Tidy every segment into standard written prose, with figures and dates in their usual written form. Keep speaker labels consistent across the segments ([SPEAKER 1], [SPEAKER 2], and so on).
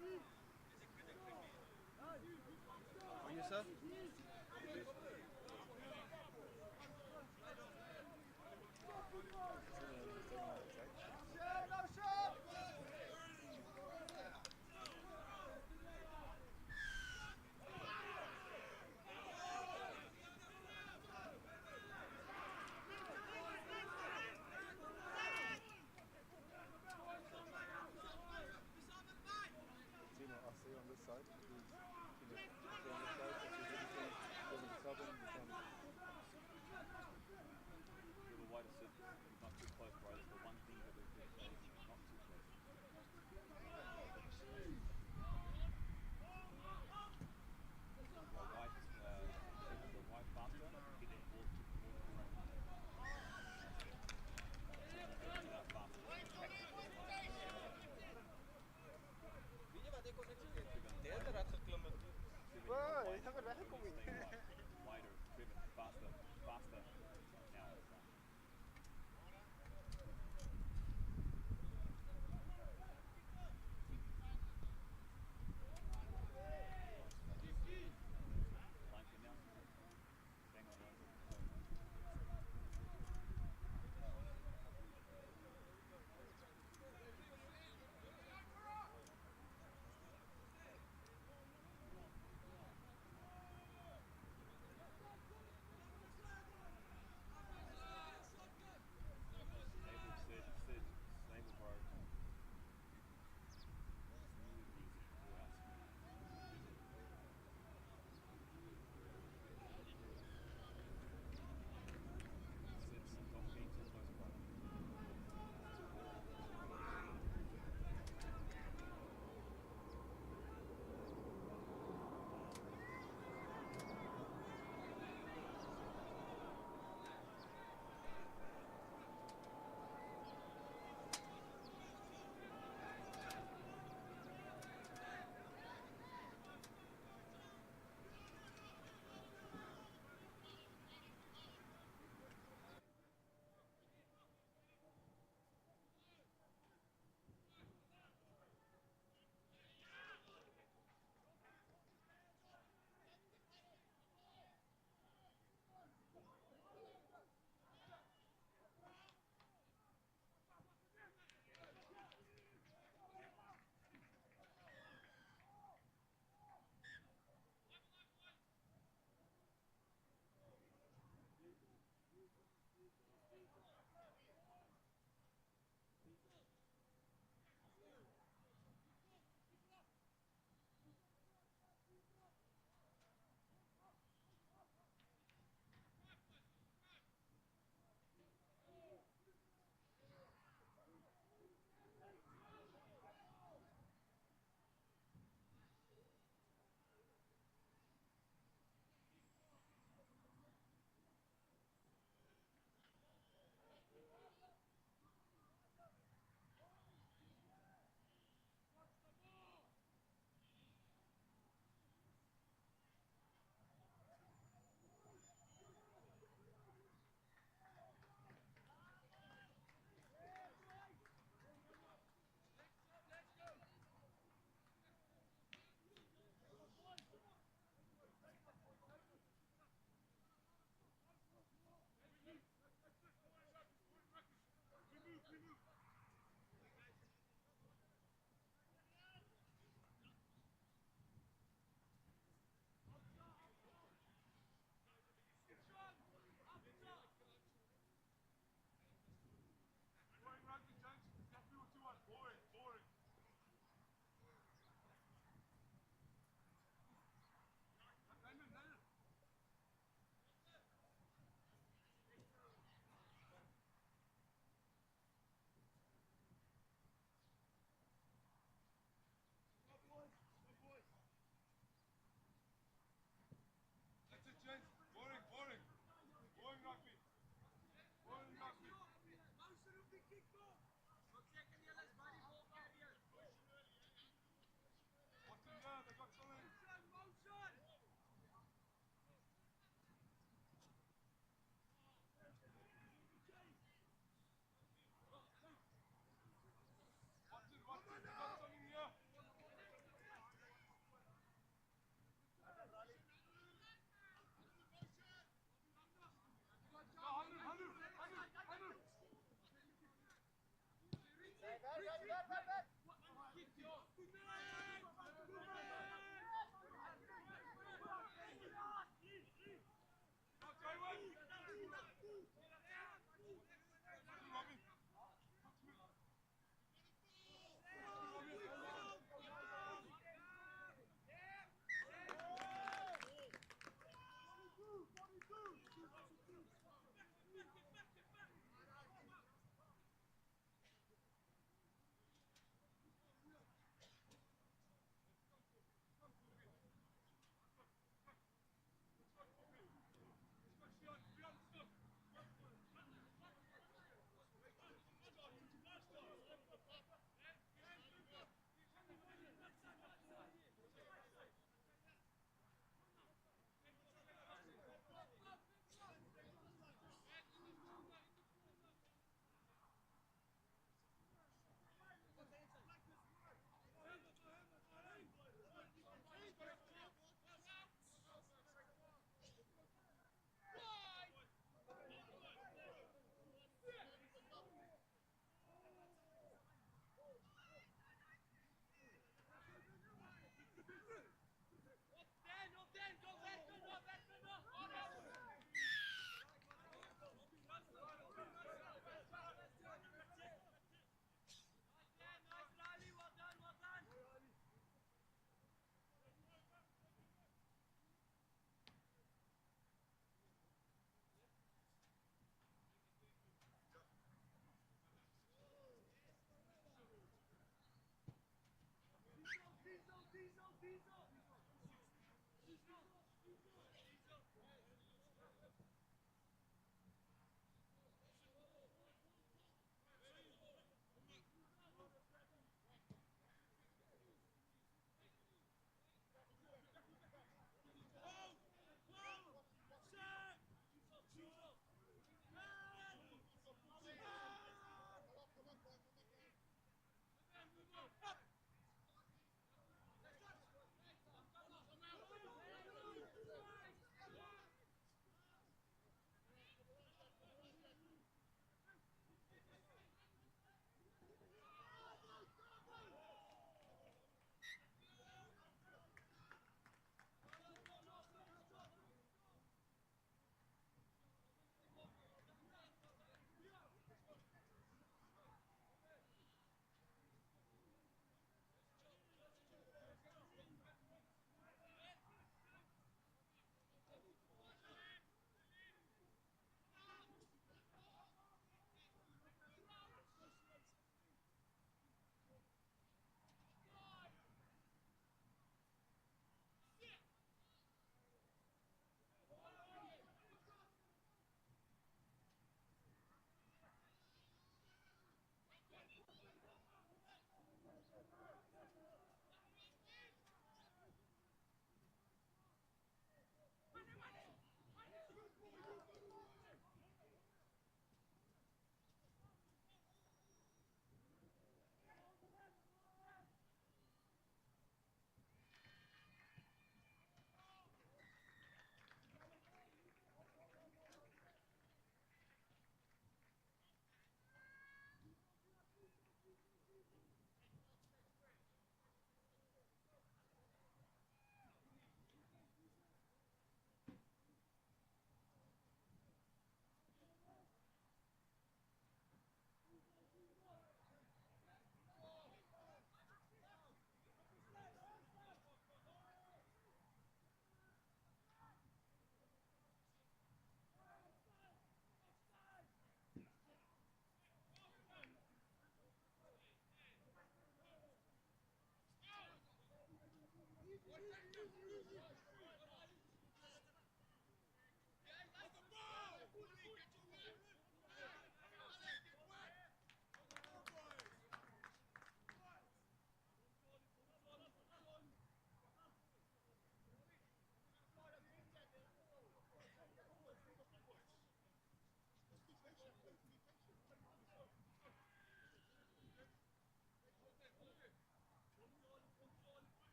[SPEAKER 1] On you, sir?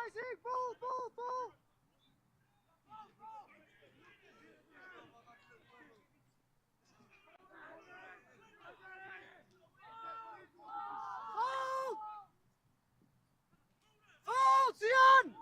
[SPEAKER 1] Isaac, ball. Oh, Sian!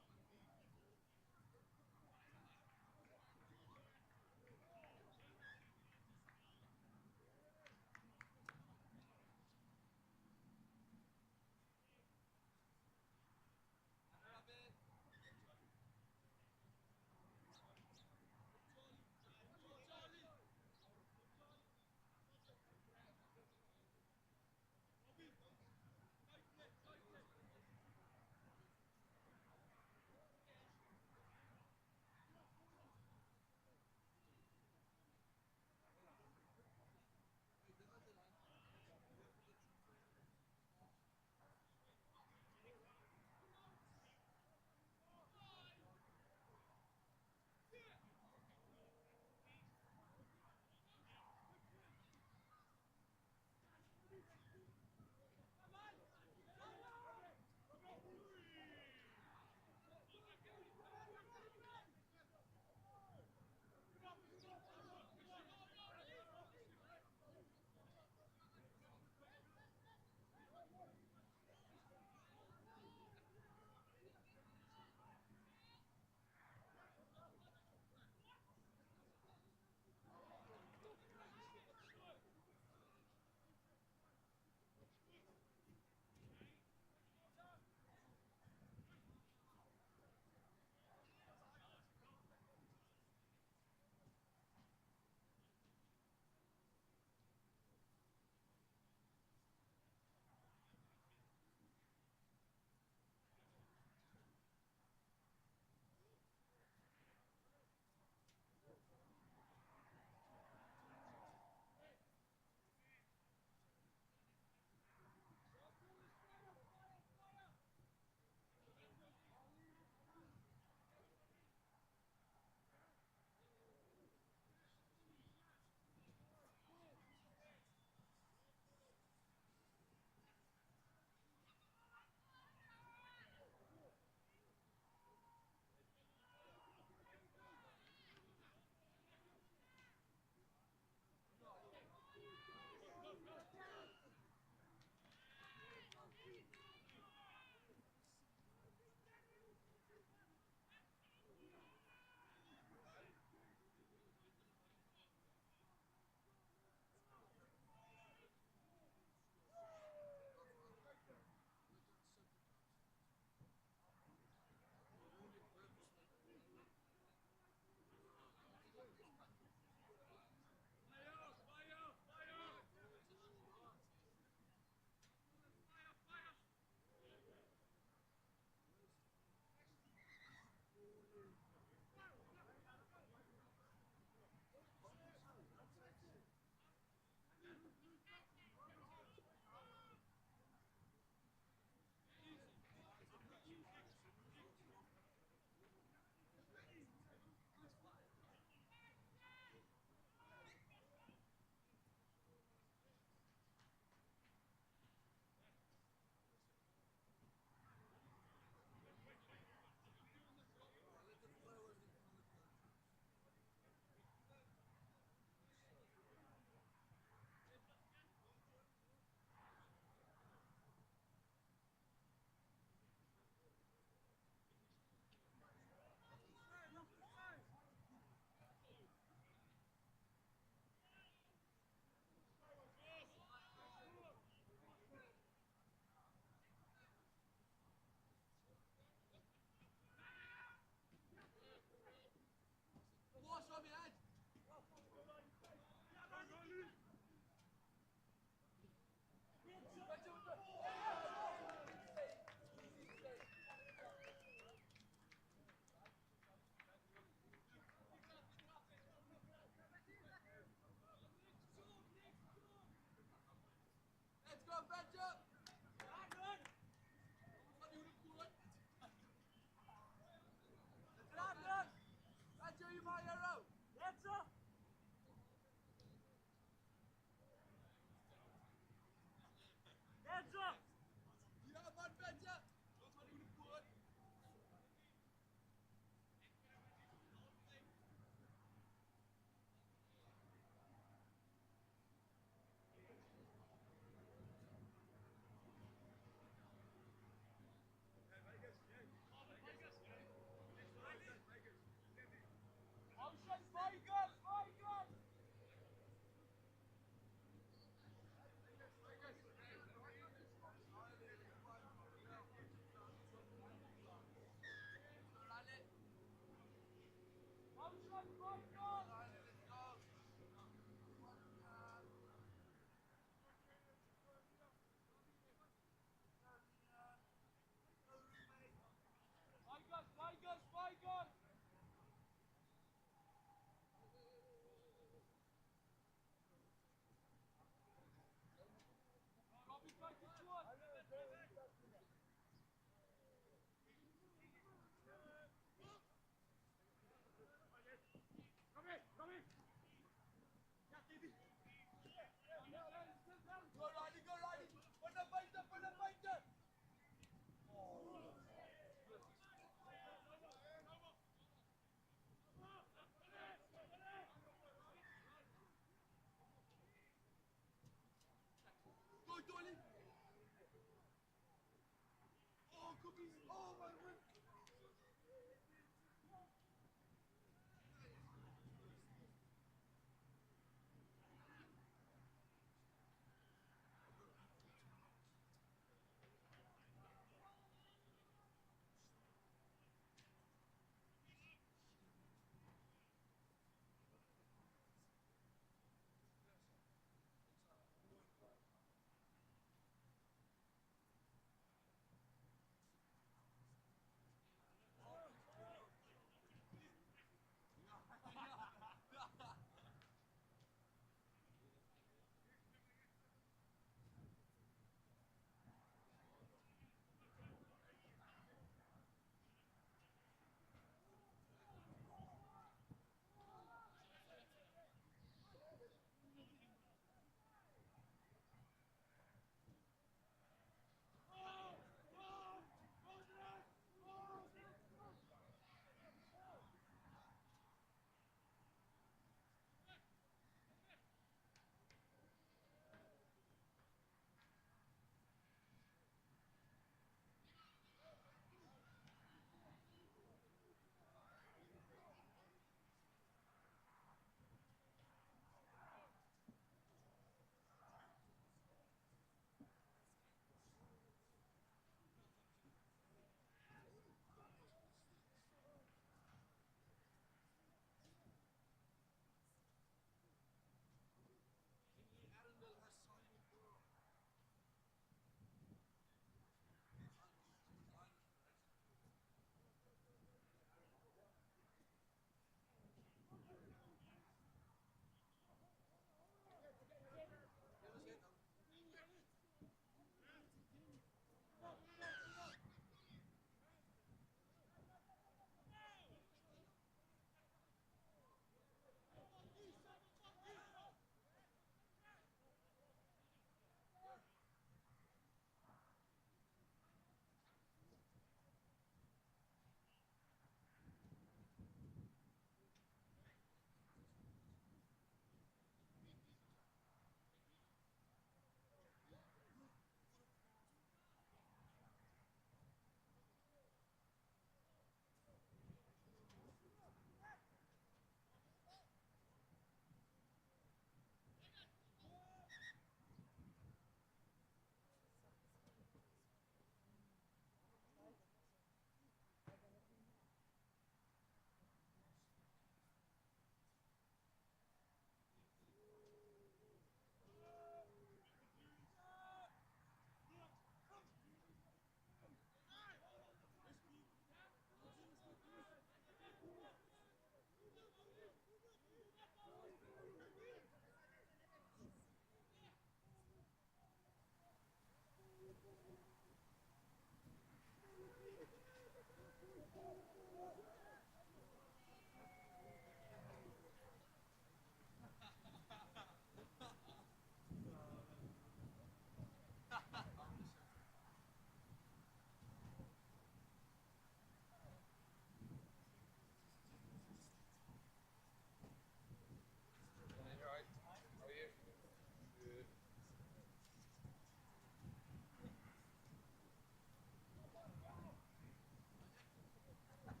[SPEAKER 2] Good.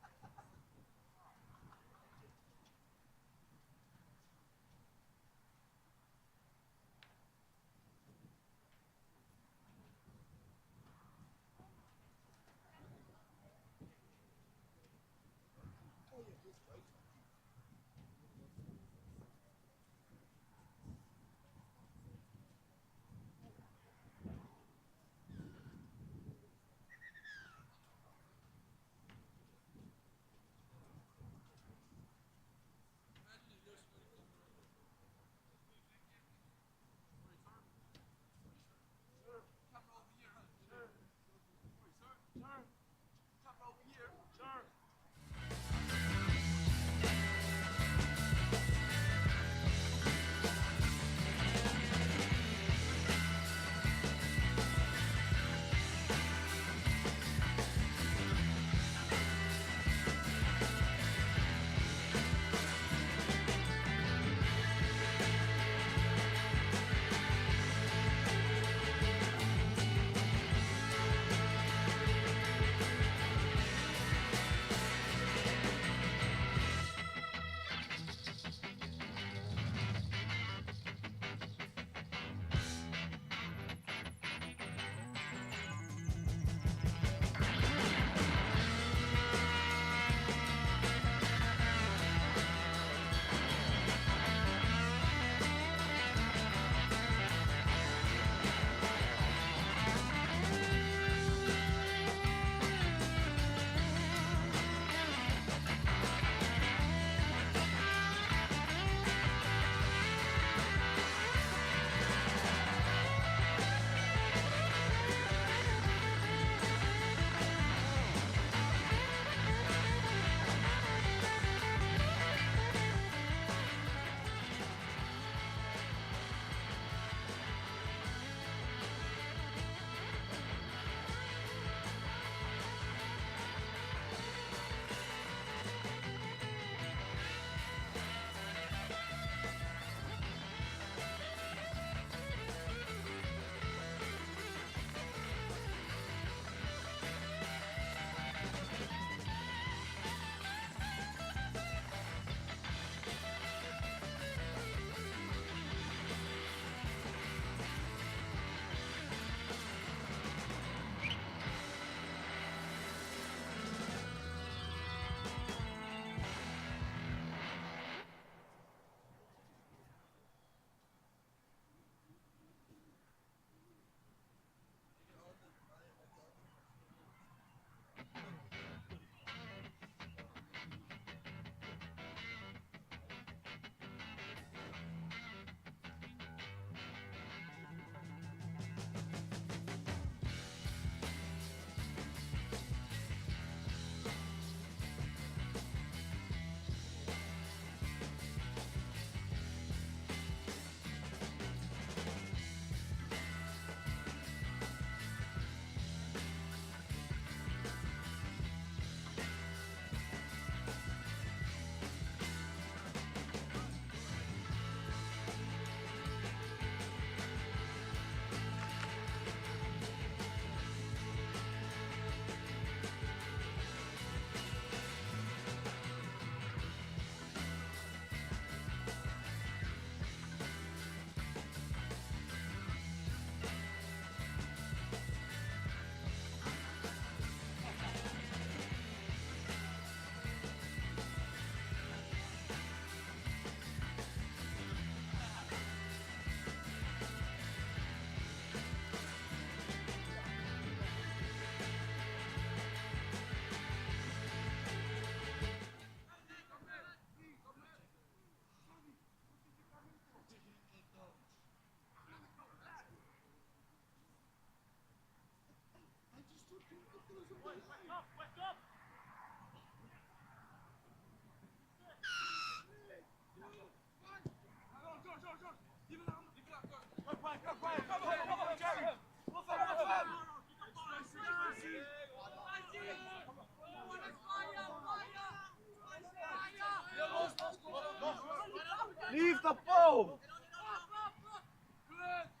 [SPEAKER 1] Leave the ball!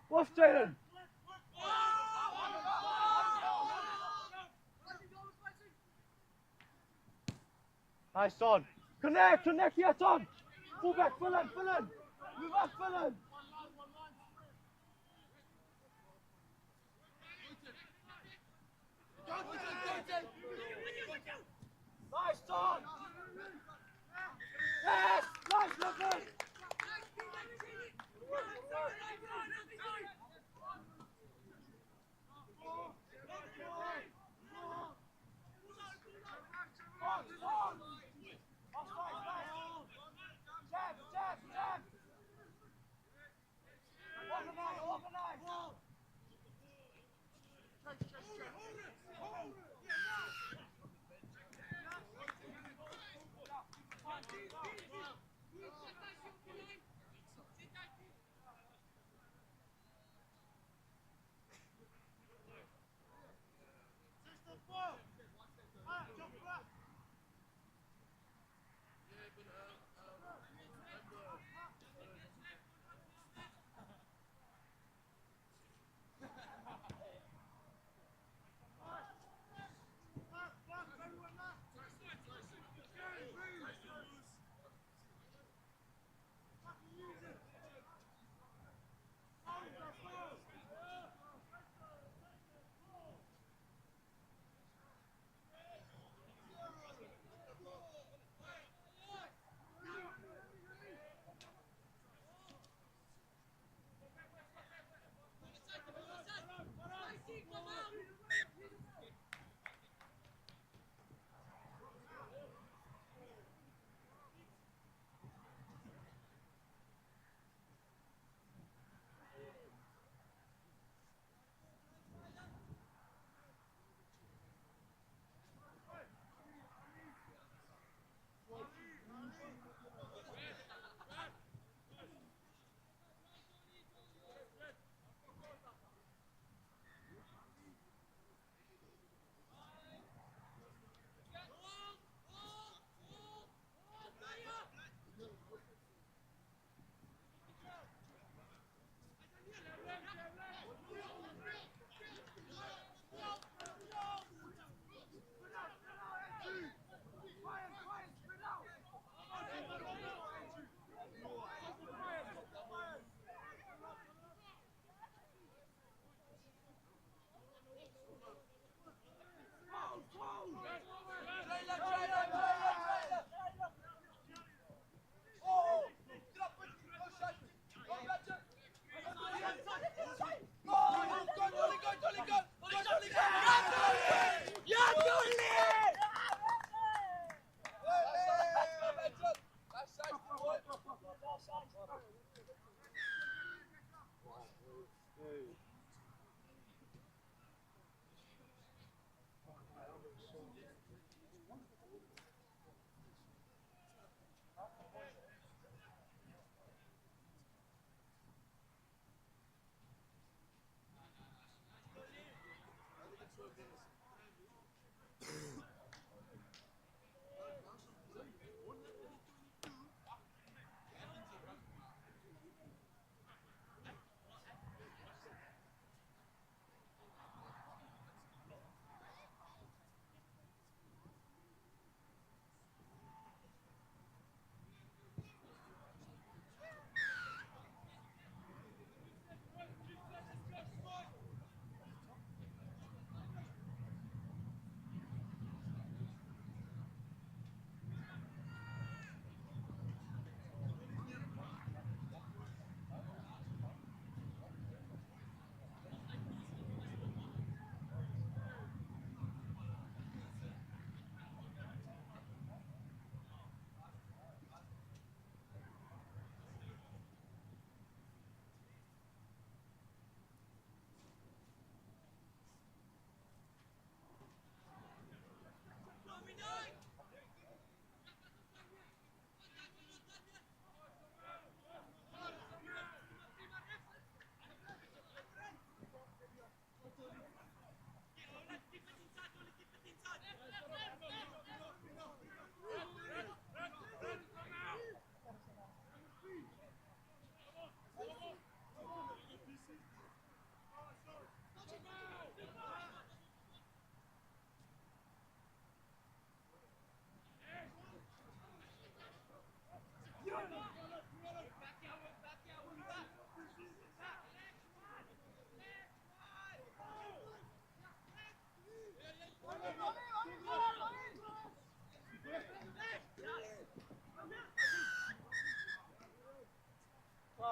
[SPEAKER 1] What's Jaden? Nice, Son. Connect, here, Son. Pull back, fill in. Move up, fill in. Nice, Son. Yes, nice, Lucas.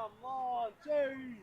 [SPEAKER 1] Come on, Jerry.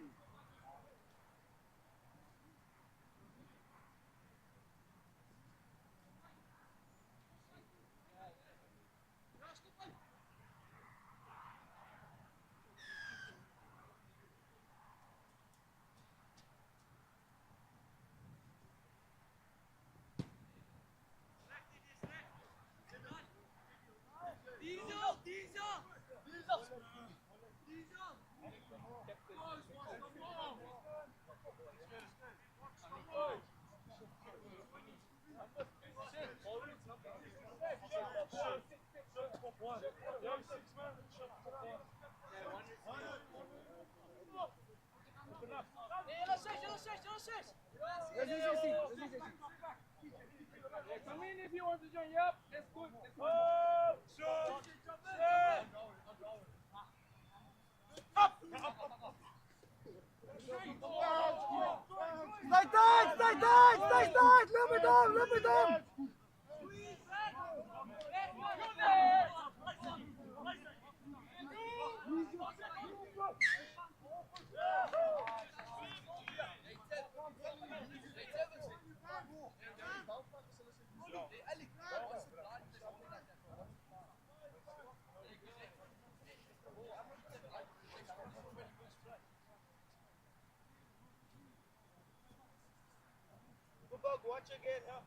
[SPEAKER 2] Come in if you want to join. Yep, that's good.
[SPEAKER 1] Stay tight, let me down. Watch again, huh?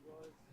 [SPEAKER 1] was.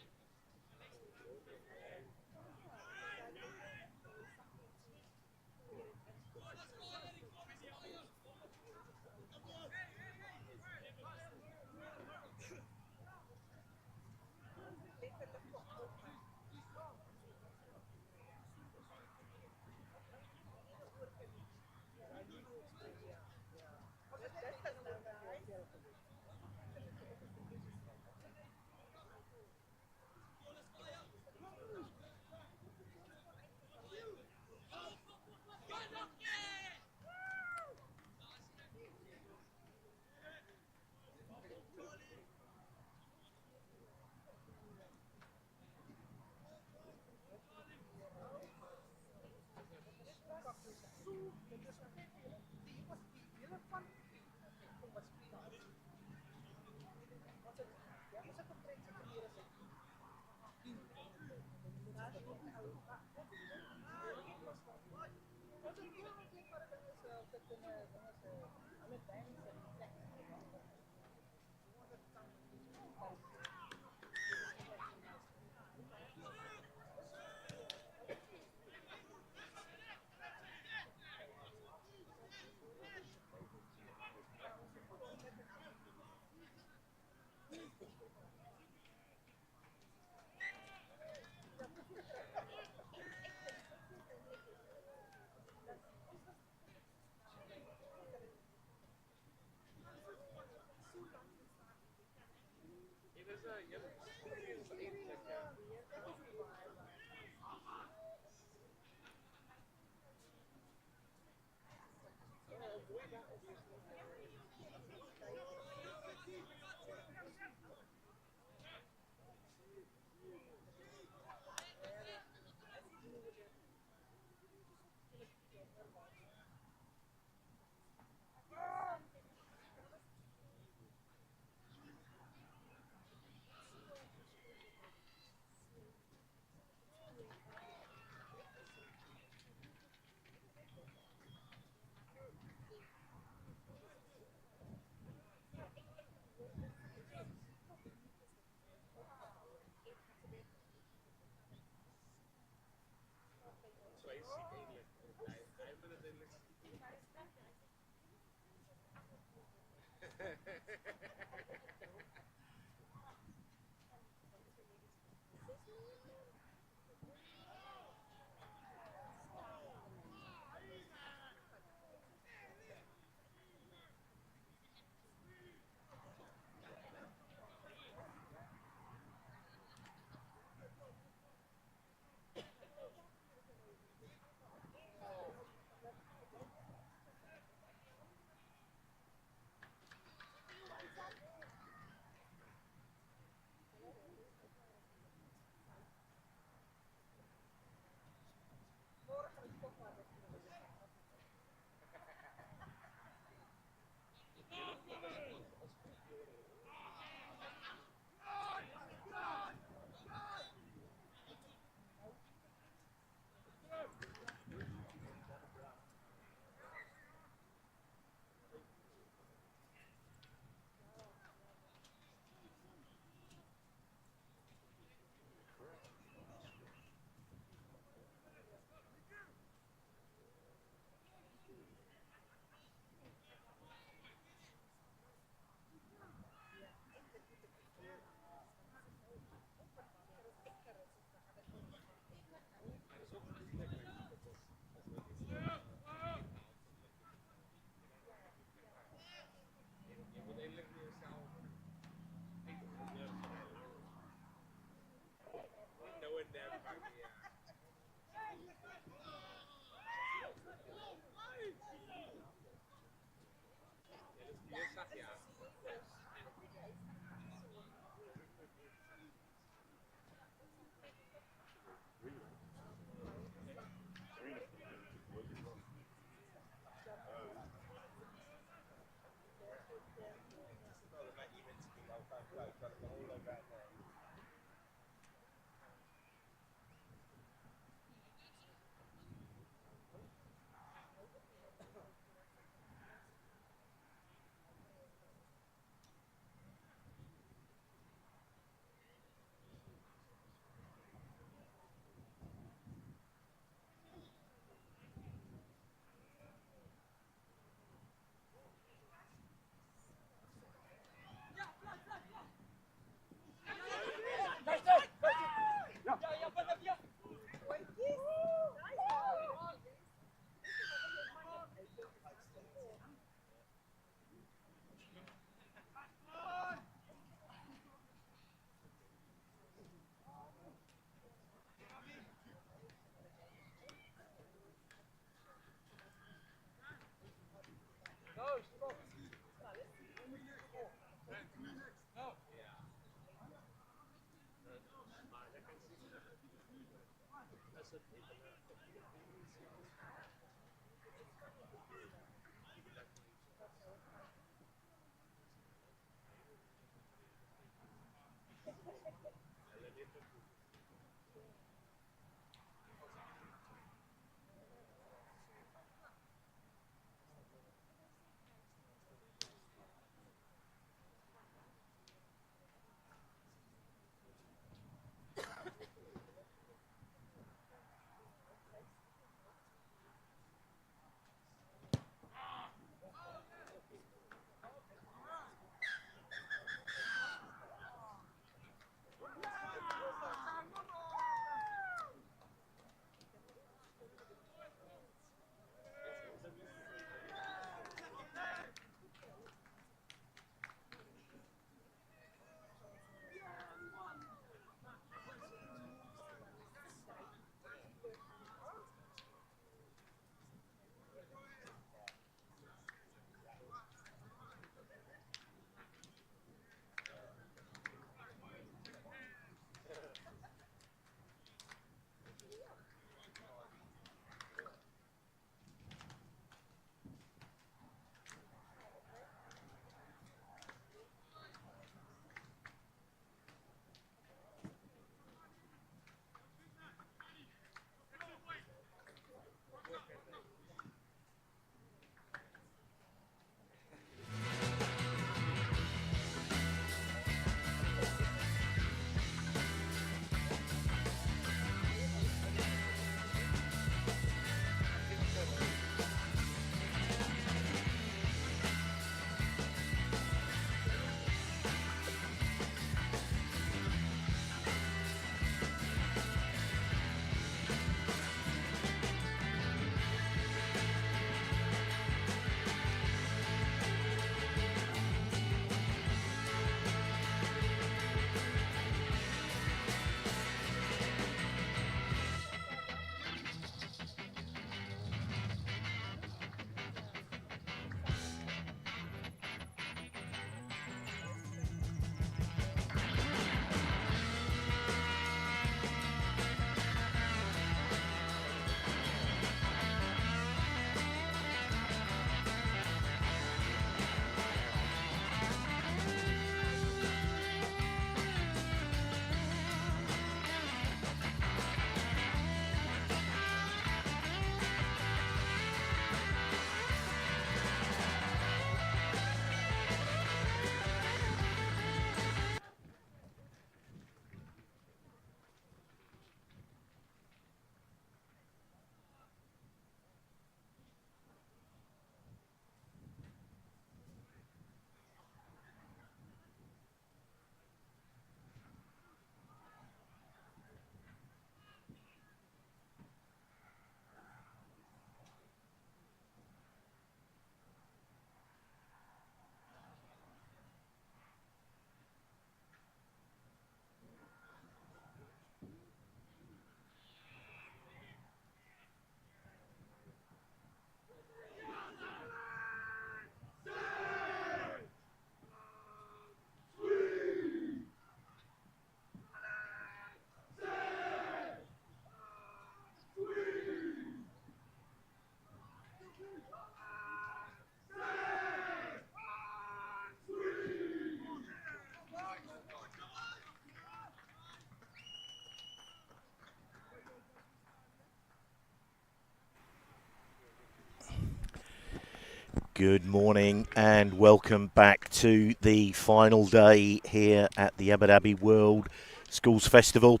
[SPEAKER 3] Good morning and welcome back to the final day here at the Abu Dhabi World Schools Festival,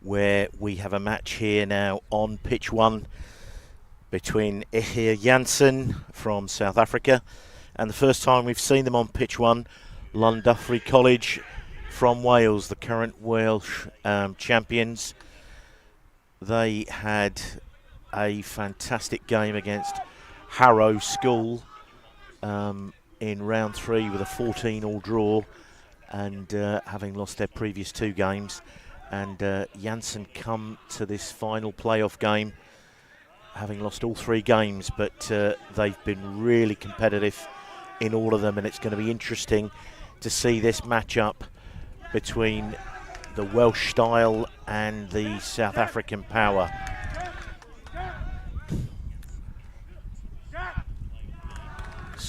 [SPEAKER 3] where we have a match here now on pitch one between EG Jensen from South Africa, and the first time we've seen them on pitch one, Llandovery College from Wales, the current Welsh champions. They had a fantastic game against Harrow School in round 3 with a 14-all draw, and having lost their previous 2 games, and Jensen come to this final playoff game having lost all 3 games, but they've been really competitive in all of them, and it's going to be interesting to see this matchup between the Welsh style and the South African power.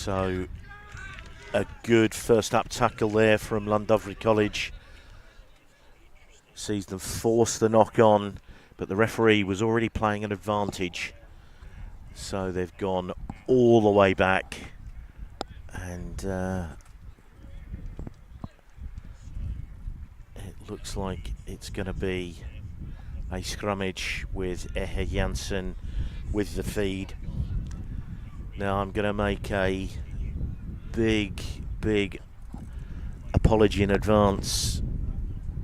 [SPEAKER 3] So a good first up tackle there from Llandovery College. Sees them force the knock on, but the referee was already playing an advantage. So they've gone all the way back, and it looks like it's going to be a scrummage with EG Jensen with the feed. Now I'm going to make a big apology in advance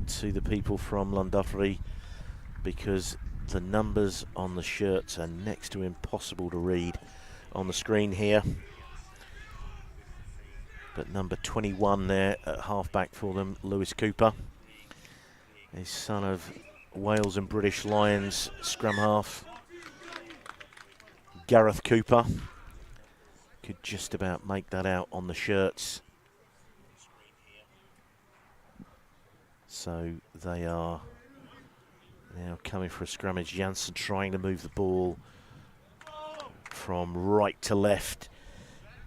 [SPEAKER 3] to the people from Llandovery, because the numbers on the shirts are next to impossible to read on the screen here. But number 21 there at halfback for them, Lewis Cooper, is son of Wales and British Lions scrum half Gareth Cooper. Could just about make that out on the shirts. So they are now coming for a scrummage. Jensen trying to move the ball from right to left,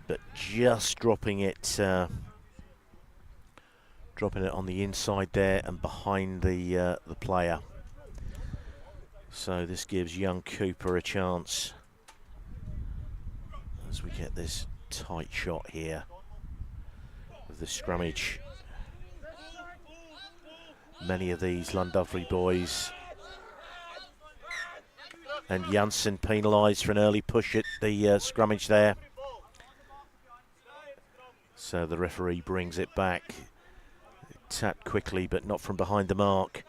[SPEAKER 3] but just dropping it on the inside there and behind the player. So this gives young Cooper a chance as we get this tight shot here of the scrummage. Many of these Llandovery boys, and Jensen penalised for an early push at the scrummage there. So the referee brings it back. Tapped quickly, but not from behind the mark.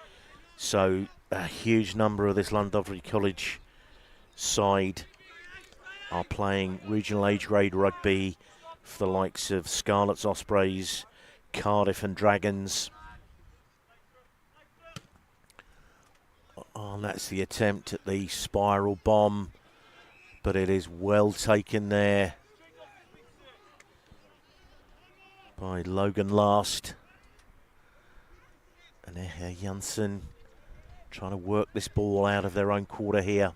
[SPEAKER 3] So a huge number of this Llandovery College side are playing regional age grade rugby for the likes of Scarlets, Ospreys, Cardiff and Dragons. And that's the attempt at the spiral bomb, but it is well taken there by Logan Last. And EG Jensen trying to work this ball out of their own quarter here.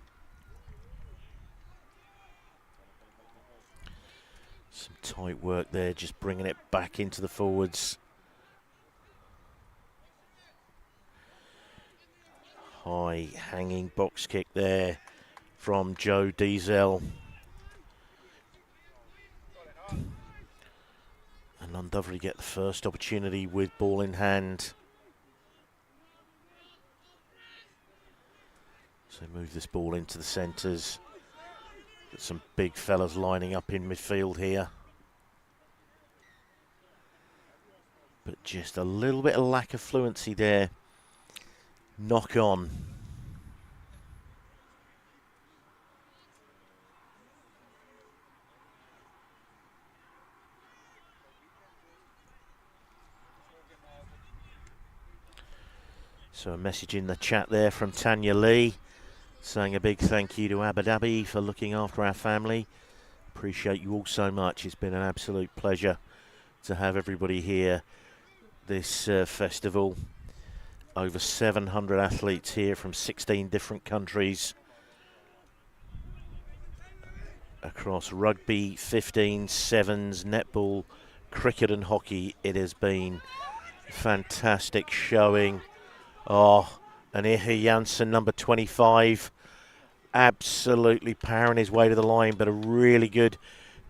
[SPEAKER 3] Some tight work there, just bringing it back into the forwards. High hanging box kick there from Joe Diesel. And Llandovery get the first opportunity with ball in hand. So move this ball into the centres. Got some big fellas lining up in midfield here. But just a little bit of lack of fluency there. Knock on. So a message in the chat there from Tanya Lee, saying a big thank you to Abu Dhabi for looking after our family. Appreciate you all so much. It's been an absolute pleasure to have everybody here this festival. Over 700 athletes here from 16 different countries across rugby, 15, sevens, netball, cricket and hockey. It has been fantastic showing. Oh, and EG Jensen, number 25, absolutely powering his way to the line, but a really good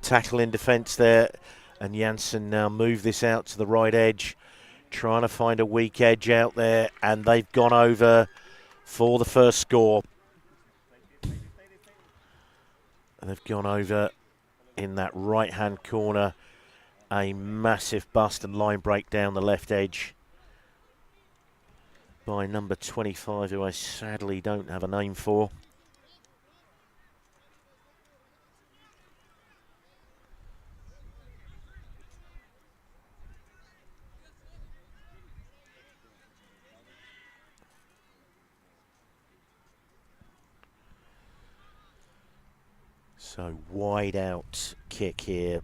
[SPEAKER 3] tackle in defence there. And Jensen now move this out to the right edge, trying to find a weak edge out there, and they've gone over for the first score. And they've gone over in that right-hand corner, a massive bust and line break down the left edge by number 25, who I sadly don't have a name for. So wide out kick here.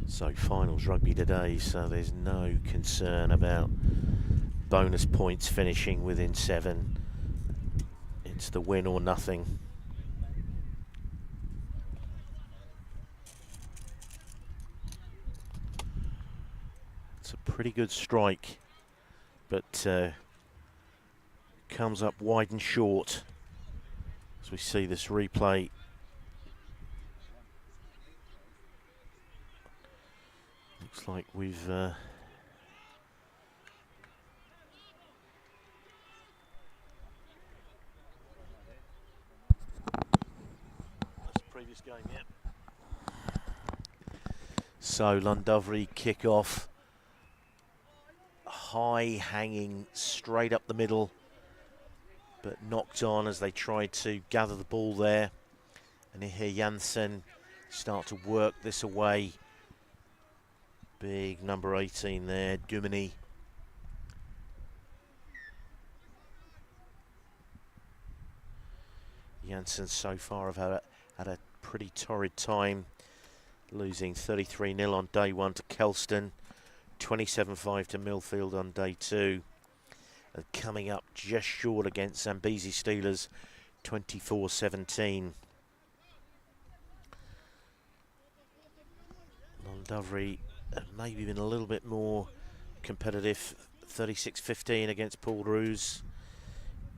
[SPEAKER 3] So finals rugby today, so there's no concern about bonus points finishing within 7. It's the win or nothing. It's a pretty good strike, but comes up wide and short as we see this replay. Looks like we've previous game, yeah. So Llandovery kick off, high hanging straight up the middle, but knocked on as they tried to gather the ball there. And here Jensen start to work this away. Big number 18 there, Dumini. Jensen so far have had a pretty torrid time, losing 33-0 on day 1 to Kelston, 27-5 to Millfield on day 2, and coming up just short against Zambezi Steelers, 24-17. Llandovery have maybe been a little bit more competitive, 36-15 against Roos,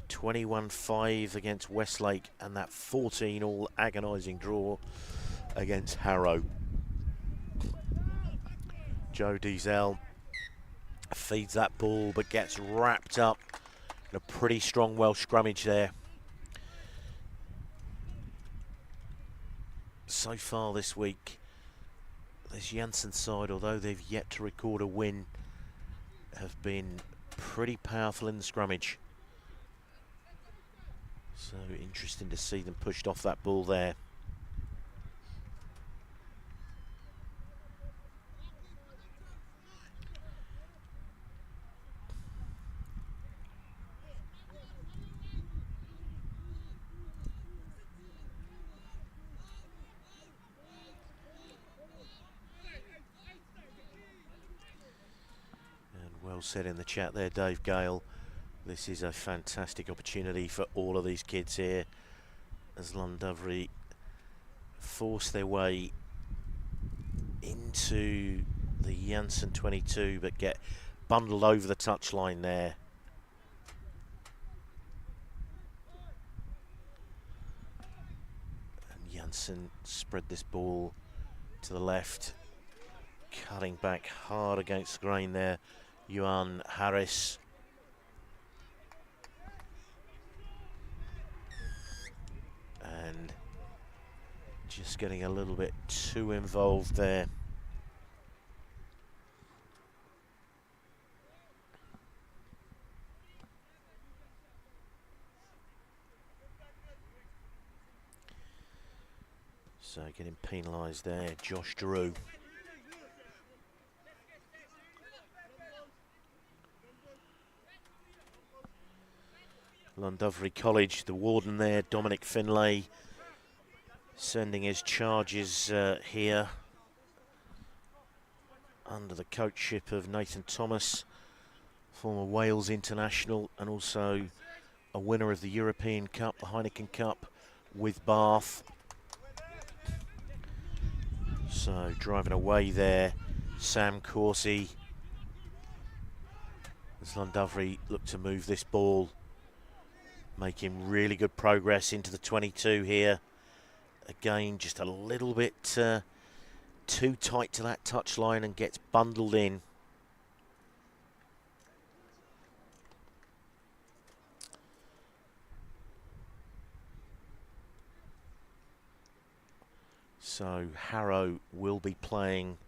[SPEAKER 3] 21-5 against Westlake, and that 14-all agonising draw against Harrow. Joe Diesel feeds that ball but gets wrapped up in a pretty strong Welsh scrummage there. So far this week, this Jensen side, although they've yet to record a win, have been pretty powerful in the scrummage. So interesting to see them pushed off that ball there. And well said in the chat there, Dave Gale. This is a fantastic opportunity for all of these kids here as Llandovery force their way into the Jensen 22 but get bundled over the touchline there. And Jensen spread this ball to the left, cutting back hard against the grain there. Yuan Harris. And just getting a little bit too involved there. So getting penalised there, Josh Drew. Llandovery College, the warden there, Dominic Finlay, sending his charges here under the coachship of Nathan Thomas, former Wales international and also a winner of the European Cup, the Heineken Cup with Bath. So driving away there, Sam Corsi. As Llandovery look to move this ball, making really good progress into the 22 here. Again, just a little bit too tight to that touchline and gets bundled in. So Harrow will be playing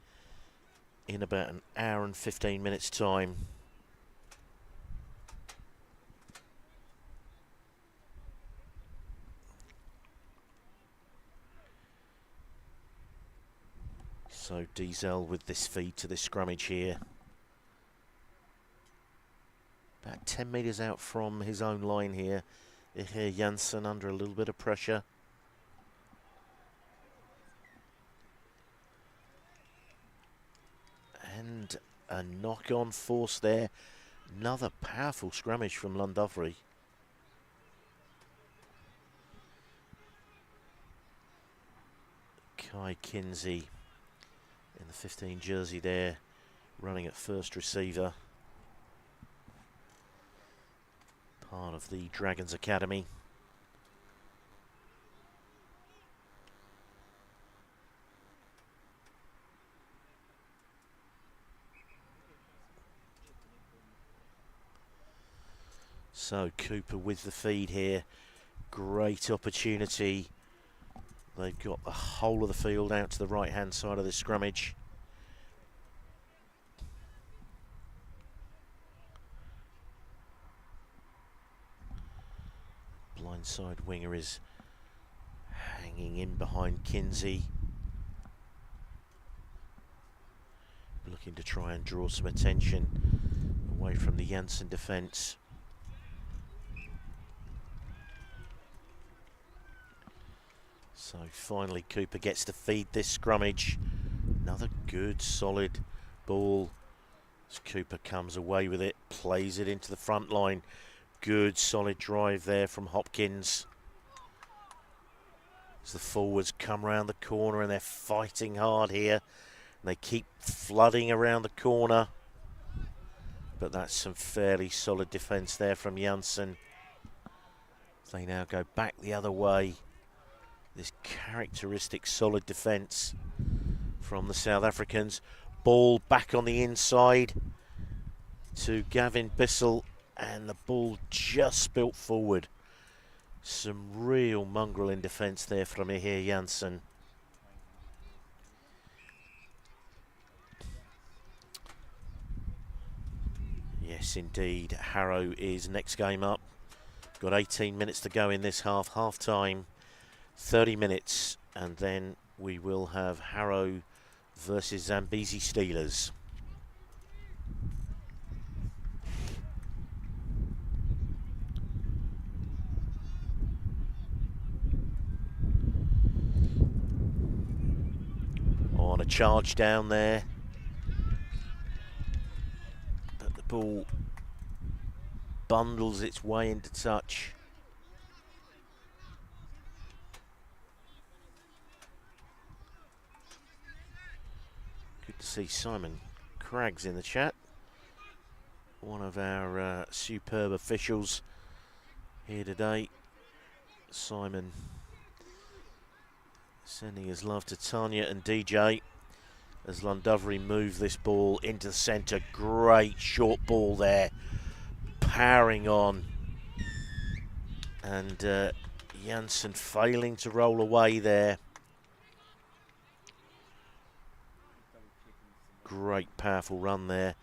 [SPEAKER 3] in about an hour and 15 minutes time. So Diesel with this feed to this scrummage here. About 10 metres out from his own line here. EG Jensen under a little bit of pressure. And a knock-on force there. Another powerful scrummage from Llandovery. Kai Kinsey in the 15 jersey there, running at first receiver. Part of the Dragons Academy. So Cooper with the feed here. Great opportunity. They've got the whole of the field out to the right hand side of this scrummage. Blindside winger is hanging in behind Kinsey. Looking to try and draw some attention away from the Jensen defence. So finally Cooper gets to feed this scrummage. Another good solid ball as Cooper comes away with it, plays it into the front line. Good solid drive there from Hopkins. As the forwards come round the corner and they're fighting hard here. And they keep flooding around the corner. But that's some fairly solid defence there from Jensen. They now go back the other way. This characteristic solid defence from the South Africans. Ball back on the inside to Gavin Bissell, and the ball just spilt forward. Some real mongrel in defence there from EG Jensen. Yes, indeed. Harrow is next game up. Got 18 minutes to go in this half time. 30 minutes, and then we will have Harrow versus Zambezi Steelers. On a charge down there, but the ball bundles its way into touch. Good to see Simon Craggs in the chat, one of our superb officials here today. Simon sending his love to Tanya and DJ as Llandovery move this ball into the centre. Great short ball there, powering on, and Jensen failing to roll away there. Great powerful run there.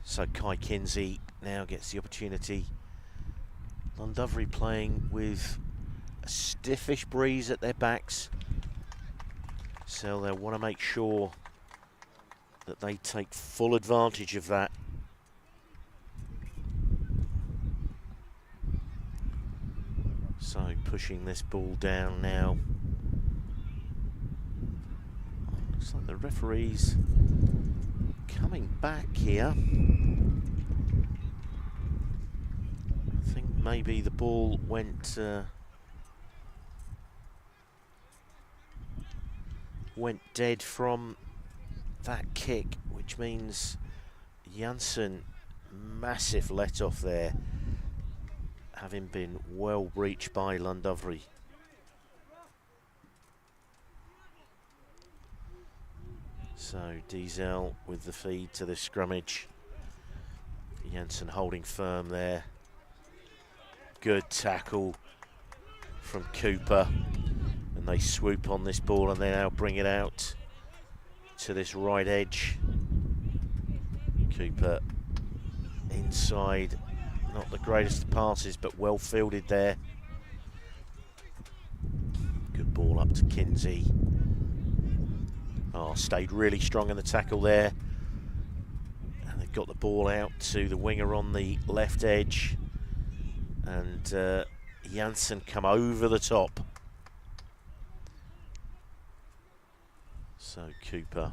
[SPEAKER 3] So Kai Kinsey now gets the opportunity. Llandovery playing with a stiffish breeze at their backs, so they'll want to make sure that they take full advantage of that. So pushing this ball down now. Looks like the referee's coming back here. I think maybe the ball went dead from that kick, which means Jensen, massive let off there, having been well breached by Llandovery. So Diesel with the feed to the scrummage. Jensen holding firm there. Good tackle from Cooper. And they swoop on this ball and they now bring it out to this right edge. Cooper inside. Not the greatest of passes, but well fielded there. Good ball up to Kinsey. Oh, stayed really strong in the tackle there. And they've got the ball out to the winger on the left edge. And Jensen come over the top. So Cooper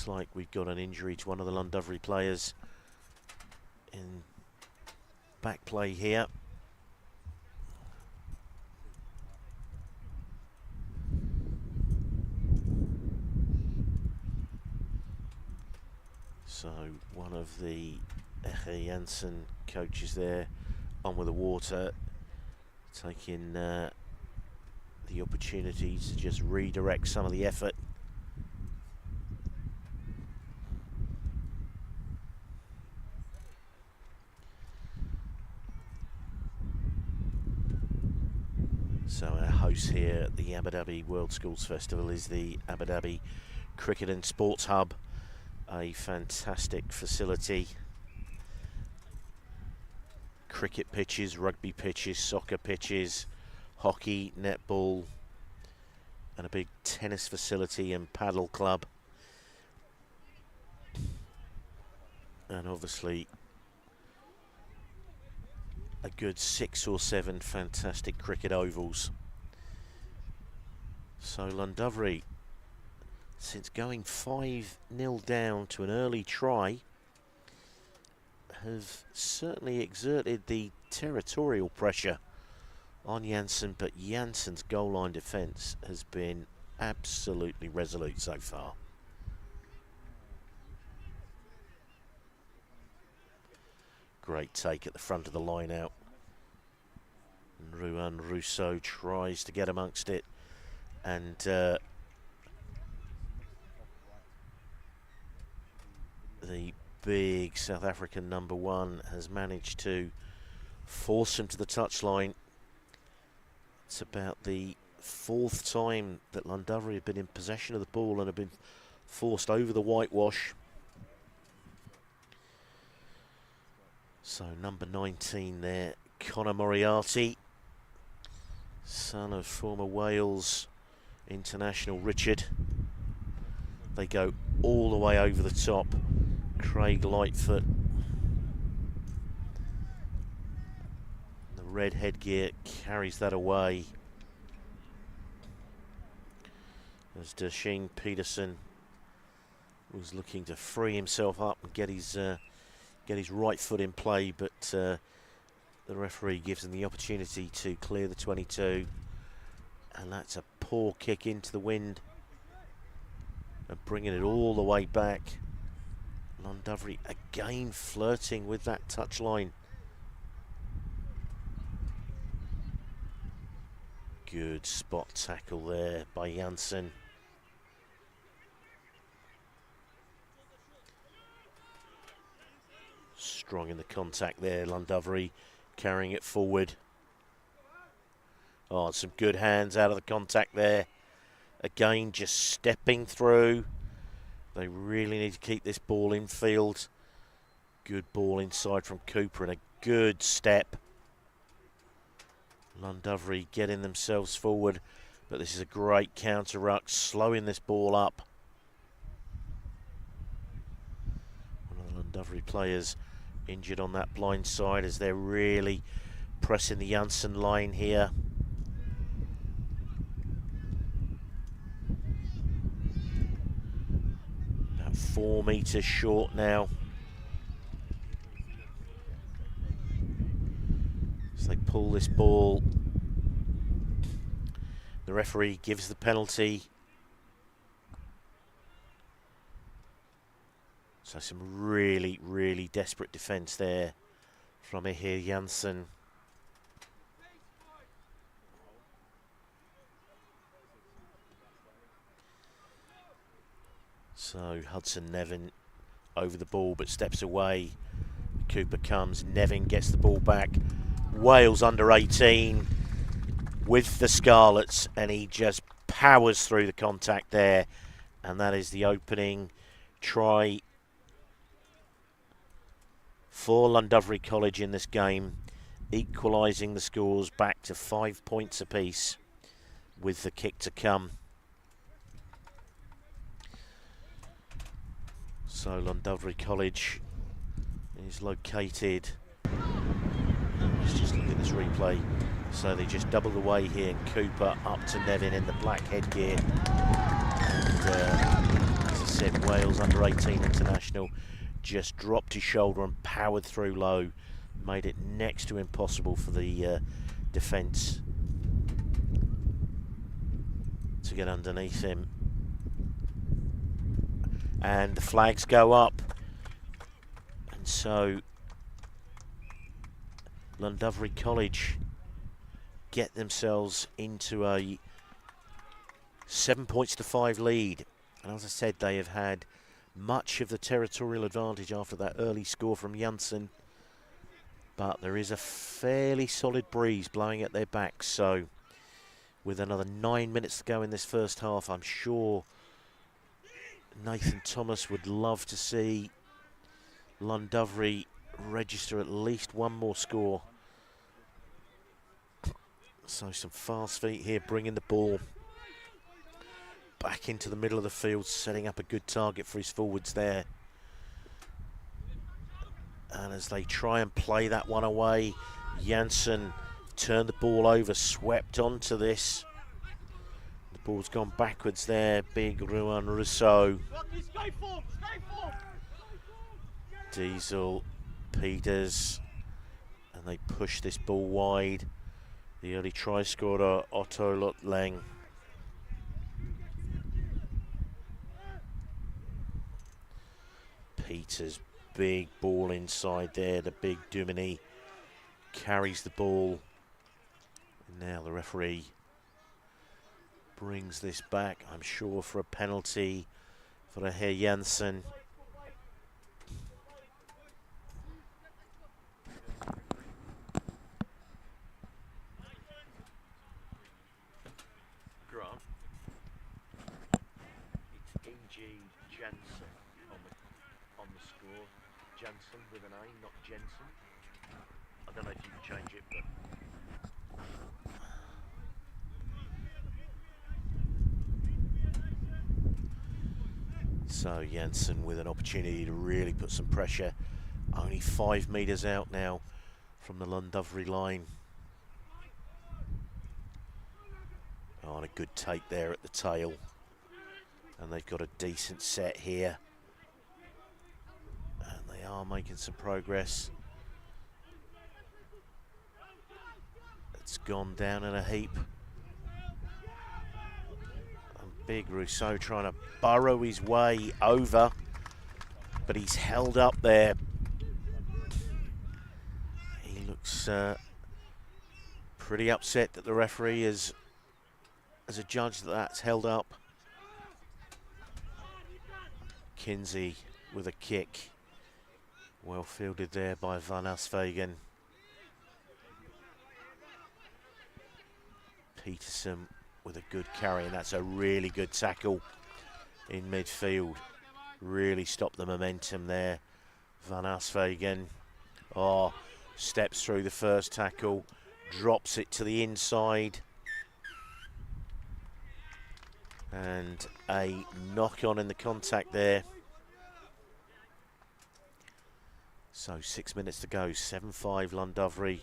[SPEAKER 3] Looks like we've got an injury to one of the Llandovery players in back play here. So one of the EG Jensen coaches there on with the water, taking the opportunity to just redirect some of the effort. So our host here at the Abu Dhabi World Schools Festival is the Abu Dhabi Cricket and Sports Hub, a fantastic facility. Cricket pitches, rugby pitches, soccer pitches, hockey, netball, and a big tennis facility and paddle club. And obviously a good 6 or 7 fantastic cricket ovals. So Llandovery, since going 5-0 down to an early try, have certainly exerted the territorial pressure on Jensen, but Jensen's goal line defence has been absolutely resolute so far. Great take at the front of the line out. And Roos tries to get amongst it, and the big South African number 1 has managed to force him to the touchline. It's about the 4th time that Llandovery have been in possession of the ball and have been forced over the whitewash. So number 19 there, Conor Moriarty, son of former Wales international Richard. They go all the way over the top. Craig Lightfoot, the red headgear carries that away, as Dashing Peterson was looking to free himself up and get his right foot in play, but the referee gives him the opportunity to clear the 22, and that's a poor kick into the wind and bringing it all the way back. Llandovery again flirting with that touchline. Good spot tackle there by Jensen. Strong in the contact there, Llandovery carrying it forward. Oh, some good hands out of the contact there. Again, just stepping through. They really need to keep this ball in field. Good ball inside from Cooper and a good step. Llandovery getting themselves forward, but this is a great counter ruck, slowing this ball up. One of the Llandovery players injured on that blind side as they're really pressing the Jensen line here. About 4 metres short now. As they pull this ball, the referee gives the penalty. So some really, really desperate defence there from EG Jensen. So Hudson Nevin over the ball but steps away. Cooper comes, Nevin gets the ball back. Wales under 18 with the Scarlets, and he just powers through the contact there, and that is the opening try for Llandovery College in this game, equalising the scores back to 5 points apiece with the kick to come. So Llandovery College is located, let's just look at this replay. So they just double the way here, and Cooper up to Nevin in the black headgear. And as I said, Wales under-18 international, just dropped his shoulder and powered through low, made it next to impossible for the defence to get underneath him. And the flags go up, and so Llandovery College get themselves into a 7-5 lead. And as I said, they have had much of the territorial advantage after that early score from Jensen, but there is a fairly solid breeze blowing at their backs. So with another 9 minutes to go in this first half, I'm sure Nathan Thomas would love to see Llandovery register at least one more score. So some fast feet here, bringing the ball back into the middle of the field, setting up a good target for his forwards there. And as they try and play that one away, Jensen turned the ball over, swept onto this. The ball's gone backwards there, big Ruan Rousseau. Diesel, Peters, and they push this ball wide. The early try scorer, Otto Lotlang. Peters, big ball inside there. The big Dumini carries the ball. Now the referee brings this back, I'm sure, for a penalty for a Herr Jensen. Grant. It's EG Jensen on the score. Jensen with an A, not Jensen. I don't know if you can change it, but so Jensen with an opportunity to really put some pressure. Only 5 metres out now from the Llandovery line. Oh, and a good take there at the tail. And they've got a decent set here. And they are making some progress. It's gone down in a heap. Big Rousseau trying to burrow his way over, but he's held up there. He looks pretty upset that the referee has adjudged that that's held up. Kinsey with a kick. Well fielded there by Van Asvegen. Peterson with a good carry, and that's a really good tackle in midfield. Really stopped the momentum there. Van Asvegen, steps through the first tackle, drops it to the inside. And a knock on in the contact there. So 6 minutes to go, 7-5 Llandovery.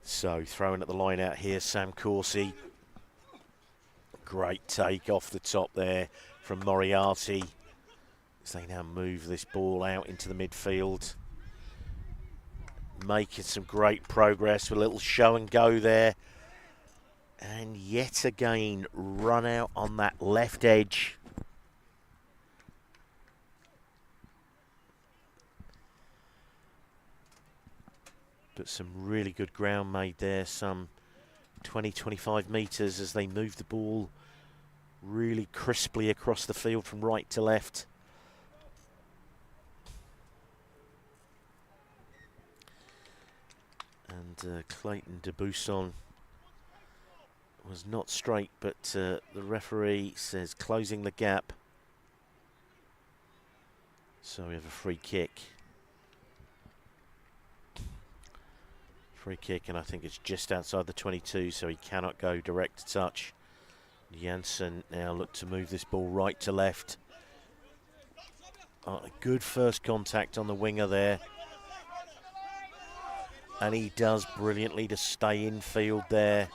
[SPEAKER 3] So throwing at the line out here, Sam Corsi. Great take off the top there from Moriarty as they now move this ball out into the midfield. Making some great progress with a little show and go there. And yet again, run out on that left edge. But some really good ground made there, some 20-25 metres as they move the ball really crisply across the field from right to left. And Clayton Debuisson was not straight, but the referee says closing the gap. So we have a free kick. Free kick, and I think it's just outside the 22, so he cannot go direct to touch. Jensen now look to move this ball right to left. A good first contact on the winger there. And he does brilliantly to stay in field there.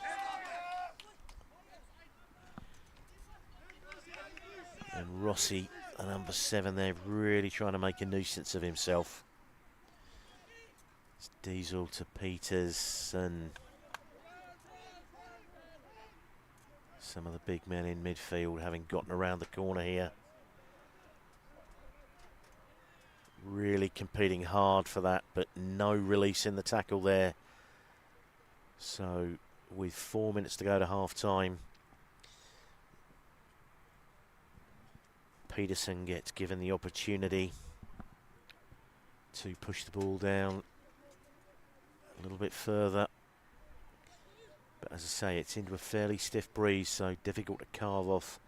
[SPEAKER 3] And Rossi, the number 7 there, really trying to make a nuisance of himself. It's Diesel to Peters and some of the big men in midfield having gotten around the corner here. Really competing hard for that, but no release in the tackle there. So with 4 minutes to go to half time, Peterson gets given the opportunity to push the ball down a little bit further. But as I say, it's into a fairly stiff breeze, so difficult to carve off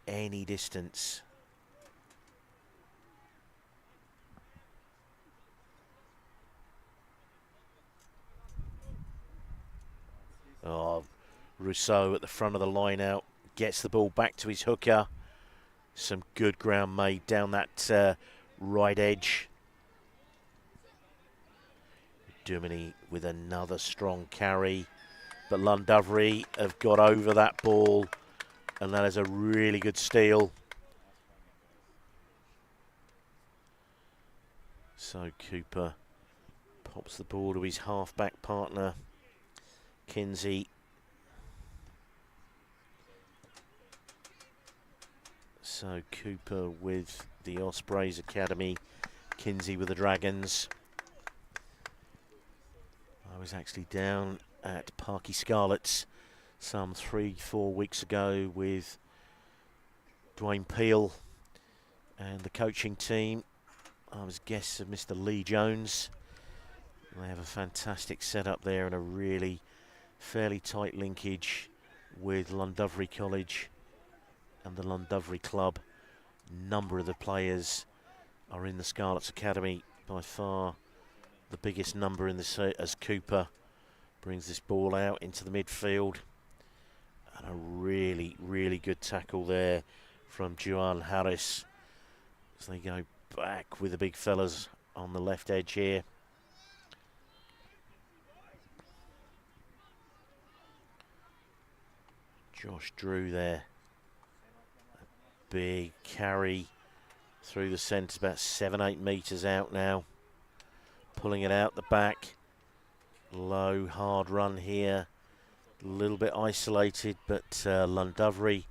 [SPEAKER 3] any distance. Oh, Rousseau at the front of the line out, gets the ball back to his hooker. Some good ground made down that right edge. Duminy with another strong carry, but Llandovery have got over that ball, and that is a really good steal. So Cooper pops the ball to his half-back partner, Kinsey. So Cooper with the Ospreys Academy, Kinsey with the Dragons. I was actually down at Parky Scarlets some 3-4 weeks ago with Dwayne Peel and the coaching team. I was guest of Mr. Lee Jones. They have a fantastic setup there and a really fairly tight linkage with Llandovery College and the Llandovery Club. Number of the players are in the Scarlets Academy. By far the biggest number in this as Cooper brings this ball out into the midfield. And a really, really good tackle there from Juan Harris as they go back with the big fellas on the left edge here. Josh Drew there. A big carry through the centre, about 7-8 metres out now. Pulling it out the back. Low, hard run here. A little bit isolated, but Llandovery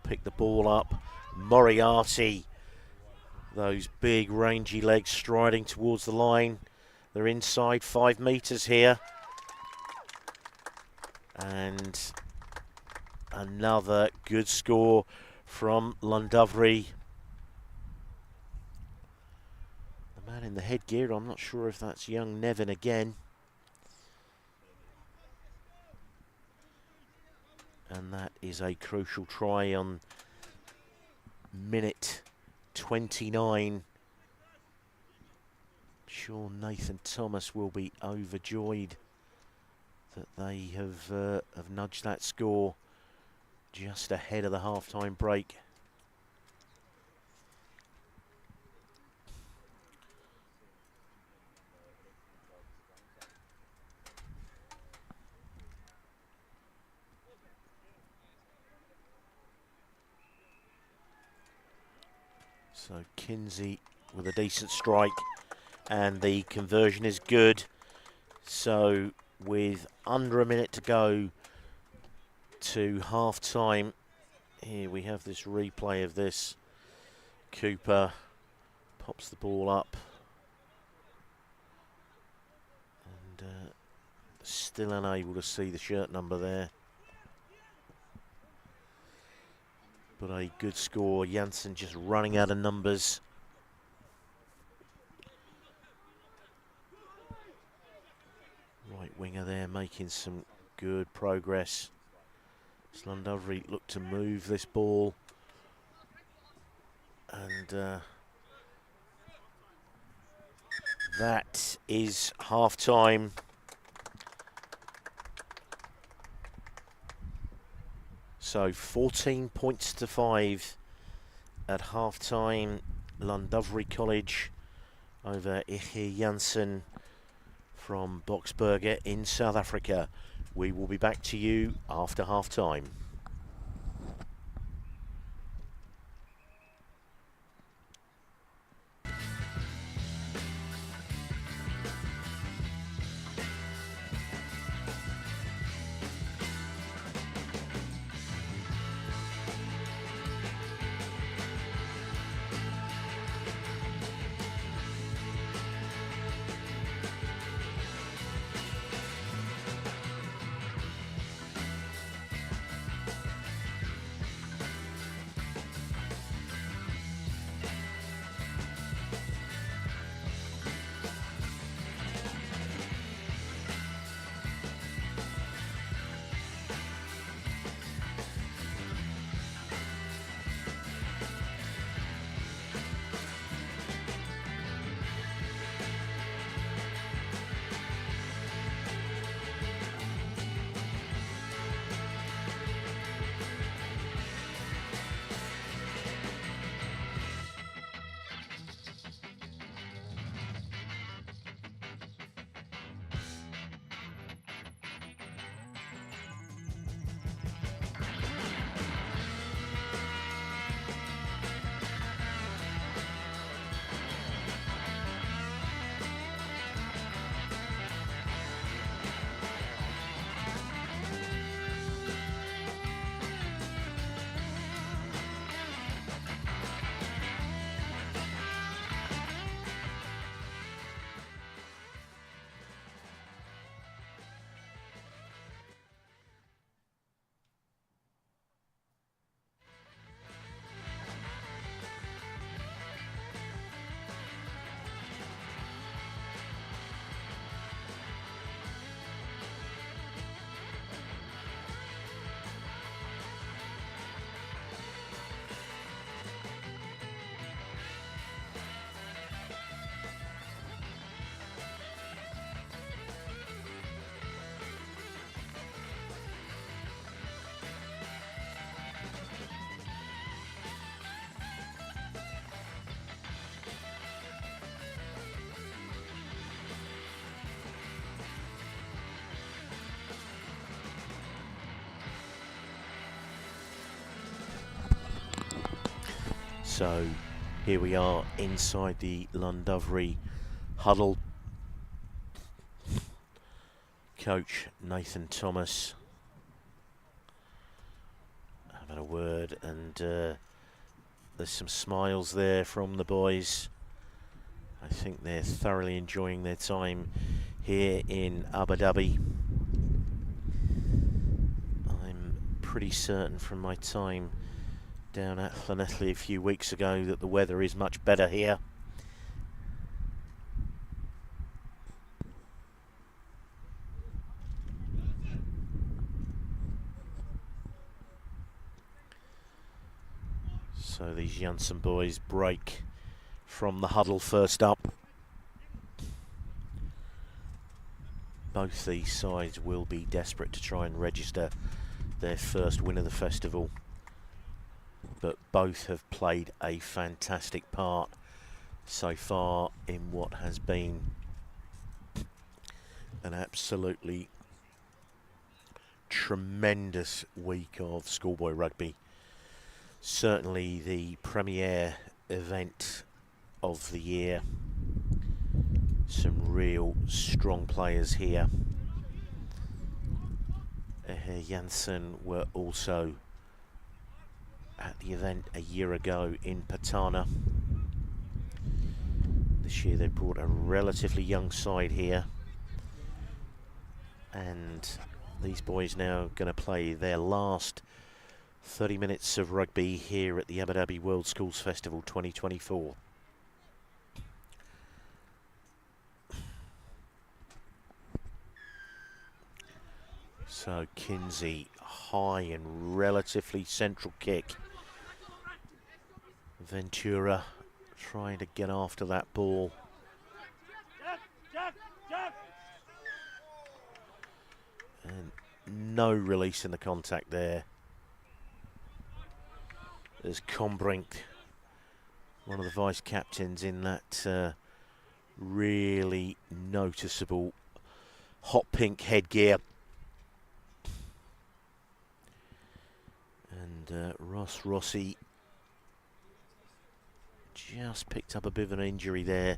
[SPEAKER 3] picked the ball up. Moriarty, those big rangy legs striding towards the line. They're inside 5 metres here. And another good score from Llandovery. The man in the headgear, I'm not sure if that's young Nevin again. And that is a crucial try on minute 29. I'm sure Nathan Thomas will be overjoyed that they have nudged that score just ahead of the half-time break. So Kinsey with a decent strike, and the conversion is good. So with under a minute to go to half time, here we have this replay of this. Cooper pops the ball up, and still unable to see the shirt number there. But a good score. Jensen just running out of numbers. Right winger there making some good progress. Llandovery look to move this ball. And that is half time. So 14 points to 5 at half-time. Llandovery College over EG Jensen from Boksberger in South Africa. We will be back to you after half-time. So here we are inside the Llandovery huddle. Coach Nathan Thomas having a word, and there's some smiles there from the boys. I think they're thoroughly enjoying their time here in Abu Dhabi. I'm pretty certain from my time down at Llanelli a few weeks ago that the weather is much better here. So these Jensen boys break from the huddle first up. Both these sides will be desperate to try and register their first win of the festival, but both have played a fantastic part so far in what has been an absolutely tremendous week of schoolboy rugby. Certainly the premier event of the year. Some real strong players here. Jensen were also at the event a year ago in Patana. This year they brought a relatively young side here, and these boys now going to play their last 30 minutes of rugby here at the Abu Dhabi World Schools Festival 2024. So Kinsey, high and relatively central kick. Ventura trying to get after that ball. And no release in the contact there. as Combrink, one of the vice captains in that really noticeable hot pink headgear. And Rossi just picked up a bit of an injury there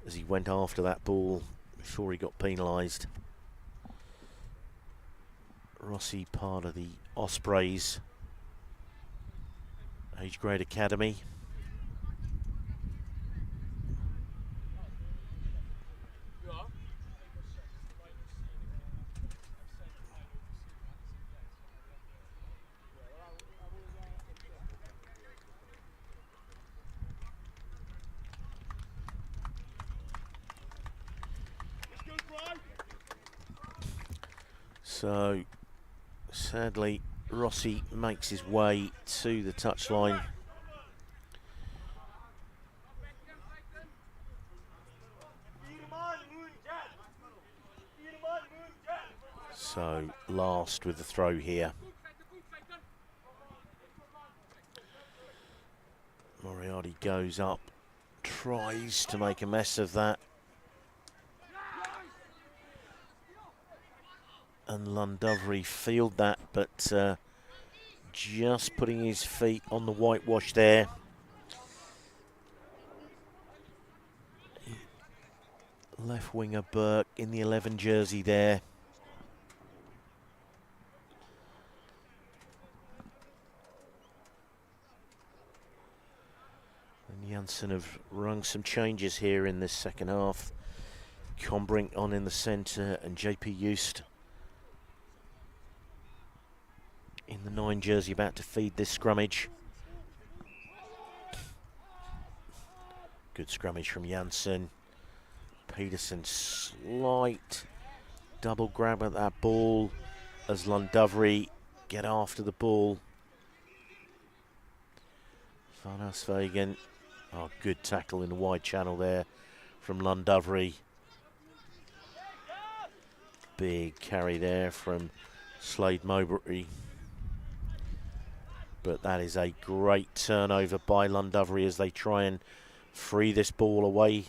[SPEAKER 3] as he went after that ball before he got penalised. Rossi, part of the Ospreys age grade academy. So, sadly, Rossi makes his way to the touchline. So, last with the throw here. Moriarty goes up, tries to make a mess of that. And Llandovery field that, but just putting his feet on the whitewash there. Left winger Burke in the 11 jersey there. And Jensen have rung some changes here in this second half. Combrink on in the centre and JP Eust in the 9 jersey, about to feed this scrummage. Good scrummage from Jensen. Peterson, slight double grab at that ball as Llandovery get after the ball. Van Asvegan, oh, good tackle in the wide channel there from Llandovery. Big carry there from Slade Mowbray. But that is a great turnover by Llandovery as they try and free this ball away.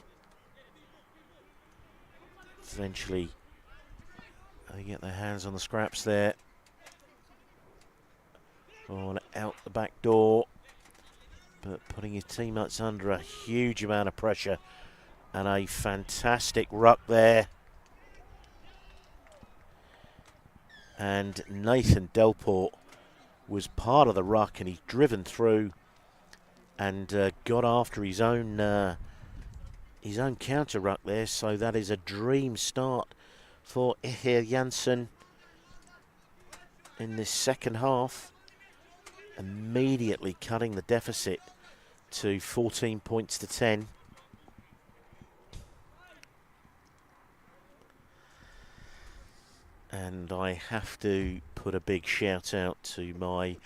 [SPEAKER 3] Eventually, they get their hands on the scraps there. Oh, and out the back door. But putting his teammates under a huge amount of pressure. And a fantastic ruck there. And Nathan Delport was part of the ruck, and he's driven through and got after his own counter ruck there. So that is a dream start for EG Jensen in this second half, immediately cutting the deficit to 14 points to 10. And I have to put a big shout out to my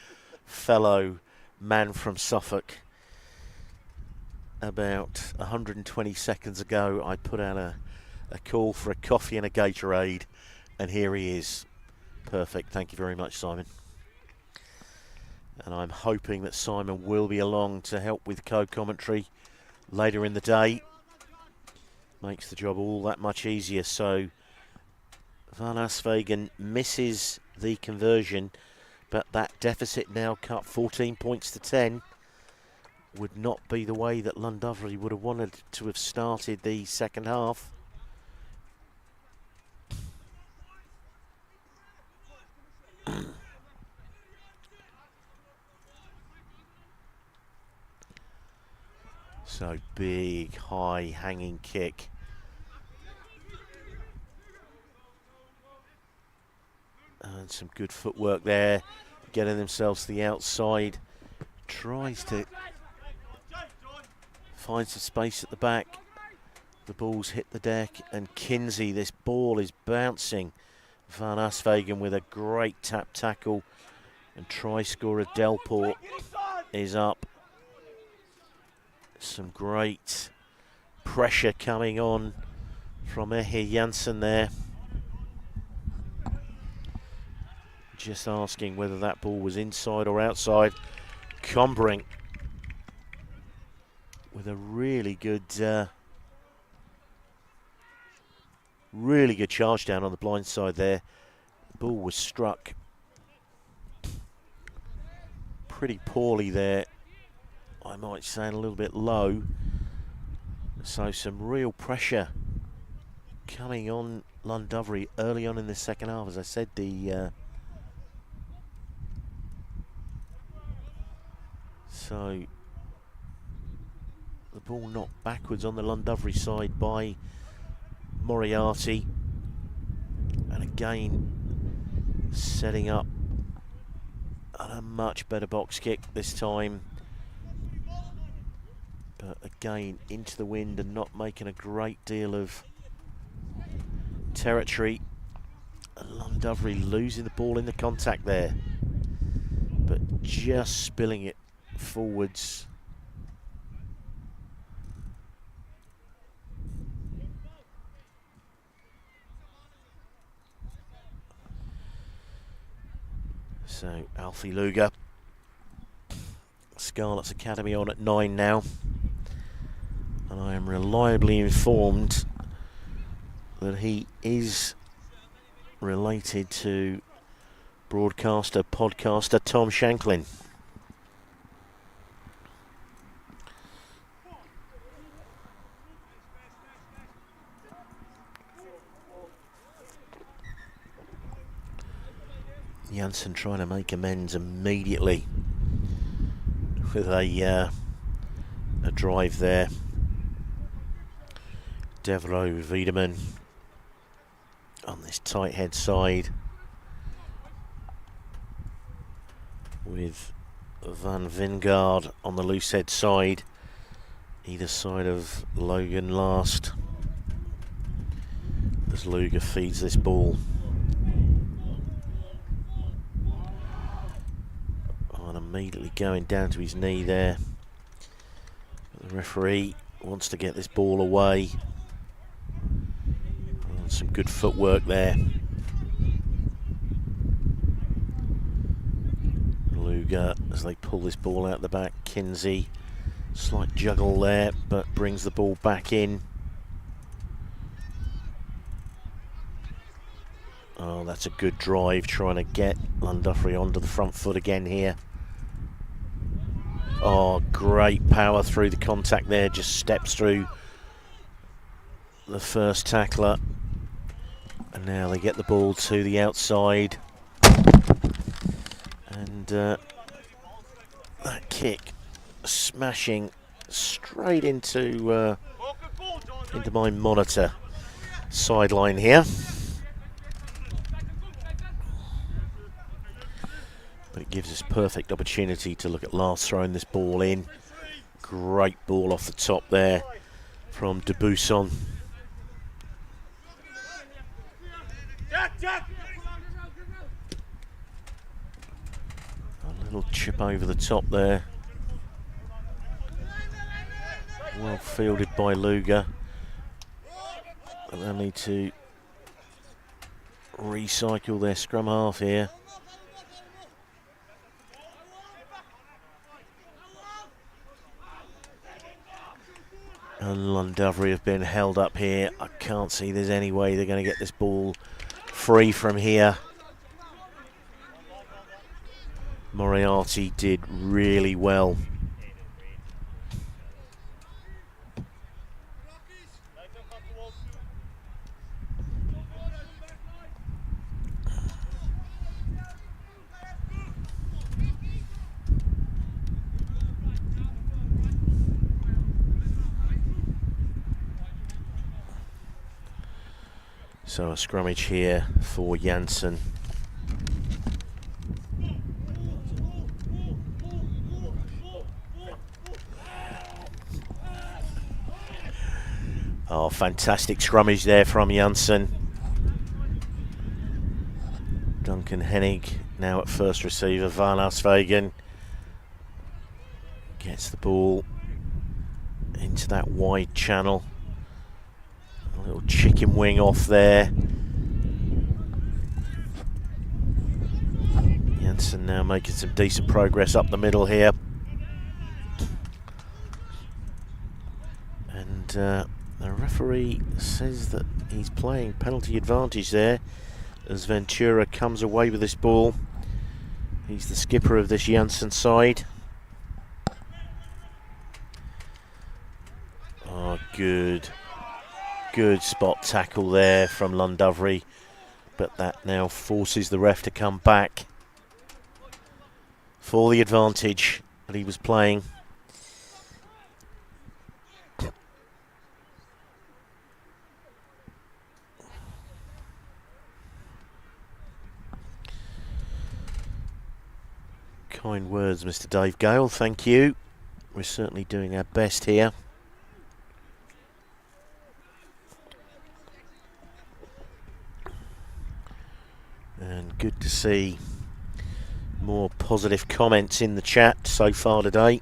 [SPEAKER 3] fellow man from Suffolk. About 120 seconds ago, I put out a call for a coffee and a Gatorade, and here he is. Perfect. Thank you very much, Simon. And I'm hoping that Simon will be along to help with co-commentary later in the day. Makes the job all that much easier. So Van Asvegan misses the conversion, but that deficit now cut 14 points to 10. Would not be the way that Llandovery would have wanted to have started the second half. So big, high, hanging kick. And some good footwork there, getting themselves to the outside. Tries to find some space at the back. The ball's hit the deck, and Kinsey, this ball is bouncing. Van Asvegan with a great tap tackle, and try scorer Delport is up. Some great pressure coming on from EG Jensen there. Just asking whether that ball was inside or outside. Combring with a really good charge down on the blind side there. The ball was struck pretty poorly there, I might say, and a little bit low. So some real pressure coming on Llandovery early on in the second half. As I said, so the ball knocked backwards on the Llandovery side by Moriarty, and again setting up a much better box kick this time, but again into the wind and not making a great deal of territory. And Llandovery losing the ball in the contact there, but just spilling it forwards. So Alfie Luger, Scarlet's Academy on at 9 now, and I am reliably informed that he is related to broadcaster, podcaster Tom Shanklin. Jensen trying to make amends immediately with a drive there. Devereaux, Wiedemann on this tight head side with Van Vingard on the loose head side, either side of Logan last, as Luger feeds this ball. Immediately going down to his knee there. The referee wants to get this ball away. Oh, some good footwork there. Luger as they pull this ball out the back. Kinsey, slight juggle there, but brings the ball back in. Oh, that's a good drive, trying to get Llandovery onto the front foot again here. Oh, great power through the contact there, just steps through the first tackler. And now they get the ball to the outside. And that kick smashing straight into my monitor sideline here. But it gives us perfect opportunity to look at Lars throwing this ball in. Great ball off the top there from Debuisson. A little chip over the top there. Well fielded by Luger. And they'll need to recycle their scrum half here. And Llandovery have been held up here. I can't see there's any way they're going to get this ball free from here. Moriarty did really well. So a scrummage here for Jensen. Oh, fantastic scrummage there from Jensen. Duncan Hennig now at first receiver. Van Asvegen gets the ball into that wide channel. A little chicken wing off there. Jensen now making some decent progress up the middle here. the referee says that he's playing penalty advantage there as Ventura comes away with this ball. He's the skipper of this Jensen side. Oh, good spot tackle there from Llandovery, but that now forces the ref to come back for the advantage that he was playing. Kind words, Mr. Dave Gale, thank you. We're certainly doing our best here. And good to see more positive comments in the chat so far today.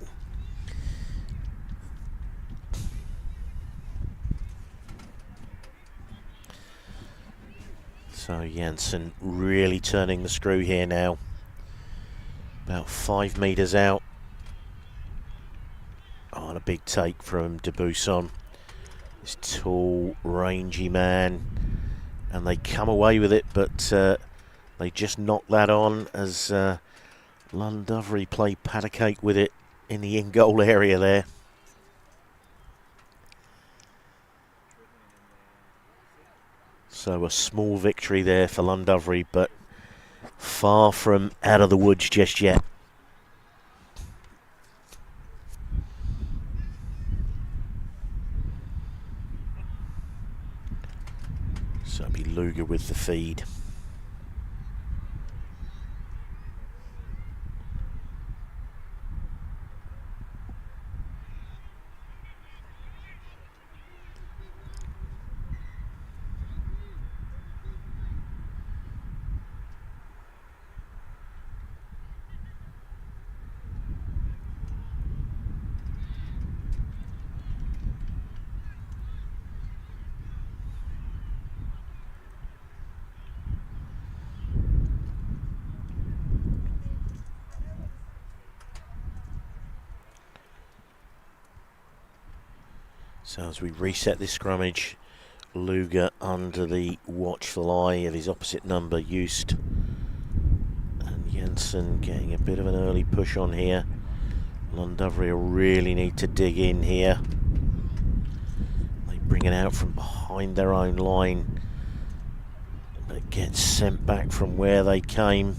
[SPEAKER 3] So Jensen really turning the screw here now. About 5 metres out. Oh, and a big take from Debuisson. This tall, rangy man. And they come away with it, but they just knock that on as Llandovery play pat a cake with it in the in-goal area there. So a small victory there for Llandovery, but far from out of the woods just yet. So it'll be Luger with the feed. So as we reset this scrummage, Luger under the watchful eye of his opposite number, Just. And Jensen getting a bit of an early push on here. Llandovery will really need to dig in here. They bring it out from behind their own line. But gets sent back from where they came.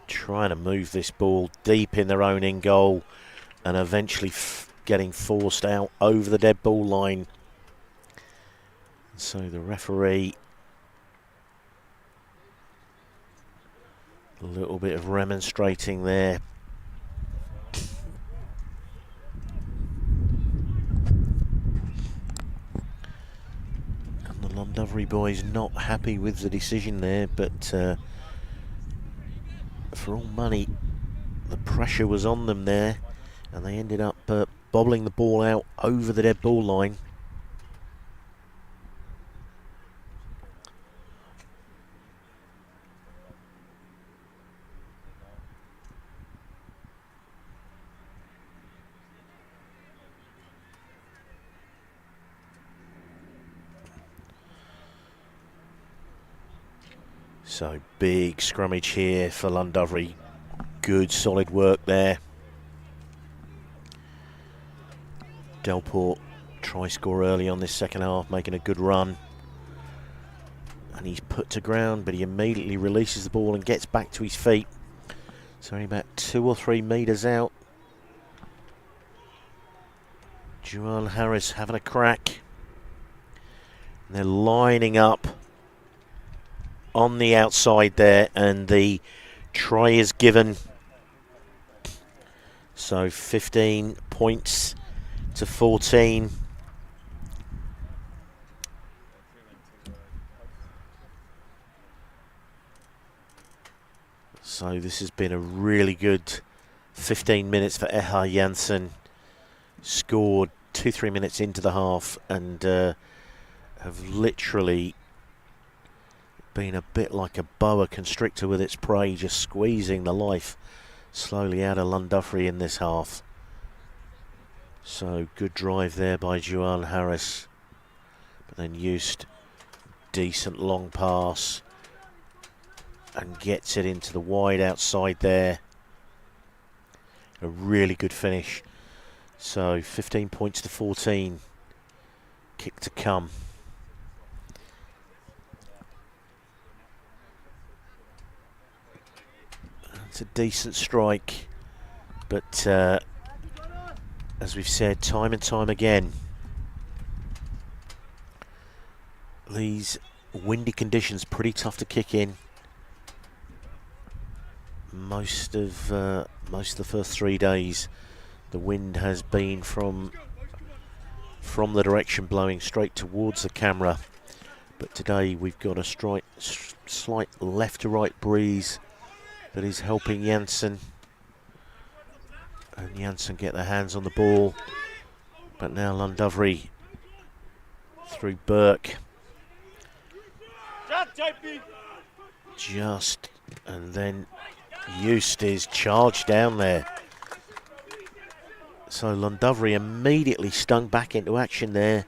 [SPEAKER 3] Trying to move this ball deep in their own in goal. And eventually getting forced out over the dead ball line. So the referee, a little bit of remonstrating there. And the Llandovery boys not happy with the decision there, but for all money, the pressure was on them there. And they ended up bobbling the ball out over the dead ball line. So big scrummage here for Llandovery. Good solid work there. Delport try score early on this second half, making a good run. And he's put to ground, but he immediately releases the ball and gets back to his feet. So only about 2 or 3 metres out. Joel Harris having a crack. And they're lining up on the outside there, and the try is given. So 15 points to 14. So this has been a really good 15 minutes for EG Jensen. Scored 2-3 minutes into the half and have literally been a bit like a boa constrictor with its prey, just squeezing the life slowly out of Llandovery in this half. So good drive there by Johan Harris, but then used decent long pass and gets it into the wide outside there. A really good finish. So 15 points to 14. Kick to come. It's a decent strike, but as we've said time and time again, these windy conditions pretty tough to kick in. Most of the first 3 days, the wind has been from the direction blowing straight towards the camera, but today we've got a slight left to right breeze that is helping Jensen, and Jensen get their hands on the ball. But now Llandovery through Burke, just, and then Eustace charged down there. So Llandovery immediately stung back into action there,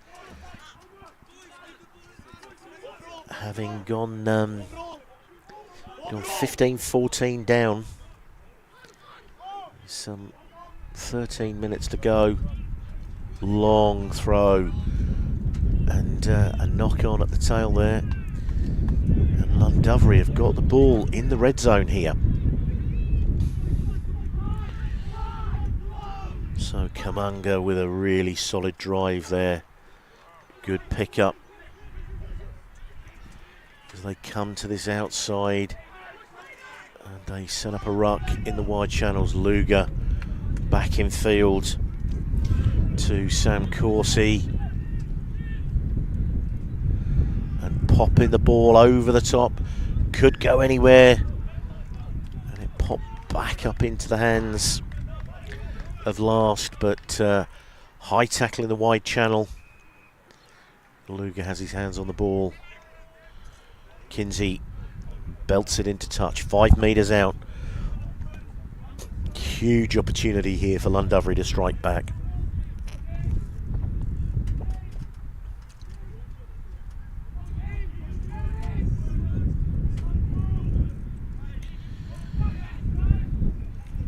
[SPEAKER 3] having gone 15-14 down. Some 13 minutes to go. Long throw and a knock on at the tail there. And Llandovery have got the ball in the red zone here. So Kamanga with a really solid drive there. Good pickup as they come to this outside. And they set up a ruck in the wide channels. Luger back in field to Sam Corsi. And popping the ball over the top. Could go anywhere. And it popped back up into the hands of last, but high tackle in the wide channel. Luger has his hands on the ball. Kinsey belts it into touch, 5 metres out. Huge opportunity here for Llandovery to strike back.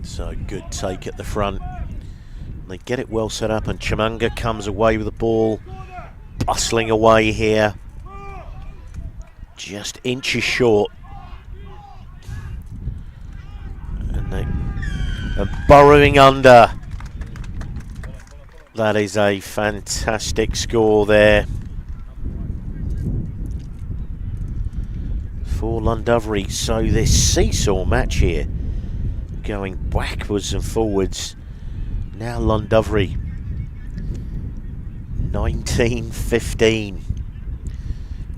[SPEAKER 3] So good take at the front. They get it well set up, and Chimanga comes away with the ball, bustling away here. Just inches short. And burrowing under. That is a fantastic score there for Llandovery. So this seesaw match here, going backwards and forwards. Now Llandovery 19-15,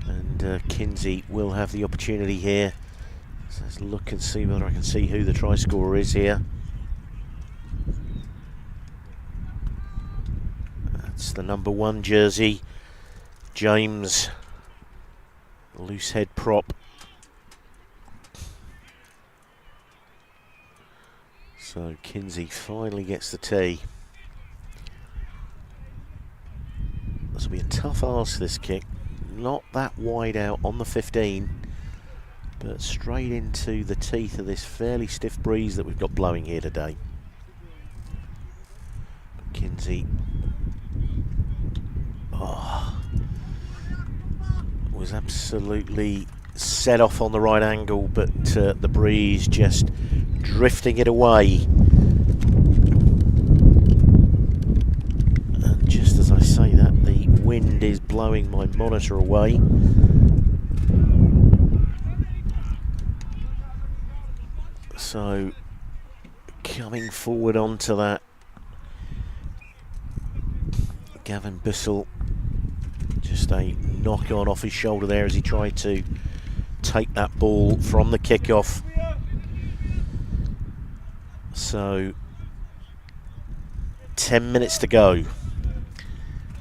[SPEAKER 3] and Kinsey will have the opportunity here. So let's look and see whether I can see who the try scorer is here. That's the number 1 jersey, James, loose head prop. So Kinsey finally gets the tee. This will be a tough ask, this kick. Not that wide out on the 15, but straight into the teeth of this fairly stiff breeze that we've got blowing here today. But Kinsey was absolutely set off on the right angle, but the breeze just drifting it away. And just as I say that, the wind is blowing my monitor away. So coming forward onto that, Gavin Bissell, just a knock on off his shoulder there as he tried to take that ball from the kickoff. So 10 minutes to go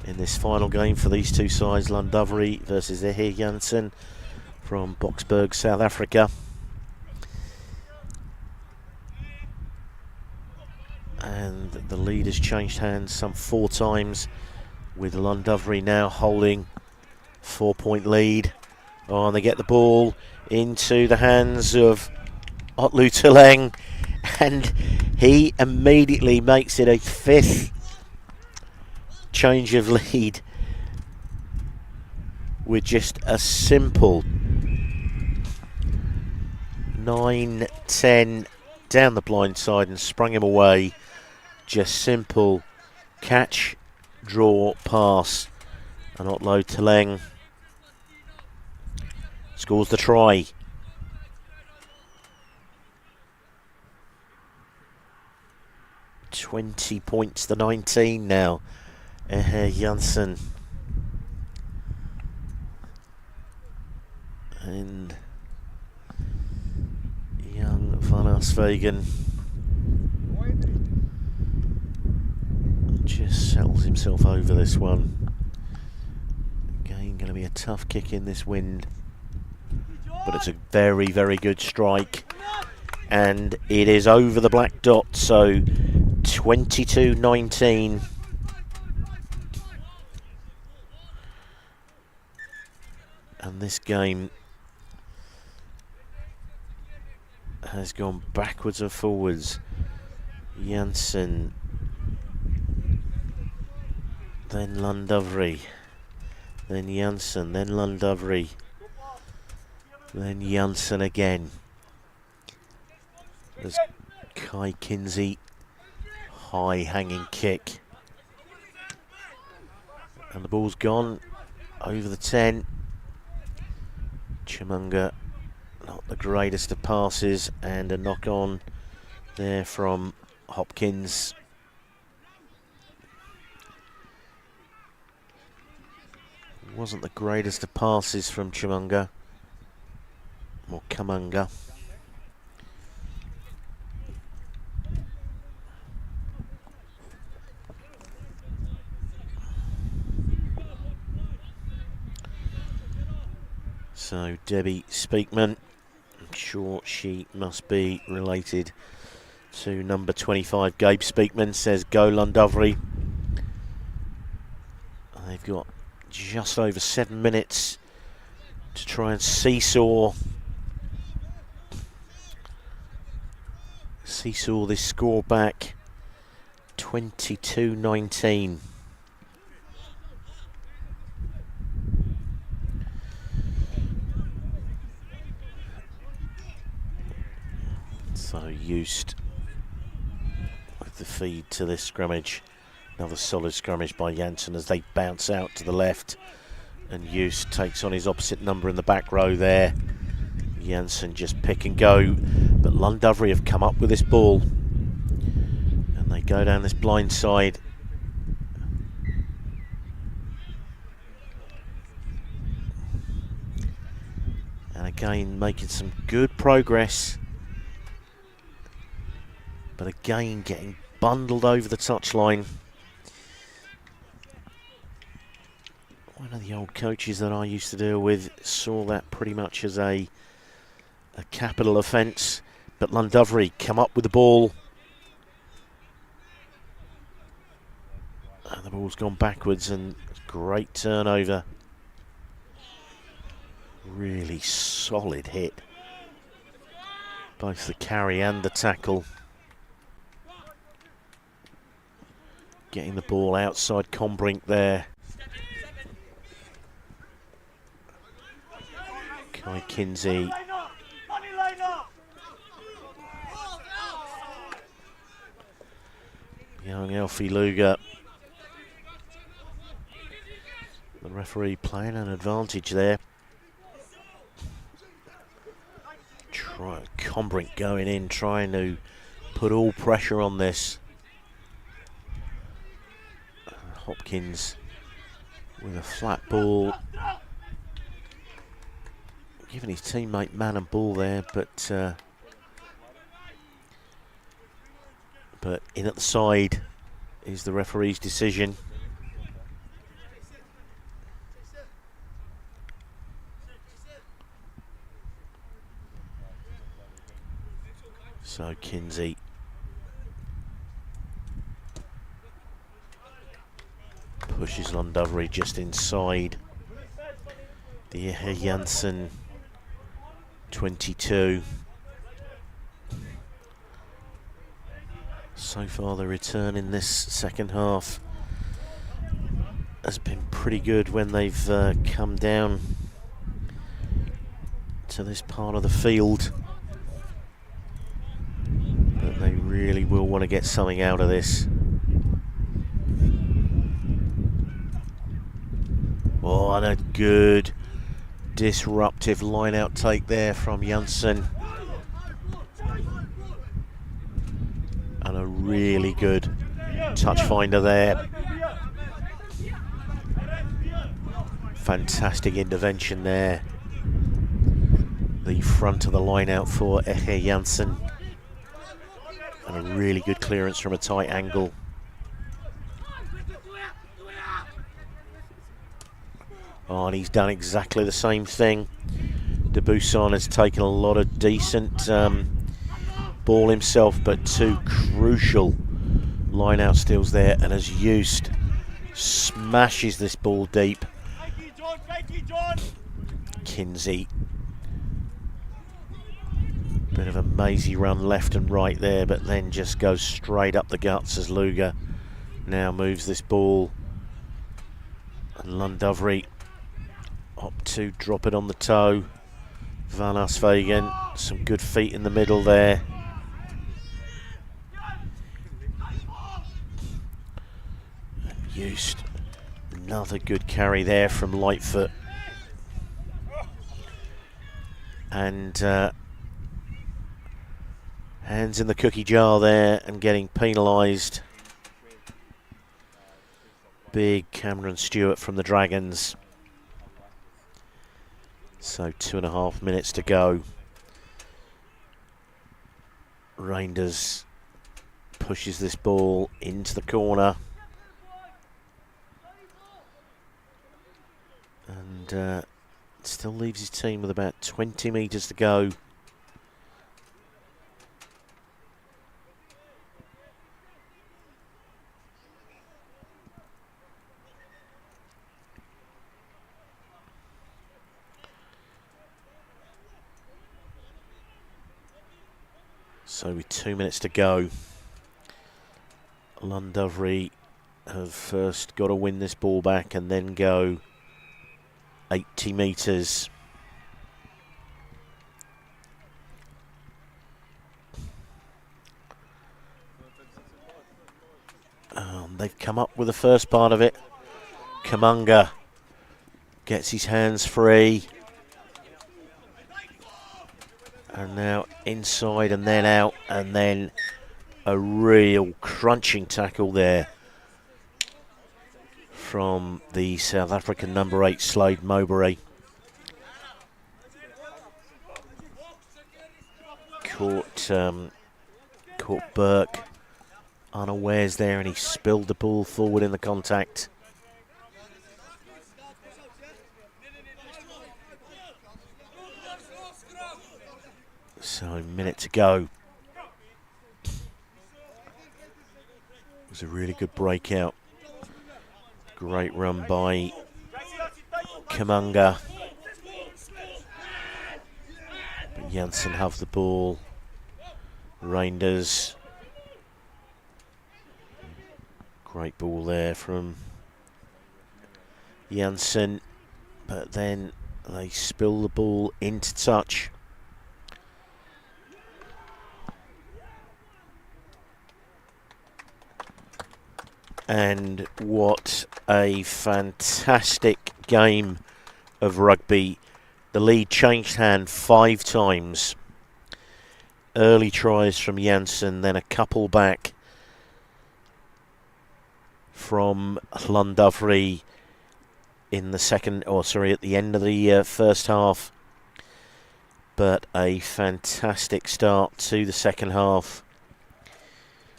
[SPEAKER 3] in this final game for these two sides, Llandovery versus EG Jensen from Boksburg, South Africa. And the lead has changed hands some 4 times, with Llandovery now holding 4-point lead. Oh, and they get the ball into the hands of Otlu Tuleng, and he immediately makes it a 5th change of lead with just a simple 9-10 down the blind side and sprung him away. Just simple catch, draw, pass, and Otlu Tuleng scores the try. $20 points to 19 now. EG Jensen and young Van Arsvegen just settles himself over this one. Again, going to be a tough kick in this wind, but it's a very, very good strike, and it is over the black dot, so 22-19. And this game has gone backwards and forwards. Jensen, then Llandovery, then Jensen, then Llandovery, then Jensen again. There's Kai Kinsey, high hanging kick, and the ball's gone over the 10. Chimunga, not the greatest of passes, and a knock on there from Hopkins. Wasn't the greatest of passes from Chimunga, or Kamunga. So Debbie Speakman, I'm sure she must be related to number 25 Gabe Speakman, says go Llandovery. They've got just over 7 minutes to try and seesaw this score back. 22-19. So Used with the feed to this scrummage. Another solid scrummage by Jensen as they bounce out to the left, and Used takes on his opposite number in the back row there. Jensen just pick and go, but Llandovery have come up with this ball and they go down this blind side. And again making some good progress, but again getting bundled over the touchline. One of the old coaches that I used to deal with saw that pretty much as a capital offence, but Llandovery come up with the ball. And the ball's gone backwards, and great turnover. Really solid hit. Both the carry and the tackle. Getting the ball outside Combrink there. Kai Kinsey. Young Elfie Luger. The referee playing an advantage there. Combrink going in, trying to put all pressure on this. Hopkins with a flat ball, giving his teammate man and ball there, but in at the side is the referee's decision. So Kinsey Llandovery just inside the EG Jensen 22. So far the return in this second half has been pretty good when they've come down to this part of the field. But they really will want to get something out of this. Oh, and a good disruptive line-out take there from Jensen. And a really good touch finder there. Fantastic intervention there. The front of the line-out for EG Jensen. And a really good clearance from a tight angle. Oh, and he's done exactly the same thing. De Buisson has taken a lot of decent ball himself, but two crucial line-out steals there, and as used, smashes this ball deep. Kinsey. Bit of a mazy run left and right there, but then just goes straight up the guts as Luger now moves this ball. And Llandovery opt to drop it on the toe. Van Asvegen, some good feet in the middle there. And used another good carry there from Lightfoot. And hands in the cookie jar there and getting penalised. Big Cameron Stewart from the Dragons. So 2.5 minutes to go. Reinders pushes this ball into the corner. And still leaves his team with about 20 metres to go. So with 2 minutes to go, Llandovery have first got to win this ball back and then go 80 metres. They've come up with the first part of it. Kamunga gets his hands free. And now inside and then out, and then a real crunching tackle there from the South African number 8, Slade Mowbray. Caught Burke unawares there, and he spilled the ball forward in the contact. So a minute to go. It was a really good breakout. Great run by Kamunga. But Jensen have the ball. Reinders. Great ball there from Jensen. But then they spill the ball into touch. And what a fantastic game of rugby. The lead changed hand 5 times. Early tries from Jensen, then a couple back from Llandovery in the at the end of the first half. But a fantastic start to the second half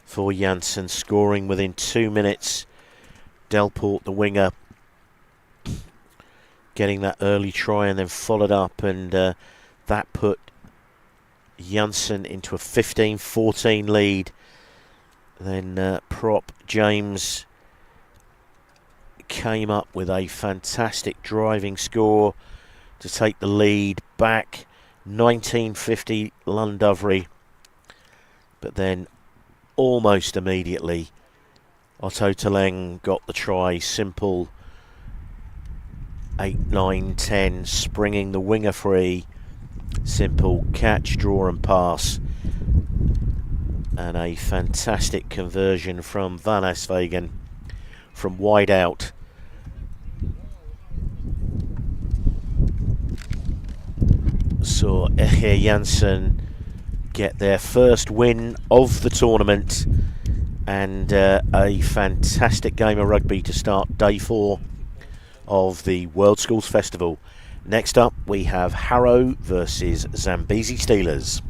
[SPEAKER 3] for Jensen, scoring within 2 minutes. Delport, the winger, getting that early try and then followed up, and that put Jensen into a 15-14 lead. Then prop James came up with a fantastic driving score to take the lead back. 1950 Llandovery, but then almost immediately Otto Teleng got the try. Simple 8, 9, 10, springing the winger free. Simple catch, draw and pass, and a fantastic conversion from Van Aswegen from wide out. Saw EG Jensen get their first win of the tournament, and a fantastic game of rugby to start day 4 of the World Schools Festival. Next up we have Harrow versus Zambezi Steelers.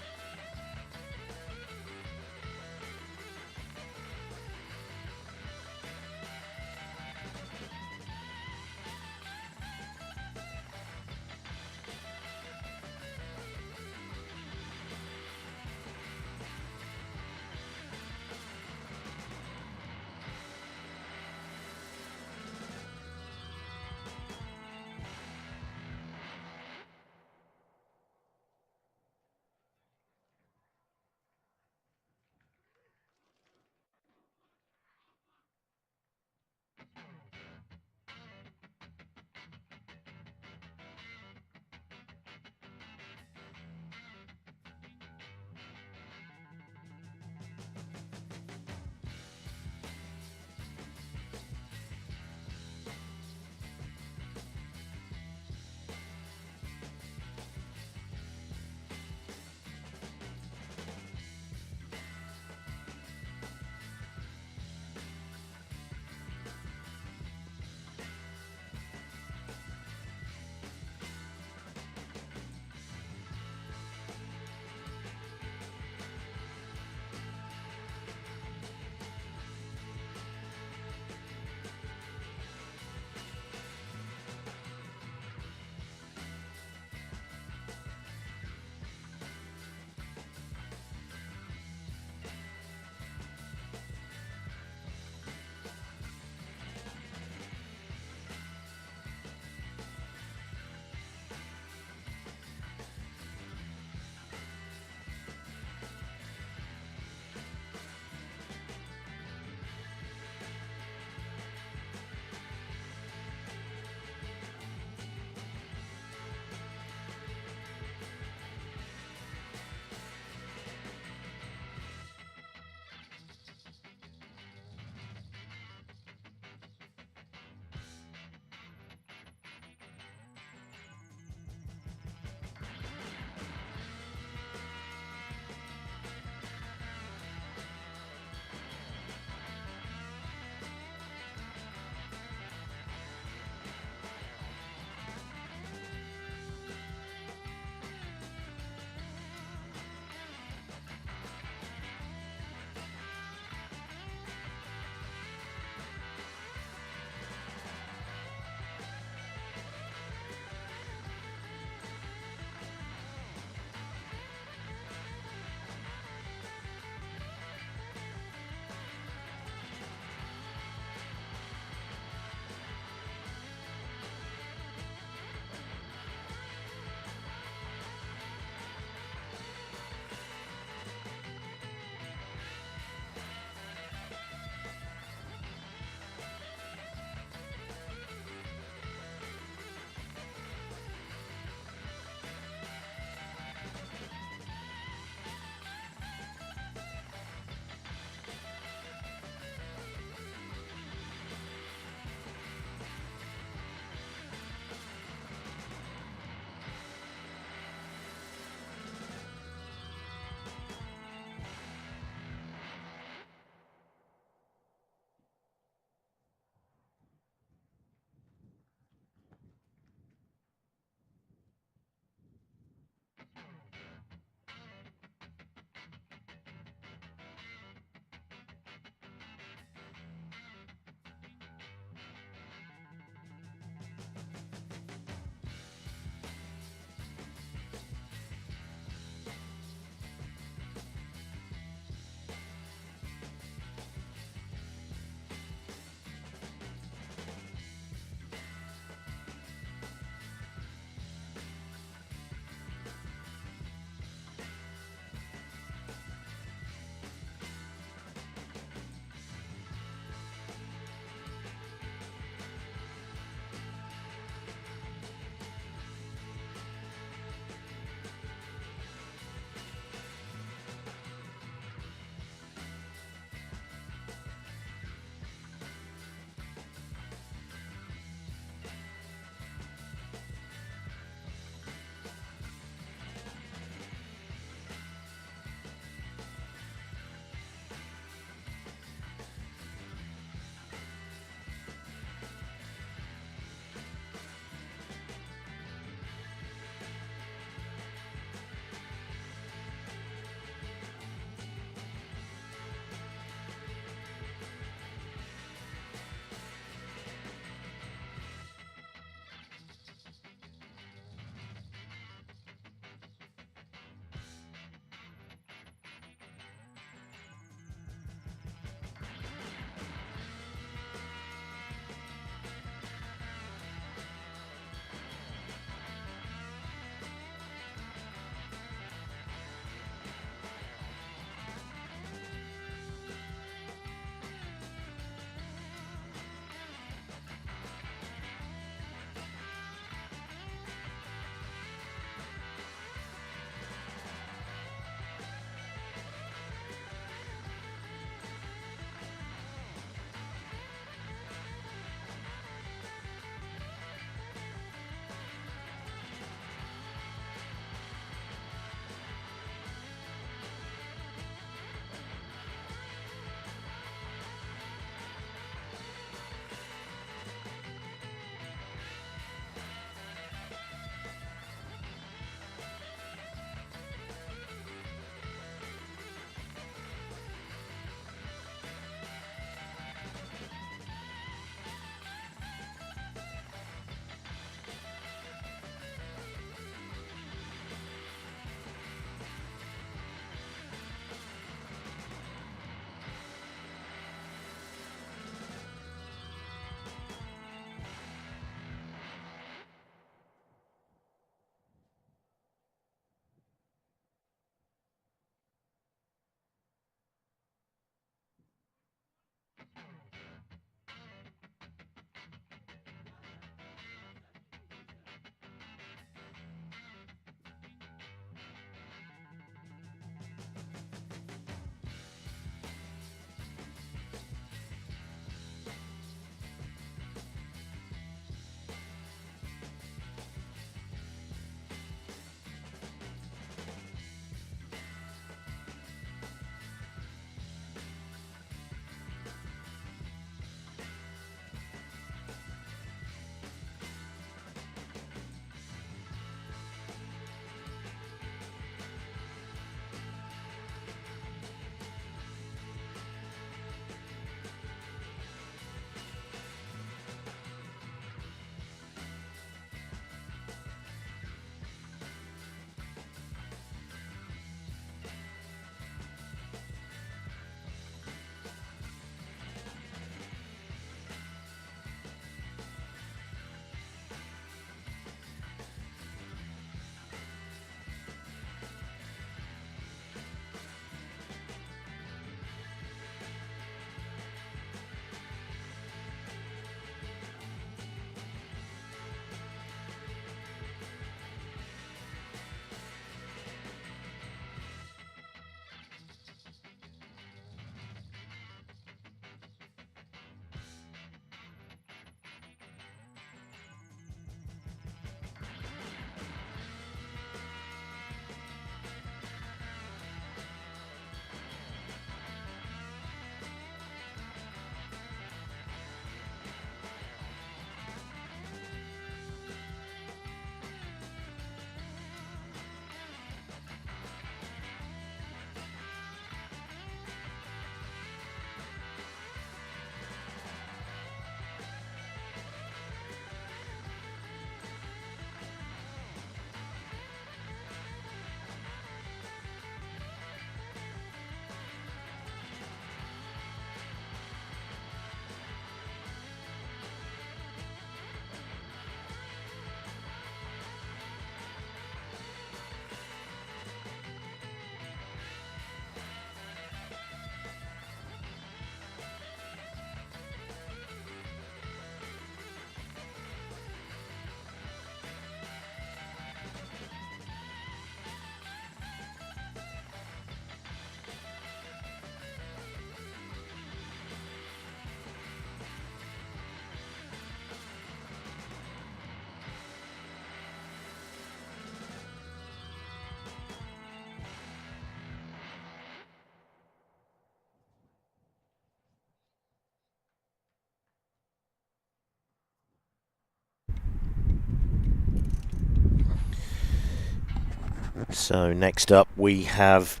[SPEAKER 3] So next up we have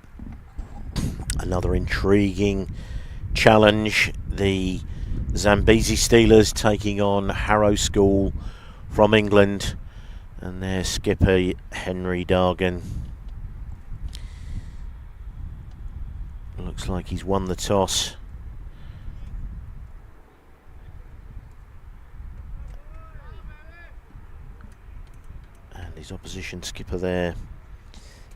[SPEAKER 3] another intriguing challenge. The Zambezi Steelers taking on Harrow School from England and their skipper Henry Dargan. Looks like he's won the toss. And his opposition skipper there,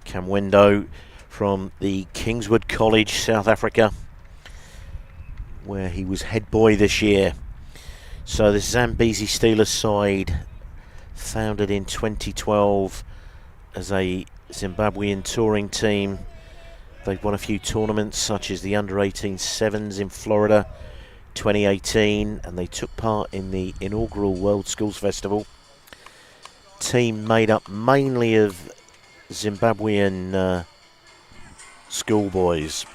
[SPEAKER 3] Kamwendo from the Kingswood College, South Africa, where he was head boy this year. So the Zambezi Steelers side, founded in 2012 as a Zimbabwean touring team. They've won a few tournaments such as the Under-18 Sevens in Florida 2018, and they took part in the inaugural World Schools Festival. Team made up mainly of Zimbabwean schoolboys.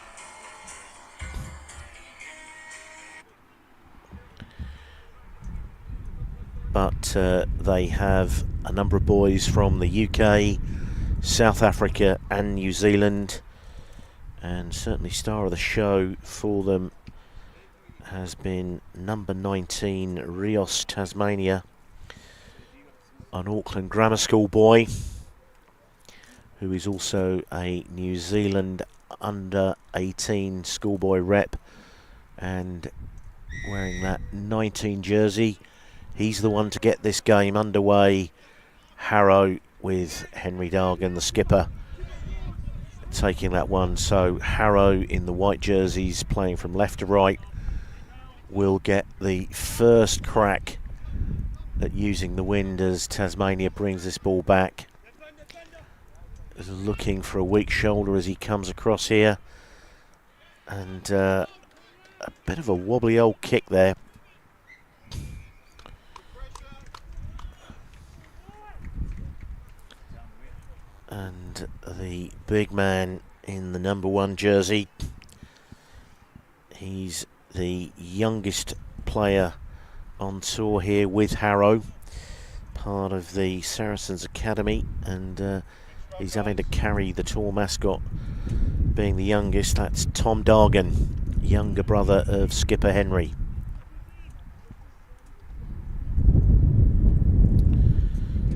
[SPEAKER 3] But they have a number of boys from the UK, South Africa and New Zealand, and certainly star of the show for them has been number 19 Rios Tasmania, an Auckland Grammar School boy who is also a New Zealand under-18 schoolboy rep and wearing that 19 jersey. He's the one to get this game underway. Harrow with Henry Dargan, the skipper, taking that one. So Harrow in the white jerseys, playing from left to right, will get the first crack at using the wind as Tasmania brings this ball back. Looking for a weak shoulder as he comes across here. And a bit of a wobbly old kick there. And the big man in the number 1 jersey, he's the youngest player on tour here with Harrow, part of the Saracens Academy, and he's having to carry the tour mascot, being the youngest. That's Tom Dargan, younger brother of skipper Henry.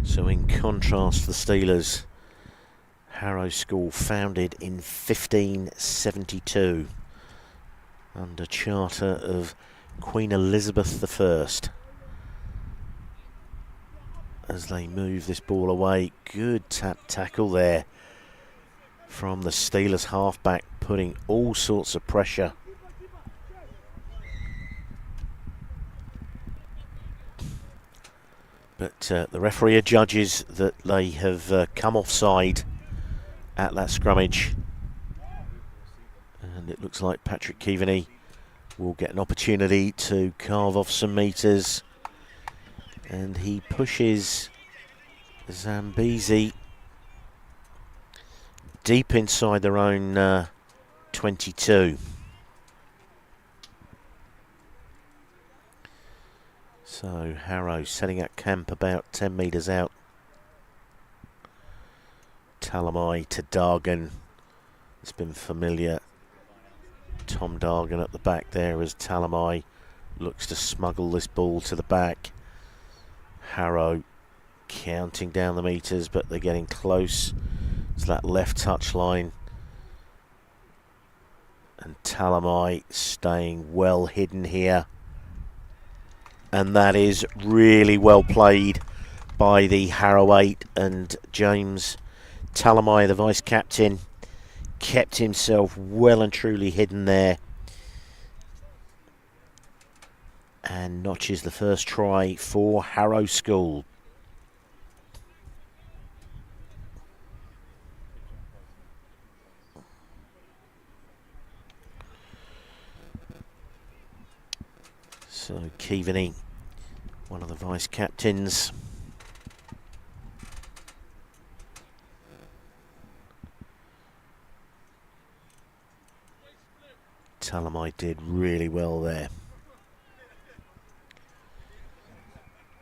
[SPEAKER 3] So in contrast, the Steelers, Harrow School, founded in 1572 under charter of Queen Elizabeth I. As they move this ball away, good tap tackle there from the Steelers halfback, putting all sorts of pressure. But the referee judges that they have come offside at that scrummage, and it looks like Patrick Keaveney will get an opportunity to carve off some metres, and he pushes Zambezi deep inside their own 22. So Harrow setting up camp about 10 metres out. Talamai to Dargan. It's been familiar. Tom Dargan at the back there as Talamai looks to smuggle this ball to the back. Harrow counting down the metres, but they're getting close to that left touch line. And Talamai staying well hidden here. And that is really well played by the Harrow 8, and James Talamai, the vice captain, kept himself well and truly hidden there and notches the first try for Harrow School. So Keaveney, one of the vice captains. Talamai did really well there.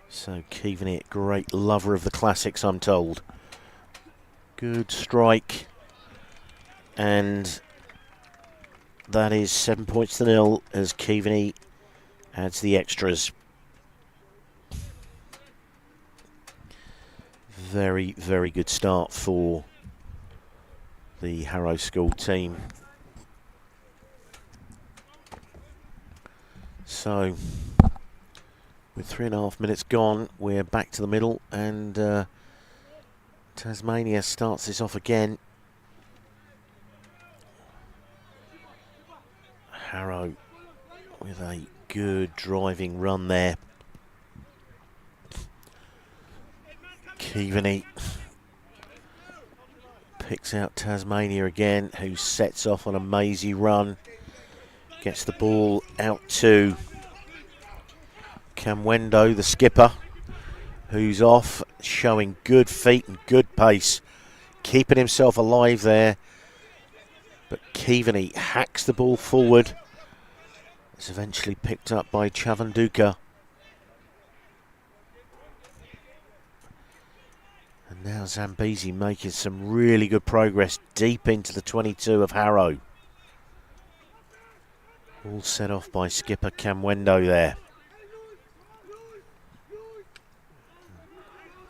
[SPEAKER 3] So Keaveney, a great lover of the classics, I'm told. Good strike. And that is 7 points to 0 as Keaveney adds the extras. Very, very good start for the Harrow School team. So, with 3.5 minutes gone, we're back to the middle, and Tasmania starts this off again. Harrow with a good driving run there. Keaveney picks out Tasmania again, who sets off on a mazy run. Gets the ball out to Kamwendo, the skipper, who's off, showing good feet and good pace, keeping himself alive there. But Keaveney hacks the ball forward. It's eventually picked up by Chavanduka. And now Zambezi making some really good progress deep into the 22 of Harrow. All set off by skipper Kamwendo there.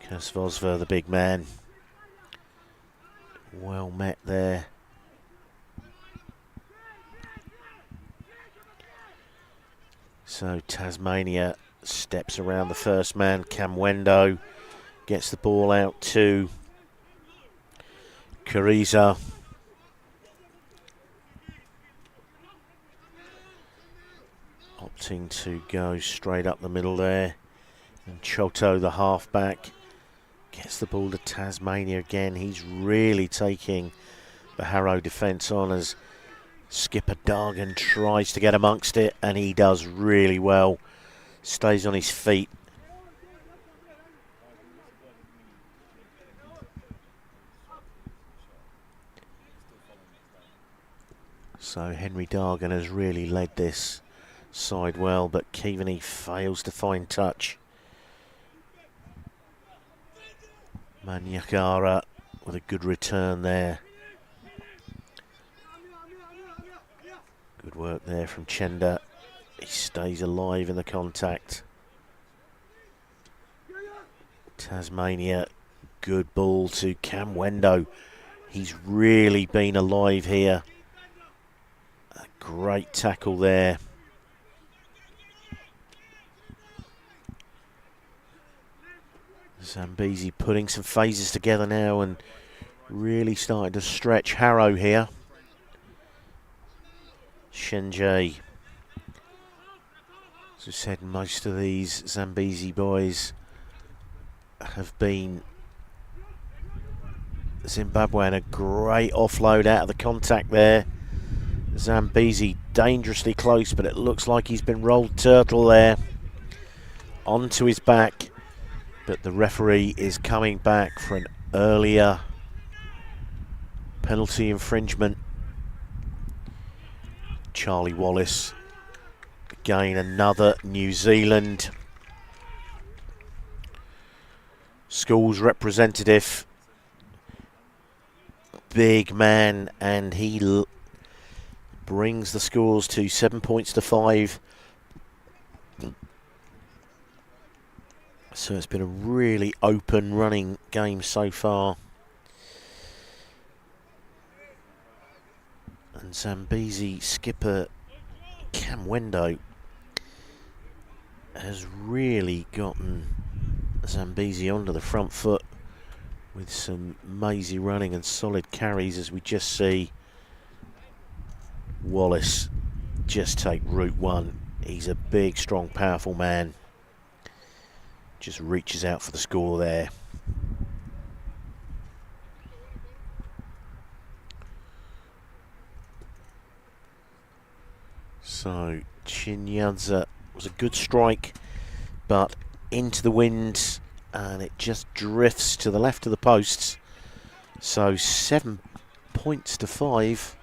[SPEAKER 3] Kasvosva, the big man. Well met there. So Tasmania steps around the first man. Kamwendo gets the ball out to Kariza. Opting to go straight up the middle there. And Choto, the halfback, gets the ball to Tasmania again. He's really taking the Harrow defence on as skipper Dargan tries to get amongst it, and he does really well. Stays on his feet. So Henry Dargan has really led this side well, but Keaveney fails to find touch. Manyakara with a good return there. Good work there from Chenda. He stays alive in the contact. Tasmania, good ball to Kamwendo. He's really been alive here. A great tackle there. Zambezi putting some phases together now and really starting to stretch Harrow here. Shenjay. As I said, most of these Zambezi boys have been Zimbabwean. A great offload out of the contact there. Zambezi dangerously close, but it looks like he's been rolled turtle there. Onto his back. But the referee is coming back for an earlier penalty infringement. Charlie Wallace, again another New Zealand schools representative. Big man, and he brings the scores to 7 points to 5. So it's been a really open running game so far. And Zambezi skipper Kamwendo has really gotten Zambezi onto the front foot with some mazy running and solid carries, as we just see Wallace just take route one. He's a big, strong, powerful man. Just reaches out for the score there. So Chinyanza was a good strike, but into the wind, and it just drifts to the left of the posts. So 7 points to 5.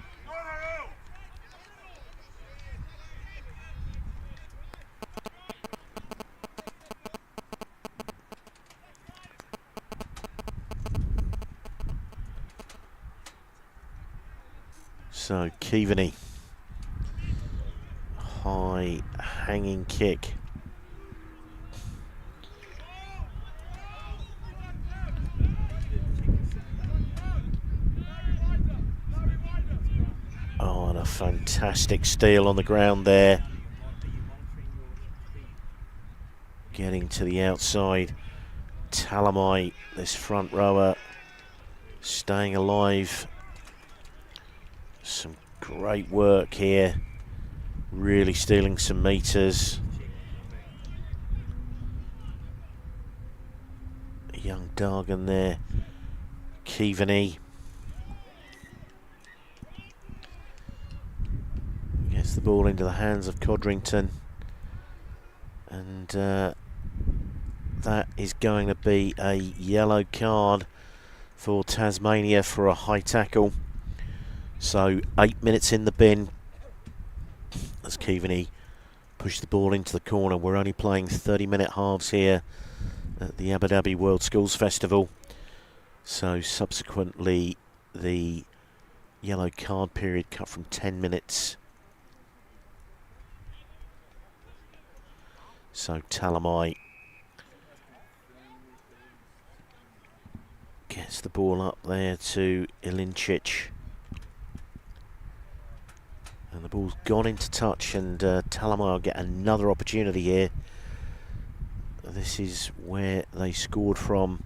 [SPEAKER 3] So Keaveney, high hanging kick. Oh, and a fantastic steal on the ground there. Getting to the outside. Talamai, this front rower, staying alive. Some great work here. Really stealing some metres. Young Dargan there. Keaveney. Gets the ball into the hands of Codrington. And that is going to be a yellow card for Tasmania for a high tackle. So 8 minutes in the bin as Keaveney pushed the ball into the corner. We're only playing 30-minute halves here at the Abu Dhabi World Schools Festival. So subsequently the yellow card period cut from 10 minutes. So Talamai gets the ball up there to Ilinčić. And the ball's gone into touch, and Talamai will get another opportunity here. This is where they scored from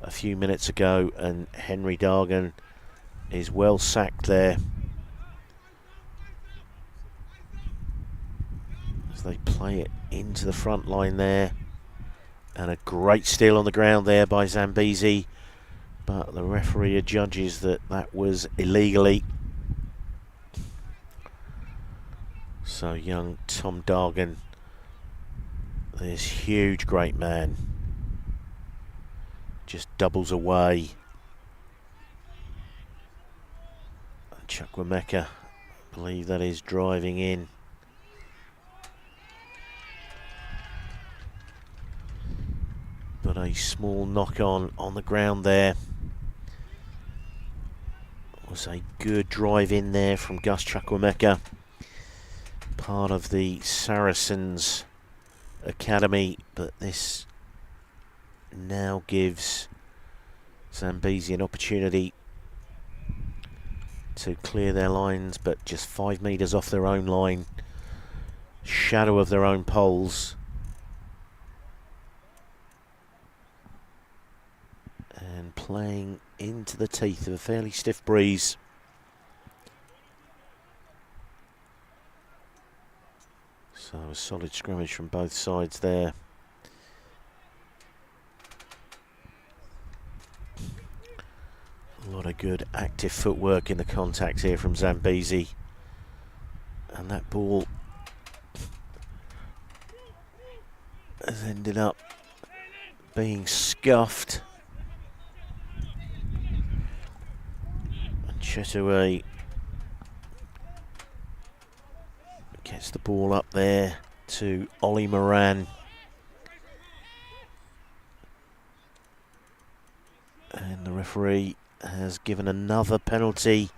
[SPEAKER 3] a few minutes ago, and Henry Dargan is well sacked there. As they play it into the front line there. And a great steal on the ground there by Zambezi. But the referee judges that that was illegally. So young Tom Dargan, this huge great man, just doubles away. And Chukwuemeka, I believe that is driving in. But a small knock on the ground there. Was a good drive in there from Gus Chukwuemeka. Part of the Saracens academy, but this now gives Zambezi an opportunity to clear their lines, but just 5 metres off their own line, shadow of their own poles. And playing into the teeth of a fairly stiff breeze. So a solid scrimmage from both sides there. A lot of good active footwork in the contact here from Zambezi. And that ball has ended up being scuffed. And Chetaway gets the ball up there to Ollie Moran. And the referee has given another penalty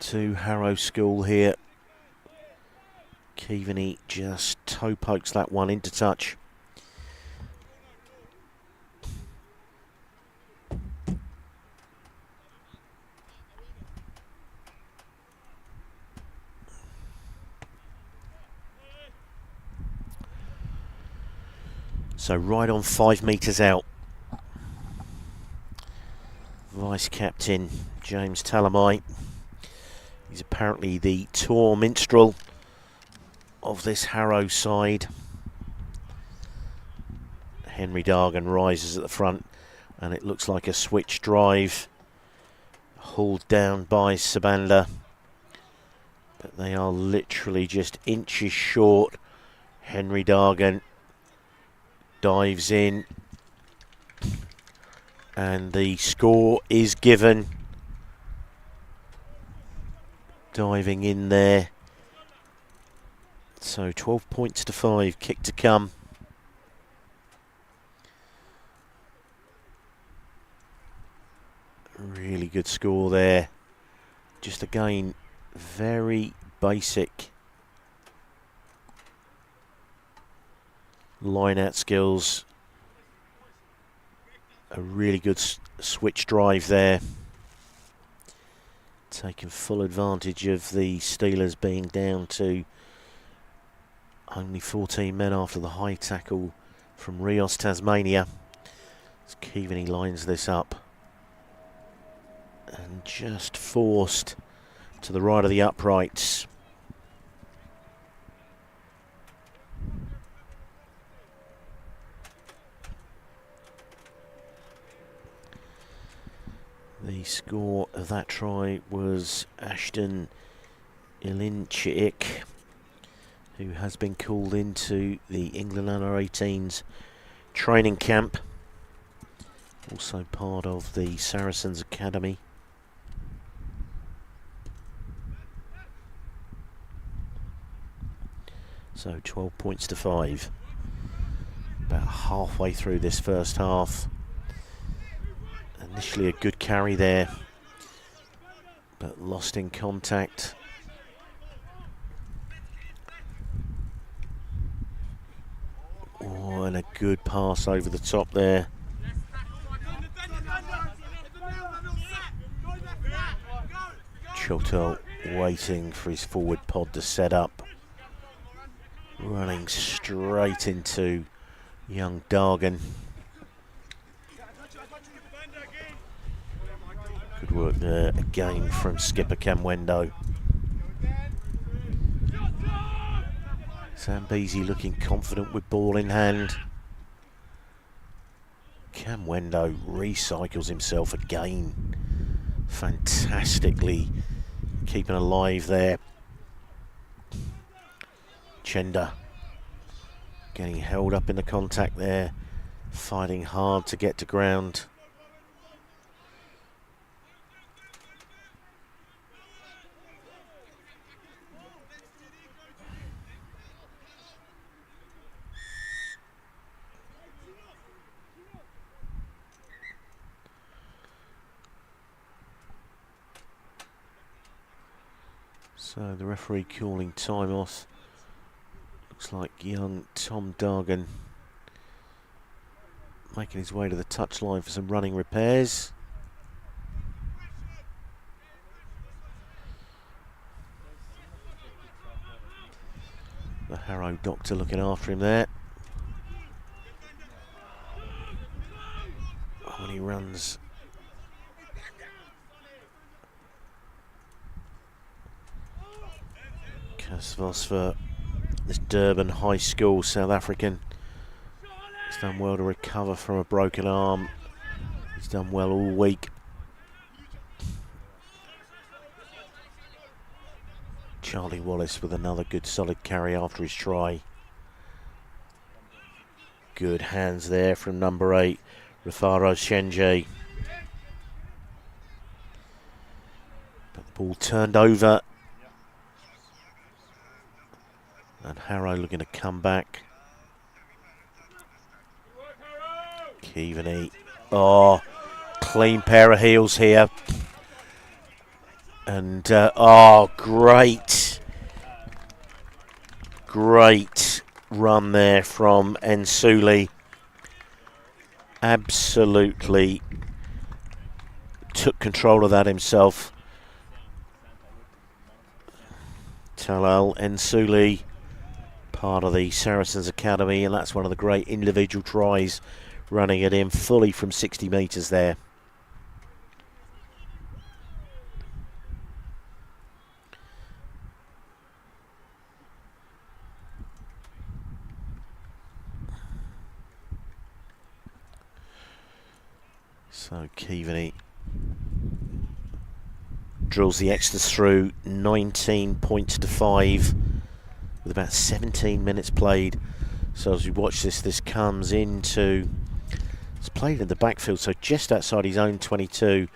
[SPEAKER 3] to Harrow School here. Keaveney just toe pokes that one into touch. So right on 5 metres out. Vice captain James Talamai. He's apparently the tour minstrel of this Harrow side. Henry Dargan rises at the front, and it looks like a switch drive hauled down by Sabanda. But they are literally just inches short. Henry Dargan dives in, and the score is given. Diving in there. So 12 points to 5, kick to come. Really good score there. just again, very basic line-out skills. A really good switch drive there. Taking full advantage of the Steelers being down to only 14 men after the high tackle from Roos, Tasmania. As Keaveney lines this up. And just forced to the right of the uprights. The score of that try was Ashton Ilinchik, who has been called into the England Under-18s training camp. Also part of the Saracens Academy. So 12 points to 5. About halfway through this first half. Initially a good carry there, but lost in contact. Oh, and a good pass over the top there. Choto waiting for his forward pod to set up. Running straight into young Dargan. Good work there again from skipper Camwendo. Zambezi looking confident with ball in hand. Camwendo recycles himself again. Fantastically keeping alive there. Chenda getting held up in the contact there. Fighting hard to get to ground. So the referee calling time off. Looks like young Tom Dargan making his way to the touchline for some running repairs. The Harrow doctor looking after him there. When he runs. Kasvos for this Durban High School South African. He's done well to recover from a broken arm. He's done well all week. Charlie Wallace with another good solid carry after his try. Good hands there from number 8, Rafaro Shenje. But the ball turned over. And Harrow looking to come back. Keaveney. Oh, clean pair of heels here. And, oh, great. Great run there from Nsuli. Absolutely took control of that himself. Talal Nsuli, part of the Saracens Academy, and that's one of the great individual tries, running it in fully from 60 metres there. So Keaveney drills the extras through, 19 points to 5. With about 17 minutes played. So as we watch this, this comes into... It's played in the backfield, so just outside his own 22.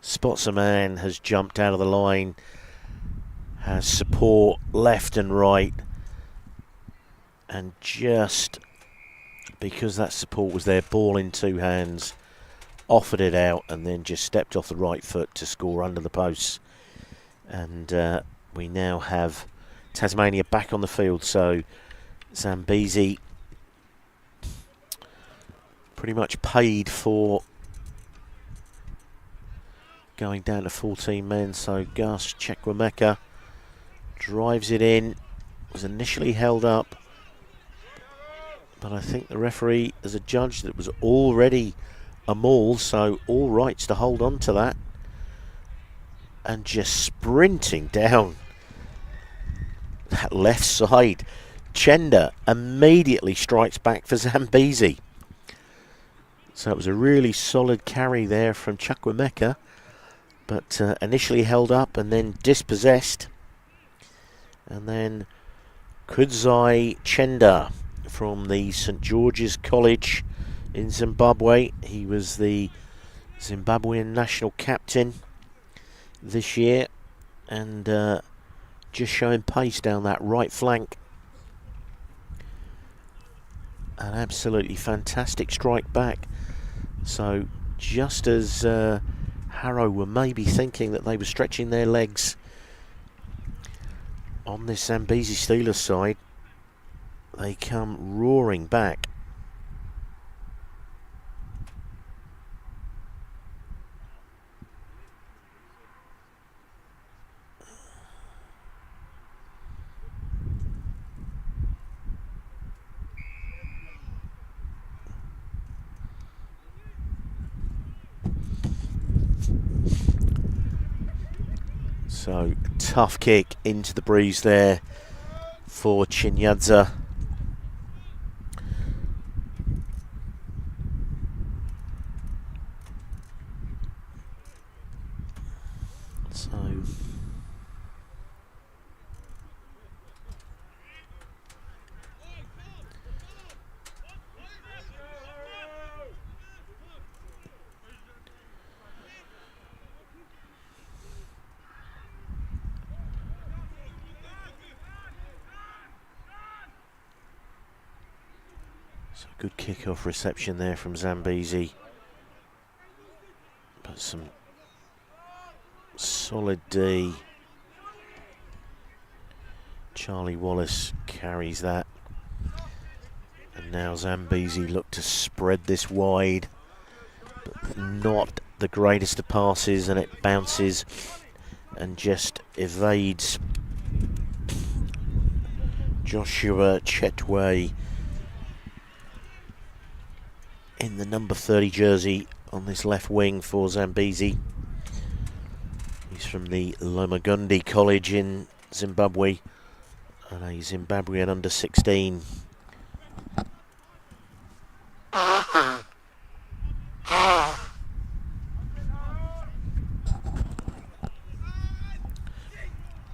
[SPEAKER 3] Spots a man, has jumped out of the line. Has support left and right. And just because that support was there, ball in two hands, offered it out and then just stepped off the right foot to score under the posts. And we now have Tasmania back on the field, so Zambezi pretty much paid for going down to 14 men. So Gus Chekwemeka drives it in, was initially held up, but I think the referee has adjudged that it was already a maul, so all rights to hold on to that. And just sprinting down that left side, Chenda immediately strikes back for Zambezi. So it was a really solid carry there from Chukwemeka, but initially held up and then dispossessed. And then Kudzai Chenda from the St George's College in Zimbabwe. He was the Zimbabwean national captain this year, and just showing pace down that right flank. An absolutely fantastic strike back. So just as Harrow were maybe thinking that they were stretching their legs on this Zambezi Steelers side, they come roaring back. So, tough kick into the breeze there for Chinyadza. Good kick-off reception there from Zambezi, but some solid D. Charlie Wallace carries that, and now Zambezi look to spread this wide, but not the greatest of passes, and it bounces and just evades Joshua Chetway in the number 30 jersey on this left wing for Zambezi. He's from the Lomagundi College in Zimbabwe, and a Zimbabwean under 16.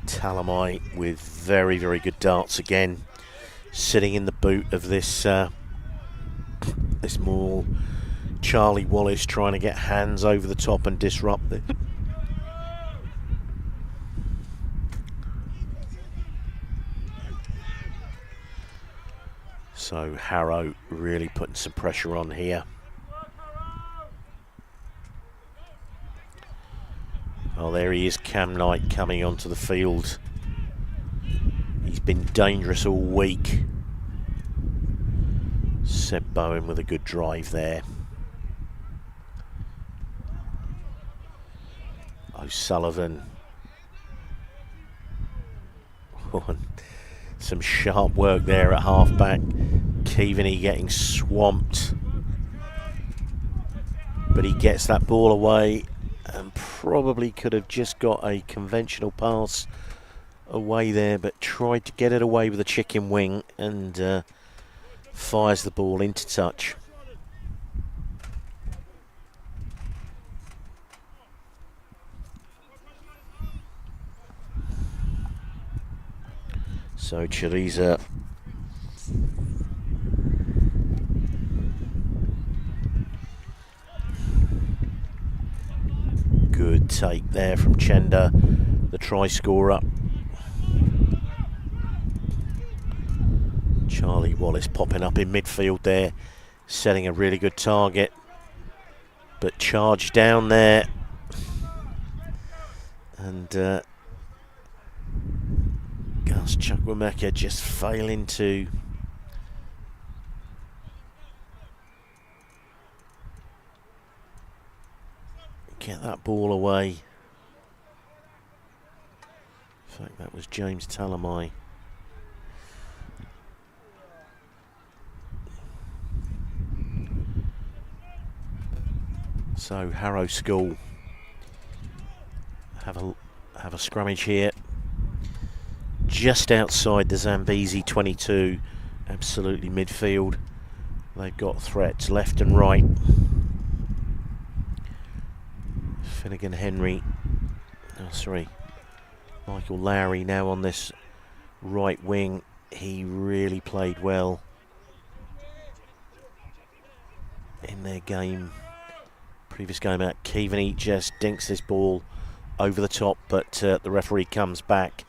[SPEAKER 3] Talamai with very, very good darts again, sitting in the boot of this this maul. Charlie Wallace trying to get hands over the top and disrupt it. So Harrow really putting some pressure on here. Oh, there he is, Cam Knight coming onto the field. He's been dangerous all week. Seb Bowen with a good drive there. O'Sullivan. Some sharp work there at half-back. Keaveney getting swamped. But he gets that ball away and probably could have just got a conventional pass away there, but tried to get it away with a chicken wing and fires the ball into touch. So Chiriza good take there from Chenda, the try scorer. Charlie Wallace popping up in midfield there, setting a really good target, but charged down there, and Gus Chukwemeka just failing to get that ball away. In fact, that was James Talamai. So Harrow School have a scrummage here, just outside the Zambezi 22, absolutely midfield. They've got threats left and right. Finnegan Henry, Michael Lowry now on this right wing. He really played well in their game. Previous game out, Keaveney just dinks this ball over the top, but the referee comes back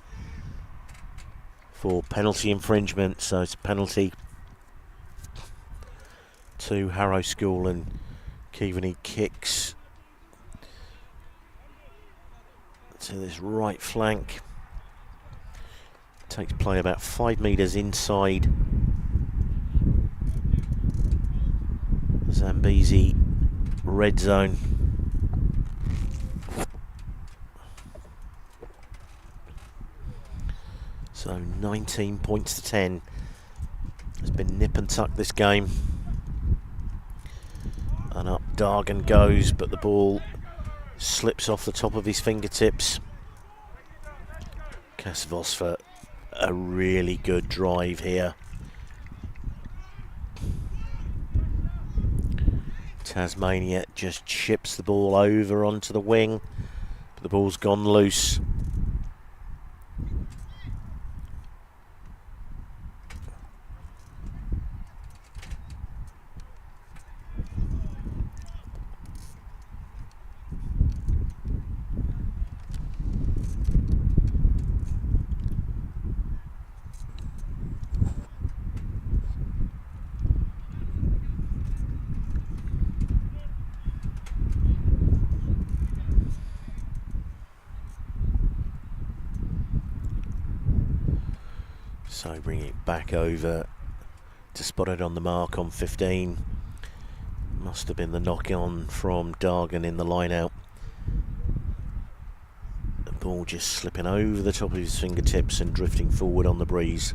[SPEAKER 3] for penalty infringement, so it's a penalty to Harrow School, and Keaveney kicks to this right flank. Takes play about 5 metres inside the Zambezi red zone. So 19 points to 10. It's been nip and tuck this game. And up Dargan goes, but the ball slips off the top of his fingertips. Casavos for a really good drive here. Tasmania just chips the ball over onto the wing, but the ball's gone loose. So bringing it back over to spot it on the mark on 15. Must have been the knock-on from Dargan in the line-out. The ball just slipping over the top of his fingertips and drifting forward on the breeze.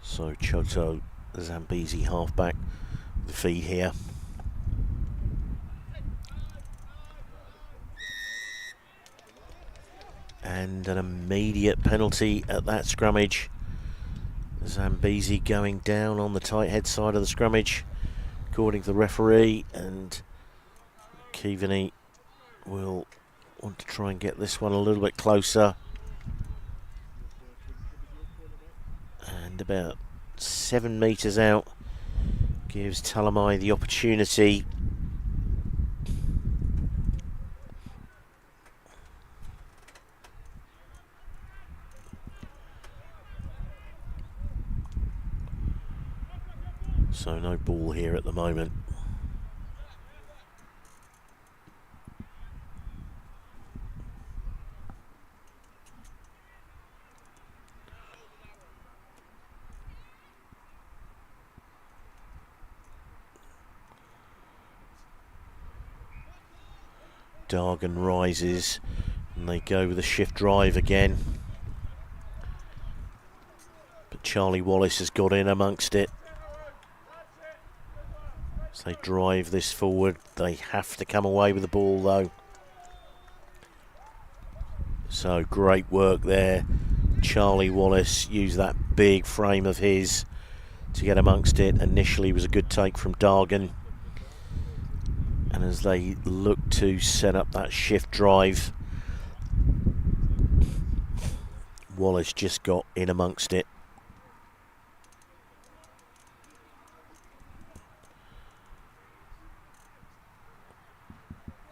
[SPEAKER 3] So Choto, the Zambezi halfback, the feed here. And an immediate penalty at that scrummage. Zambezi going down on the tight head side of the scrummage, according to the referee, and Keaveney will want to try and get this one a little bit closer. And about 7 metres out, gives Talamai the opportunity. So no ball here at the moment. Dargan rises and they go with a shift drive again. But Charlie Wallace has got in amongst it. As they drive this forward, they have to come away with the ball though. So great work there. Charlie Wallace used that big frame of his to get amongst it. Initially was a good take from Dargan. And as they look to set up that shift drive, Wallace just got in amongst it.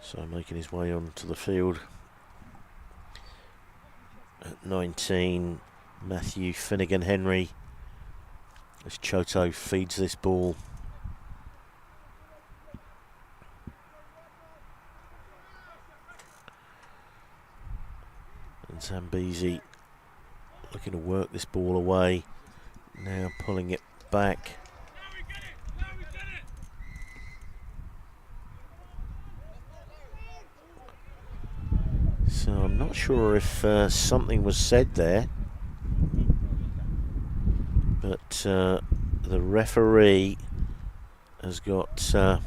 [SPEAKER 3] So making his way onto the field at 19, Matthew Finnegan Henry, as Choto feeds this ball. Zambezi looking to work this ball away. Now pulling it back. So I'm not sure if something was said there, but the referee has got a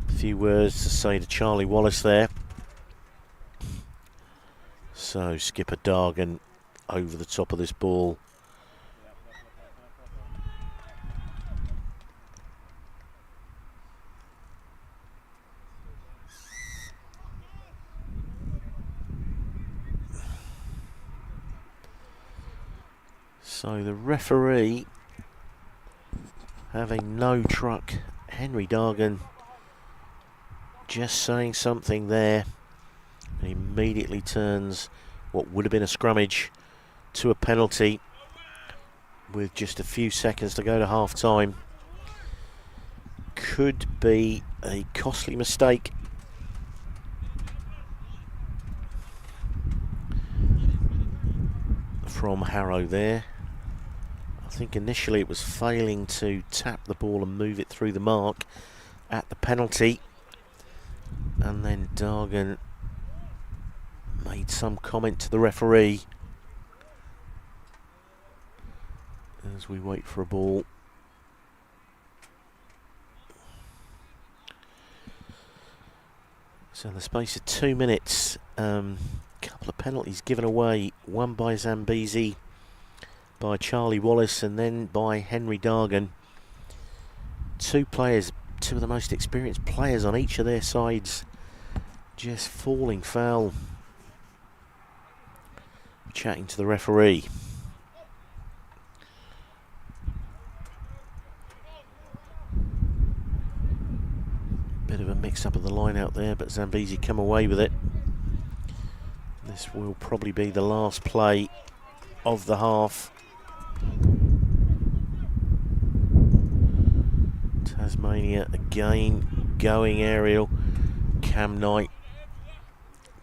[SPEAKER 3] few words to say to Charlie Wallace there. So skipper Dargan over the top of this ball. So the referee having no truck. Henry Dargan just saying something there. And immediately turns what would have been a scrummage to a penalty with just a few seconds to go to half time. Could be a costly mistake. From Harrow there. I think initially it was failing to tap the ball and move it through the mark at the penalty, and then Dargan made some comment to the referee as we wait for a ball. So in the space of 2 minutes, couple of penalties given away, one by Zambezi, by Charlie Wallace, and then by Henry Dargan. Two players, two of the most experienced players on each of their sides, just falling foul. Chatting to the referee. Bit of a mix-up of the line out there, but Zambezi come away with it. This will probably be the last play of the half. Tasmania again going aerial. Cam Knight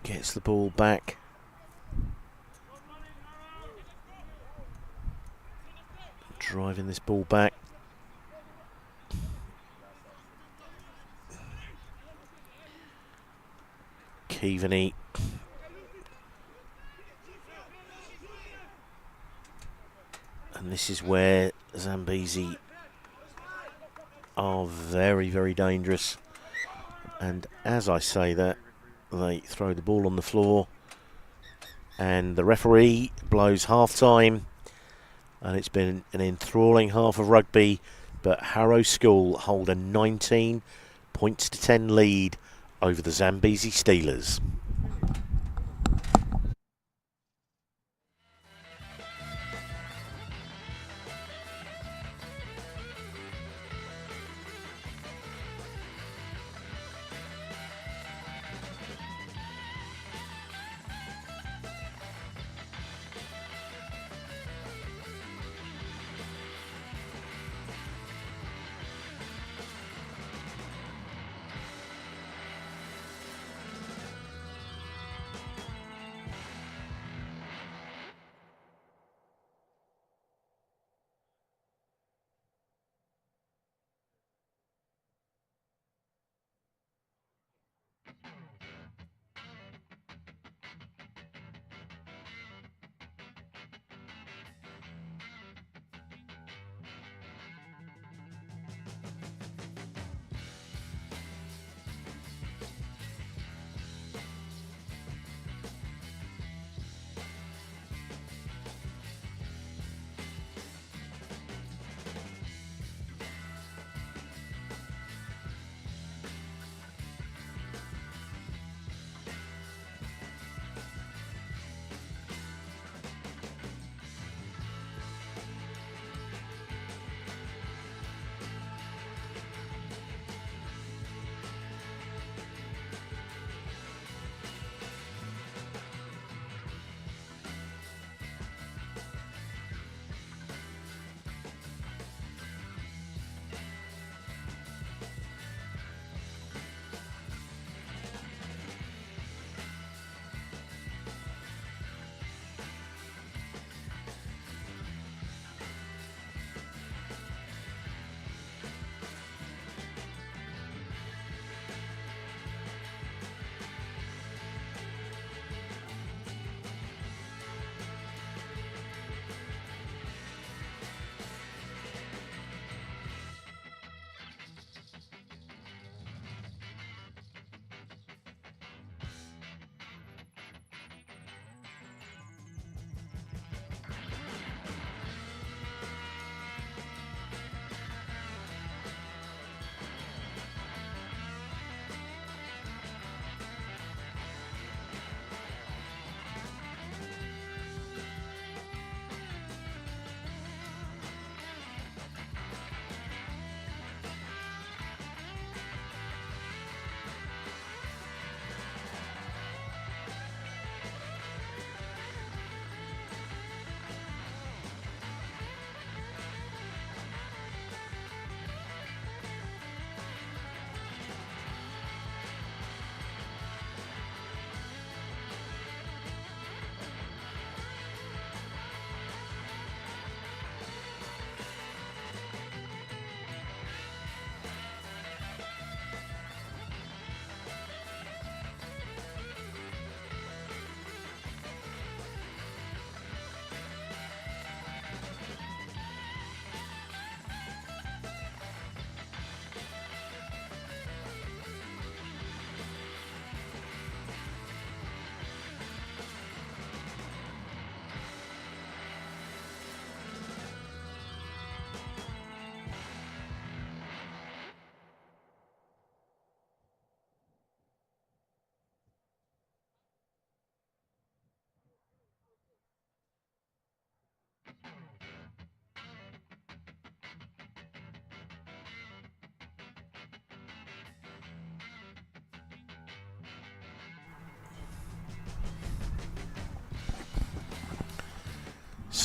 [SPEAKER 3] gets the ball back. Driving this ball back. Keaveney. And this is where Zambezi are very, very dangerous. And as I say that, they throw the ball on the floor. And the referee blows half-time. And it's been an enthralling half of rugby. But Harrow School hold a 19 points to 10 lead over the Zambezi Steelers.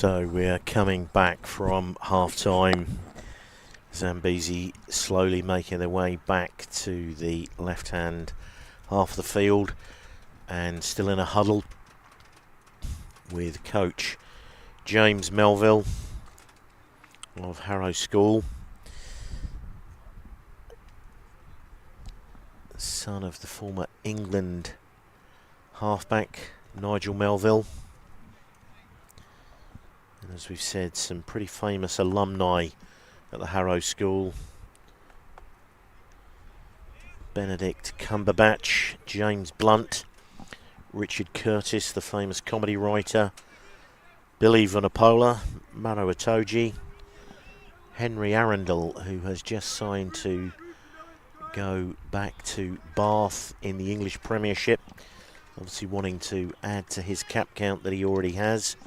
[SPEAKER 3] So we're coming back from half-time. Zambezi slowly making their way back to the left-hand half of the field, and still in a huddle with coach James Melville of Harrow School, son of the former England halfback Nigel Melville. And as we've said, some pretty famous alumni at the Harrow School. Benedict Cumberbatch, James Blunt, Richard Curtis, the famous comedy writer, Billy Vunipola, Maro Itoje, Henry Arundel, who has just signed to go back to Bath in the English Premiership, obviously wanting to add to his cap count that he already has,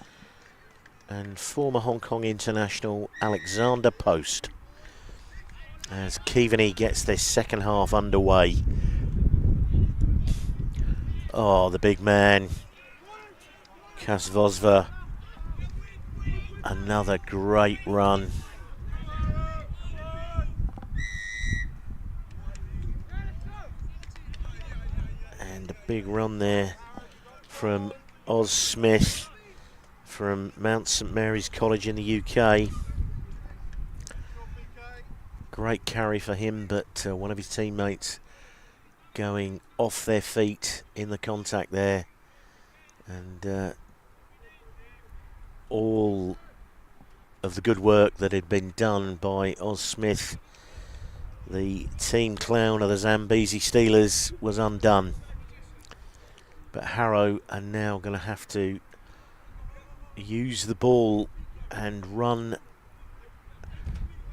[SPEAKER 3] and former Hong Kong international Alexander Post, as Keaveney gets this second half underway. Oh, the big man, Kasvosva, another great run. And a big run there from Oz Smith from Mount St Mary's College in the UK. Great carry for him, but one of his teammates going off their feet in the contact there. And all of the good work that had been done by Oz Smith, the team clown of the Zambezi Steelers, was undone. But Harrow are now going to have to use the ball and run.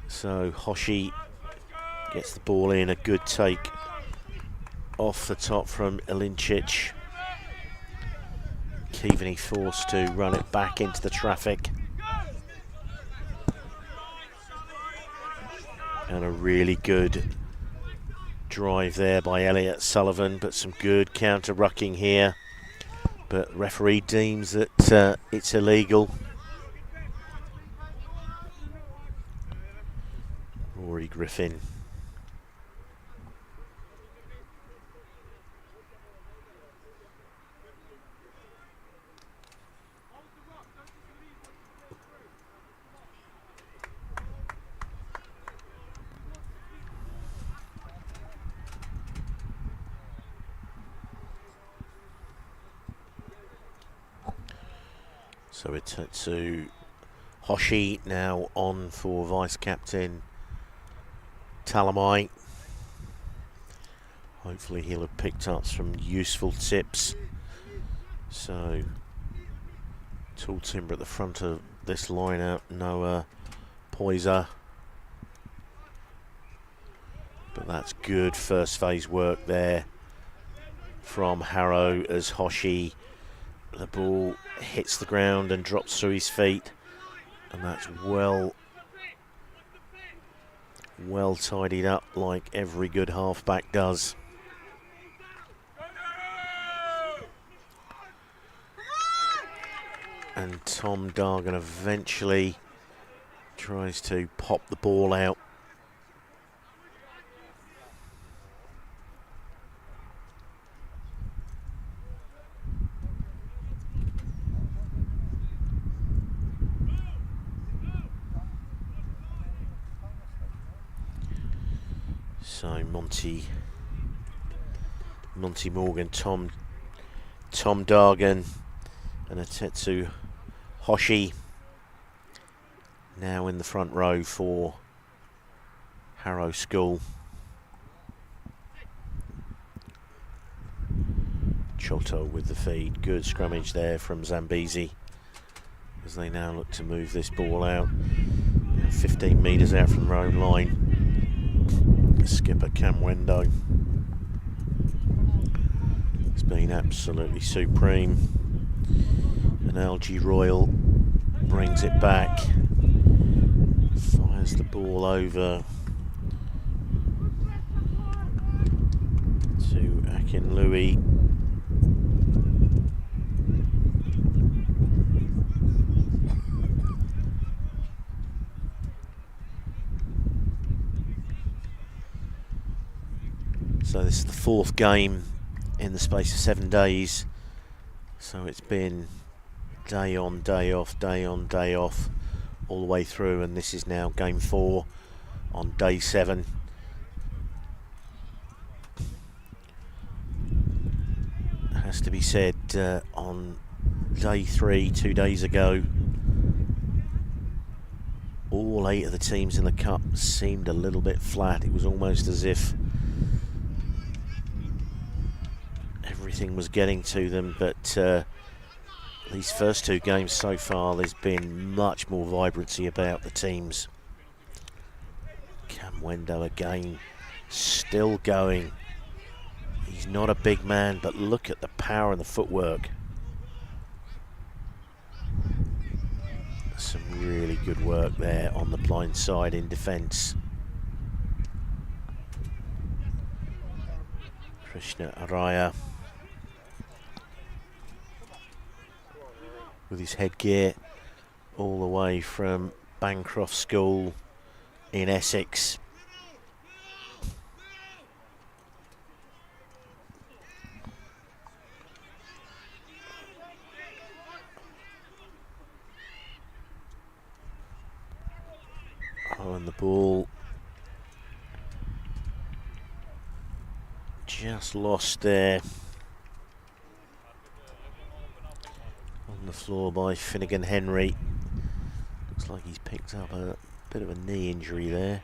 [SPEAKER 3] So Hoshi gets the ball in, a good take off the top from Ilincic. Keaveney forced to run it back into the traffic. And a really good drive there by Elliot Sullivan, but some good counter-rucking here. But referee deems that it's illegal. Rory Griffin. So it's to Hoshi now on for vice-captain Talamai. Hopefully he'll have picked up some useful tips. So tall timber at the front of this line-out, Noah Poyser. But that's good first phase work there from Harrow as Hoshi, the ball hits the ground and drops through his feet, and that's well tidied up like every good halfback does. And Tom Dargan eventually tries to pop the ball out. So Monty Morgan, Tom Dargan and Atetsu Hoshi now in the front row for Harrow School. Chotto with the feed. Good scrummage there from Zambezi as they now look to move this ball out. 15 metres out from their own line. Skipper Cam Wendo has been absolutely supreme. And LG Royal brings it back, fires the ball over to Akin Louis. So this is the 4th game in the space of 7 days. So it's been day on, day off, day on, day off, all the way through, and this is now game 4 on day 7. Has to be said, on day 3, 2 days ago, all 8 of the teams in the cup seemed a little bit flat. It was almost as if everything was getting to them, but these first 2 games so far, there's been much more vibrancy about the teams. Wendo again, still going. He's not a big man, but look at the power and the footwork. Some really good work there on the blind side in defence. Krishna Araya with his headgear all the way from Bancroft School in Essex. Oh, and the ball just lost there on the floor by Finnegan Henry. Looks like he's picked up a bit of a knee injury there.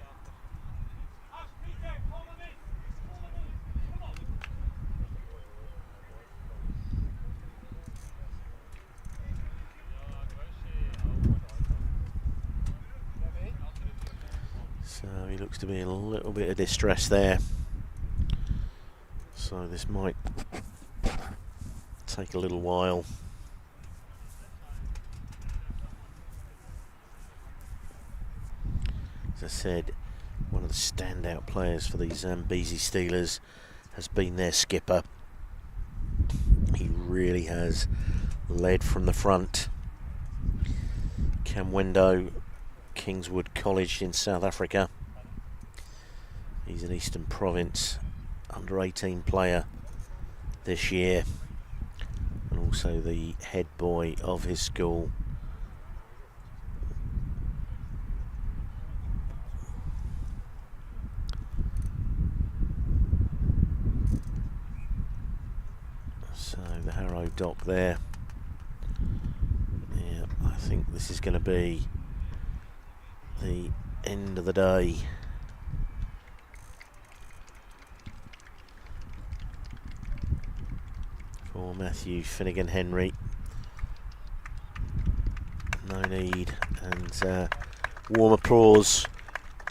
[SPEAKER 3] So he looks to be in a little bit of distress there. So this might take a little while. As I said, one of the standout players for the Zambezi Steelers has been their skipper. He really has led from the front. Kamwendo, Kingswood College in South Africa. He's an Eastern Province under-18 player this year, and also the head boy of his school. So the Harrow dock there. Yeah, I think this is going to be the end of the day. For Matthew Finnegan Henry. No need, and warm applause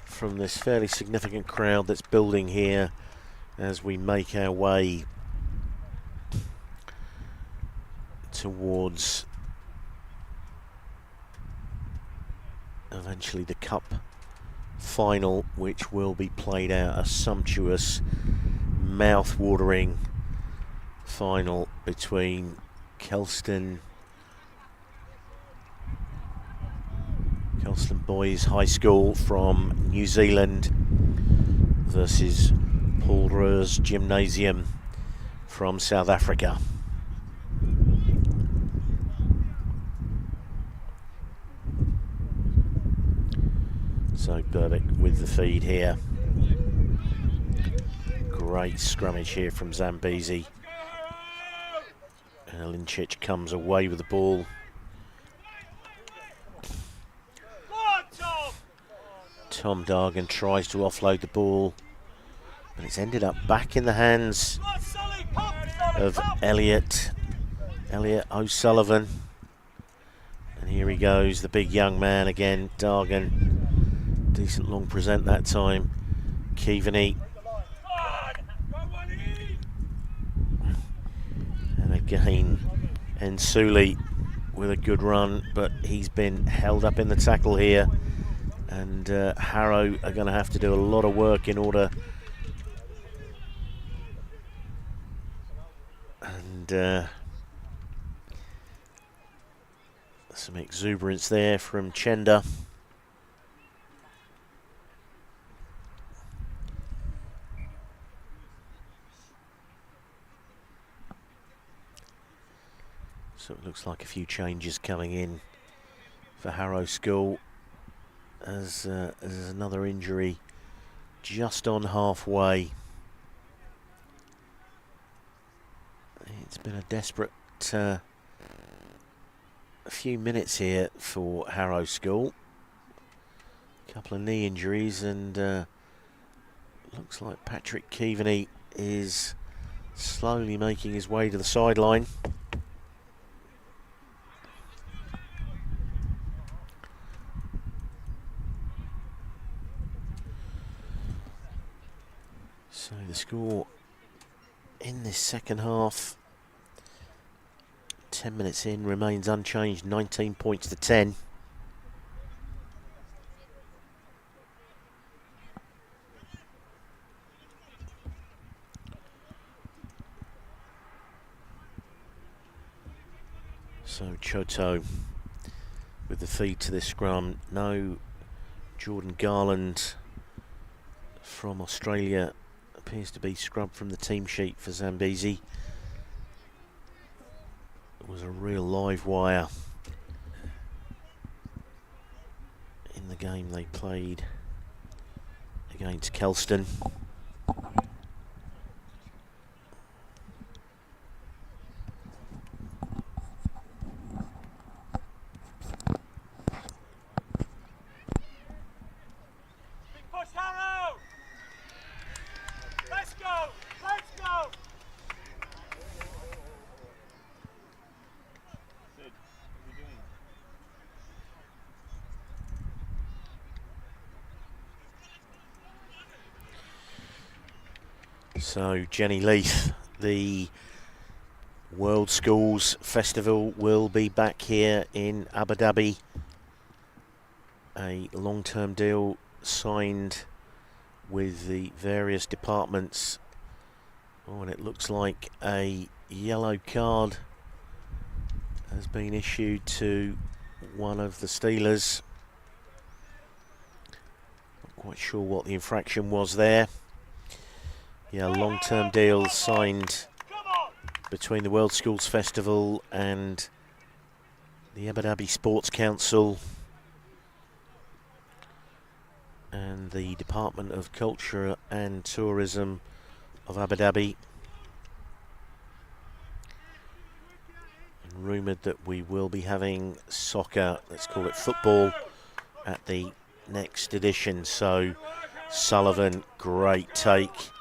[SPEAKER 3] from this fairly significant crowd that's building here as we make our way towards eventually the cup final, which will be played out, a sumptuous, mouth-watering final between Kelston Boys High School from New Zealand versus Paul Roos Gymnasium from South Africa. So Burbick with the feed here. Great scrummage here from Zambezi. Lincic comes away with the ball. Tom Dargan tries to offload the ball, but it's ended up back in the hands of Elliot O'Sullivan. And here he goes, the big young man again, Dargan. Decent long present that time. Keaveney. And again, Ensuli with a good run, but he's been held up in the tackle here. And Harrow are going to have to do a lot of work in order. And some exuberance there from Chenda. So it looks like a few changes coming in for Harrow School as there's another injury just on halfway. It's been a desperate a few minutes here for Harrow School. A couple of knee injuries, and looks like Patrick Keaveney is slowly making his way to the sideline. So the score in this second half, 10 minutes in, remains unchanged, 19 points to 10. So Choto with the feed to this scrum. No Jordan Garland from Australia appears to be scrubbed from the team sheet for Zambezi. It was a real live wire in the game they played against Kelston. So Jenny Leith, the World Schools Festival will be back here in Abu Dhabi. A long-term deal signed with the various departments. Oh, and it looks like a yellow card has been issued to one of the Steelers. Not quite sure what the infraction was there. Yeah, long-term deal signed between the World Schools Festival and the Abu Dhabi Sports Council and the Department of Culture and Tourism of Abu Dhabi. And rumoured that we will be having soccer, let's call it football, at the next edition. So Sullivan, great take.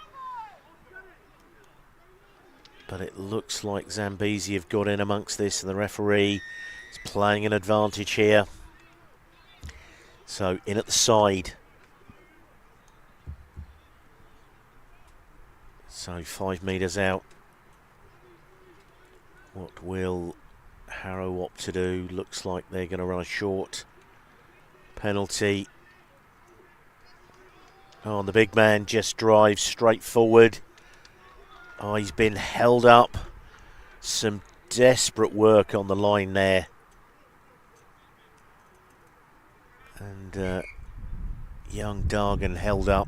[SPEAKER 3] But it looks like Zambezi have got in amongst this, and the referee is playing an advantage here. So in at the side. So 5 metres out. What will Harrow opt to do? Looks like they're going to run a short penalty. Oh, and the big man just drives straight forward. Oh, he's been held up. Some desperate work on the line there. And young Dargan held up.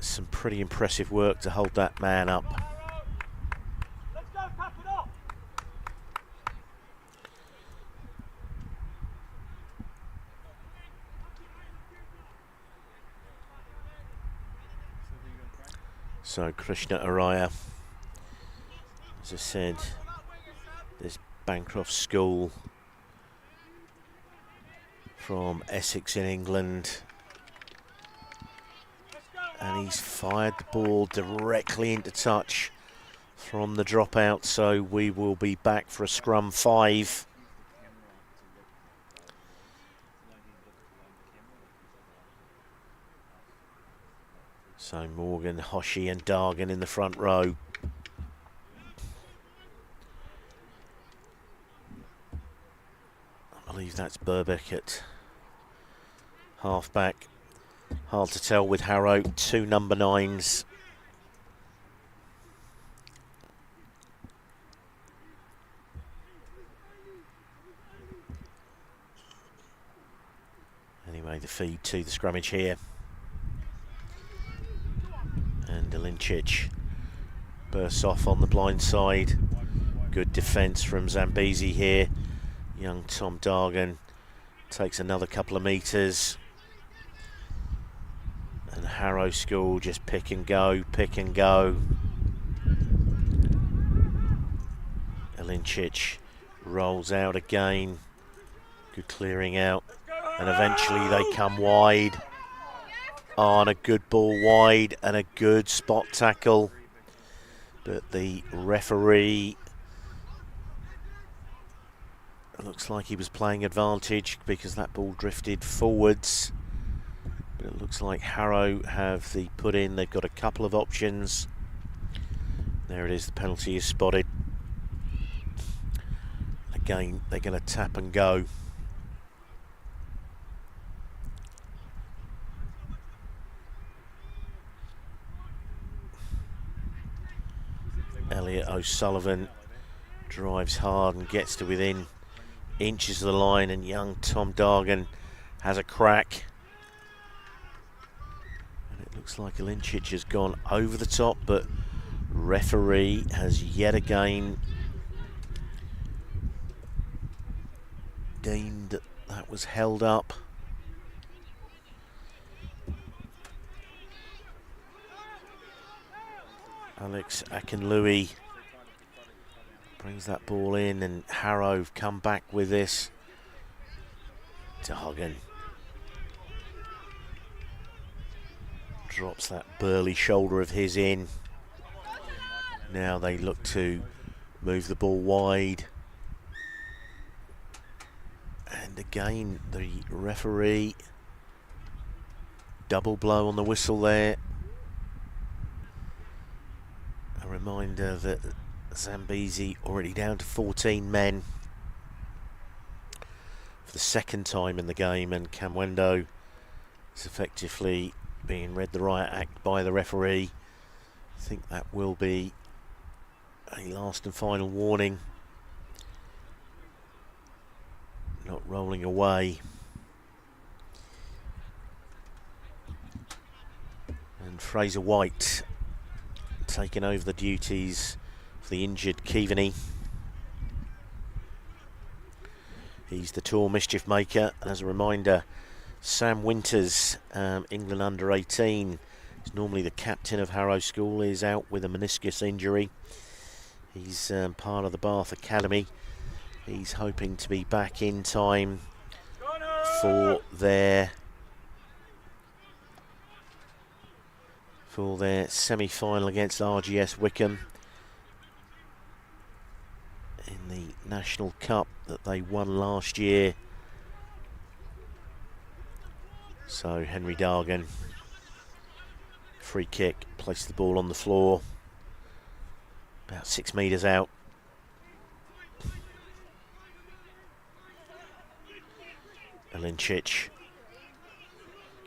[SPEAKER 3] Some pretty impressive work to hold that man up.
[SPEAKER 1] Let's go, tap it up.
[SPEAKER 3] So Krishna Araya, as I said, this Bancroft School from Essex in England, and he's fired the ball directly into touch from the dropout, so we will be back for a scrum 5. So Morgan, Hoshi and Dargan in the front row. I believe that's Burbeck at half-back. Hard to tell with Harrow, 2 number 9s. Anyway, the feed to the scrummage here. And Delincic bursts off on the blind side. Good defence from Zambezi here. Young Tom Dargan takes another couple of metres. And Harrow School just pick and go, pick and go. Elincic rolls out again. Good clearing out. And eventually they come wide. On a good ball wide and a good spot tackle. But the referee looks like he was playing advantage because that ball drifted forwards. But it looks like Harrow have the put in. They've got a couple of options. There it is, the penalty is spotted. Again, they're going to tap and go. Elliot O'Sullivan drives hard and gets to within inches of the line, and young Tom Dargan has a crack. And it looks like Elincic has gone over the top, but referee has yet again deemed that was held up. Alex Akinlui brings that ball in, and Harrow come back with this. Dargan drops that burly shoulder of his in. Now they look to move the ball wide. And again, the referee, double blow on the whistle there. A reminder that Zambezi already down to 14 men for the second time in the game, and Kamwendo is effectively being read the riot act by the referee. I think that will be a last and final warning. Not rolling away. And Fraser White taking over the duties for the injured Keaveney. He's the tall mischief maker. And as a reminder, Sam Winters, England under 18, is normally the captain of Harrow School, is out with a meniscus injury. He's part of the Bath Academy. He's hoping to be back in time for their semi-final against RGS Wickham in the National Cup that they won last year. So Henry Dargan, free kick, placed the ball on the floor, about 6 metres out. Elincic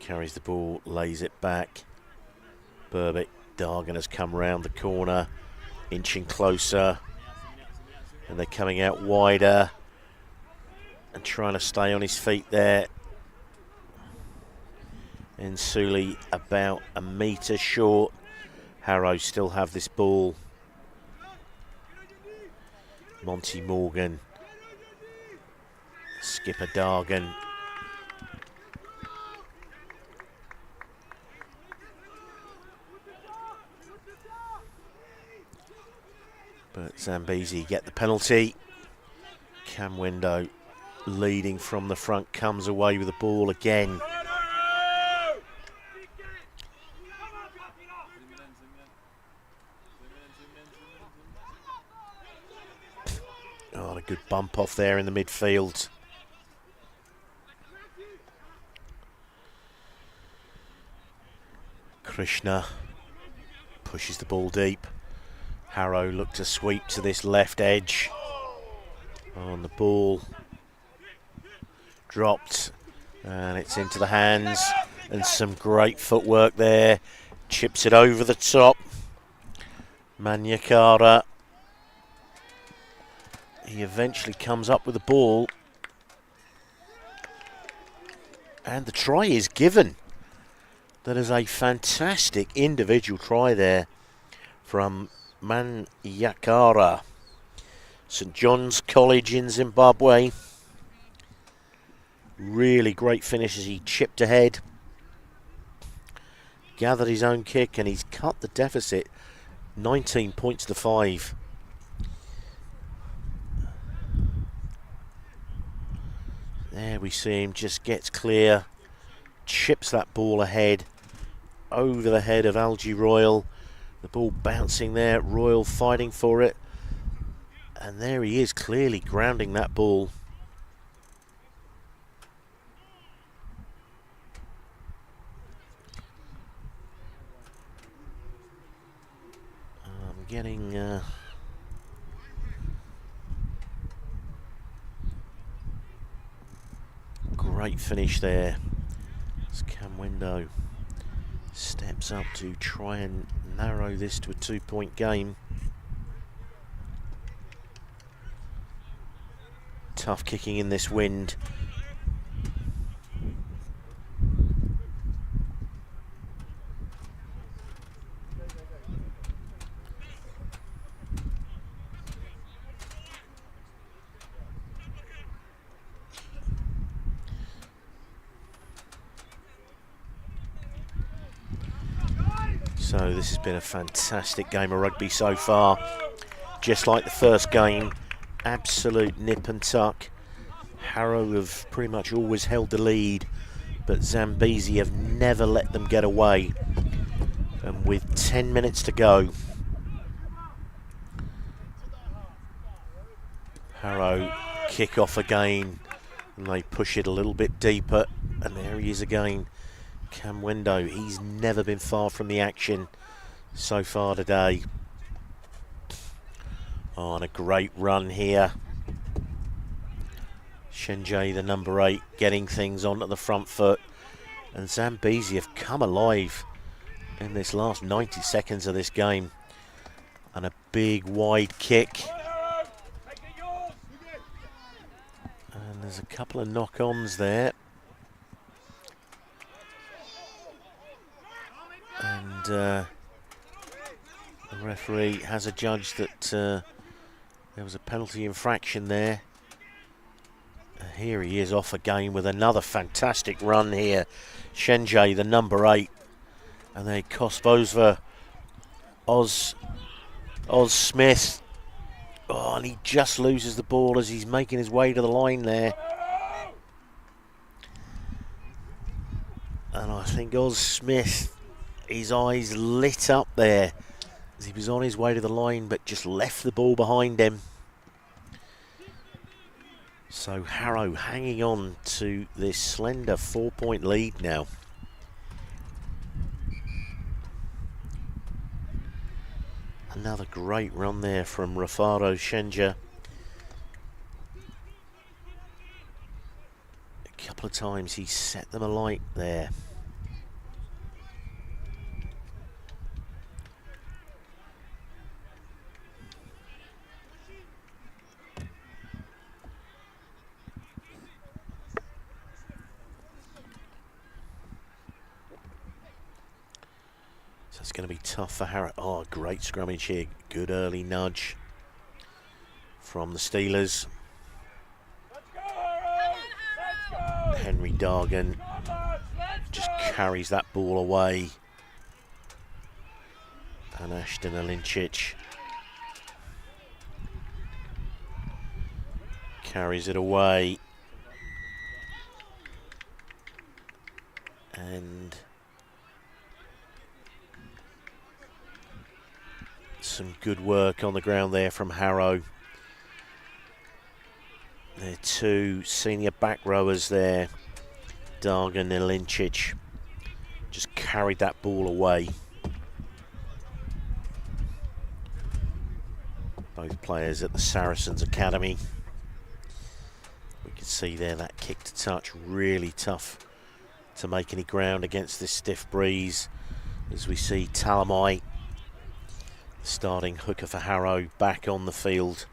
[SPEAKER 3] carries the ball, lays it back. Berbick, Dargan has come round the corner, inching closer, and they're coming out wider and trying to stay on his feet there. And Sully about a metre short. Harrow still have this ball. Monty Morgan, skipper Dargan. But Zambezi get the penalty. Kamwendo leading from the front comes away with the ball again. Oh, a good bump off there in the midfield. Krishna pushes the ball deep. Harrow look to sweep to this left edge. On the ball dropped, and it's into the hands, and some great footwork there. Chips it over the top. Manyakara. He eventually comes up with the ball, and the try is given. That is a fantastic individual try there from Manyakara. St John's College in Zimbabwe. Really great finish as he chipped ahead. Gathered his own kick and he's cut the deficit 19 points to 5. There we see him, just gets clear, chips that ball ahead, over the head of Algie Royal. The ball bouncing there, Royal fighting for it. And there he is, clearly grounding that ball. I'm getting... great finish there. As Cam Window steps up to try and narrow this to a 2-point game. Tough kicking in this wind. So this has been a fantastic game of rugby so far. Just like the first game, absolute nip and tuck. Harrow have pretty much always held the lead, but Zambezi have never let them get away. And with 10 minutes to go, Harrow kick off again, and they push it a little bit deeper, and there he is again. Cam Window, he's never been far from the action so far today. Oh, and a great run here. Shenjay, the number 8, getting things onto the front foot. And Zambezi have come alive in this last 90 seconds of this game. And a big wide kick. And there's a couple of knock-ons there. And the referee has adjudged that there was a penalty infraction there. Here he is off again with another fantastic run here. Shenjay, the number 8. And they cost over Oz Smith. Oh, and he just loses the ball as he's making his way to the line there. And I think Oz Smith, his eyes lit up there as he was on his way to the line, but just left the ball behind him. So Harrow hanging on to this slender 4-point lead now. Another great run there from Rafaro Shenja. A couple of times he set them alight there. It's going to be tough for Harrow. Oh, great scrummage here. Good early nudge from the Steelers.
[SPEAKER 2] Let's go, Harrow! Let's go!
[SPEAKER 3] Henry Dargan just carries that ball away. And Ashton Alincic carries it away. And some good work on the ground there from Harrow. Their two senior back rowers there, Dargan and Alincic, just carried that ball away. Both players at the Saracens Academy. We can see there that kick to touch, really tough to make any ground against this stiff breeze. As we see Talamai, starting hooker for Harrow, back on the field.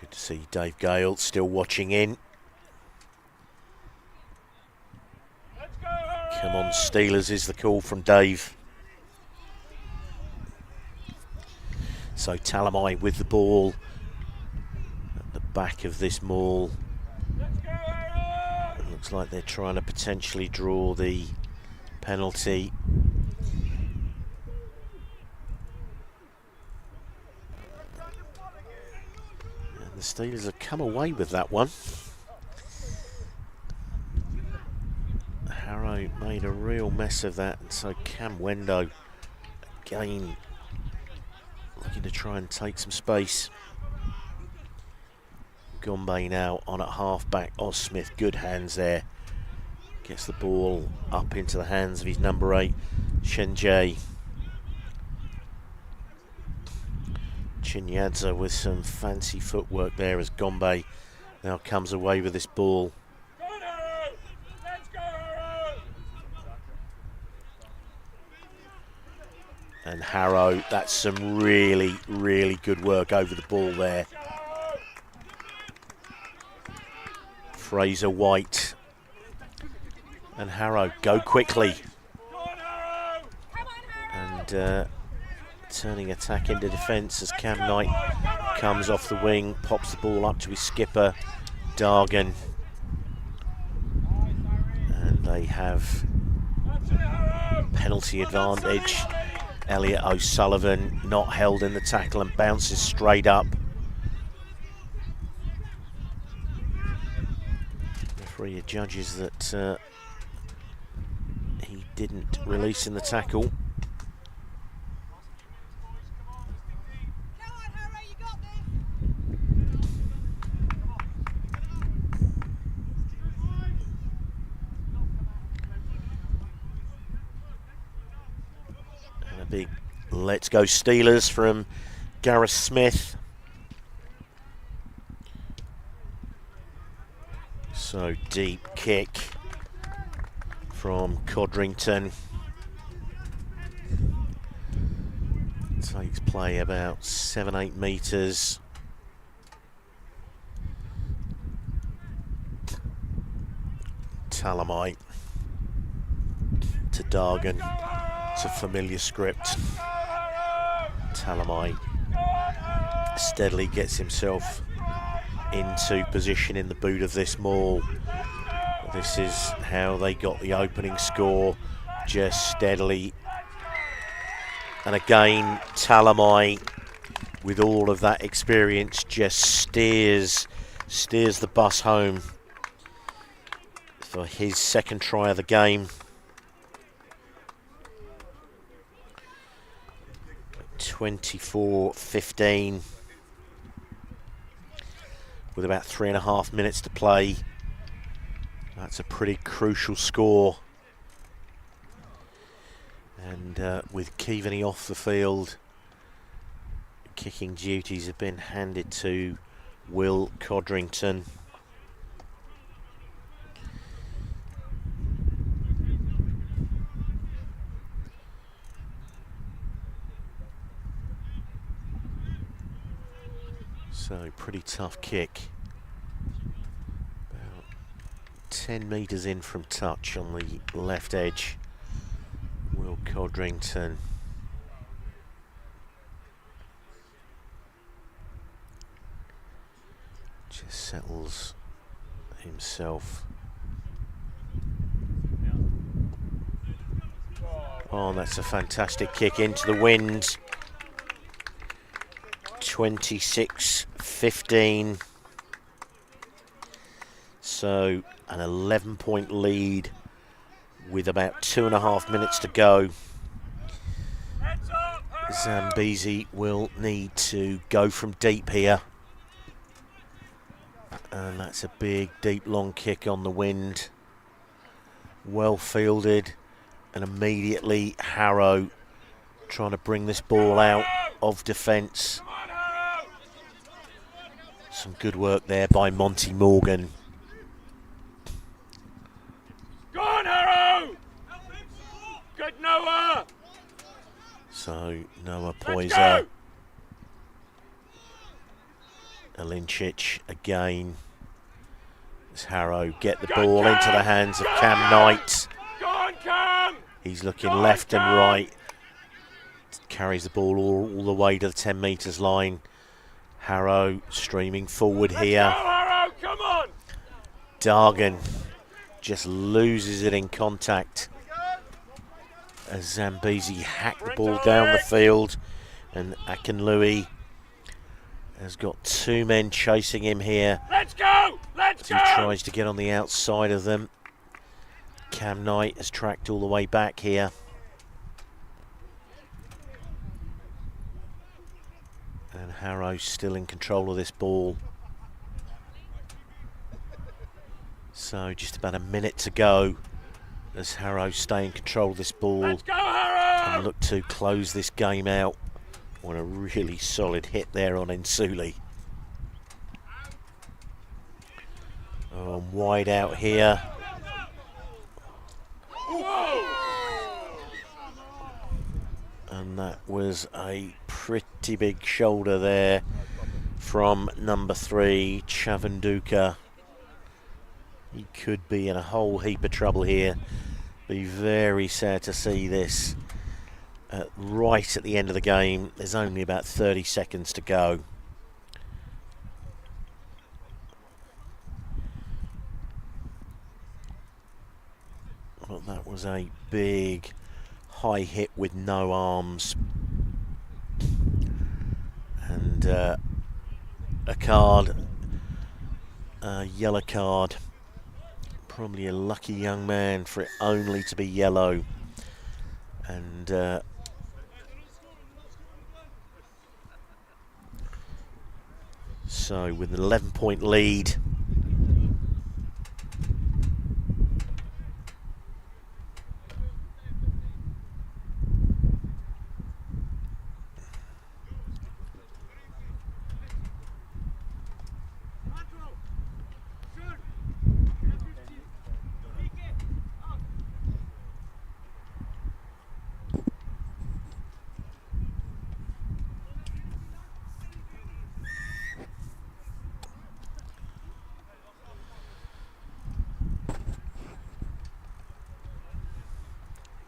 [SPEAKER 3] Good to see Dave Gale still watching in.
[SPEAKER 2] Let's go, Harrow!
[SPEAKER 3] Come on, Steelers is the call from Dave. So Talamai with the ball at the back of this maul. It looks like they're trying to potentially draw the penalty. And the Steelers have come away with that one. Harrow made a real mess of that, and so Cam Wendo again looking to try and take some space. Gombe now on at half-back. Oz Smith, good hands there. Gets the ball up into the hands of his number 8, Shenjay. Chinyadza with some fancy footwork there as Gombe now comes away with this ball. And Harrow, that's some really, really good work over the ball there. Fraser White and Harrow go quickly. And turning attack into defence as Cam Knight comes off the wing, pops the ball up to his skipper, Dargan. And they have penalty advantage. Elliot O'Sullivan not held in the tackle and bounces straight up. The referee judges that he didn't release in the tackle. Big let's go Steelers from Gareth Smith. So deep kick from Codrington. Takes play about 7-8 metres. Talamai to Dargan. It's a familiar script. Talamai steadily gets himself into position in the boot of this maul. This is how they got the opening score, just steadily. And again, Talamai, with all of that experience, just steers the bus home for his second try of the game. 24-15 with about 3.5 minutes to play. That's a pretty crucial score. And with Keaveney off the field, kicking duties have been handed to Will Codrington. So pretty tough kick. About 10 metres in from touch on the left edge. Will Codrington. Just settles himself. Oh, that's a fantastic kick into the wind. 26-15. So an 11-point lead with about 2.5 minutes to go. Zambezi will need to go from deep here. And that's a big, deep, long kick on the wind. Well fielded. And immediately Harrow trying to bring this ball out of defence. Some good work there by Monty Morgan.
[SPEAKER 2] Go on, Harrow! Good Noah!
[SPEAKER 3] So Noah Poyser. Alincic again. As Harrow get the ball into the hands of Cam Knight.
[SPEAKER 2] Go on, Cam!
[SPEAKER 3] He's looking left and right. carries the ball all the way to the 10 metres line. Harrow streaming forward here.
[SPEAKER 2] Let's go, Harrow, come on!
[SPEAKER 3] Dargan just loses it in contact as Zambezi hack the ball down the field, and Akinlui has got two men chasing him here.
[SPEAKER 2] Let's go! Let's
[SPEAKER 3] He tries to get on the outside of them. Cam Knight has tracked all the way back here. And Harrow's still in control of this ball. So just about a minute to go as Harrow stay in control of this ball.
[SPEAKER 2] Let's go, Harrow!
[SPEAKER 3] And look to close this game out. What a really solid hit there on Nsuli. Oh, wide out here. And that was a pretty big shoulder there from number 3, Chavanduka. He could be in a whole heap of trouble here. Be very sad to see this right at the end of the game. There's only about 30 seconds to go. But that was a big high hit with no arms. And a card, a yellow card. Probably a lucky young man for it only to be yellow. And so with an 11-point lead,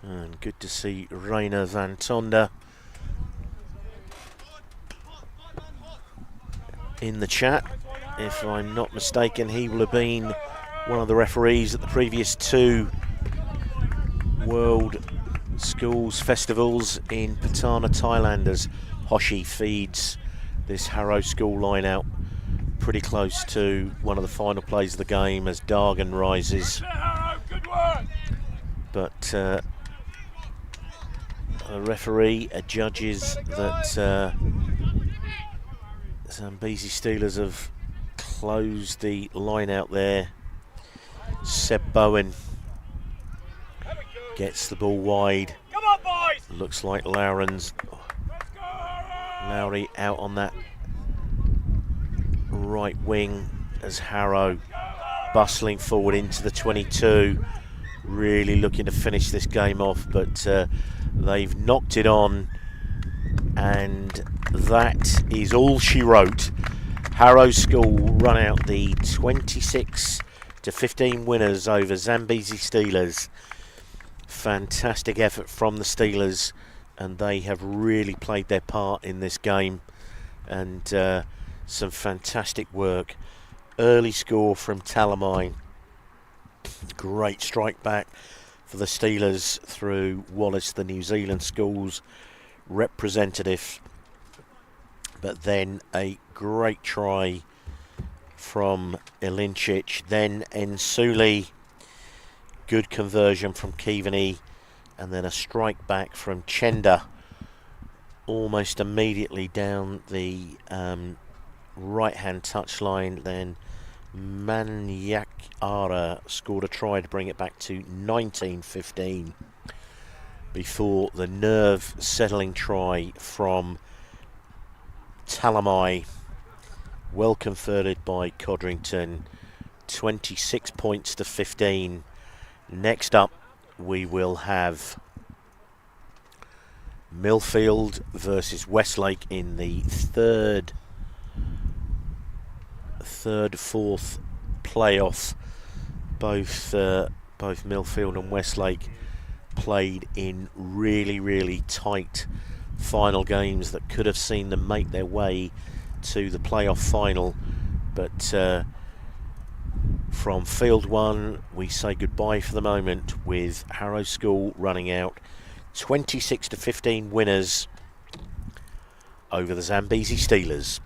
[SPEAKER 3] and good to see Rainer van Tonda in the chat. If I'm not mistaken, he will have been one of the referees at the previous 2 World Schools Festivals in Patana, Thailand, as Hoshi feeds this Harrow school line out pretty close to one of the final plays of the game as Dargan rises. But the referee judges that Zambezi Steelers have closed the line out there. Seb Bowen gets the ball wide.
[SPEAKER 2] Come on, boys!
[SPEAKER 3] Looks like Lowry out on that right wing as Harrow bustling forward into the 22, really looking to finish this game off, but they've knocked it on, and that is all she wrote. Harrow School run out the 26-15 winners over Zambezi Steelers. Fantastic effort from the Steelers, and they have really played their part in this game, and some fantastic work. Early score from Talamai. Great strike back for the Steelers through Wallace, the New Zealand schools representative. But then a great try from Ilincic. Then Nsuli. Good conversion from Kivani. And then a strike back from Chenda. Almost immediately down the right-hand touchline. Then Manyakara scored a try to bring it back to 19-15 before the nerve-settling try from Talamai, well converted by Codrington. 26 points to 15. Next up we will have Millfield versus Westlake in the fourth playoff. Both Millfield and Westlake played in really tight final games that could have seen them make their way to the playoff final, but from Field 1 we say goodbye for the moment, with Harrow School running out 26-15 winners over the Zambezi Steelers.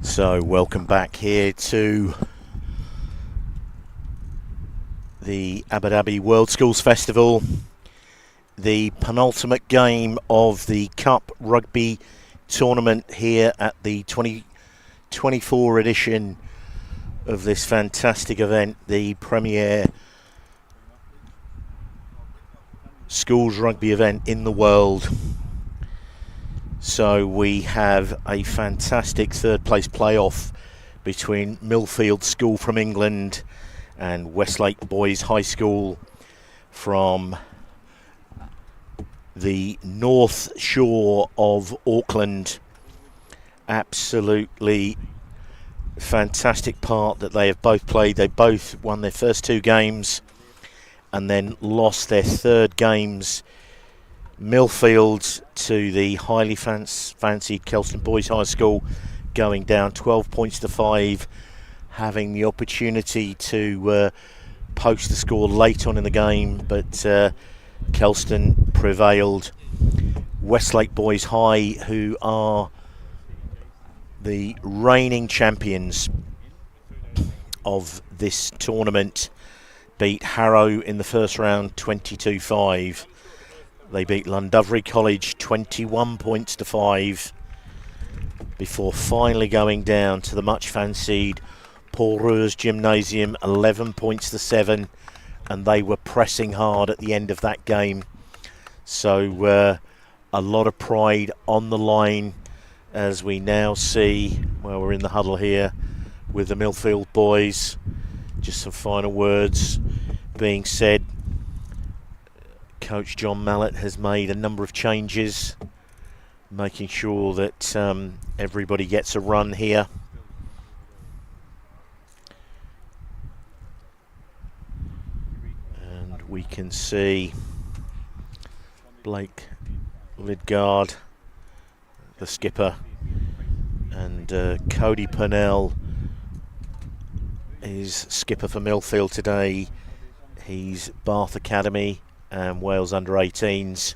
[SPEAKER 3] So welcome back here to the Abu Dhabi World Schools Festival, the penultimate game of the Cup Rugby tournament here at the 2024 edition of this fantastic event, the premier schools rugby event in the world. So we have a fantastic third place playoff between Millfield School from England and Westlake Boys High School from the North Shore of Auckland. Absolutely fantastic part that they have both played. They both won their first two games and then lost their third games. Millfield to the highly fancied Kelston Boys High School, going down 12 points to 5, having the opportunity to post the score late on in the game, but Kelston prevailed. Westlake Boys High, who are the reigning champions of this tournament, beat Harrow in the first round 22-5. They beat Llandovery College 21 points to 5 before finally going down to the much fancied Roos Gymnasium 11 points to 7, and they were pressing hard at the end of that game. So a lot of pride on the line as we now see, well, we're in the huddle here with the Millfield boys. Just some final words being said. Coach John Mallett has made a number of changes, making sure that everybody gets a run here. And we can see Blake Lidgard, the skipper, and Cody Purnell is skipper for Millfield today. He's Bath Academy and Wales under-18s.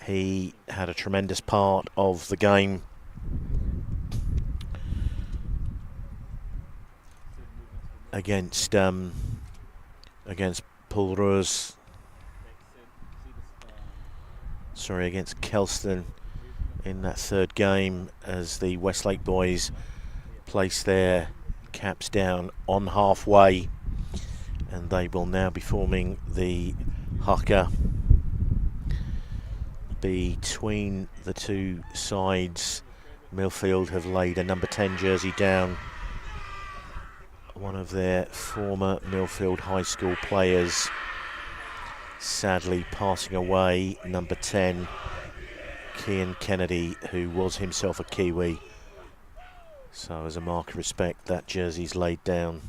[SPEAKER 3] He had a tremendous part of the game. Against Pulrose, against Kelston in that third game, as the Westlake boys place their caps down on halfway, and they will now be forming the haka between the two sides. Millfield have laid a number 10 jersey down, one of their former Millfield High School players sadly passing away, number 10 Cian Kennedy, who was himself a Kiwi. So as a mark of respect, that jersey's laid down.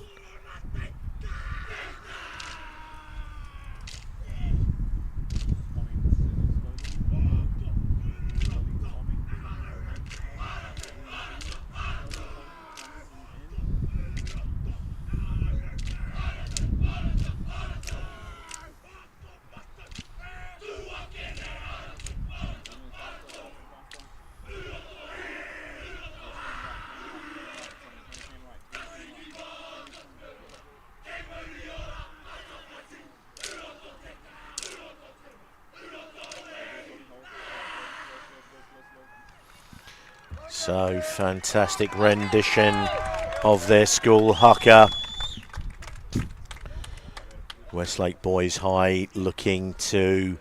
[SPEAKER 3] So fantastic rendition of their school haka. Westlake Boys High looking to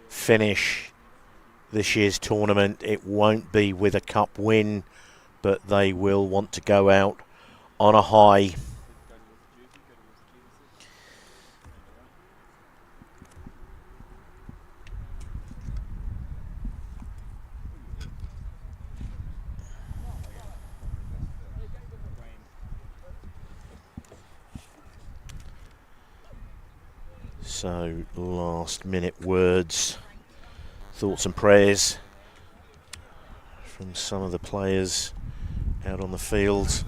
[SPEAKER 3] finish this year's tournament. It won't be with a cup win, but they will want to go out on a high. So last minute words, thoughts and prayers from some of the players out on the field.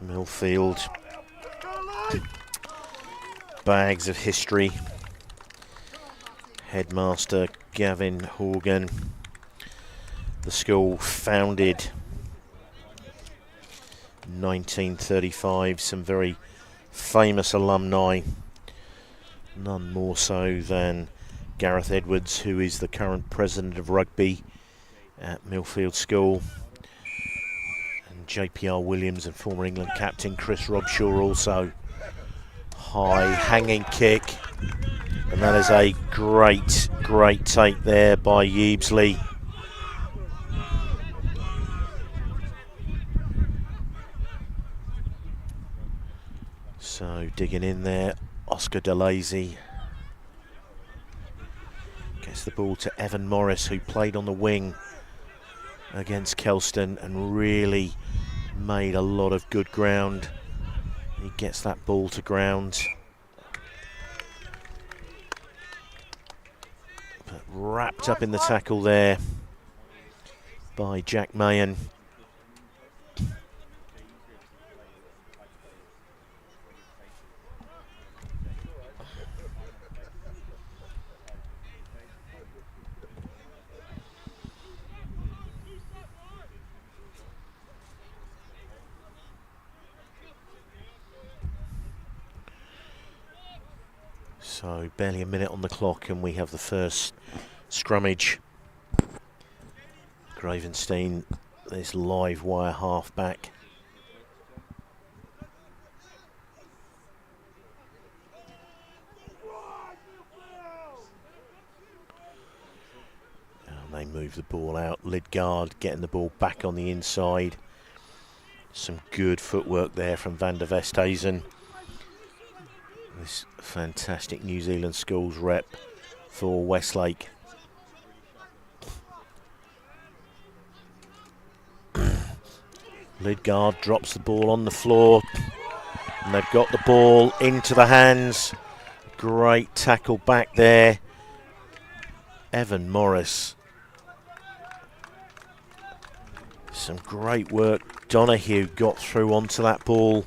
[SPEAKER 3] Millfield, bags of history. Headmaster Gavin Horgan, the school founded 1935. Some very famous alumni, none more so than Gareth Edwards, who is the current president of rugby at Millfield School, and JPR Williams and former England captain Chris Robshaw also. High hanging kick, and that is a great take there by Yeebsley. So digging in there, Oscar DeLazy gets the ball to Evan Morris, who played on the wing against Kelston and really made a lot of good ground. He gets that ball to ground, but wrapped up in the tackle there by Jack Mahan. So barely a minute on the clock and we have the first scrummage. Gravenstein, this live wire half-back. And they move the ball out. Lidgard getting the ball back on the inside. Some good footwork there from Van der Westhuizen. This fantastic New Zealand schools rep for Westlake. Lidgard drops the ball on the floor, and they've got the ball into the hands. Great tackle back there. Evan Morris. Some great work. Donahue got through onto that ball.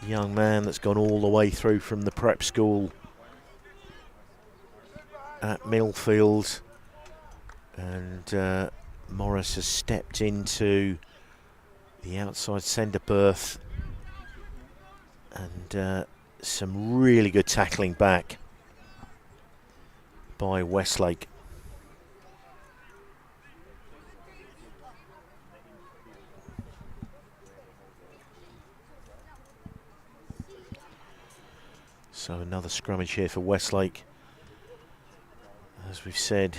[SPEAKER 3] Young man that's gone all the way through from the prep school at Millfield, and Morris has stepped into the outside centre berth, and some really good tackling back by Westlake. So another scrummage here for Westlake. As we've said,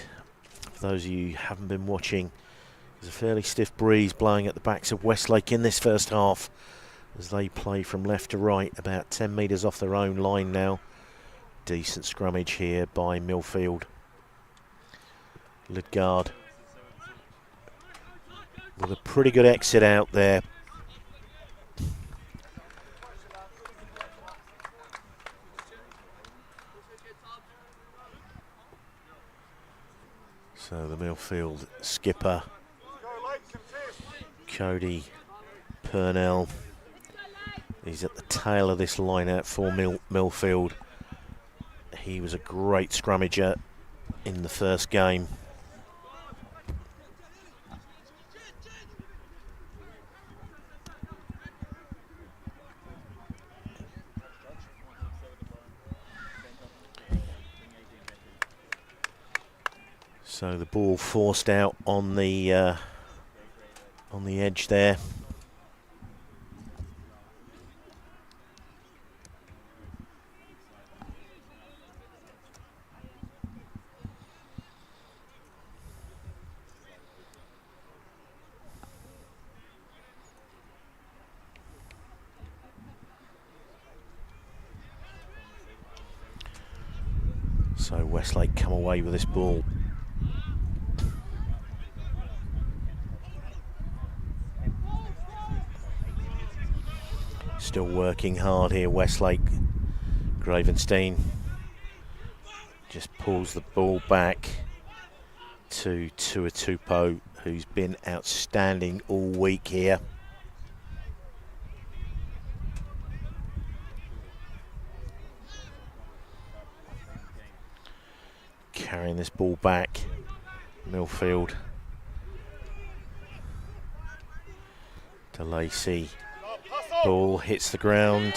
[SPEAKER 3] for those of you who haven't been watching, there's a fairly stiff breeze blowing at the backs of Westlake in this first half as they play from left to right, about 10 metres off their own line now. Decent scrummage here by Millfield. Lidgard with a pretty good exit out there. So the Millfield skipper, Cody Purnell, he's at the tail of this line out for Millfield. He was a great scrummager in the first game. So the ball forced out on the edge there. So Westlake come away with this ball. Still working hard here, Westlake. Gravenstein just pulls the ball back to Tuatupo, who's been outstanding all week here. Carrying this ball back, DeLacy. Ball hits the ground,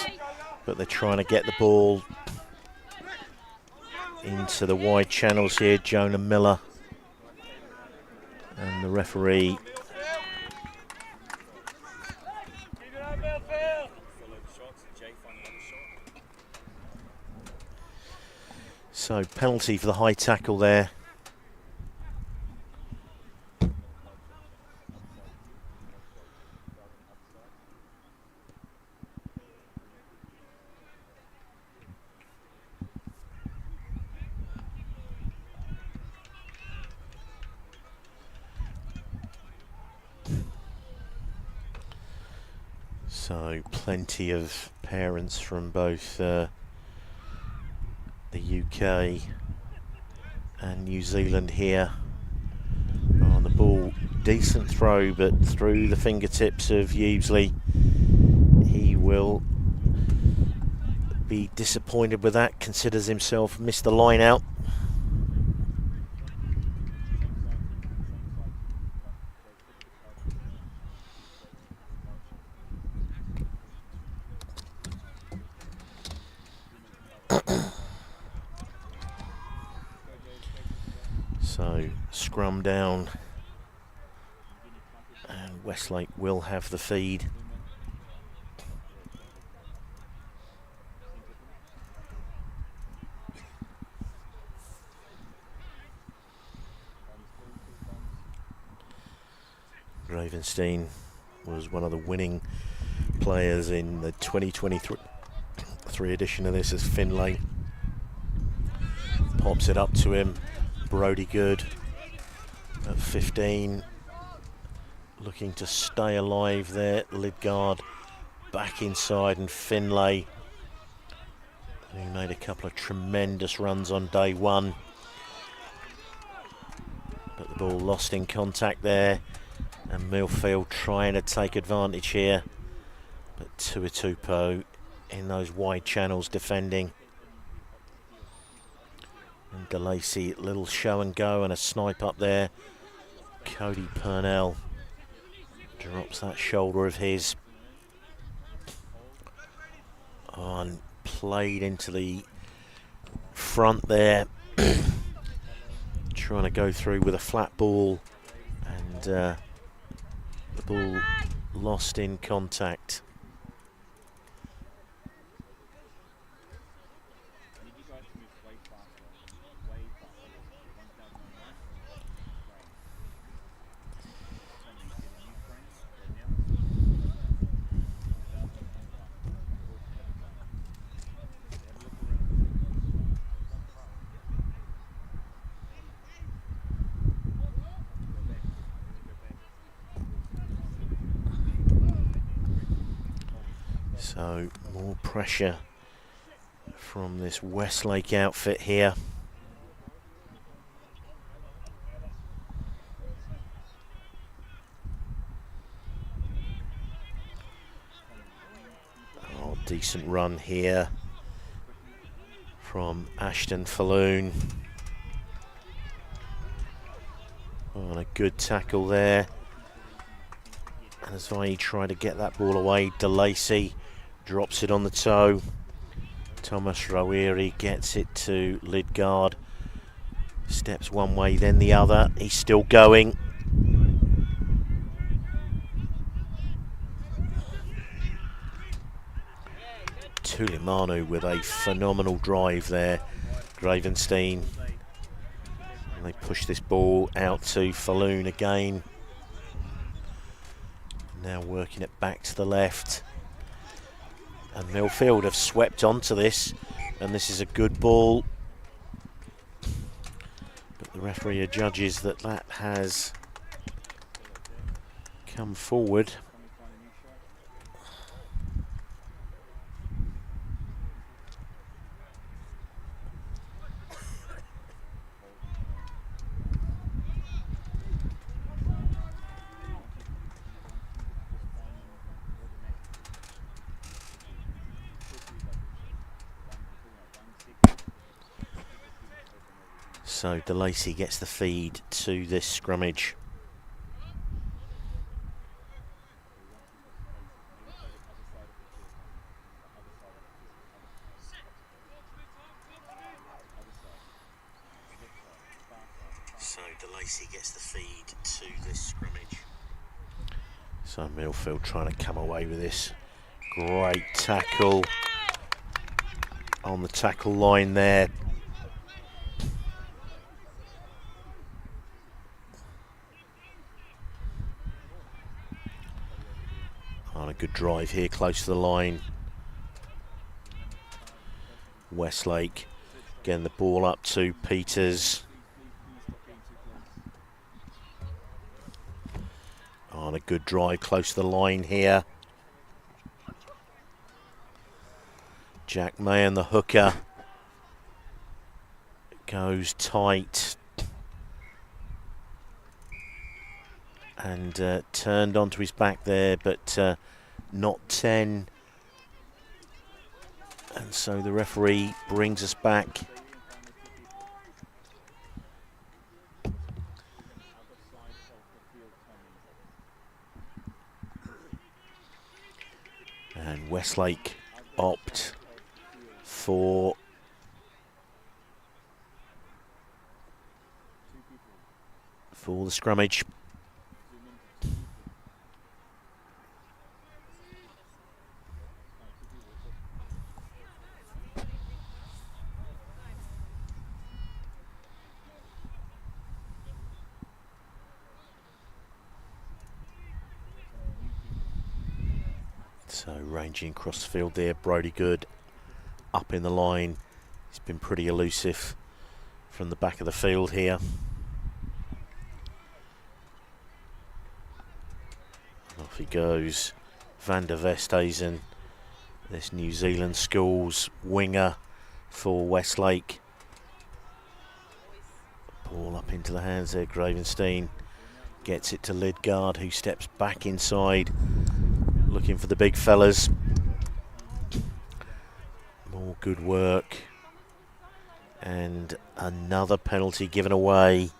[SPEAKER 3] but they're trying to get the ball into the wide channels here. Jonah Miller and the referee. So penalty for the high tackle there. So plenty of parents from both the UK and New Zealand here on the ball. Decent throw, but through the fingertips of Useley. He will be disappointed with that, considers himself missed the line out. So scrum down, and Westlake will have the feed. Ravenstein was one of the winning players in the 2023 edition of this as Finlay pops it up to him. Brody Good at 15, looking to stay alive there. Lidgard back inside, and Finlay, who made a couple of tremendous runs on day one, but the ball lost in contact there, and Millfield trying to take advantage here, but Tuatupo in those wide channels defending. And DeLacy, little show and go and a snipe up there. Cody Purnell drops that shoulder of his. And played into the front there. Trying to go through with a flat ball, and the ball lost in contact. So more pressure from this Westlake outfit here. Oh, decent run here from Ashton Falloon. Oh, and a good tackle there. As I try to get that ball away, DeLacy drops it on the toe. Thomas Rawiri gets it to Lidgard. Steps one way, then the other. He's still going. Tulimanu with a phenomenal drive there. Gravenstein. And they push this ball out to Falloon again. Now working it back to the left. And Millfield have swept onto this, and this is a good ball. But the referee judges that that has come forward. So DeLacy gets the feed to this scrummage. DeLacy gets the feed to this scrimmage. So Millfield trying to come away with this. Great tackle on the tackle line there. On a good drive here, close to the line. Westlake getting the ball up to Peters. On a good drive, close to the line here. Jack May and the hooker. Goes tight. And turned onto his back there, but not 10. And so the referee brings us back. And Westlake opt for the scrummage. So ranging across the field there, Brodie Good up in the line. He's been pretty elusive from the back of the field here. Off he goes. Van der Westhuizen, this New Zealand schools winger for Westlake. Ball up into the hands there, Gravenstein gets it to Lidgard, who steps back inside, looking for the big fellas. More good work. And another penalty given away,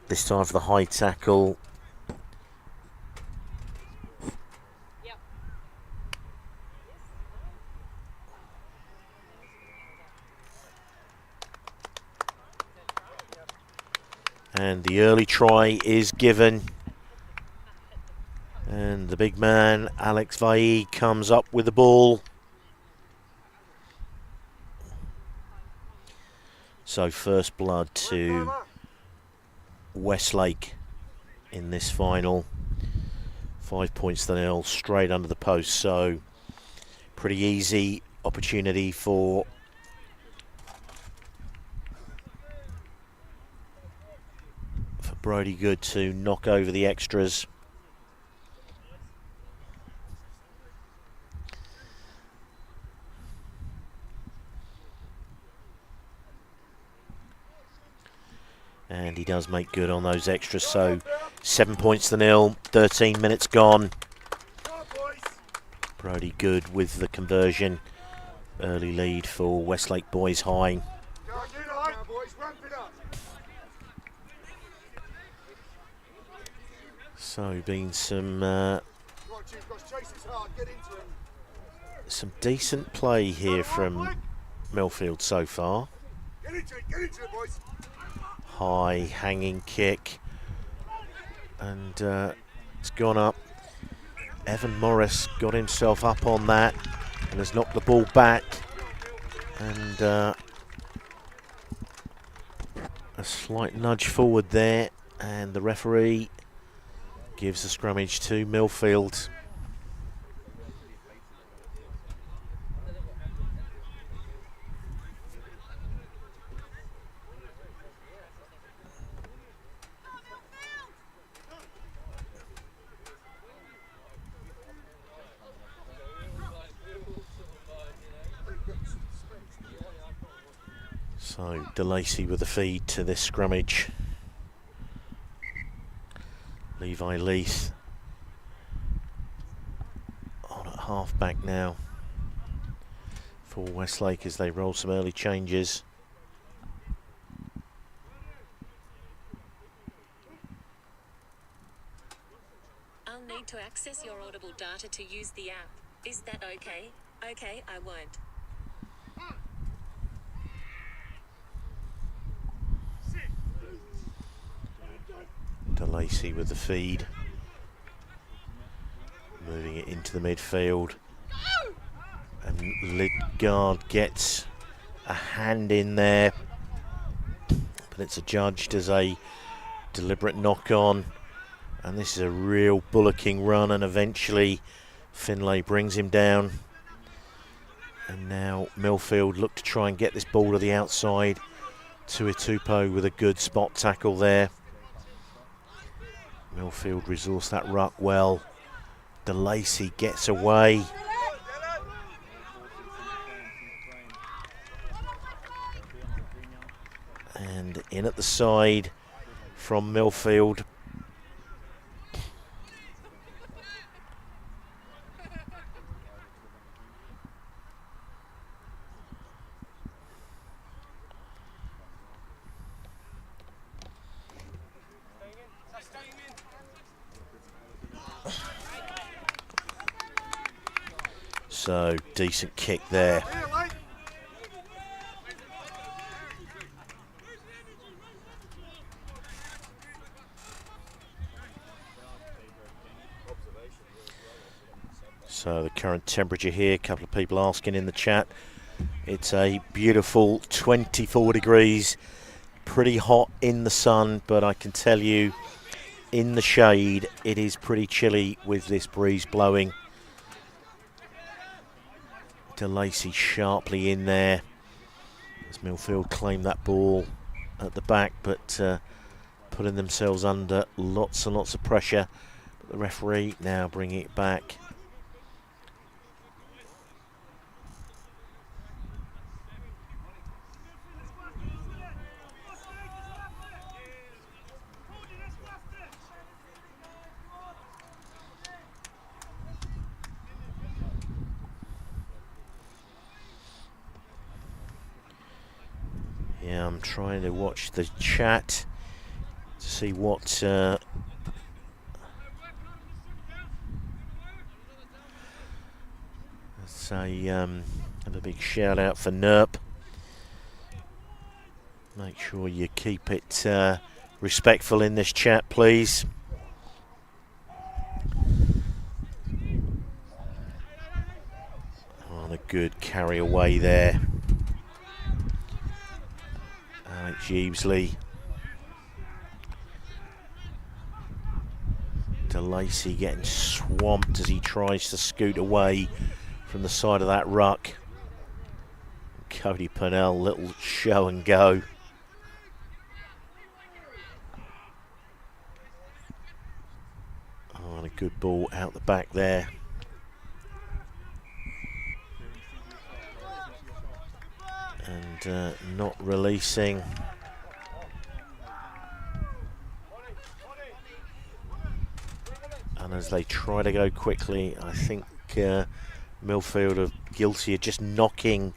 [SPEAKER 3] this time for the high tackle. And the early try is given. And the big man, Alex Vai, comes up with the ball. So first blood to Westlake in this final. 5 points to nil, straight under the post. So pretty easy opportunity for Brodie Good to knock over the extras. And he does make good on those extras, so 7 points to nil, 13 minutes gone. Brodie Good with the conversion. Early lead for Westlake Boys High. So been some decent play here from Millfield so far. High hanging kick, and it's gone up. Evan Morris got himself up on that and has knocked the ball back, and a slight nudge forward there, and the referee gives the scrummage to Millfield. So DeLacy with the feed to this scrummage. Levi Leith on at half back now for Westlake as they roll some early changes.
[SPEAKER 4] I'll need to access your Audible data to use the app. Is that okay? Okay, I won't.
[SPEAKER 3] Lacey with the feed. Moving it into the midfield. And Lidgard gets a hand in there. But it's adjudged as a deliberate knock-on. And this is a real bullocking run, and eventually Finlay brings him down. And now Millfield look to try and get this ball to the outside. Tuitupo with a good spot tackle there. Millfield resourced that ruck well. De Lacey gets away. And in at the side from Millfield. So, decent kick there. So the current temperature here, a couple of people asking in the chat. It's a beautiful 24 degrees, pretty hot in the sun, but I can tell you in the shade it is pretty chilly with this breeze blowing. De Lacey sharply in there as Millfield claim that ball at the back, but putting themselves under lots and lots of pressure. But the referee now bringing it back. Yeah, I'm trying to watch the chat to see what say have a big shout out for Nerp. Make sure you keep it respectful in this chat, please. On a good carry away there. Alex Jeevesley. De Lacey getting swamped as he tries to scoot away from the side of that ruck. Cody Purnell, little show and go. Oh, and a good ball out the back there. And not releasing. And as they try to go quickly, I think Millfield are guilty of just knocking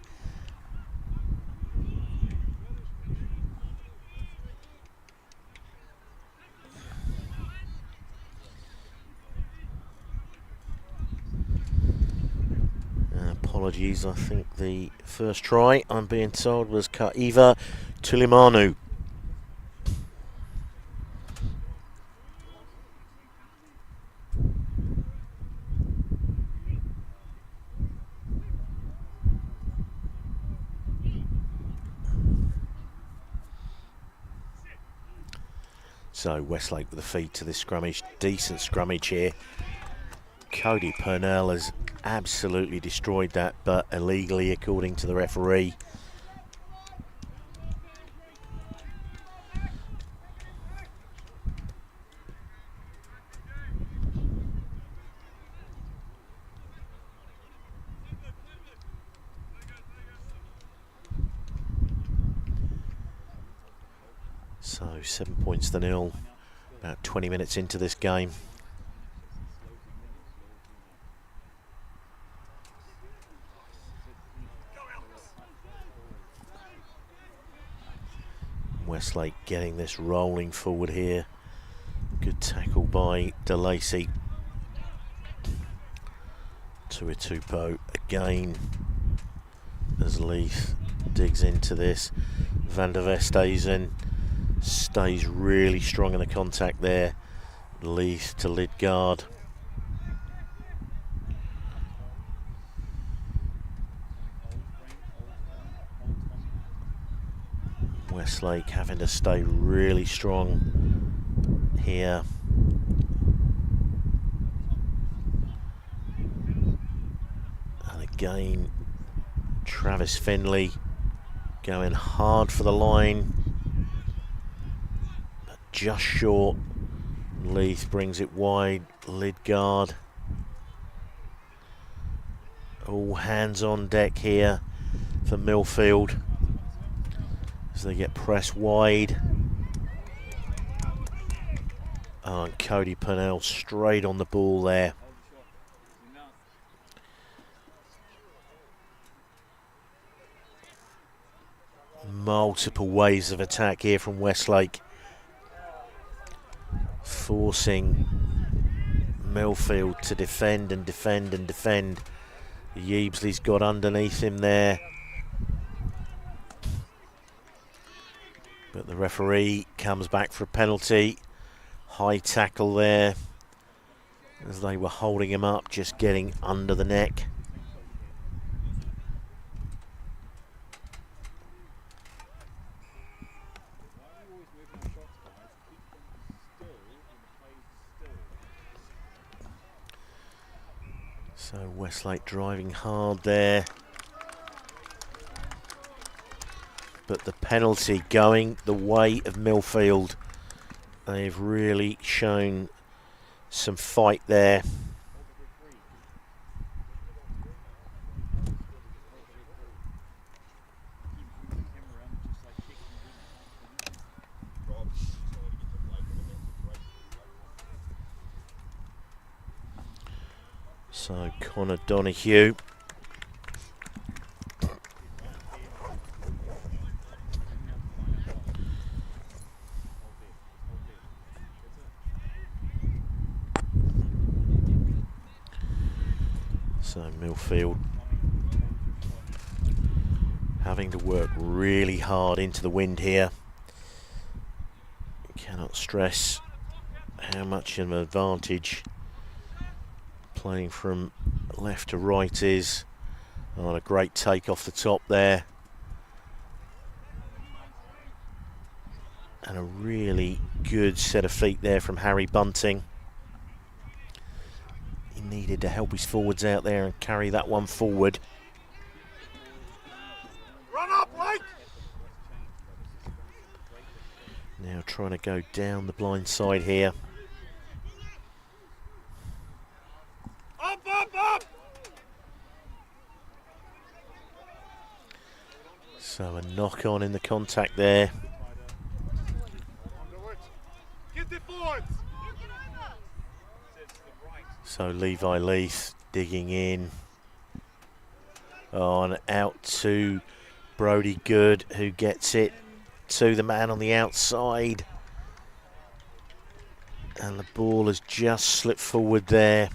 [SPEAKER 3] apologies, I think the first try, I'm being told, was Kaiva Tulimanu. So Westlake with the feed to this scrummage. Decent scrummage here. Cody Purnell has absolutely destroyed that, but illegally according to the referee. So 7 points to 0, about 20 minutes into this game. Westlake getting this rolling forward here. Good tackle by De Lacey. Tuitupo again as Leith digs into this. Van der Vesthuizen stays really strong in the contact there. Leith to Lidgard. Westlake having to stay really strong here. And again, Travis Finley going hard for the line, but just short. Leith brings it wide. Lidgard. All hands on deck here for Millfield as they get pressed wide. Oh, and Cody Purnell straight on the ball there. Multiple waves of attack here from Westlake, forcing Millfield to defend and defend and defend. Yeebsley's got underneath him there, but the referee comes back for a penalty. High tackle there as they were holding him up, just getting under the neck. So Westlake driving hard there, but the penalty going the way of Millfield. They've really shown some fight there. So Connor Donoghue. So Millfield having to work really hard into the wind here. Cannot stress how much of an advantage playing from left to right is. On a great take off the top there, and a really good set of feet there from Harry Bunting. He needed to help his forwards out there and carry that one forward.
[SPEAKER 1] Run up, Blake!
[SPEAKER 3] Now trying to go down the blind side here.
[SPEAKER 1] Up, up, up!
[SPEAKER 3] So a knock on in the contact there.
[SPEAKER 1] Get the forwards!
[SPEAKER 3] So Levi Leith digging in. Oh, and out to Brody Good, who gets it to the man on the outside. And the ball has just slipped forward there.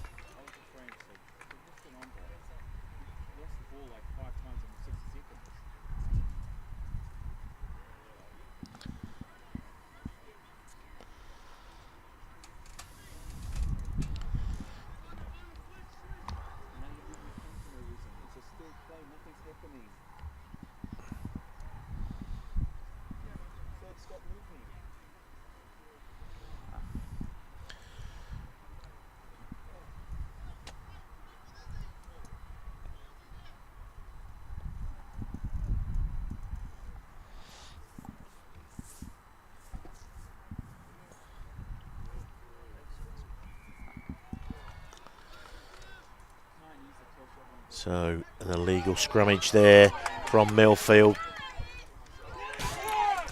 [SPEAKER 3] So an illegal scrummage there from Millfield.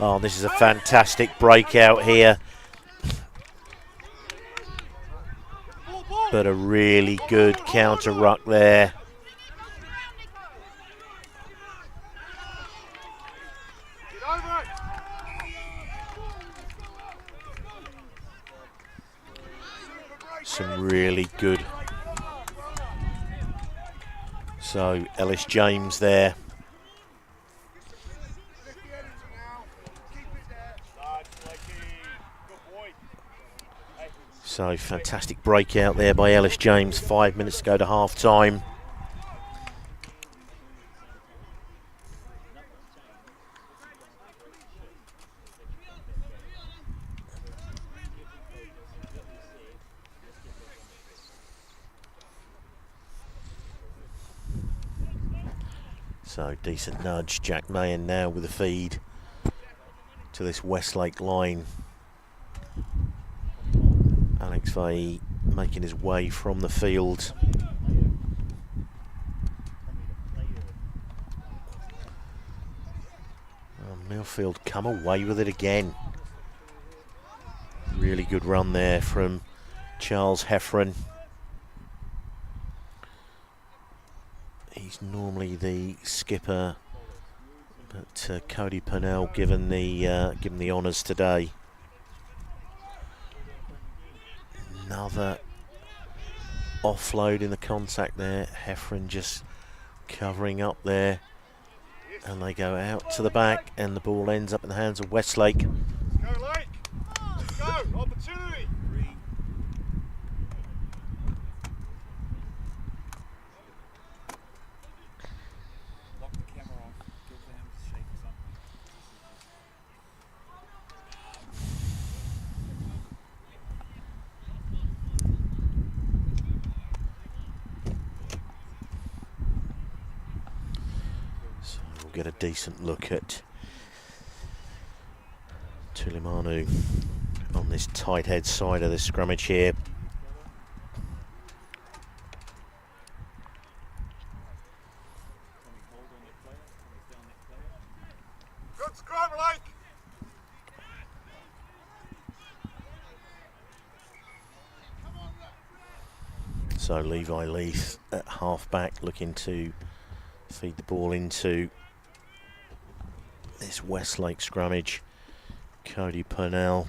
[SPEAKER 3] Oh, this is a fantastic breakout here. But a really good counter ruck there. Some really good. So Ellis James there. So fantastic breakout there by Ellis James. 5 minutes to go to half time. So decent nudge. Jack Mahan now with a feed to this Westlake line. Alex Vey making his way from the field. Millfield come away with it again. Really good run there from Charles Heffron. He's normally the skipper, but Cody Purnell given the honours today. Another offload in the contact there. Heffron just covering up there, and they go out to the back, and the ball ends up in the hands of Westlake.
[SPEAKER 1] Go, Lake! Go! Opportunity!
[SPEAKER 2] Lock the camera off. Give them a shake or something.
[SPEAKER 3] So we'll get a decent look at Tulimanu on this tight head side of the scrummage here.
[SPEAKER 1] Good scrum, Lake!
[SPEAKER 3] So Levi Leith at half back looking to feed the ball into this Westlake scrummage. Cody Purnell.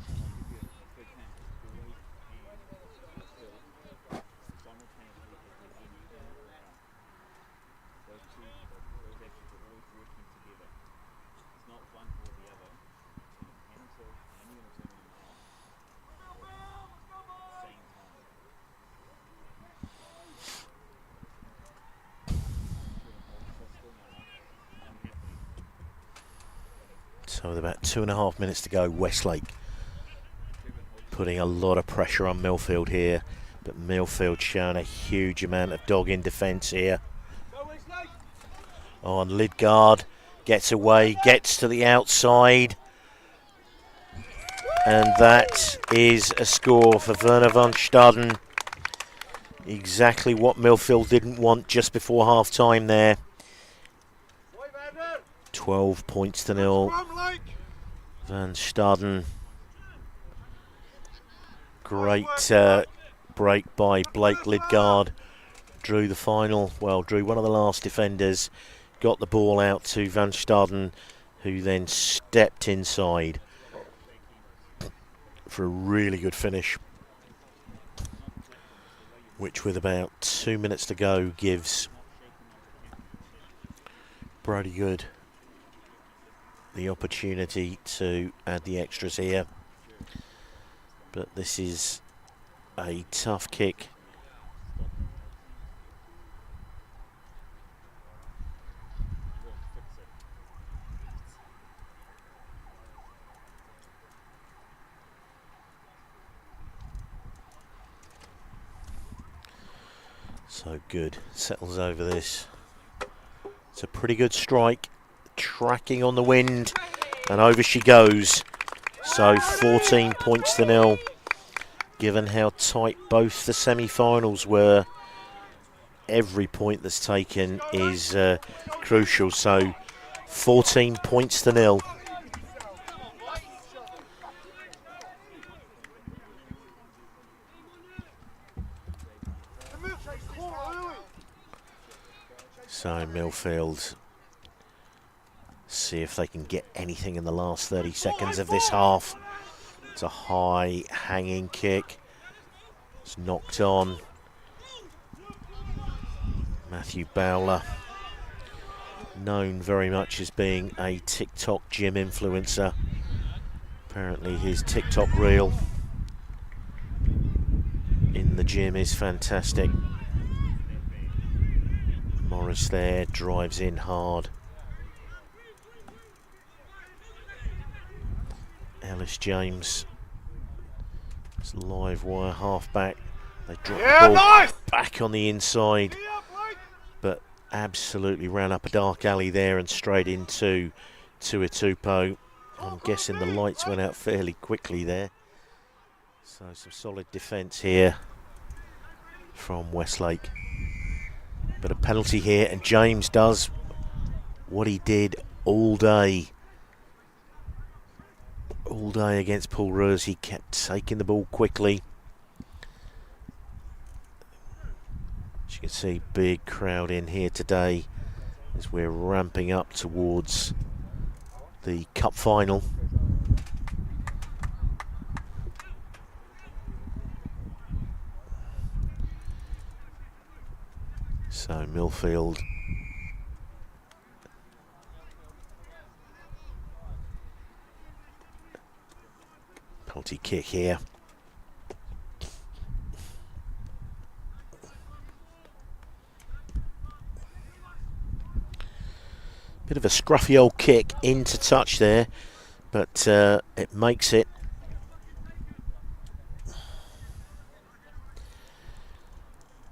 [SPEAKER 3] So with about 2.5 minutes to go, Westlake putting a lot of pressure on Millfield here, but Millfield showing a huge amount of dog in defence here. On Lidgard, gets away, gets to the outside, and that is a score for Werner van Staden. Exactly what Millfield didn't want just before half time there. 12 points to 0. Van Staden. Great break by Blake Lidgard. Drew the final, well, drew one of the last defenders. Got the ball out to Van Staden, who then stepped inside for a really good finish, which with about 2 minutes to go gives Brody Good the opportunity to add the extras here. But this is a tough kick. So Good settles over this. It's a pretty good strike. Tracking on the wind, and over she goes. So 14 points to 0. Given how tight both the semi-finals were, every point that's taken is crucial. So 14 points to 0. So Millfield see if they can get anything in the last 30 seconds of this half. It's a high hanging kick. It's knocked on. Matthew Bowler, known very much as being a TikTok gym influencer. Apparently his TikTok reel in the gym is fantastic. Morris there drives in hard. Ellis James, it's live wire halfback. They drop the ball back on the inside, but absolutely ran up a dark alley there and straight into Tuitupo. I'm guessing the lights went out fairly quickly there. So some solid defence here from Westlake. But a penalty here, and James does what he did all day. All day against Paul Roos, he kept taking the ball quickly. As you can see, big crowd in here today as we're ramping up towards the cup final. So Millfield penalty kick here. Bit of a scruffy old kick into touch there, but it makes it.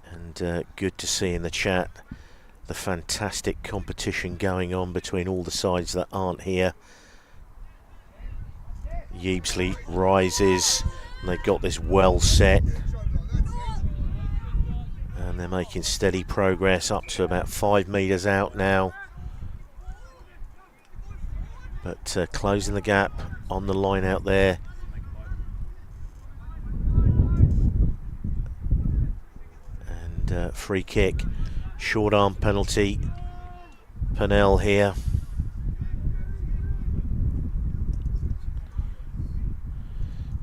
[SPEAKER 3] And good to see in the chat the fantastic competition going on between all the sides that aren't here. Yeebsley rises, and they've got this well set, and they're making steady progress up to about 5 metres out now. But closing the gap on the line out there. And free kick, short arm penalty. Purnell here.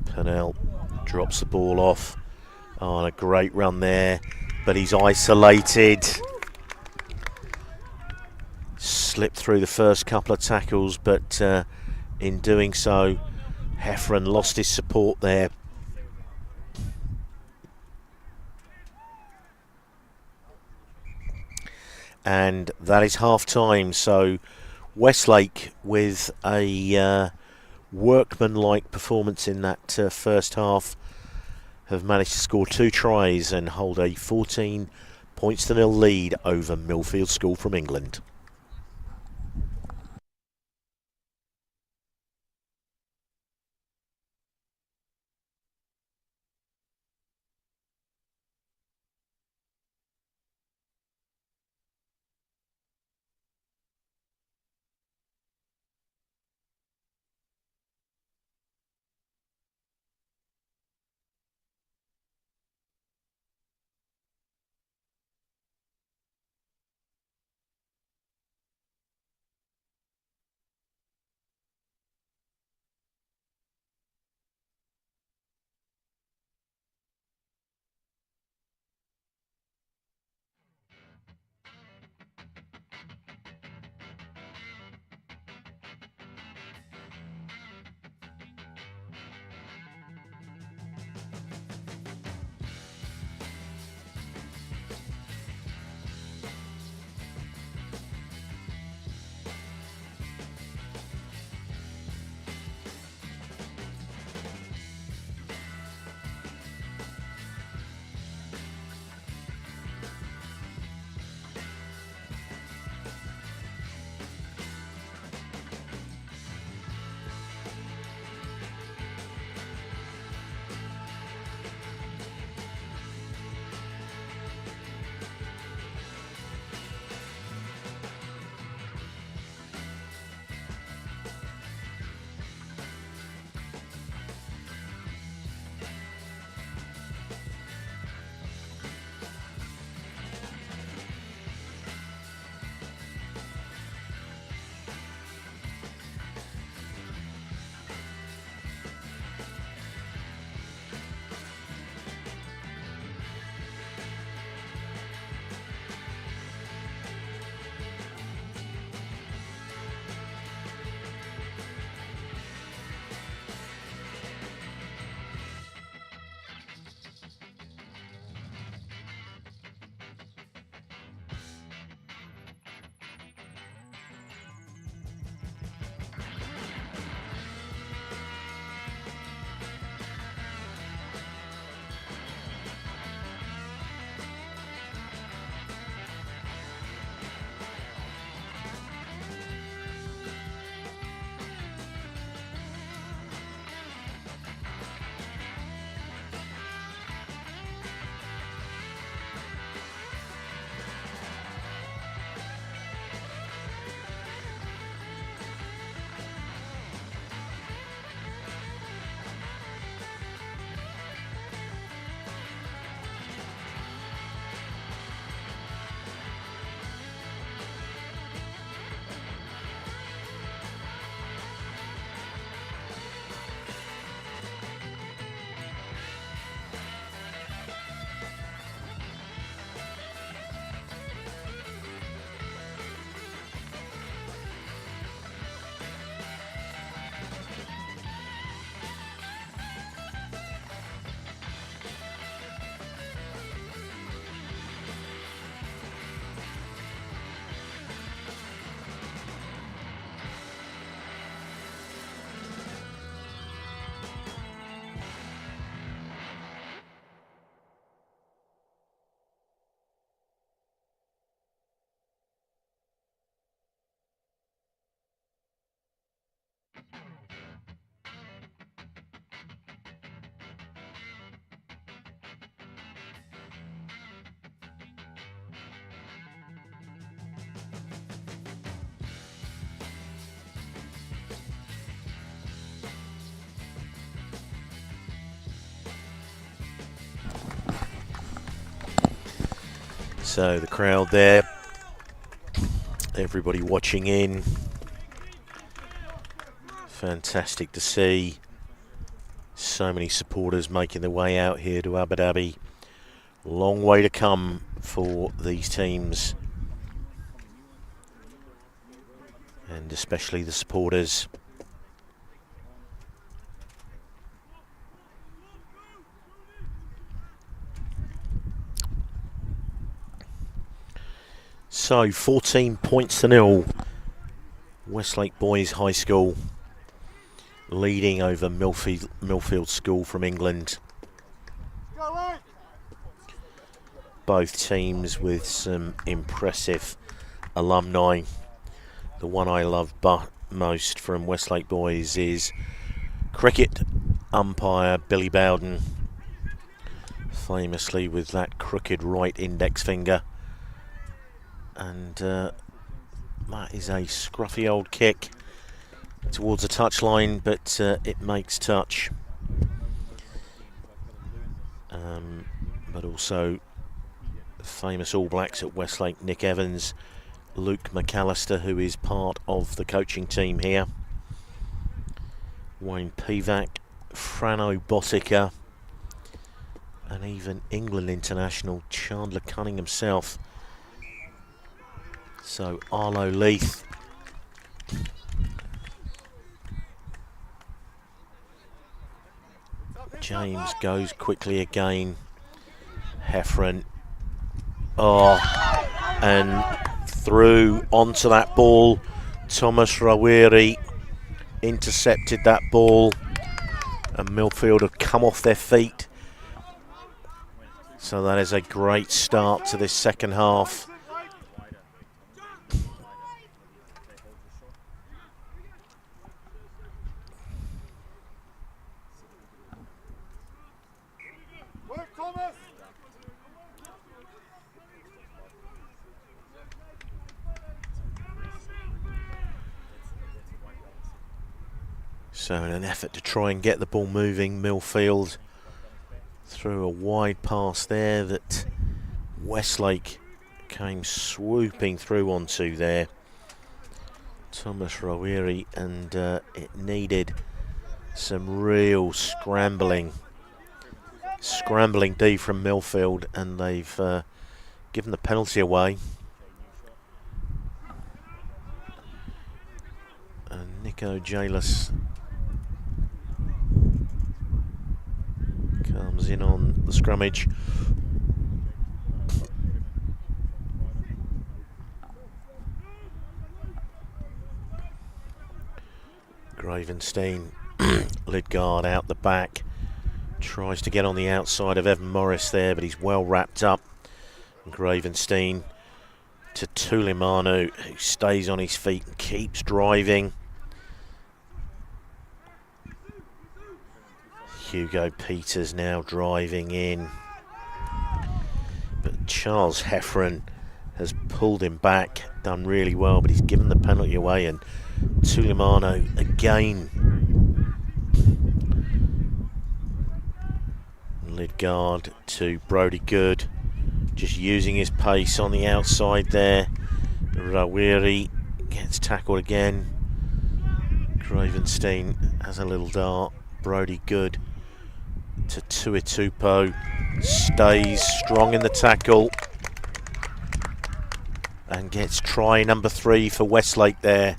[SPEAKER 3] Purnell drops the ball off. Oh, and a great run there, but he's isolated. Slipped through the first couple of tackles, but in doing so, Heffron lost his support there. And that is half time. So Westlake, with a workmanlike performance in that first half, have managed to score 2 tries and hold a 14 points to 0 lead over Millfield School from England. So the crowd there, everybody watching in. Fantastic to see so many supporters making their way out here to Abu Dhabi. Long way to come for these teams, and especially the supporters. So 14 points to nil. Westlake Boys High School leading over Millfield School from England. Both teams with some impressive alumni. The one I love most from Westlake Boys is cricket umpire Billy Bowden, famously with that crooked right index finger. And that is a scruffy old kick towards the touchline, but it makes touch. But also famous All Blacks at Westlake, Nick Evans, Luke McAllister, who is part of the coaching team here, Wayne Pivac, Frano Botica, and even England international Chandler Cunning himself. So Arlo Leith. James goes quickly again. Heffron. Oh, and through onto that ball. Thomas Rawiri intercepted that ball, and Millfield have come off their feet. So that is a great start to this second half. So in an effort to try and get the ball moving, Millfield threw a wide pass there that Westlake came swooping through onto there. Thomas Rawiri, and it needed some real scrambling D from Millfield, and they've given the penalty away. And Nico Jalis comes in on the scrummage. Gravenstein, Lidgard out the back, tries to get on the outside of Evan Morris there, but he's well wrapped up. And Gravenstein to Tulimanu, who stays on his feet and keeps driving. Hugo Peters now driving in, but Charles Heffron has pulled him back, done really well, but he's given the penalty away, and Tulimano again. Lidgard to Brody Good, just using his pace on the outside there. Rawiri gets tackled again. Gravenstein has a little dart. Brody Good to Tuitupo, stays strong in the tackle and gets try number 3 for Westlake there.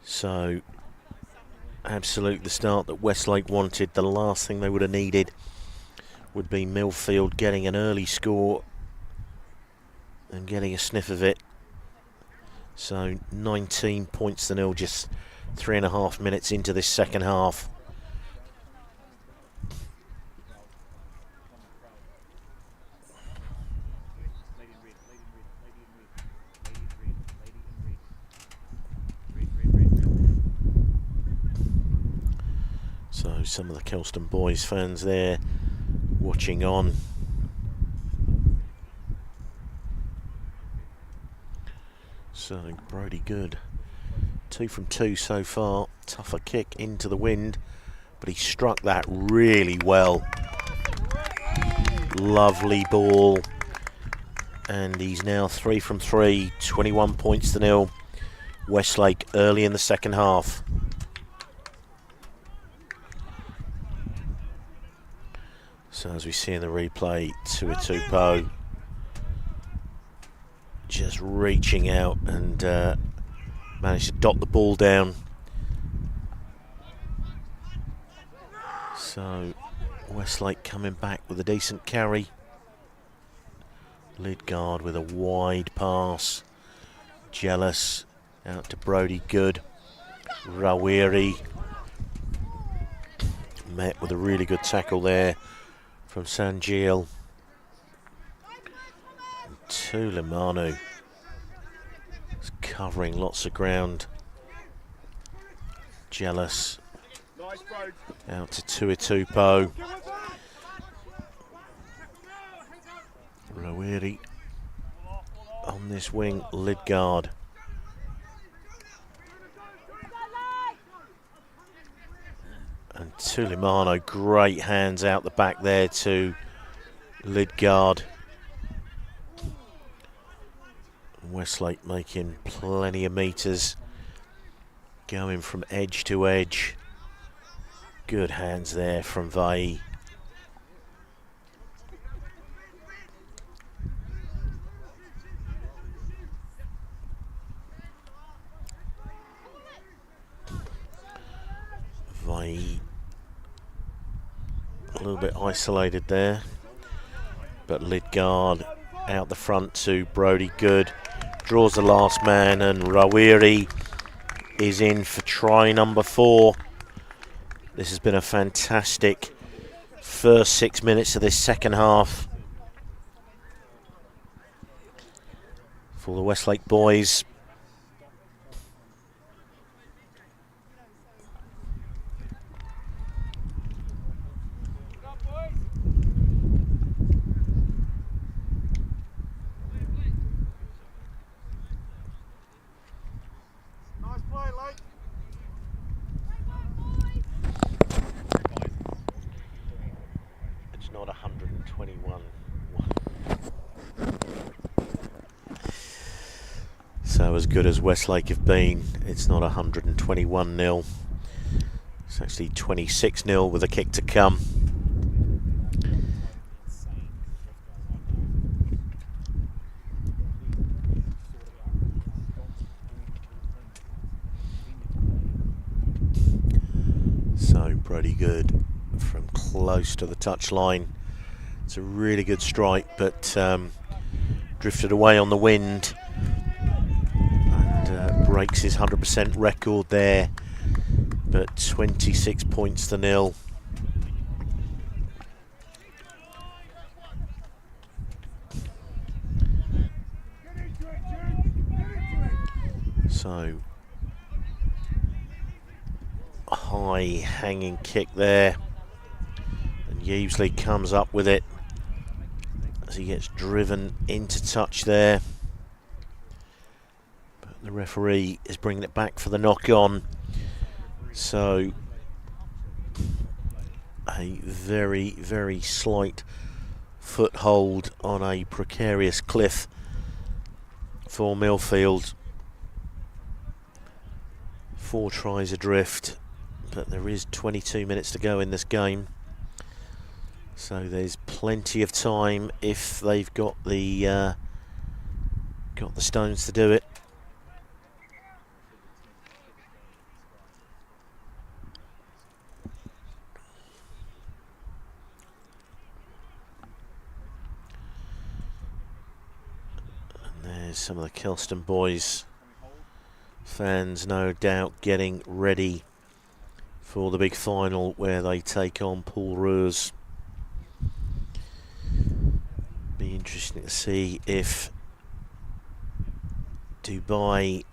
[SPEAKER 3] So absolute the start that Westlake wanted. The last thing they would have needed would be Millfield getting an early score and getting a sniff of it. So 19 points to nil, just 3.5 minutes into this second half. So some of the Kelston Boys fans there watching on. So Brody Good 2 from 2 so far. Tougher kick into the wind, but he struck that really well. Lovely ball. And he's now 3 from 3, 21 points to 0. Westlake early in the second half. So as we see in the replay, Tuitupo just reaching out and managed to dot the ball down. So Westlake coming back with a decent carry. Lidgard with a wide pass. Jealous out to Brody Good. Rawiri met with a really good tackle there from Sanjil. Tulimanu is covering lots of ground. Jealous out to Tuitupo. Rawiri on this wing, Lidgard. And Tulimano, great hands out the back there to Lidgard. Westlake making plenty of metres, going from edge to edge. Good hands there from Vai. Vai a little bit isolated there, but Lidgard out the front to Brody Good, draws the last man, and Rawiri is in for try number 4. This has been a fantastic first 6 minutes of this second half for the Westlake boys. Not 121. So as good as Westlake have been, it's not 121-0. It's actually 26-0 with a kick to come. So Brody Good from close to the touchline. It's a really good strike, but drifted away on the wind and breaks his 100% record there. But 26 points to 0. So a high hanging kick there, and Yeavesley comes up with it as he gets driven into touch there, but the referee is bringing it back for the knock on. So a very, very slight foothold on a precarious cliff for Millfield. 4 tries adrift, but there is 22 minutes to go in this game, so there's plenty of time if they've got the stones to do it. And there's some of the Kelston boys, fans no doubt getting ready for the big final where they take on Roos. Be interesting to see if Dubai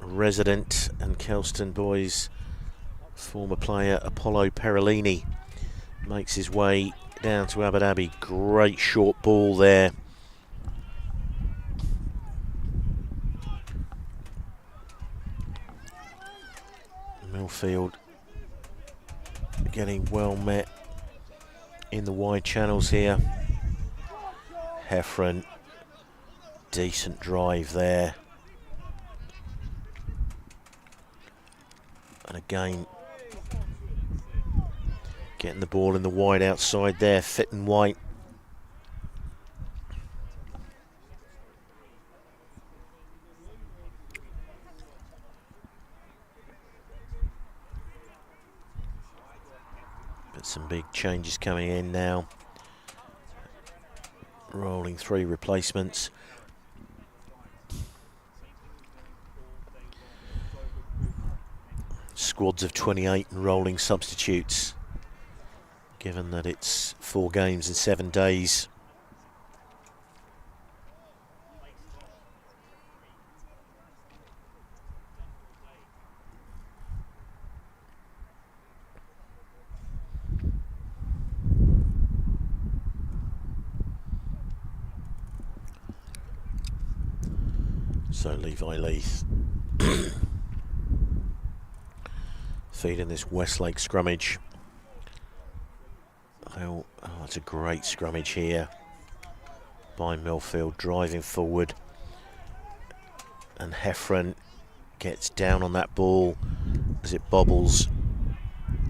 [SPEAKER 3] resident and Kelston boys former player Apollo Perolini makes his way down to Abu Dhabi. Great short ball there. Millfield getting well met in the wide channels here. Heffron, decent drive there. And again, getting the ball in the wide outside there, fit and white. But some big changes coming in now. Rolling 3 replacements. Squads of 28 and rolling substitutes, given that it's 4 games in 7 days. So Levi Leith feeding this Westlake scrummage. Oh, it's a great scrummage here by Millfield, driving forward. And Heffron gets down on that ball as it bobbles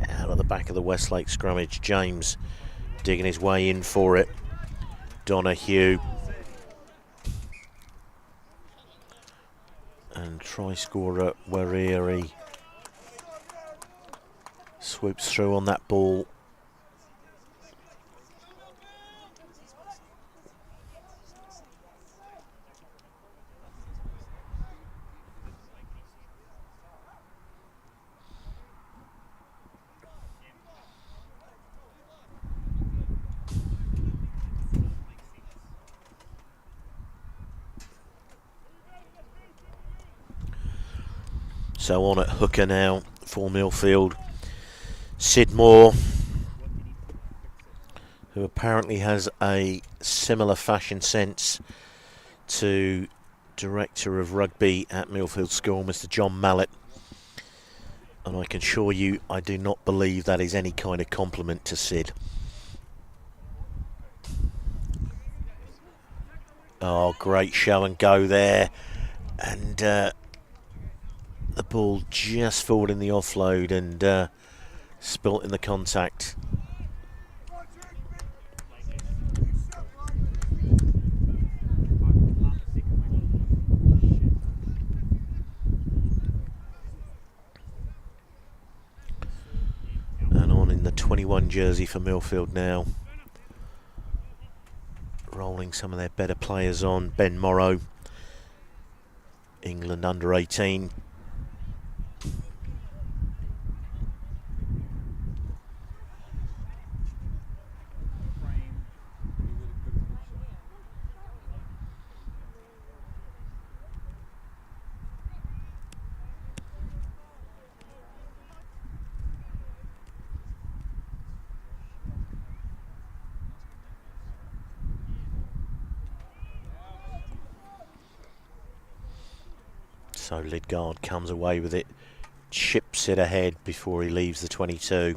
[SPEAKER 3] out of the back of the Westlake scrummage. James digging his way in for it. Donahue. And try scorer Wariri swoops through on that ball. So on at hooker now for Millfield. Sid Moore, who apparently has a similar fashion sense to Director of Rugby at Millfield School, Mr. John Mallett. And I can assure you, I do not believe that is any kind of compliment to Sid. Oh, great show and go there. And the ball just forward in the offload and spilt in the contact. And on in the 21 jersey for Millfield now. Rolling some of their better players on. Ben Morrow, England under 18. So Lidgard comes away with it, chips it ahead before he leaves the 22.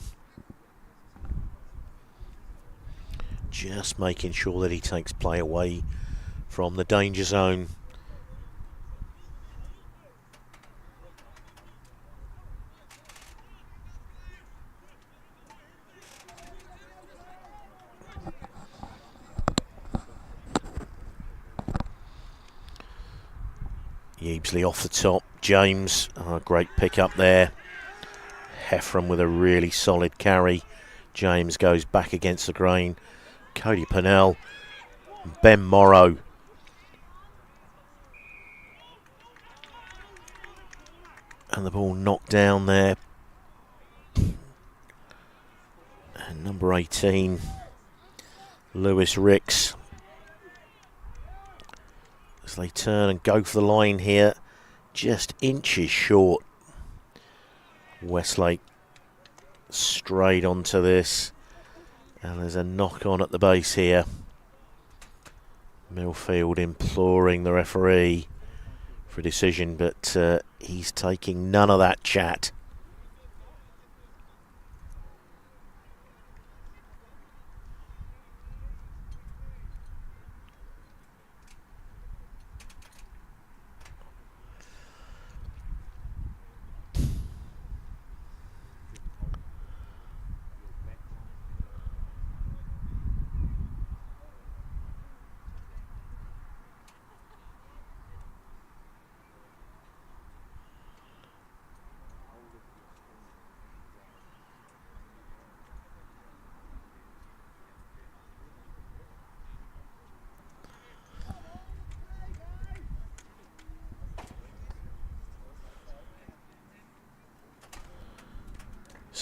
[SPEAKER 3] Just making sure that he takes play away from the danger zone. Yeebsley off the top. James, great pick up there. Heffron with a really solid carry. James goes back against the grain. Cody Purnell. Ben Morrow. And the ball knocked down there. And number 18, Lewis Ricks. As they turn and go for the line here, just inches short. Westlake straight onto this, and there's a knock on at the base here. Millfield imploring the referee for a decision, but he's taking none of that chat.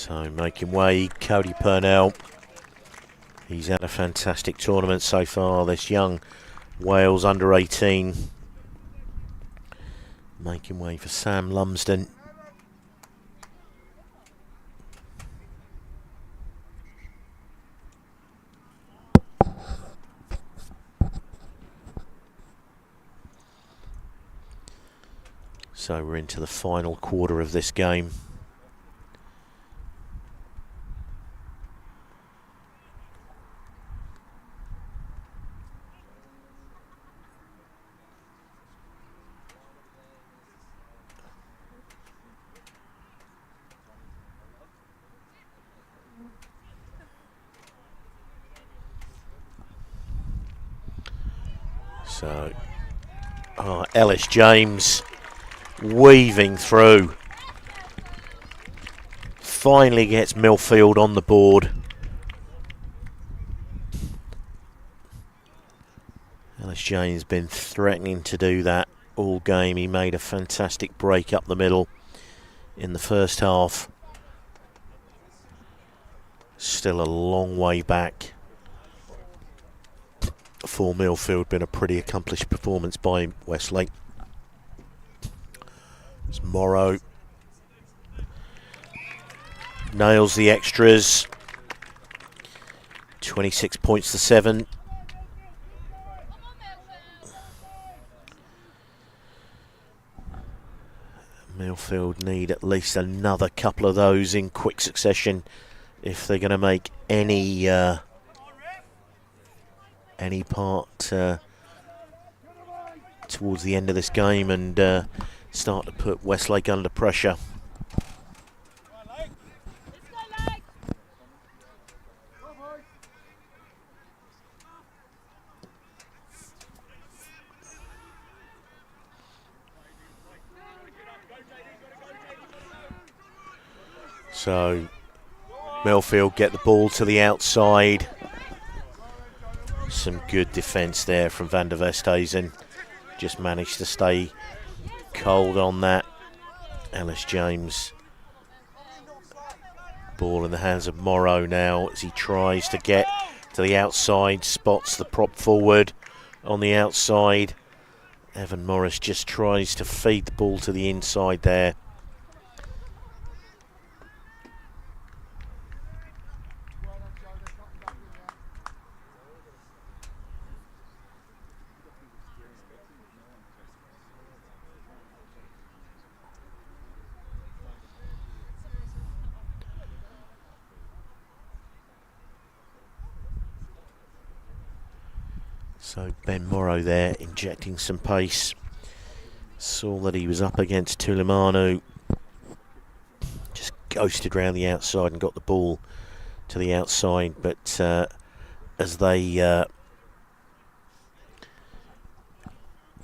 [SPEAKER 3] So making way, Cody Purnell. He's had a fantastic tournament so far, this young Wales under 18. Making way for Sam Lumsden. So we're into the final quarter of this game. So, Ellis James weaving through. Finally gets Millfield on the board. Ellis James been threatening to do that all game. He made a fantastic break up the middle in the first half. Still a long way back for Millfield. Been a pretty accomplished performance by Westlake. It's Morrow. Nails the extras. 26 points to 7. Millfield need at least another couple of those in quick succession if they're going to make any part towards the end of this game and start to put Westlake under pressure. So Millfield get the ball to the outside. Some good defence there from Van der Westhuizen. Just managed to stay cold on that. Ellis James. Ball in the hands of Morrow now as he tries to get to the outside. Spots the prop forward on the outside. Evan Morris just tries to feed the ball to the inside there. So Ben Morrow there injecting some pace. Saw that he was up against Tulimanu. Just ghosted round the outside and got the ball to the outside. But as they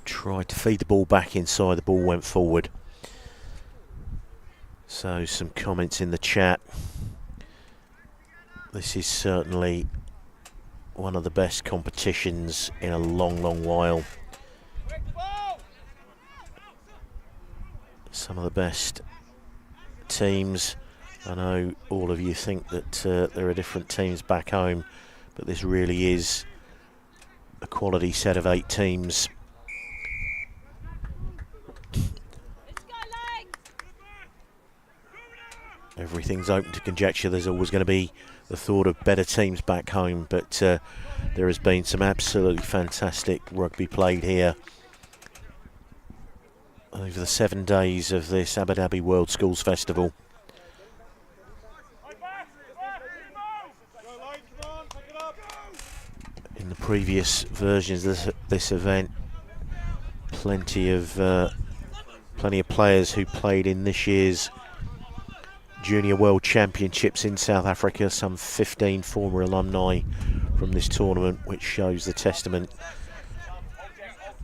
[SPEAKER 3] tried to feed the ball back inside, the ball went forward. So some comments in the chat. This is certainly one of the best competitions in a long, long while. Some of the best teams. I know all of you think that there are different teams back home, but this really is a quality set of 8 teams. Everything's open to conjecture. There's always going to be the thought of better teams back home, but there has been some absolutely fantastic rugby played here over the 7 days of this Abu Dhabi World Schools Festival. In the previous versions of this event, plenty of players who played in this year's Junior World Championships in South Africa, some 15 former alumni from this tournament, which shows the testament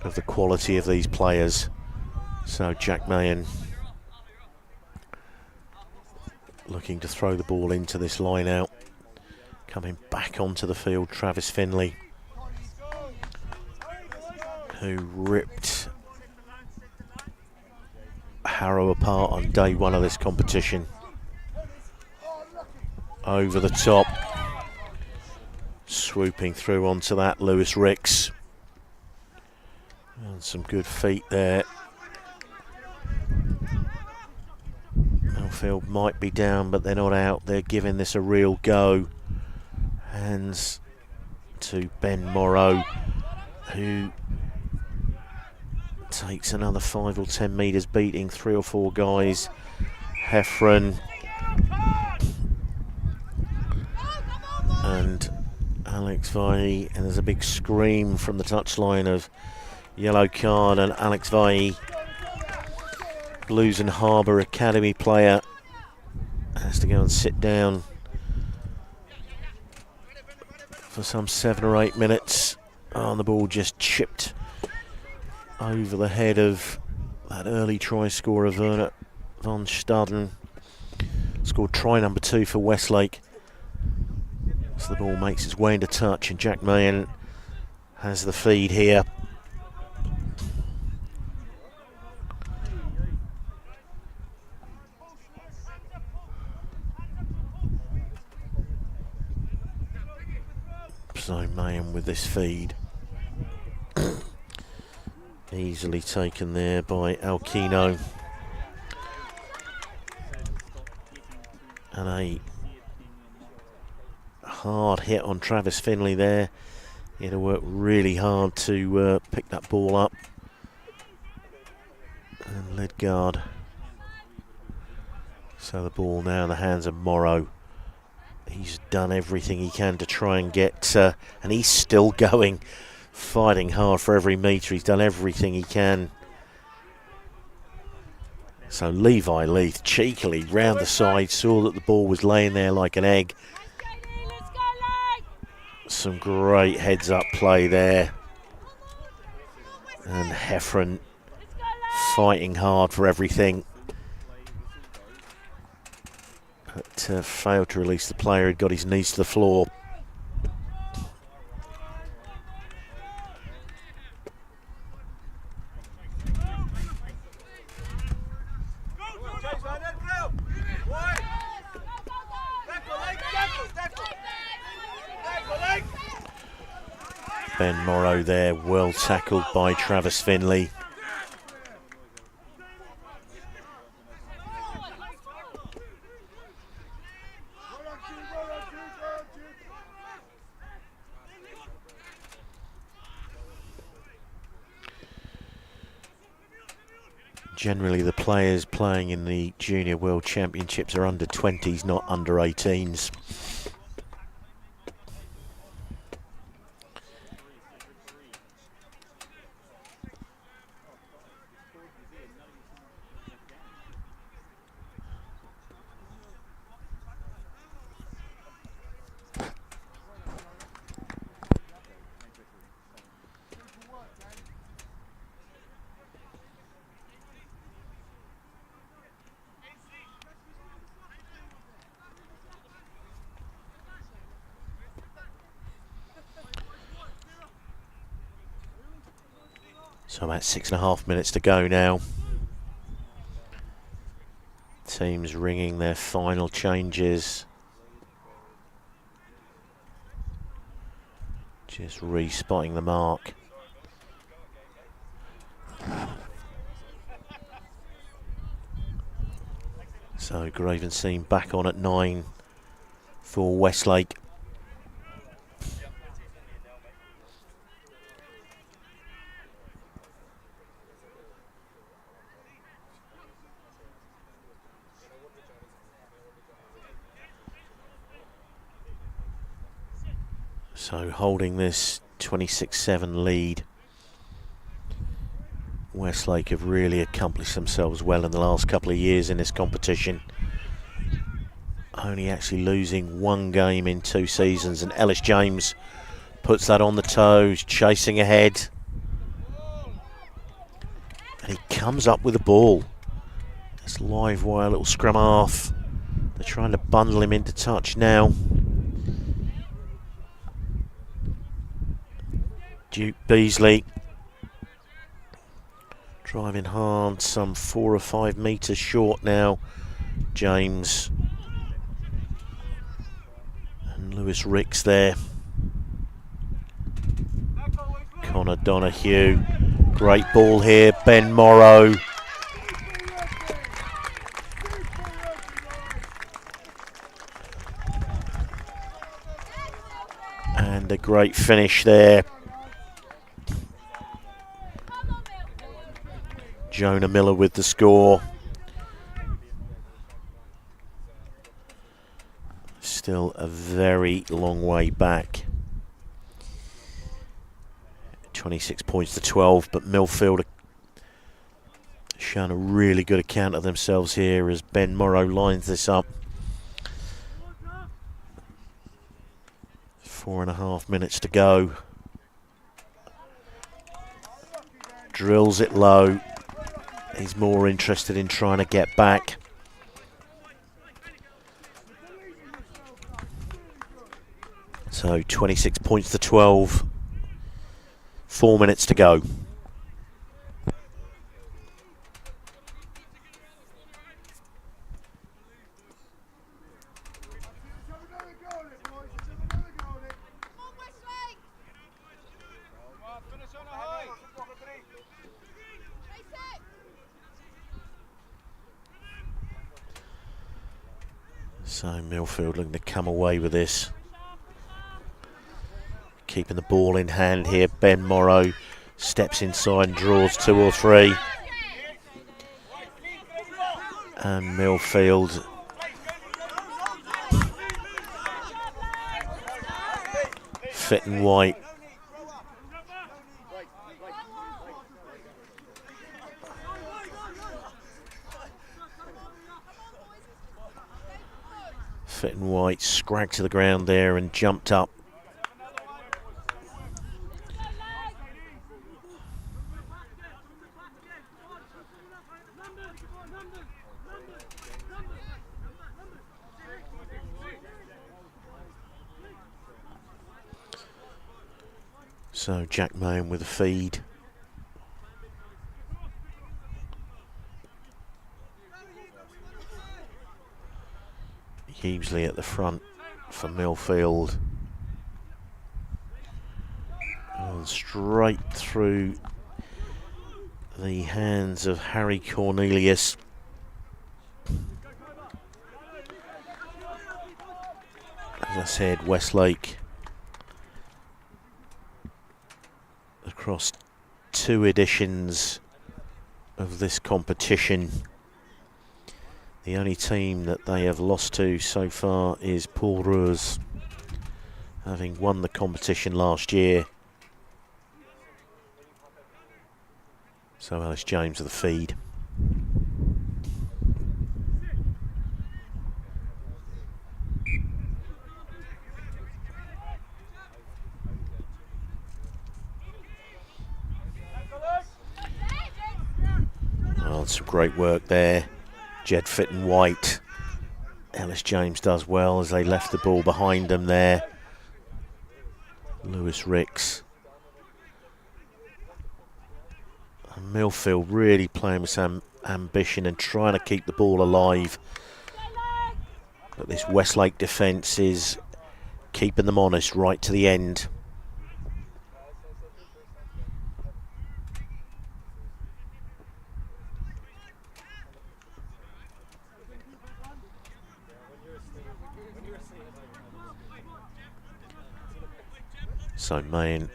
[SPEAKER 3] of the quality of these players. So Jack Mayan looking to throw the ball into this line out. Coming back onto the field, Travis Finley, who ripped Harrow apart on day 1 of this competition. over the top. Swooping through onto that, Lewis Ricks. And some good feet there. Millfield might be down, but they're not out. They're giving this a real go. Hands to Ben Morrow, who takes another 5 or 10 metres, beating 3 or 4 guys. Heffron and Alex Vai, and there's a big scream from the touchline of yellow card, and Alex Vai, Blues and Harbour Academy player, has to go and sit down for some 7 or 8 minutes. Oh, and the ball just chipped over the head of that early try scorer, Werner van Staden. Scored try number 2 for Westlake. So the ball makes its way into touch, and Jack Mahan has the feed here. So Mahan with this feed. Easily taken there by Alkino. And a hard hit on Travis Finley there. He had to work really hard to pick that ball up. And Ledgard. So the ball now in the hands of Morrow. He's done everything he can to try and get, and he's still going, fighting hard for every metre. He's done everything he can. So Levi Leith cheekily round the side, saw that the ball was laying there like an egg. Some great heads up play there. And Heffron fighting hard for everything. But failed to release the player who'd got his knees to the floor. Ben Morrow there, well tackled by Travis Finley. Generally the players playing in the Junior World Championships are under 20s, not under 18s. So about 6.5 minutes to go now. Teams ringing their final changes. Just re-spotting the mark. So Gravenstein back on at 9 for Westlake. So holding this 26-7 lead. Westlake have really accomplished themselves well in the last couple of years in this competition. Only actually losing 1 game in 2 seasons, and Ellis James puts that on the toes, chasing ahead. And he comes up with the ball. It's live wire, little scrum half. They're trying to bundle him into touch now. Duke Beasley driving hard, some 4 or 5 metres short now. James Lewis Ricks there. Connor Donahue. Great ball here. Ben Morrow. And a great finish there. Jonah Miller with the score. Still a very long way back. 26 points to 12, but Millfield shown a really good account of themselves here as Ben Morrow lines this up. 4.5 minutes to go. Drills it low. He's more interested in trying to get back. So 26 points to 12. 4 minutes to go. So Millfield looking to come away with this. Keeping the ball in hand here. Ben Morrow steps inside and draws 2 or 3. And Millfield fit and white. Fit and white scragged to the ground there and jumped up. So Jack Mahon with a feed. Heavesley at the front for Millfield. And straight through the hands of Harry Cornelius. As I said, Westlake across 2 editions of this competition. The only team that they have lost to so far is Paul Roos, having won the competition last year. So Alice James with the feed. Oh, some great work there. Jed fit and white. Ellis James does well as they left the ball behind them there. Lewis Ricks. And Millfield really playing with some ambition and trying to keep the ball alive. But this Westlake defence is keeping them honest right to the end. So Main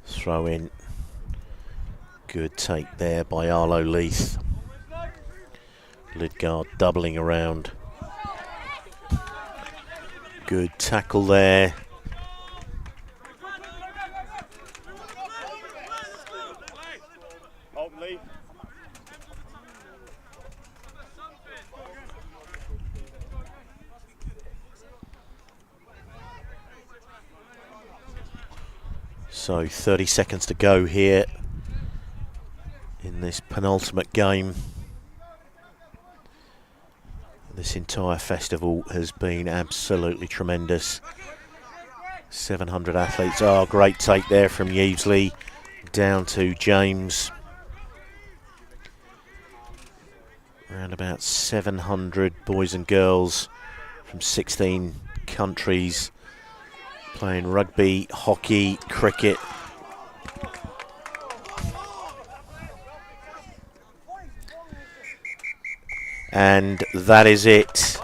[SPEAKER 3] throw in. Good take there by Arlo Leith. Lidgard doubling around. Good tackle there. So 30 seconds to go here in this penultimate game. This entire festival has been absolutely tremendous. 700 athletes. Oh, great take there from Yeavesley down to James. Around about 700 boys and girls from 16 countries playing rugby, hockey, cricket. And that is it.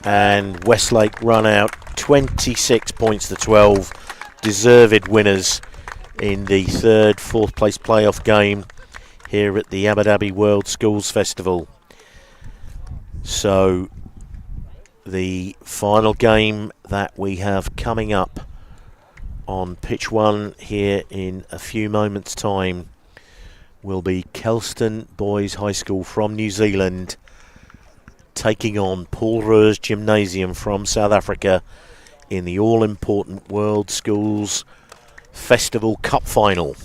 [SPEAKER 3] And Westlake run out 26 points to 12. Deserved winners in the fourth place playoff game here at the Abu Dhabi World Schools Festival. So the final game that we have coming up on pitch 1 here in a few moments' time will be Kelston Boys High School from New Zealand taking on Paul Roos Gymnasium from South Africa in the all-important World Schools Festival Cup final.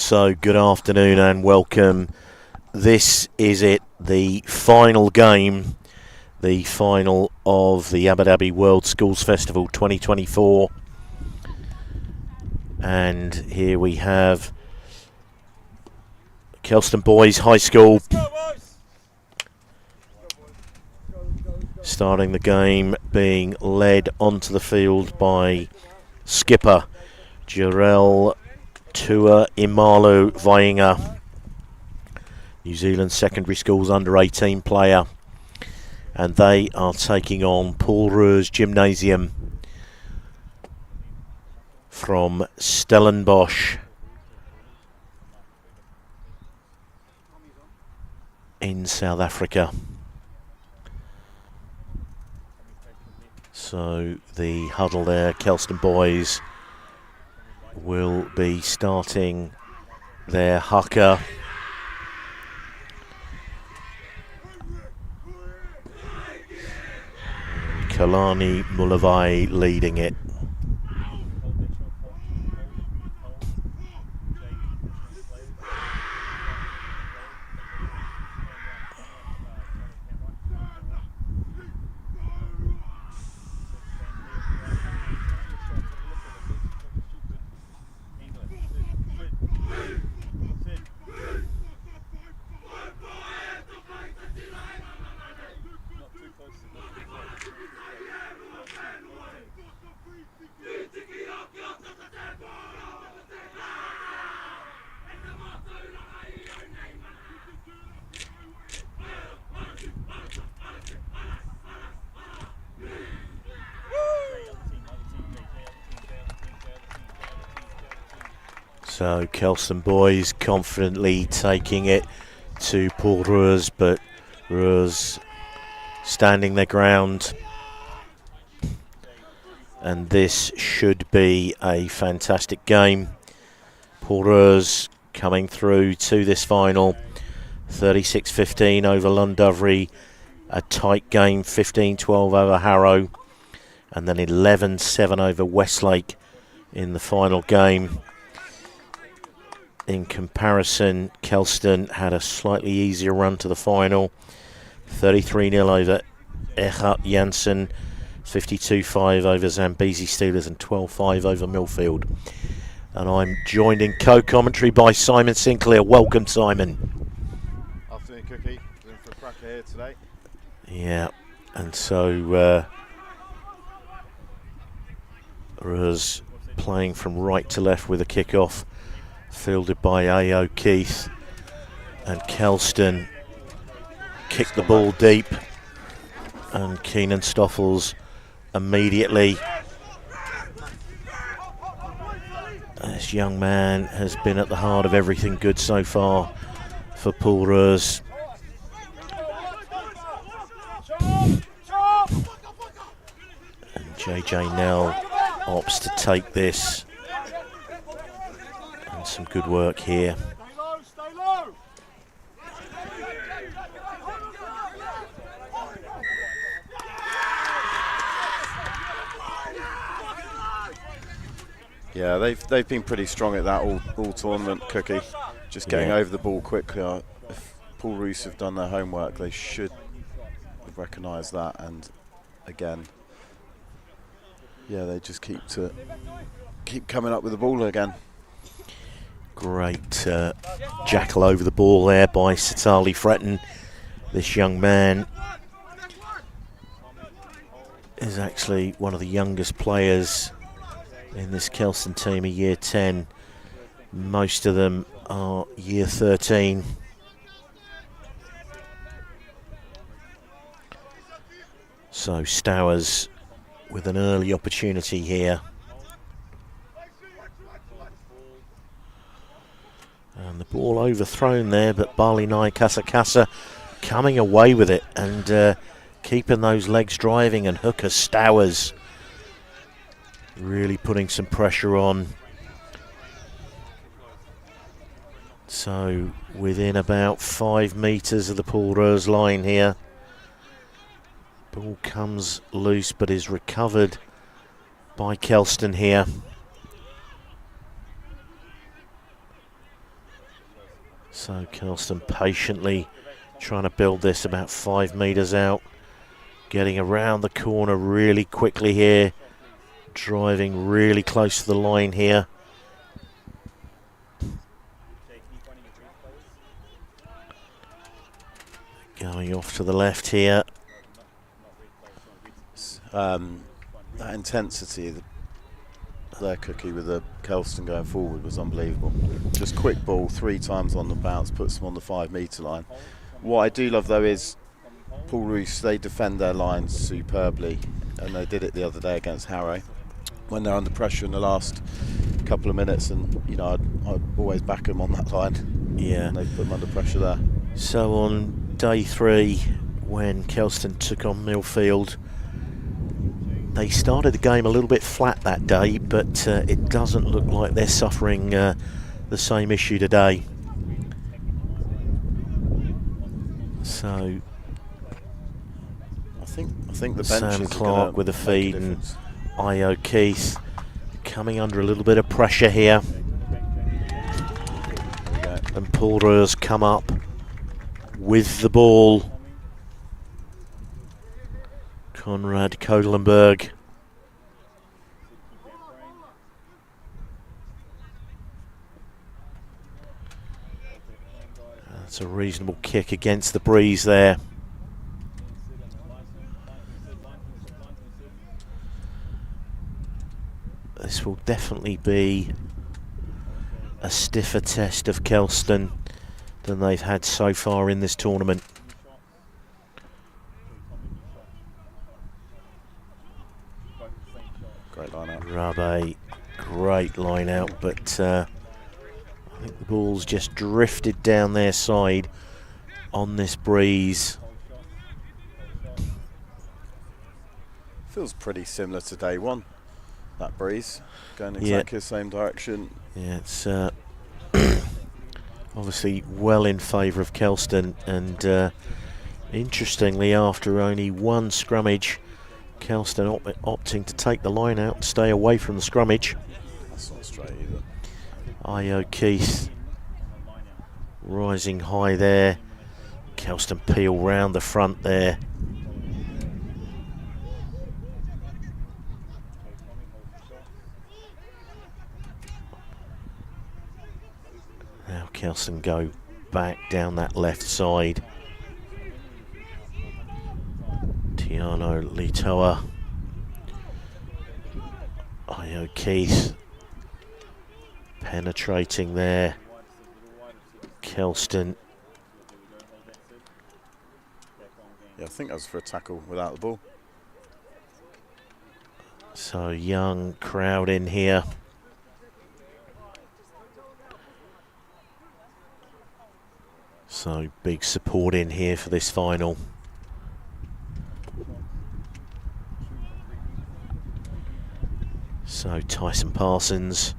[SPEAKER 3] So good afternoon and welcome. This is it, the final game, the final of the Abu Dhabi World Schools Festival 2024. And here we have Kelston Boys High School starting the game, being led onto the field by skipper Jarell Tua Imalu Vainga, New Zealand Secondary Schools under-18 player, and they are taking on Paul Roos Gymnasium from Stellenbosch in South Africa. So the huddle there, Kelston Boys will be starting their haka. Kalani Mulavai leading it. So Kelston Boys confidently taking it to Paul Roos, but Roos standing their ground. And this should be a fantastic game. Paul Roos coming through to this final, 36-15 over Llandovery, a tight game, 15-12 over Harrow, and then 11-7 over Westlake in the final game. In comparison, Kelston had a slightly easier run to the final, 33-0 over EG Jensen, 52-5 over Zambezi Steelers and 12-5 over Millfield. And I'm joined in co-commentary by Simon Sinclair. Welcome, Simon.
[SPEAKER 5] Afternoon, Cookie. We're in for a cracker here today.
[SPEAKER 3] Yeah, and so Roos playing from right to left with a kick-off, fielded by A.O. Keith, and Kelston kicked the ball deep, and Keenan Stoffels immediately. This young man has been at the heart of everything good so far for Paul Roos. And JJ Nell opts to take this. And some good work here.
[SPEAKER 5] Yeah, they've been pretty strong at that all tournament, Cookie. Just getting over the ball quickly. If Paul Roos have done their homework, they should have recognised that. And again, yeah, they just keep coming up with the ball again.
[SPEAKER 3] Great jackal over the ball there by Satali Fretton. This young man is actually one of the youngest players in this Kelston team, a year 10. Most of them are year 13. So Stowers with an early opportunity here. And the ball overthrown there, but Bali Nai Kasakasa coming away with it and keeping those legs driving, and hooker Stowers really putting some pressure on. So within about 5 metres of the Paul Roos line here. Ball comes loose but is recovered by Kelston here. So Kelston patiently trying to build this about 5 metres out. Getting around the corner really quickly here. Driving really close to the line here. Going off to the left here.
[SPEAKER 5] That intensity there, Cookie, with the Kelston going forward was unbelievable. Just quick ball, 3 times on the bounce, puts them on the 5 metre line. What I do love though is Paul Roos, they defend their lines superbly, and they did it the other day against Harrow when they're under pressure in the last couple of minutes, and you know I'd always back them on that line.
[SPEAKER 3] Yeah,
[SPEAKER 5] and they put them under pressure there.
[SPEAKER 3] So on day 3, when Kelston took on Millfield, they started the game a little bit flat that day, but it doesn't look like they're suffering the same issue today. So
[SPEAKER 5] I think the bench
[SPEAKER 3] Sam Clark with a feed, and Io Keith coming under a little bit of pressure here. And Paul Roos come up with the ball. Conrad Kodelenberg. That's a reasonable kick against the breeze there. This will definitely be a stiffer test of Kelston than they've had so far in this tournament.
[SPEAKER 5] Great line out.
[SPEAKER 3] Rugby, great line out, but I think the ball's just drifted down their side on this breeze.
[SPEAKER 5] Feels pretty similar to day 1. That breeze going exactly the same direction.
[SPEAKER 3] Yeah, it's obviously well in favour of Kelston, and interestingly, after only 1 scrummage, Kelston opting to take the line out and stay away from the scrummage.
[SPEAKER 5] That's not straight either.
[SPEAKER 3] Io Keith rising high there. Kelston peel round the front there. Now Kelston go back down that left side. Tiano Litoa. Io Keith penetrating there. Kelston.
[SPEAKER 5] Yeah, I think that was for a tackle without the ball.
[SPEAKER 3] So young crowd in here. So big support in here for this final. So Tyson Parsons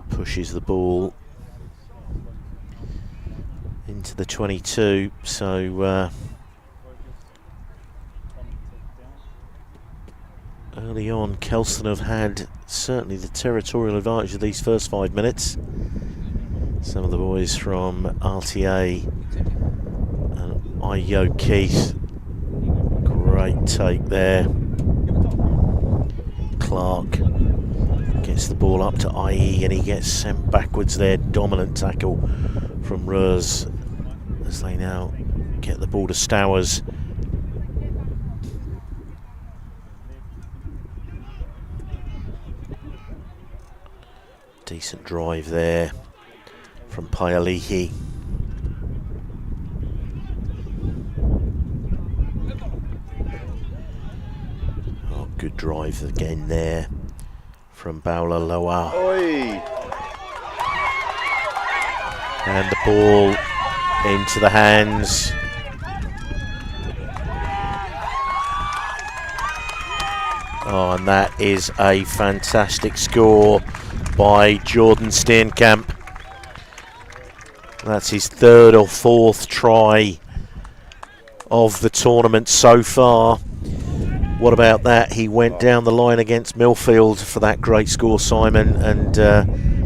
[SPEAKER 3] pushes the ball into the 22. So early on, Kelston have had certainly the territorial advantage of these first 5 minutes. Some of the boys from RTA and Io Keith, great take there. Clark gets the ball up to IE and he gets sent backwards there. Dominant tackle from Roos as they now get the ball to Stowers. Decent drive there from Paialihi. Oh, good drive again there from Baula Loa.
[SPEAKER 5] Oi!
[SPEAKER 3] And the ball into the hands. Oh, and that is a fantastic score by Jordan Steenkamp. That's his 3rd or 4th try of the tournament so far. What about that? He went down the line against Millfield for that great score, Simon, and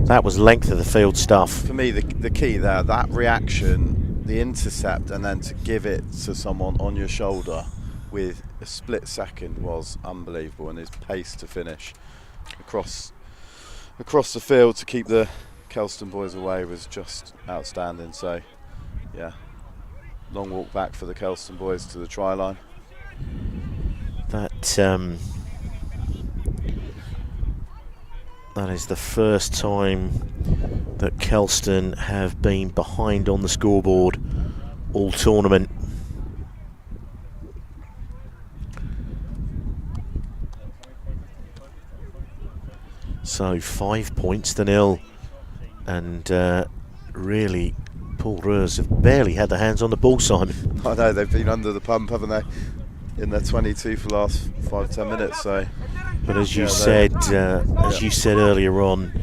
[SPEAKER 3] That was length of the field stuff.
[SPEAKER 5] For me, the key there, that reaction, the intercept, and then to give it to someone on your shoulder with a split second was unbelievable, and his pace to finish across the field to keep the Kelston boys away was just outstanding. So, yeah, long walk back for the Kelston boys to the try line.
[SPEAKER 3] That is the first time that Kelston have been behind on the scoreboard all tournament. So 5 points to 0, and really Paul Roos have barely had their hands on the ball, Simon.
[SPEAKER 5] I know, they've been under the pump, haven't they, in their 22 for the last 5-10 minutes. So,
[SPEAKER 3] but as you said earlier on,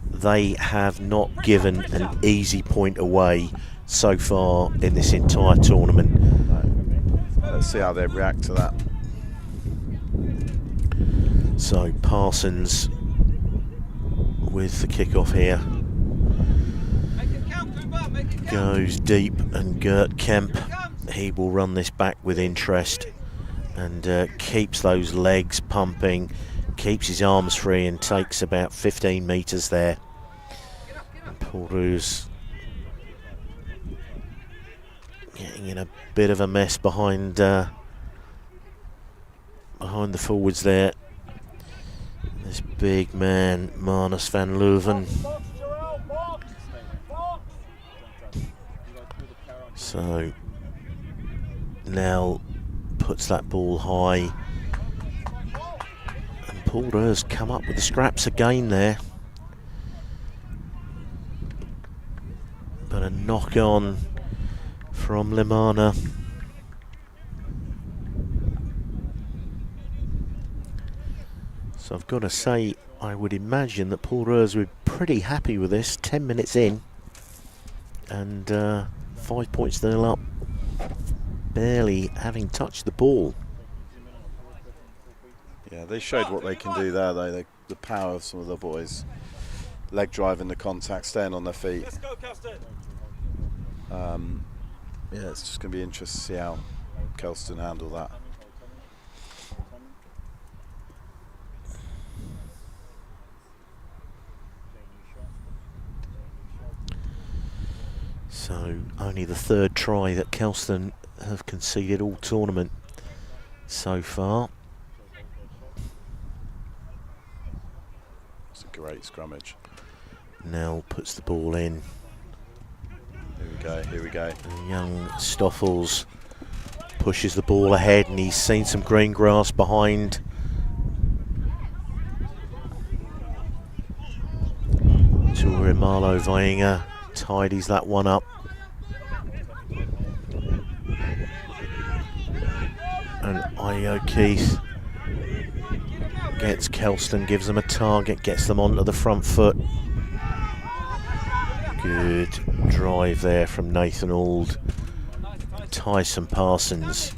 [SPEAKER 3] they have not given an easy point away so far in this entire tournament.
[SPEAKER 5] Let's see how they react to that.
[SPEAKER 3] So Parsons with the kick-off here. Goes deep, and Gert Kemp, he will run this back with interest and keeps those legs pumping, keeps his arms free, and takes about 15 metres there. Paul Roos getting in a bit of a mess behind the forwards there. This big man, Marnus van Leuven. So now puts that ball high, and Paul Roos come up with the scraps again there. But a knock on from Limana. So I've got to say, I would imagine that Paul Roos would be pretty happy with this, 10 minutes in, and 5 points to 0 up, barely having touched the ball.
[SPEAKER 5] Yeah, they showed what they can do there, though. The power of some of the boys, leg driving the contact, staying on their feet.
[SPEAKER 1] Let's go, Kelston.
[SPEAKER 5] Yeah, it's just going to be interesting to see how Kelston handle that.
[SPEAKER 3] So only the third try that Kelston have conceded all tournament so far.
[SPEAKER 5] It's a great scrummage.
[SPEAKER 3] Now puts the ball in.
[SPEAKER 5] Here we go.
[SPEAKER 3] And young Stoffels pushes the ball ahead, and he's seen some green grass behind. Turimalo Vainga tidies that one up. And Io Keith gets Kelston, gives them a target, gets them onto the front foot. Good drive there from Nathan Auld. Tyson Parsons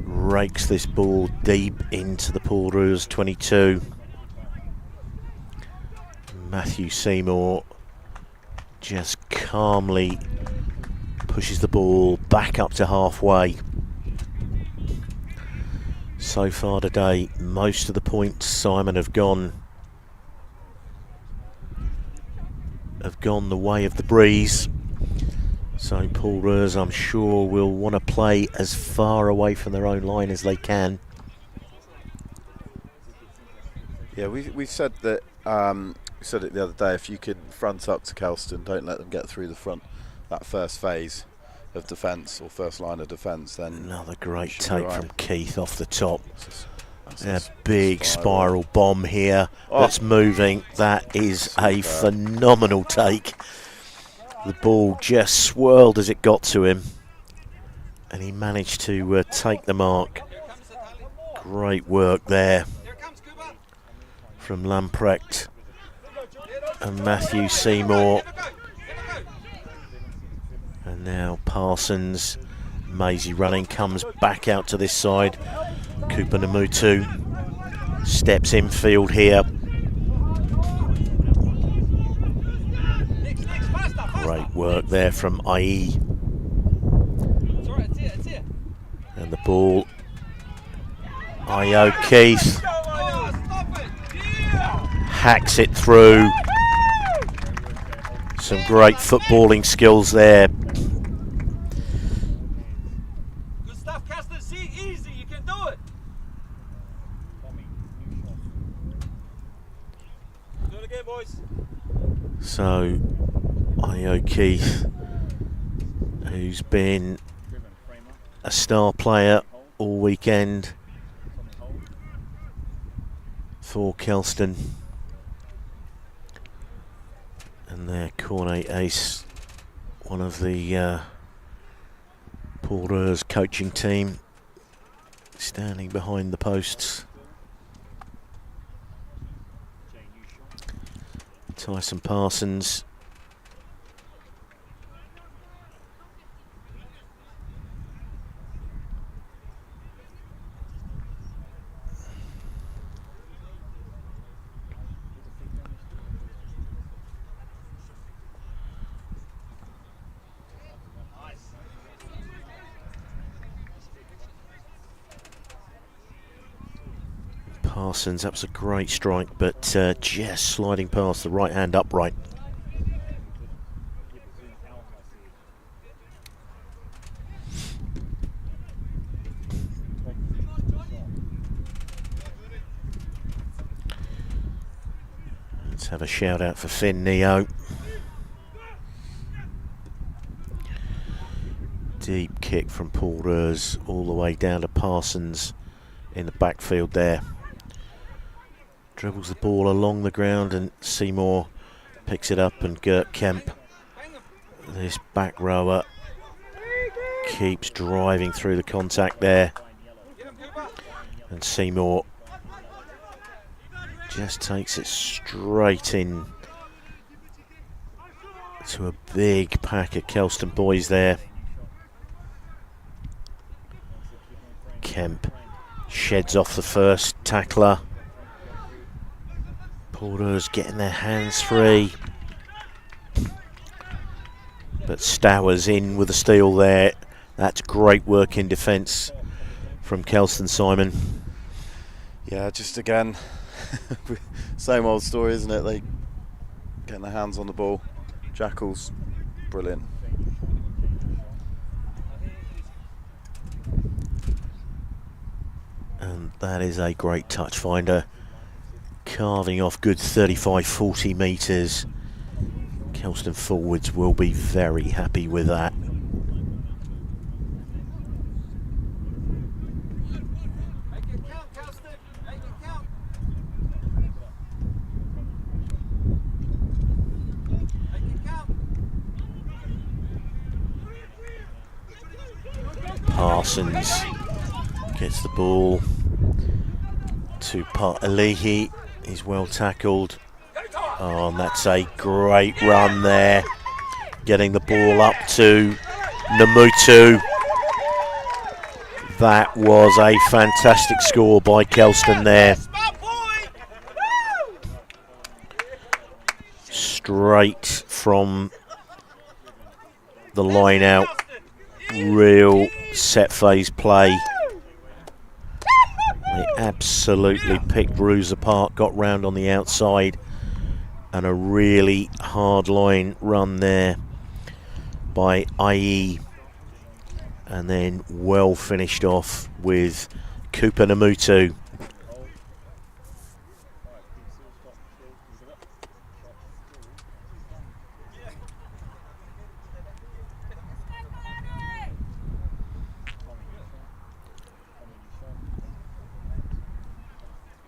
[SPEAKER 3] rakes this ball deep into the Paul Roos 22. Matthew Seymour just calmly pushes the ball back up to halfway. So far today, most of the points, Simon, have gone the way of the breeze. So Paul Roos, I'm sure, will want to play as far away from their own line as they can.
[SPEAKER 5] Yeah, we said that. We said it the other day. If you could front up to Kelston, don't let them get through the front. That first phase of defence, or first line of defence, then
[SPEAKER 3] another great take from Keith off the top.
[SPEAKER 5] That's
[SPEAKER 3] a big spiral bomb here that's moving. That is a phenomenal take. The ball just swirled as it got to him, and he managed to take the mark. Great work there from Lamprecht and Matthew Seymour. And now Parsons, Maisie running, comes back out to this side. Cooper Namutu steps infield here. Great work there from IE.
[SPEAKER 2] It's alright, it's here.
[SPEAKER 3] And the ball, IE O'Keefe hacks it through. Some great footballing skills there.
[SPEAKER 2] Good stuff, Kelston. See, easy, you can do it. Do it again, boys.
[SPEAKER 3] So, IE O'Keefe, who's been a star player all weekend for Kelston. And their corner ace, one of the Paul Roos coaching team, standing behind the posts. Tyson Parsons. Parsons, that was a great strike, but just sliding past the right hand upright. Let's have a shout out for Finn Neo. Deep kick from Paul Roos all the way down to Parsons in the backfield there. Dribbles the ball along the ground and Seymour picks it up, and Gert Kemp, this back rower, keeps driving through the contact there. And Seymour just takes it straight in to a big pack of Kelston boys there. Kemp sheds off the first tackler. Porters getting their hands free, but Stowers in with the steal there. That's great work in defence from Kelston, Simon.
[SPEAKER 5] Yeah, just again, same old story, isn't it? They getting their hands on the ball. Jackals, brilliant.
[SPEAKER 3] And that is a great touch finder, carving off good 35-40 metres. Kelston forwards will be very happy with that.
[SPEAKER 2] Make it count, Kelston. Make it count. Make it count.
[SPEAKER 3] Parsons gets the ball to Alihi. He's well tackled. Oh, and that's a great run there. Getting the ball up to Namutu. That was a fantastic score by Kelston there. Straight from the line out. Real set phase play. They absolutely picked Roos apart, got round on the outside, and a really hard line run there by IE, and then well finished off with Cooper Namutu.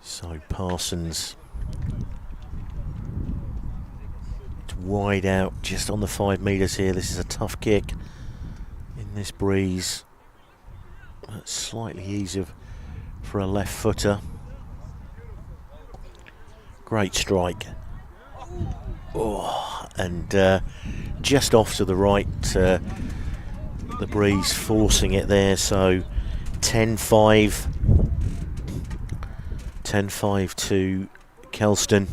[SPEAKER 3] So Parsons, it's wide out just on the 5 metres here. This is a tough kick in this breeze. That's slightly easier for a left footer. Great strike. Oh, and just off to the right, the breeze forcing it there. So 10-5. 10-5 to Kelston.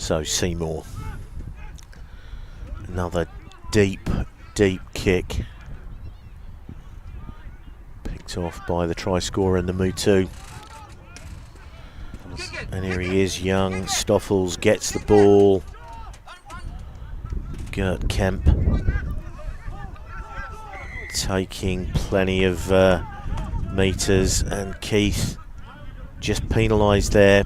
[SPEAKER 3] So Seymour. Another deep kick. Picked off by the try scorer in the Mutu. And here he is, Young. Stoffels gets the ball. Gert Kemp taking plenty of metres, and Keith just penalised there.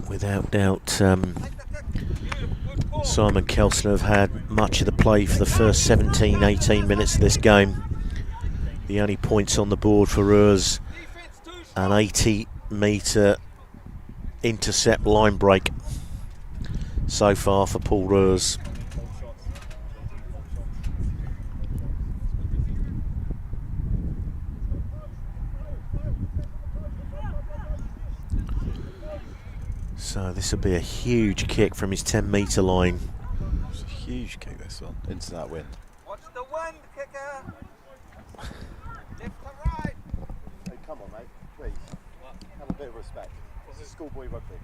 [SPEAKER 3] Without doubt, Simon Kelston have had much of the play for the first 17-18 minutes of this game. The only points on the board for Roos, an 80-metre intercept line break so far for Paul Roos. So this will be a huge kick from his 10-metre line.
[SPEAKER 5] It's a huge kick, this one, into that wind.
[SPEAKER 2] Watch the wind, kicker. Left to right.
[SPEAKER 1] Hey, come on, mate, please. Have a bit of respect. This is schoolboy rugby.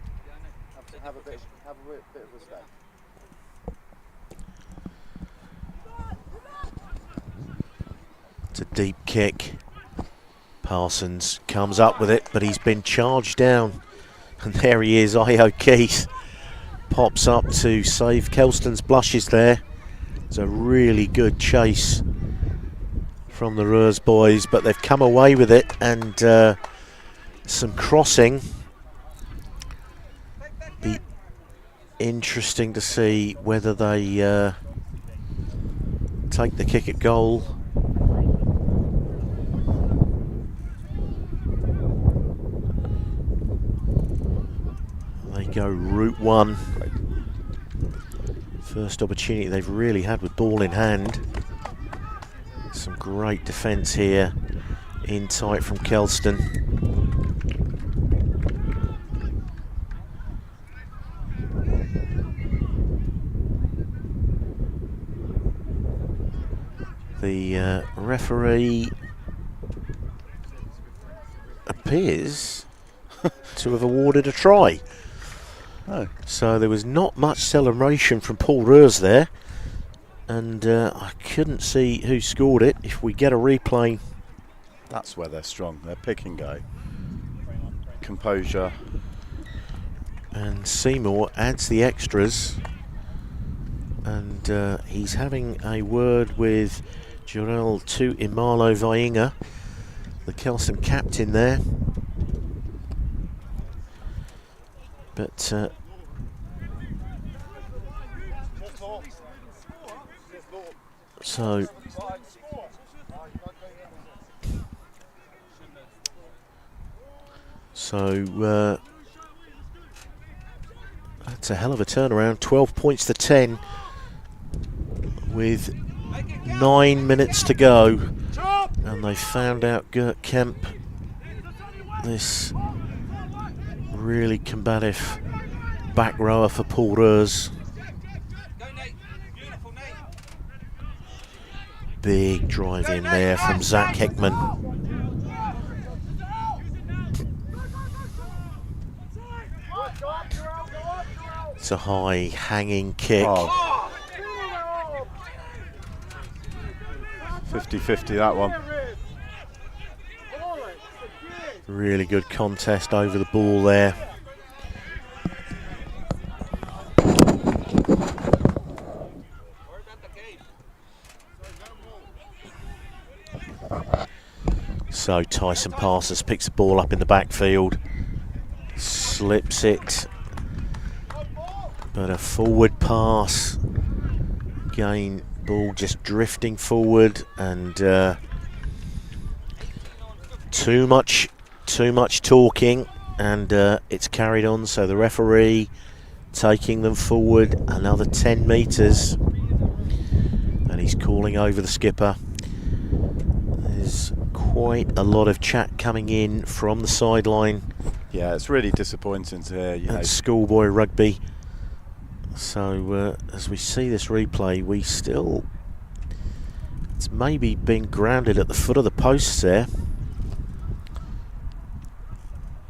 [SPEAKER 1] Have a bit of respect.
[SPEAKER 3] It's a deep kick. Parsons comes up with it, but he's been charged down. And there he is, Io Keith pops up to save Kelston's blushes there. It's a really good chase from the Roos boys, but they've come away with it, and some crossing. Be interesting to see whether they take the kick at goal. They go route one. First opportunity they've really had with ball in hand. Some great defence here, in tight from Kelston. The referee appears to have awarded a try.
[SPEAKER 5] Oh.
[SPEAKER 3] So there was not much celebration from Paul Roos there, and I couldn't see who scored it. If we get a replay,
[SPEAKER 5] That's where they're strong. Their pick and go. Composure.
[SPEAKER 3] and Seymour adds the extras, and he's having a word with Jorel Tu Imalo Vainga, the Kelston captain there. But so that's a hell of a turnaround. 12 points to 10 with 9 minutes to go, and they found out Gert Kemp, this really combative back rower for Paul Roos. Big drive in there from Zach Heckman. It's a high hanging kick.
[SPEAKER 5] 50-50 that one.
[SPEAKER 3] Really good contest over the ball there. So Tyson Parsons picks the ball up in the backfield, slips it, but a forward pass. Again, ball just drifting forward, and too much talking, and it's carried on. So the referee taking them forward another 10 metres, and he's calling over the skipper. There's quite a lot of chat coming in from the sideline.
[SPEAKER 5] Yeah, it's really disappointing to hear, you know.
[SPEAKER 3] Schoolboy rugby. So as we see this replay, we still It's maybe been grounded at the foot of the posts there.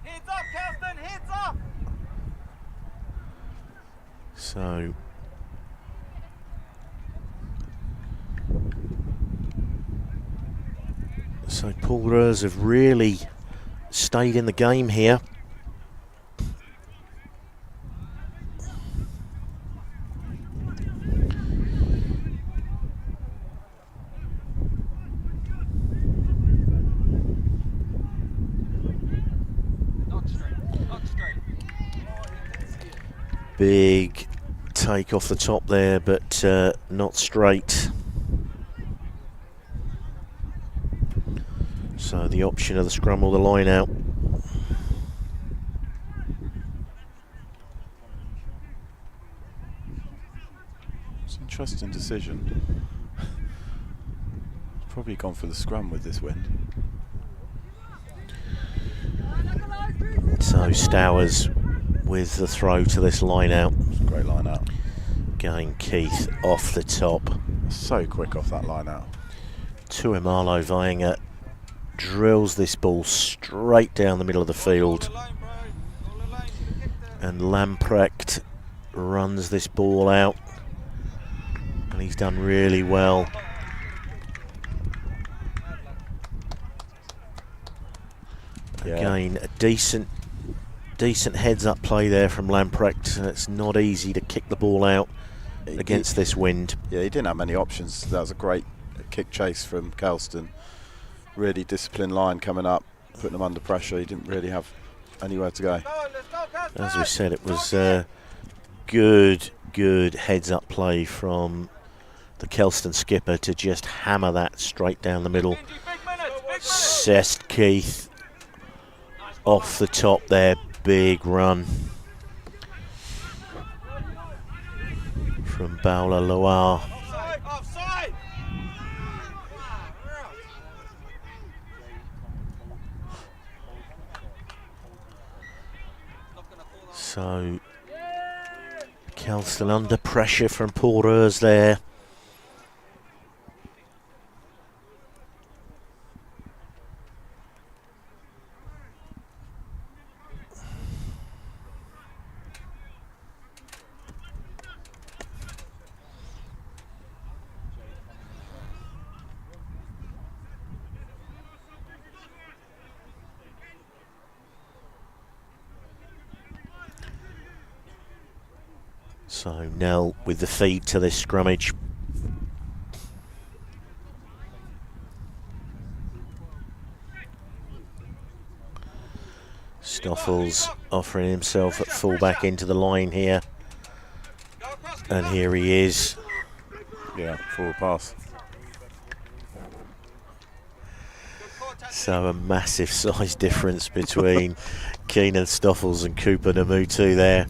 [SPEAKER 2] Heads up, Kelston, heads up!
[SPEAKER 3] So Paul Roos have really stayed in the game here. Big take off the top there, but not straight. So the option of the scrum or the line out.
[SPEAKER 5] It's an interesting decision. Probably gone for the scrum with this wind.
[SPEAKER 3] So Stowers with the throw to this line out.
[SPEAKER 5] It's a great line out.
[SPEAKER 3] Going Keith off the top.
[SPEAKER 5] So quick off that line out.
[SPEAKER 3] Tuimalo Vainga drills this ball straight down the middle of the field. And Lamprecht runs this ball out. And he's done really well.
[SPEAKER 5] Yeah.
[SPEAKER 3] Again, a decent heads-up play there from Lamprecht. It's not easy to kick the ball out against this wind.
[SPEAKER 5] Yeah, he didn't have many options. That was a great kick chase from Kelston. Really disciplined line coming up, putting them under pressure. He didn't really have anywhere to go.
[SPEAKER 3] As we said, it was good heads-up play from the Kelston skipper to just hammer that straight down the middle. Sest Keith off the top there, big run from Bowler Loire. So Kelston under pressure from Paul Roos there. So Nell with the feed to this scrummage. Stoffels offering himself at fullback into the line here. And here he is.
[SPEAKER 5] Yeah, forward pass.
[SPEAKER 3] So a massive size difference between Keenan Stoffels and Cooper Namutu there.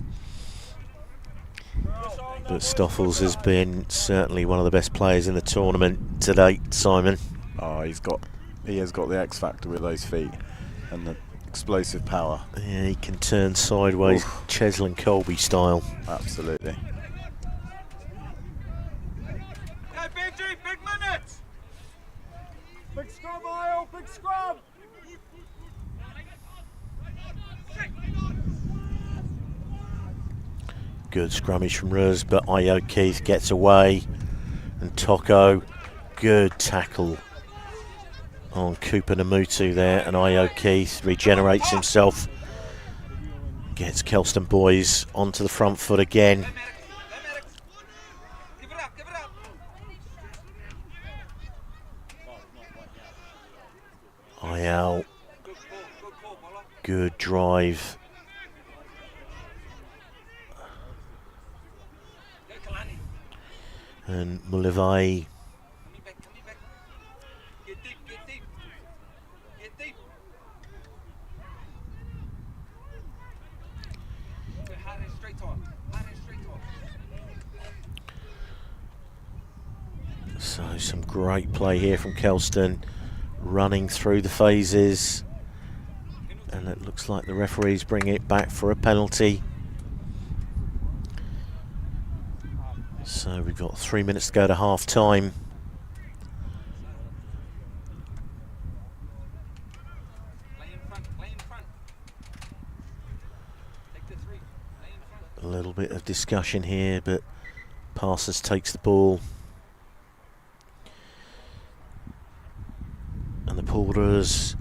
[SPEAKER 3] But Stoffels has been certainly one of the best players in the tournament to date, Simon.
[SPEAKER 5] Oh, he has got the X factor with those feet and the explosive power.
[SPEAKER 3] Yeah, he can turn sideways, Cheslin Colby style.
[SPEAKER 5] Absolutely.
[SPEAKER 2] Hey, Benji, big minutes! Big scrum, Isle, big scrum!
[SPEAKER 3] Good scrummage from Roos, but Io Keith gets away. And Toko, good tackle on Cooper Namutu there. And Io Keith regenerates himself. Gets Kelston boys onto the front foot again. Ayal, good drive. And Mulivai.
[SPEAKER 2] Get deep. Get deep. Straight on.
[SPEAKER 3] So some great play here from Kelston, running through the phases. And it looks like the referees bring it back for a penalty. So we've got 3 minutes to go to half time. of discussion here, but Parsons takes the ball. And the Paulers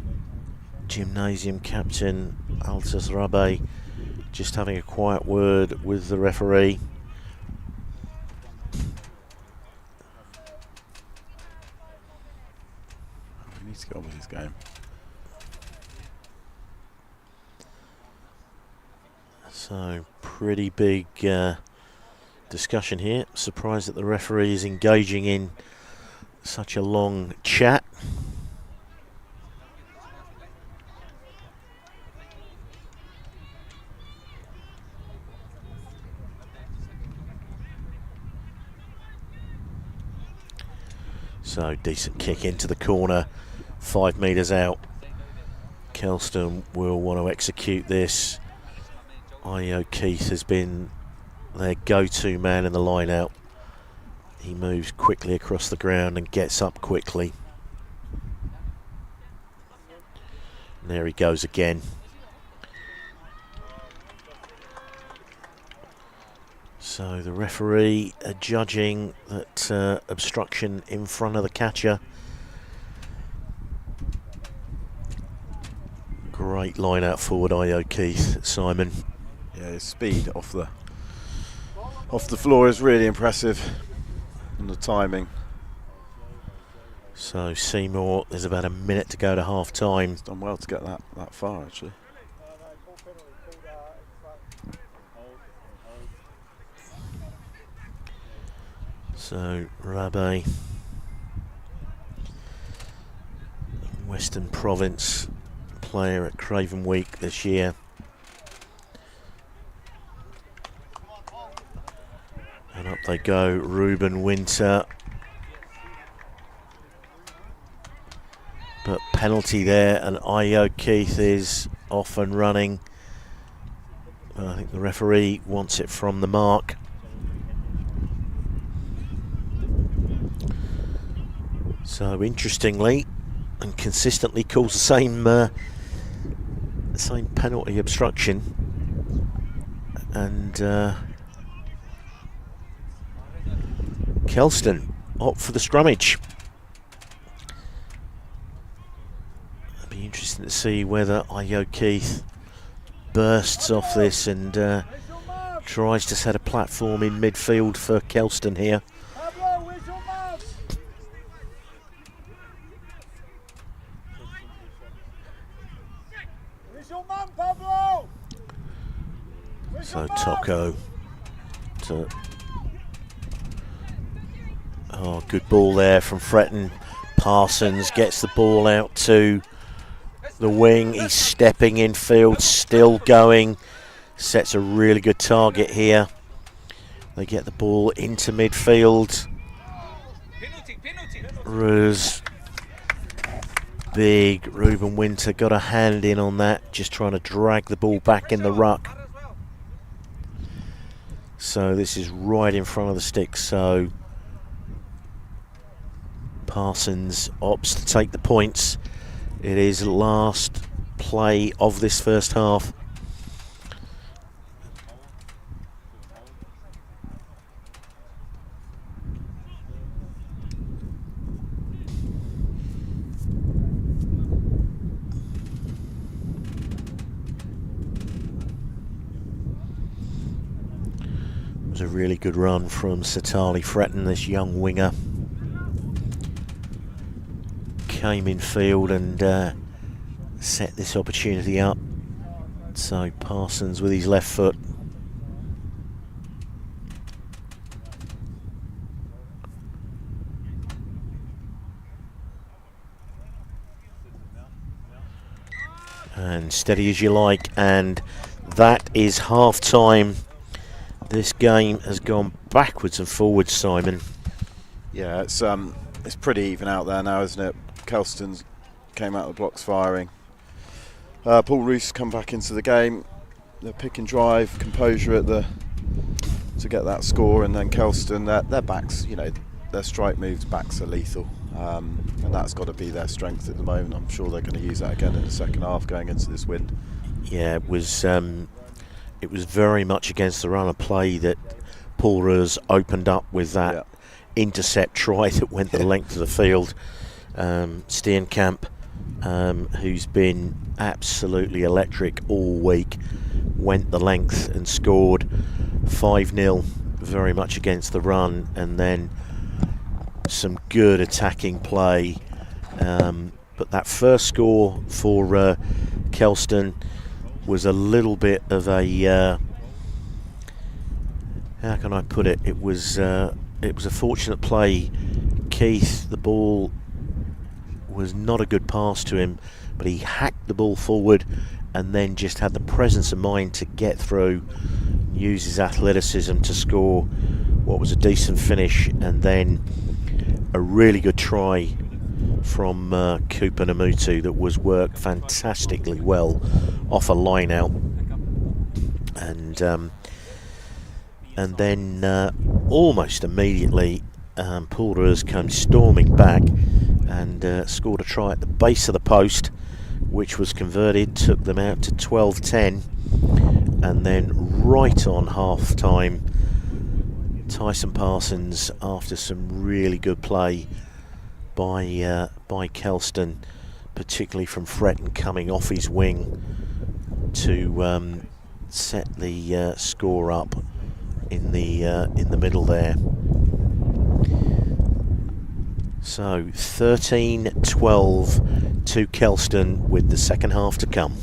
[SPEAKER 3] Gymnasium captain Altas Rabe just having a quiet word with the referee.
[SPEAKER 5] He needs to get on with his game.
[SPEAKER 3] So pretty big discussion here. Surprised that the referee is engaging in such a long chat. So decent kick into the corner, 5 metres out. Kelston will want to execute this. Io Keith has been their go-to man in the line-out. He moves quickly across the ground and gets up quickly. And there he goes again. So the referee judging that obstruction in front of the catcher. Great line out forward, Io Keith, Simon.
[SPEAKER 5] Yeah, his speed off the floor is really impressive, and the timing.
[SPEAKER 3] So Seymour, there's about a minute to go to half time.
[SPEAKER 5] He's done well to get that far, actually.
[SPEAKER 3] So Rabe, Western Province player at Craven Week this year. And up they go, Ruben Winter. But penalty there, and Io Keith is off and running. I think the referee wants it from the mark. So interestingly and consistently calls the same penalty obstruction, and Kelston opt for the scrummage. It'll be interesting to see whether Io Keith bursts off this and tries to set a platform in midfield for Kelston here. So Toko to, oh, good ball there from Fretton. Parsons gets the ball out to the wing. He's stepping in field, still going. Sets a really good target here. They get the ball into midfield. Roos, big Ruben Winter got a hand in on that, just trying to drag the ball back in the ruck. So this is right in front of the stick, so Parsons opts to take the points. It is last play of this first half. Was a really good run from Satali Fretton, this young winger. Came in field and set this opportunity up. So Parsons with his left foot. And steady as you like, and that is half time. This game has gone backwards and forwards, Simon.
[SPEAKER 5] Yeah, it's pretty even out there now, isn't it? Kelston's came out of the blocks firing. Paul Roos come back into the game. The pick and drive, composure at to get that score, and then Kelston, their backs, you know, their strike moves, backs are lethal, and that's got to be their strength at the moment. I'm sure they're going to use that again in the second half, going into this wind.
[SPEAKER 3] Yeah, it it was very much against the run of play that Paul Roos opened up with that intercept try that went the length of the field. Steenkamp, who's been absolutely electric all week, went the length and scored 5-0, very much against the run, and then some good attacking play. But that first score for Kelston was a little bit of a how can I put it? It was a fortunate play. Keith, the ball was not a good pass to him, but he hacked the ball forward and then just had the presence of mind to get through, use his athleticism to score what was a decent finish, and then a really good try from Cooper Namutu that was worked fantastically well off a line out, and then almost immediately Paul Roos came storming back and scored a try at the base of the post, which was converted, took them out to 12-10, and then right on half time, Tyson Parsons, after some really good play by Kelston, particularly from Fretton coming off his wing to set the score up in the middle there. So 13-12 to Kelston with the second half to come.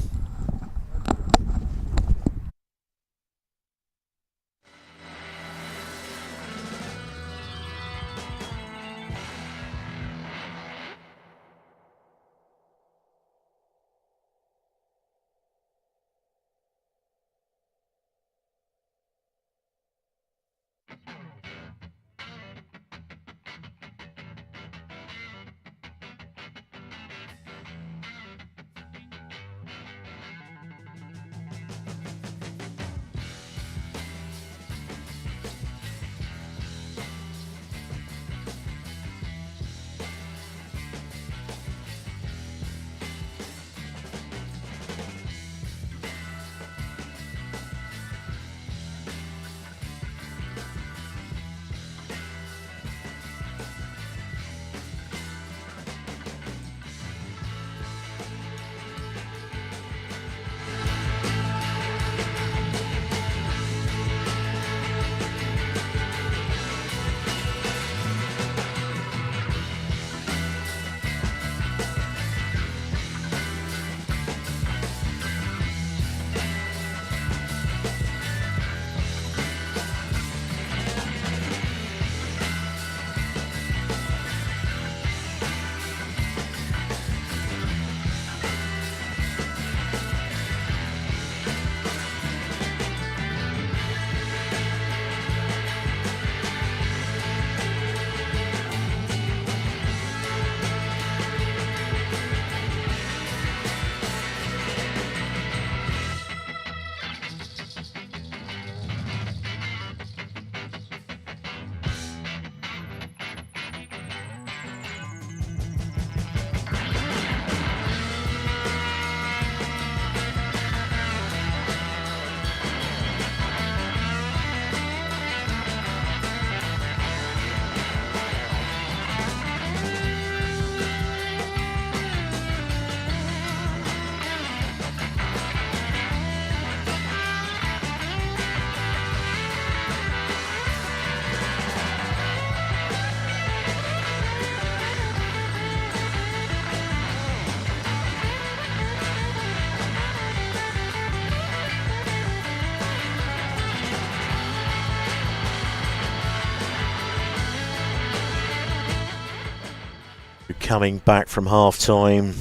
[SPEAKER 3] Coming back from half time,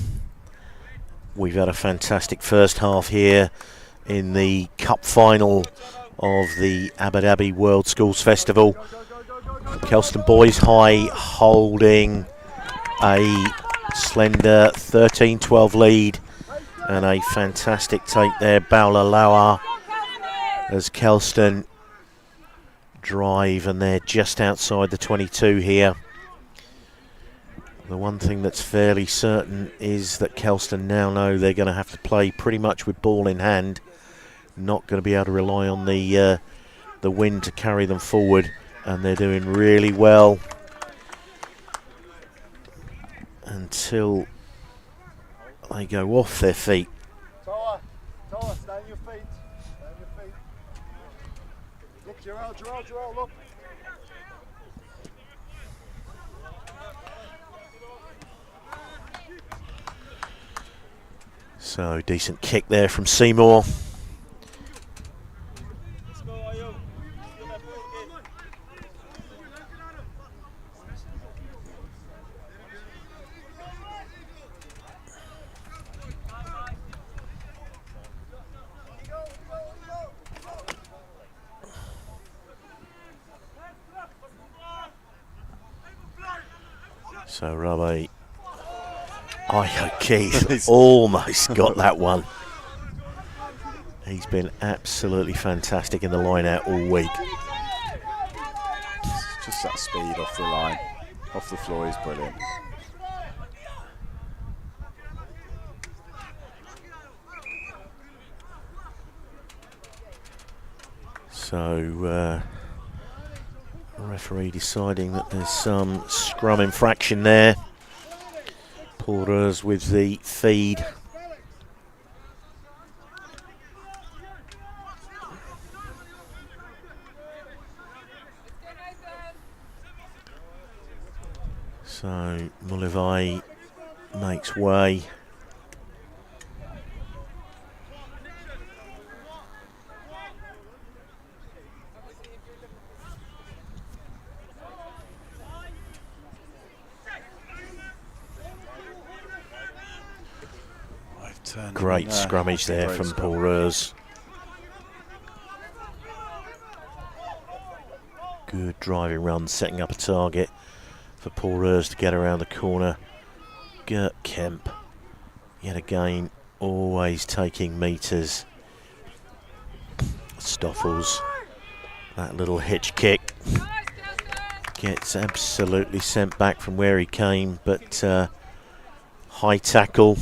[SPEAKER 3] we've had a fantastic first half here in the cup final of the Abu Dhabi World Schools Festival. Kelston boys high, holding a slender 13-12 lead, and a fantastic take there, Baulalawa, as Kelston drive, and they're just outside the 22 here. The one thing that's fairly certain is that Kelston now know they're going to have to play pretty much with ball in hand not going to be able to rely on the wind to carry them forward, and they're doing really well until they go off their feet.
[SPEAKER 1] Toa, stay on your feet. Stay on your feet. Look, Gerald, look.
[SPEAKER 3] So decent kick there from Seymour. So Rugby, Keith almost got that one. He's been absolutely fantastic in the line out all week.
[SPEAKER 5] Just that speed off the line, off the floor is brilliant.
[SPEAKER 3] So referee deciding that there's some scrum infraction there. Paul Roos with the feed. So Millfield makes way. Great scrummage there from Paul Roos. Good driving run, setting up a target for Paul Roos to get around the corner. Gert Kemp, yet again, always taking metres. Stoffels, that little hitch kick, gets absolutely sent back from where he came, but high tackle.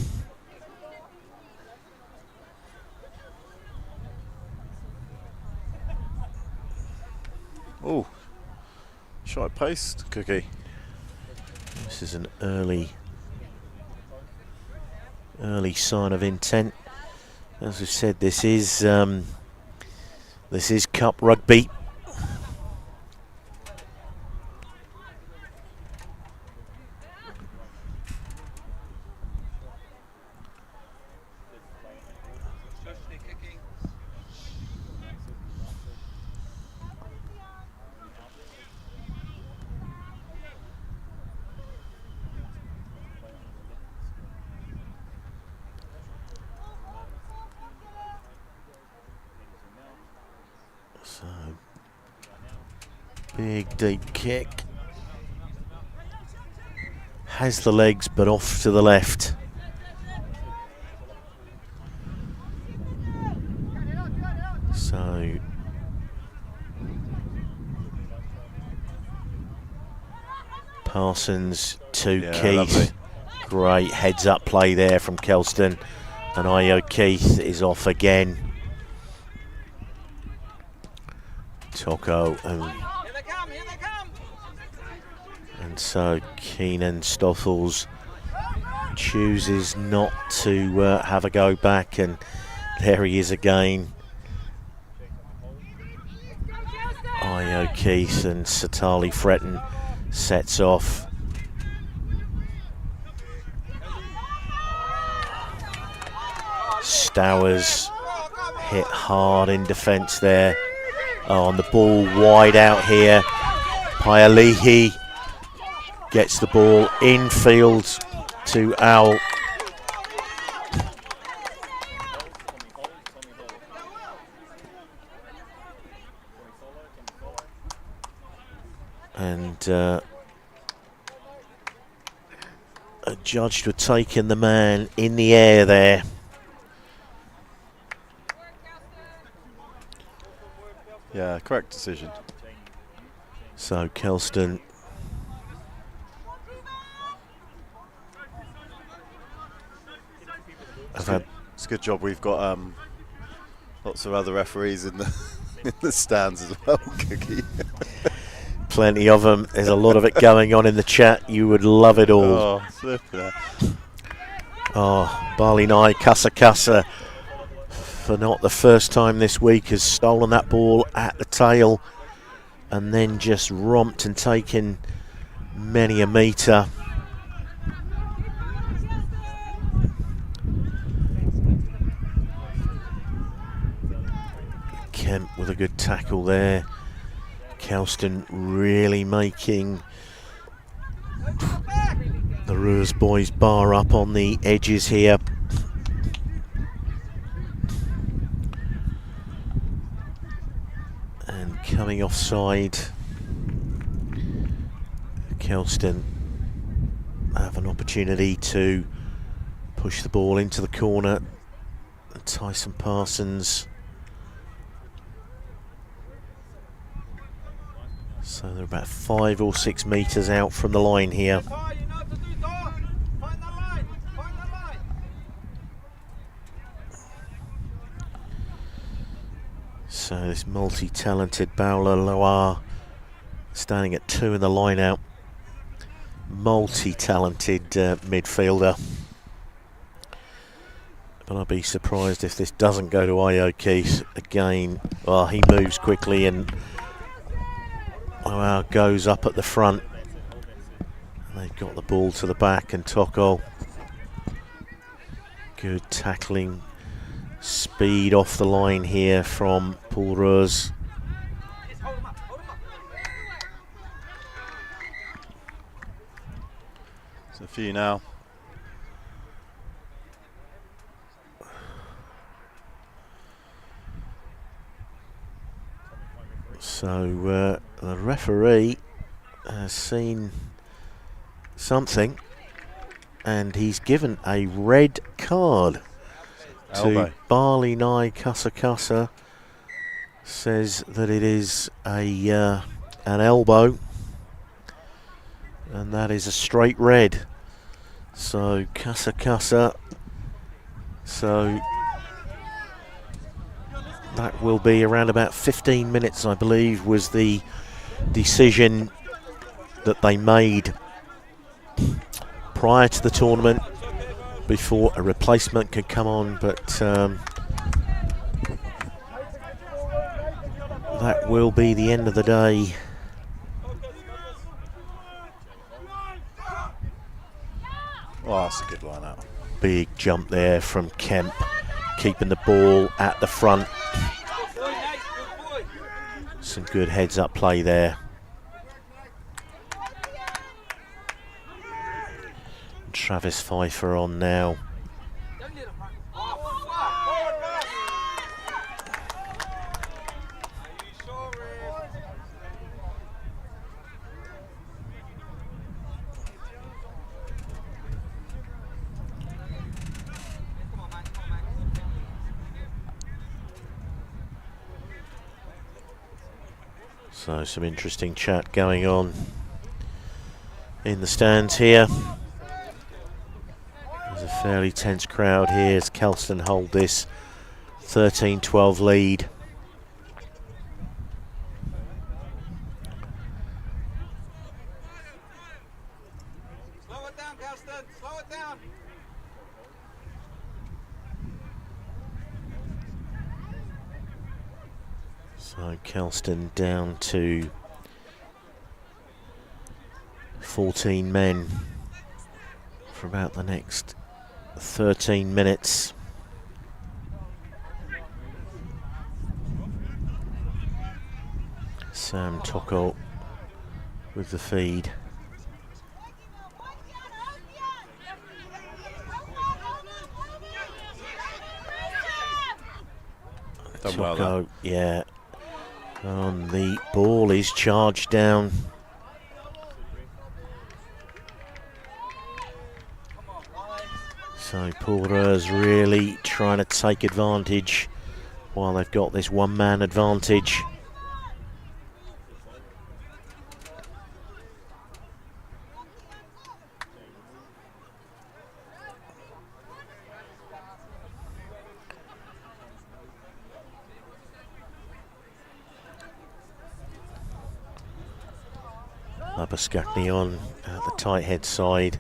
[SPEAKER 5] Oh, short post, Cookie.
[SPEAKER 3] This is an early sign of intent. As we said, this is cup rugby. So, big deep kick. Has the legs, but off to the left. So, Parsons to Keith.
[SPEAKER 5] Lovely.
[SPEAKER 3] Great heads up play there from Kelston. And Io Keith is off again. Toko and so Keenan Stoffels chooses not to have a go back, and there he is again. Io Keith and Satali Fretton sets off. Stowers hit hard in defence there. On the ball wide out here. Paalihi gets the ball infield to Owl. And adjudged for taking the man in the air there.
[SPEAKER 5] Yeah, correct decision.
[SPEAKER 3] So Kelston
[SPEAKER 5] It's a good job we've got Lots of other referees in the in the stands as well, Cookie.
[SPEAKER 3] Plenty of them. There's a lot of it going on in the chat. You would love it all.
[SPEAKER 5] Oh, flipping it.
[SPEAKER 3] Oh, Barlinai Kasa for not the first time this week has stolen that ball at the tail and then just romped and taken many a metre. Kemp with a good tackle there. Kelston really making the Roos boys bar up on the edges here. And coming offside, Kelston have an opportunity to push the ball into the corner. And Tyson Parsons. So they're about 5 or 6 metres out from the line here. So this multi-talented Bowler Loire standing at 2 in the line out. Multi-talented midfielder. But I'd be surprised if this doesn't go to Aoki again. Well, he moves quickly and Loire goes up at the front. And they've got the ball to the back and Toko. Good tackling. Speed off the line here from Paul Roos.
[SPEAKER 5] It's a few now.
[SPEAKER 3] So the referee has seen something and he's given a red card to Barlinai Kasa. Says that it is a an elbow and that is a straight red. So Kasa, so that will be around about 15 minutes, I believe, was the decision that they made prior to the tournament before a replacement could come on, but that will be the end of the day.
[SPEAKER 5] Oh, that's a good line out.
[SPEAKER 3] Big jump there from Kemp, keeping the ball at the front. Some good heads up play there. Travis Pfeiffer on now. So some interesting chat going on in the stands here. There's a fairly tense crowd here as Kelston hold this 13-12 lead.
[SPEAKER 2] Slow it down, Kelston. Slow it down.
[SPEAKER 3] So Kelston down to 14 men for about the next 13 minutes. Sam Toko with the feed.
[SPEAKER 5] Done well,
[SPEAKER 3] Toko, yeah. And the ball is charged down. So Paul Roos really trying to take advantage while they've got this one-man advantage. Papakura on at the tight head side.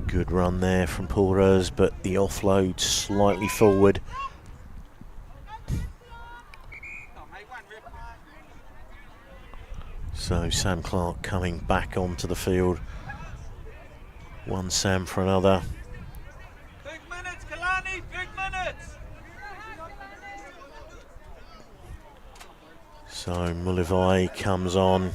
[SPEAKER 3] Good run there from Paul Roos, but the offload slightly forward. So Sam Clark coming back onto the field. One Sam for another.
[SPEAKER 2] Big minutes, Kalani, big minutes.
[SPEAKER 3] So Millfield comes on.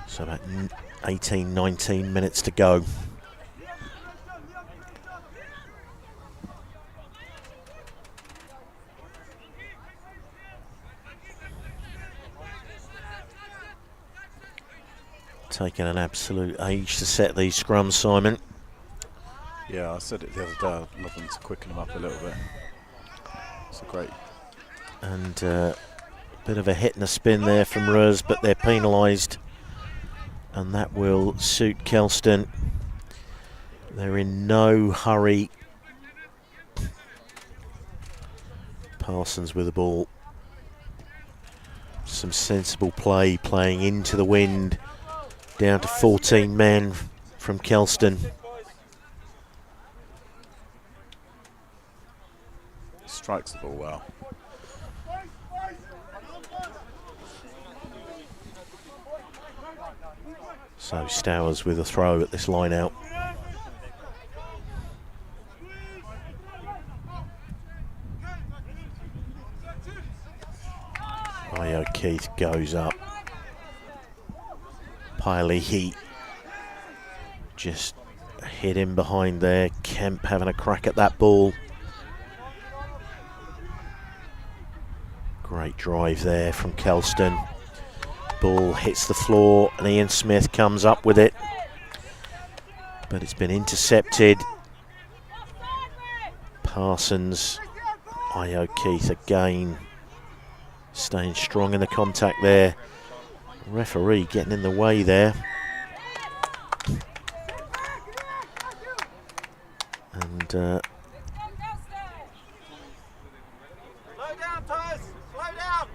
[SPEAKER 3] So about 18, 19 minutes to go. Taking an absolute age to set these scrums, Simon.
[SPEAKER 5] Yeah, I said it the other day, I'd love them to quicken them up a little bit. It's a great.
[SPEAKER 3] And a bit of a hit and a spin there from Roos, but they're penalised. And that will suit Kelston. They're in no hurry. Parsons with the ball. Some sensible play, playing into the wind. Down to 14 men from Kelston.
[SPEAKER 5] Strikes the ball well.
[SPEAKER 3] So Stowers with a throw at this line out. Keith goes up. Piley Heat just hit him behind there. Kemp having a crack at that ball. Great drive there from Kelston. Ball hits the floor and Ian Smith comes up with it, but it's been intercepted. Parsons, Keith again staying strong in the contact there. Referee getting in the way there. And
[SPEAKER 2] Slow down, Tyus. Slow down.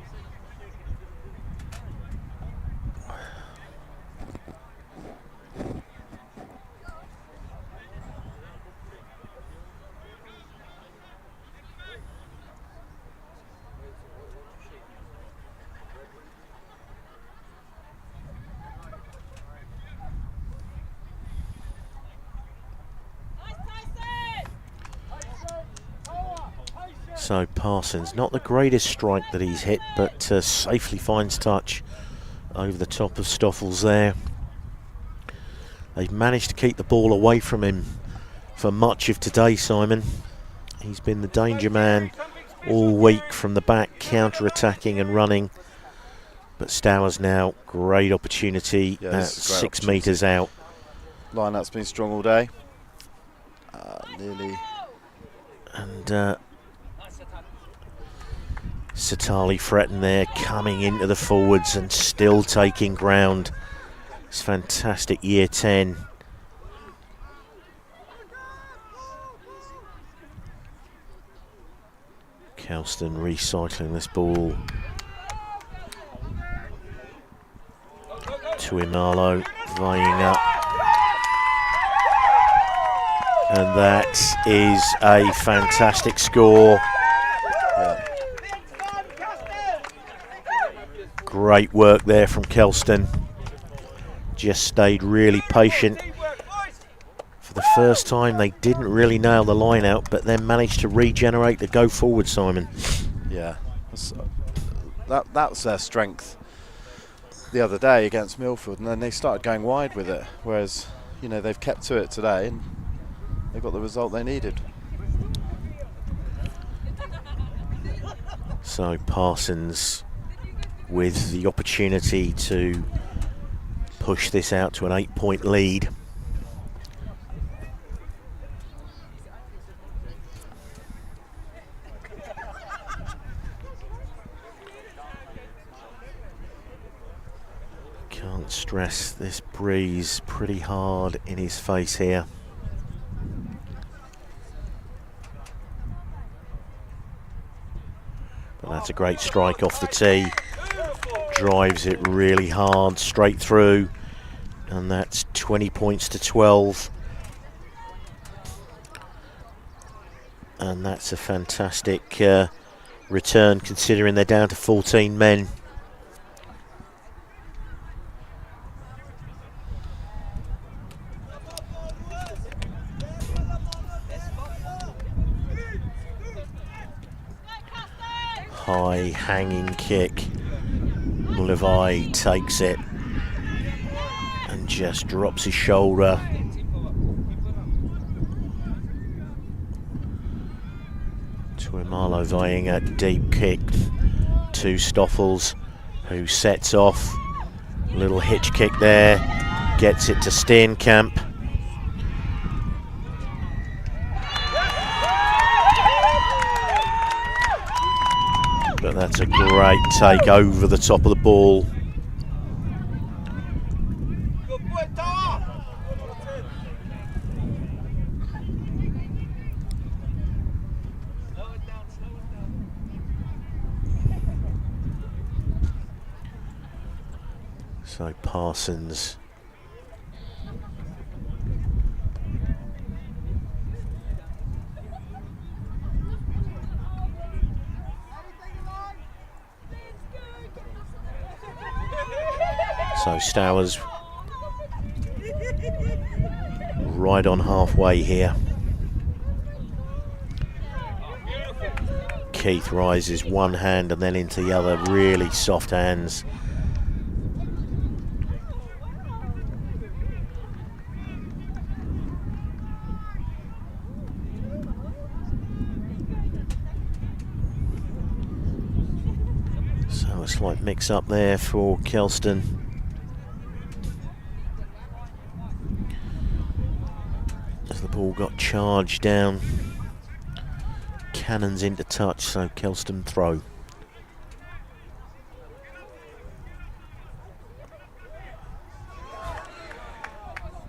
[SPEAKER 3] so Parsons, not the greatest strike that he's hit, but safely finds touch over the top of Stoffels there. They've managed to keep the ball away from him for much of today, Simon. He's been the danger man all week from the back, counter-attacking and running. But Stowers now, great opportunity at 6 metres out.
[SPEAKER 5] Line-up's been strong all day. Nearly.
[SPEAKER 3] And Satali Fretton there, coming into the forwards and still taking ground. It's fantastic year 10. Kelston recycling this ball to Imalo, vying up. And that is a fantastic score. Great work there from Kelston. Just stayed really patient. For the first time, they didn't really nail the line out, but then managed to regenerate the go forward, Simon.
[SPEAKER 5] Yeah, that's their strength the other day against Millfield, and then they started going wide with it, whereas, you know, they've kept to it today and they got the result they needed.
[SPEAKER 3] So Parsons with the opportunity to push this out to an 8-point lead. Can't stress this breeze pretty hard in his face here. But that's a great strike off the tee. Drives it really hard straight through, and that's 20 points to 12. And that's a fantastic return considering they're down to 14 men. High hanging kick. Levi takes it and just drops his shoulder. Tuimalo vying a deep kick to Stoffels, who sets off. Little hitch kick there, gets it to Steenkamp. But that's a great take over the top of the ball. So Parsons Stowers right on halfway here. Keith rises one hand and then into the other, really soft hands. So a slight mix up there for Kelston. As the ball got charged down. Cannons into touch, so Kelston throw.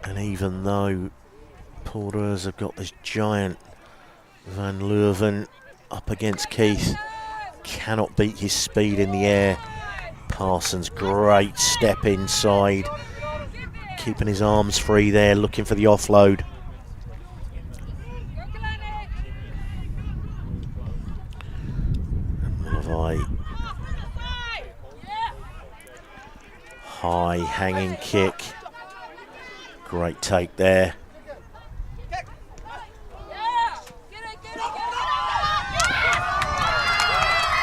[SPEAKER 3] And even though Porters have got this giant Van Leuven up against Keith, cannot beat his speed in the air. Parsons, great step inside, keeping his arms free there, looking for the offload. High hanging kick. Great take there.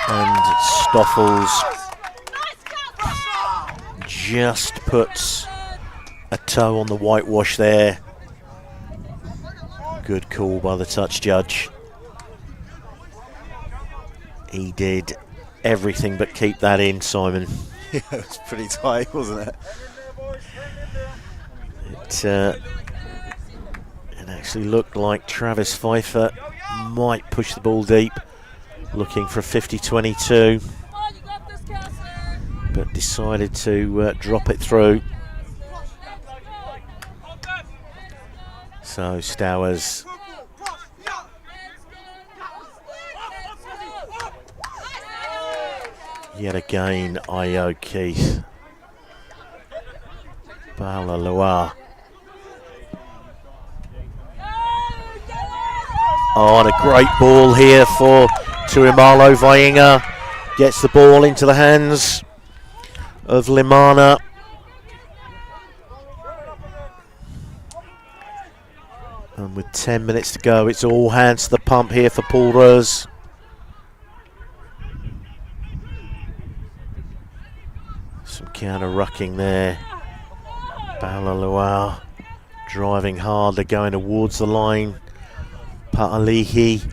[SPEAKER 3] And Stoffels just puts a toe on the whitewash there. Good call by the touch judge. He did everything but keep that in, Simon.
[SPEAKER 5] Yeah, it was pretty tight, wasn't it?
[SPEAKER 3] It actually looked like Travis Pfeiffer might push the ball deep, looking for a 50-22, but decided to drop it through. So Stowers yet again, Io Keith. Balalua. Oh, and a great ball here for Tuimalo Vainga. Gets the ball into the hands of Limana. And with 10 minutes to go, it's all hands to the pump here for Paul Roos. Some counter-rucking there. Balalua driving hard, they're going towards the line. Pa'alihi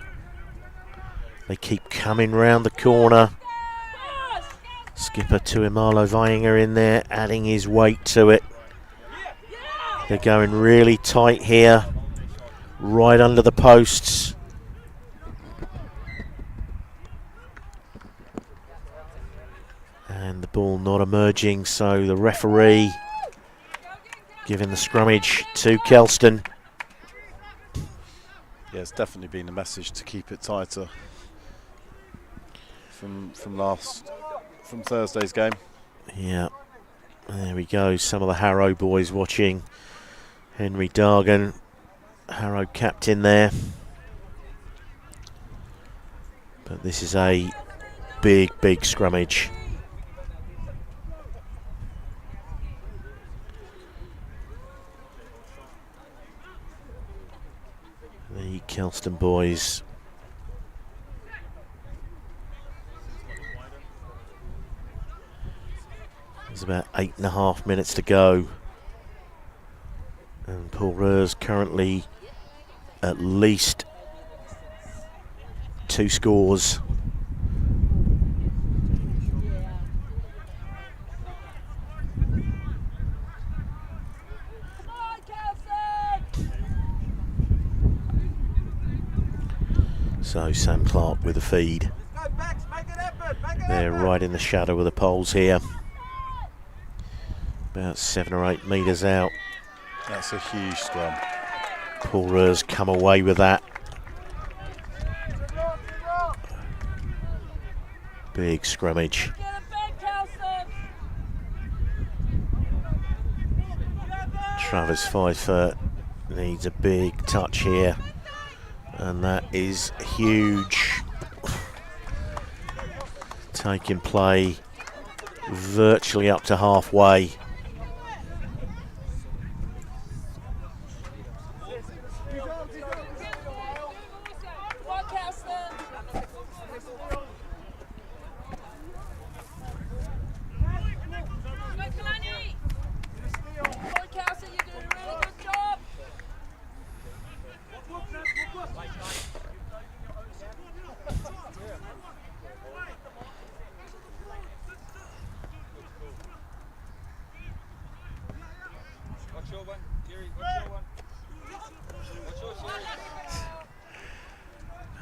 [SPEAKER 3] They keep coming round the corner. Skipper Tuimalo Vainga in there, adding his weight to it. They're going really tight here, right under the posts. And the ball not emerging, so the referee giving the scrummage to Kelston.
[SPEAKER 5] Yeah, it's definitely been a message to keep it tighter from Thursday's game.
[SPEAKER 3] Yeah, there we go. Some of the Harrow boys watching. Henry Dargan, Harrow captain there. But this is a big, big scrummage. The Kelston boys. There's about 8.5 minutes to go. And Paul Roos currently at least 2 scores. So Sam Clark with the feed. They're right in the shadow of the poles here. About 7 or 8 metres out.
[SPEAKER 5] That's a huge scrum.
[SPEAKER 3] Paul Roos come away with that. Big scrummage. Travis Pfeiffer needs a big touch here. And that is huge. Taking play virtually up to halfway.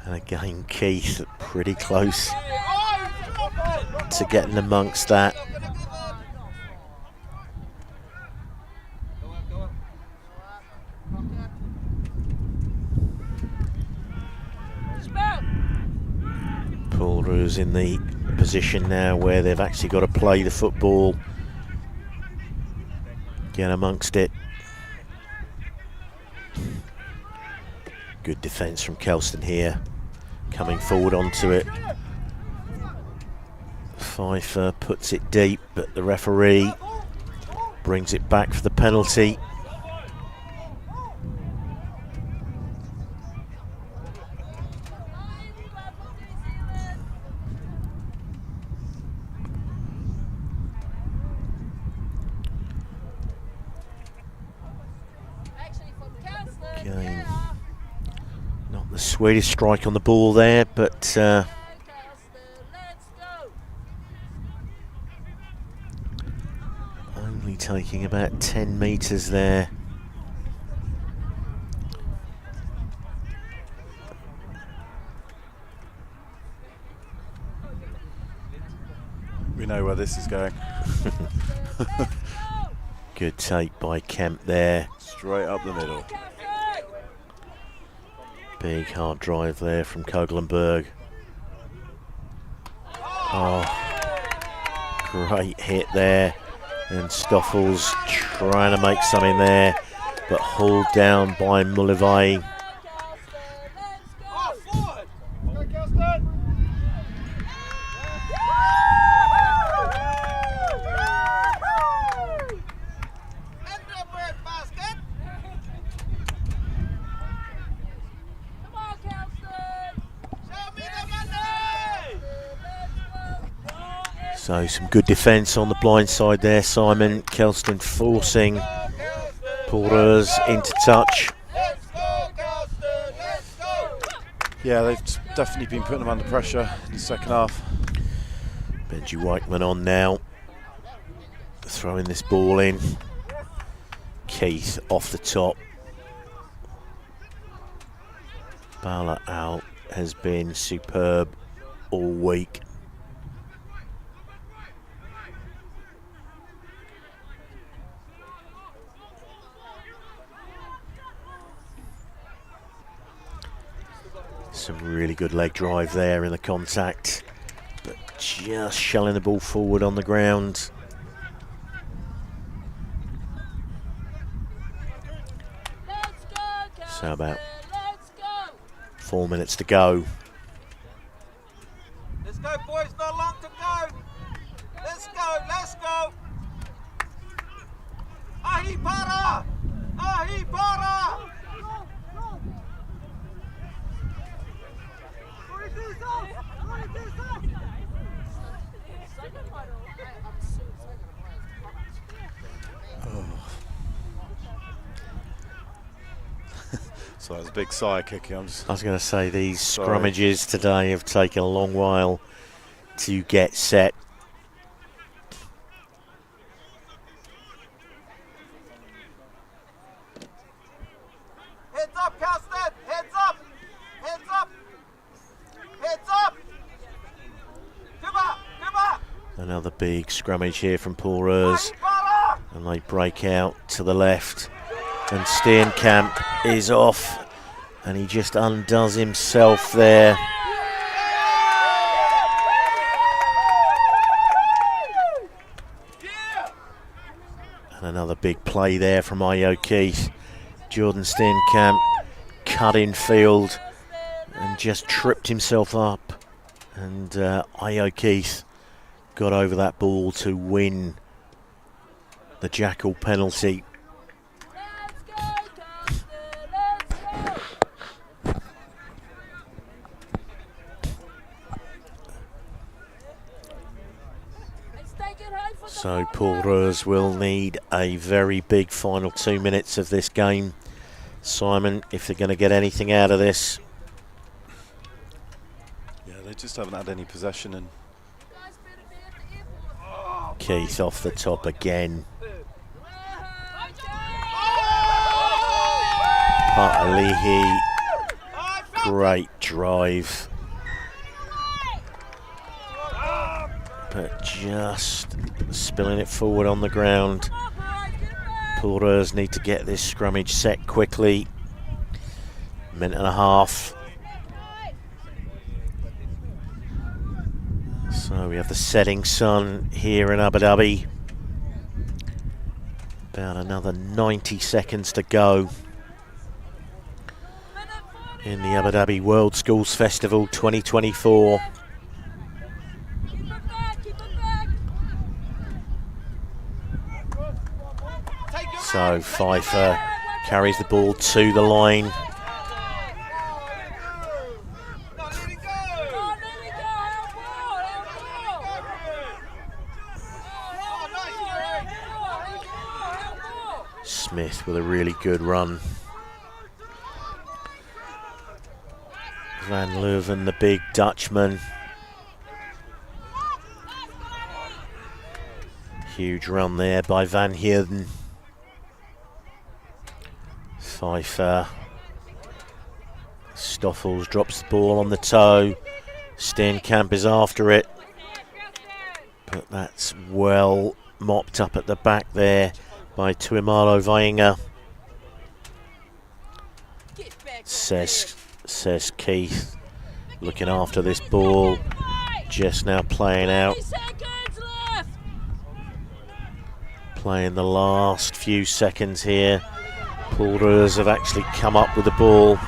[SPEAKER 3] And again, Keith pretty close to getting amongst that. Paul Roos in the position now where they've actually got to play the football, get amongst it. Good defence from Kelston here, coming forward onto it. Pfeiffer puts it deep, but the referee brings it back for the penalty. Again, not the sweetest strike on the ball there, but only taking about 10 metres there.
[SPEAKER 5] We know where this is going.
[SPEAKER 3] Good take by Kemp there.
[SPEAKER 5] Straight up the middle.
[SPEAKER 3] Big hard drive there from Koglenberg. Oh, great hit there. And Stoffels trying to make something there, but hauled down by Mulivai. So some good defence on the blind side there, Simon. Kelston forcing Paul Roos into touch.
[SPEAKER 5] Yeah, they've definitely been putting them under pressure in the second half.
[SPEAKER 3] Benji Whiteman on now, throwing this ball in. Keith off the top. Bala out has been superb all week. Some really good leg drive there in the contact, but just shelling the ball forward on the ground. So about 4 minutes to go.
[SPEAKER 2] Let's go, boys, not long to go. Let's go, let's go. Ahi para! Ahi para!
[SPEAKER 5] So that was a big sigh kicking.
[SPEAKER 3] I was going to say, these scrummages today have taken a long while to get set.
[SPEAKER 2] Heads up, Kelston! Heads up! Heads up! Heads up! Come on! Come on!
[SPEAKER 3] Another big scrummage here from Paul Roos, and they break out to the left, and Steenkamp is off, and he just undoes himself there. And another big play there from Io Keith. Jordan Steenkamp cut in field and just tripped himself up, and Io Keith got over that ball to win the Jackal penalty. So Paul Roos will need a very big final 2 minutes of this game, Simon, if they're going to get anything out of this.
[SPEAKER 5] Yeah, they just haven't had any possession. And
[SPEAKER 3] Keith off the top again. Patalihi, great drive, but just spilling it forward on the ground. Paul Roos need to get this scrummage set quickly. Minute and a half. So we have the setting sun here in Abu Dhabi. About another 90 seconds to go in the Abu Dhabi World Schools Festival 2024. So Pfeiffer carries the ball to the line. Smith with a really good run. Van Leuven, the big Dutchman. Huge run there by Van Heerden. Pfeiffer. Stoffels drops the ball on the toe. Steenkamp is after it, but that's well mopped up at the back there by Tuimalo Vainga. Says Keith, looking after this ball, just now playing out. Playing the last few seconds here. Paul Roos have actually come up with the ball,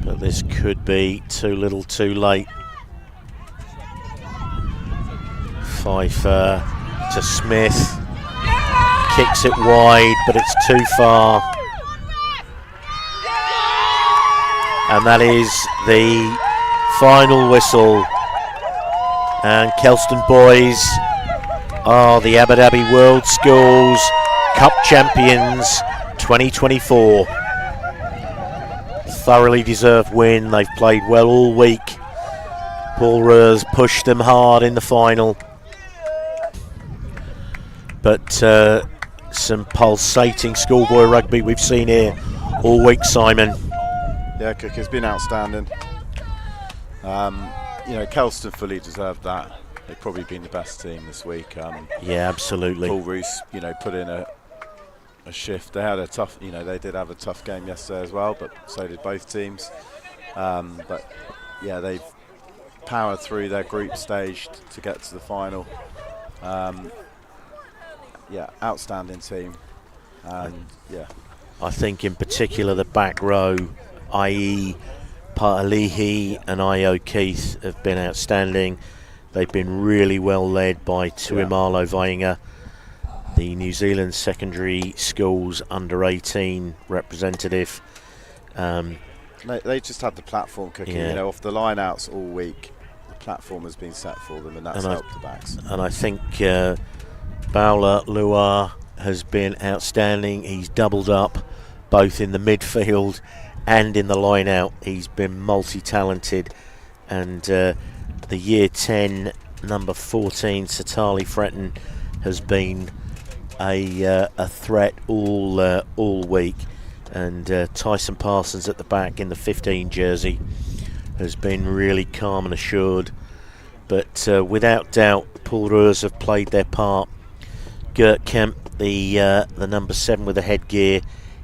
[SPEAKER 3] but this could be too little too late. Pfeiffer to Smith, kicks it wide, but it's too far. And that is the final whistle. And Kelston boys are the Abu Dhabi World Schools Cup champions 2024. thoroughly deserved win. They've played well all week. Paul Roos pushed them hard in the final. But some pulsating schoolboy rugby we've seen here all week, Simon.
[SPEAKER 5] Yeah, Cook has been outstanding. Kelston fully deserved that. They've probably been the best team this week.
[SPEAKER 3] Yeah, absolutely.
[SPEAKER 5] Paul Roos, put in a shift. They had a tough, they did have a tough game yesterday as well, but so did both teams. But yeah, they've powered through their group stage to get to the final. Yeah, outstanding team. And yeah,
[SPEAKER 3] I think in particular the back row, i.e. Paalihi and Io Keith, have been outstanding. They've been really well led by Tuimalo Vainga, the New Zealand secondary schools under 18 representative.
[SPEAKER 5] They just had the platform cooking, off the line outs all week. The platform has been set for them, and that's helped the backs.
[SPEAKER 3] And I think Baula Luar has been outstanding. He's doubled up both in the midfield and in the line out. He's been multi-talented, and the year 10 number 14 Satali Fretton has been a threat all week, and Tyson Parsons at the back in the 15 jersey has been really calm and assured. But without doubt, Paul Roos have played their part. Gert Kemp, the number 7 with the headgear,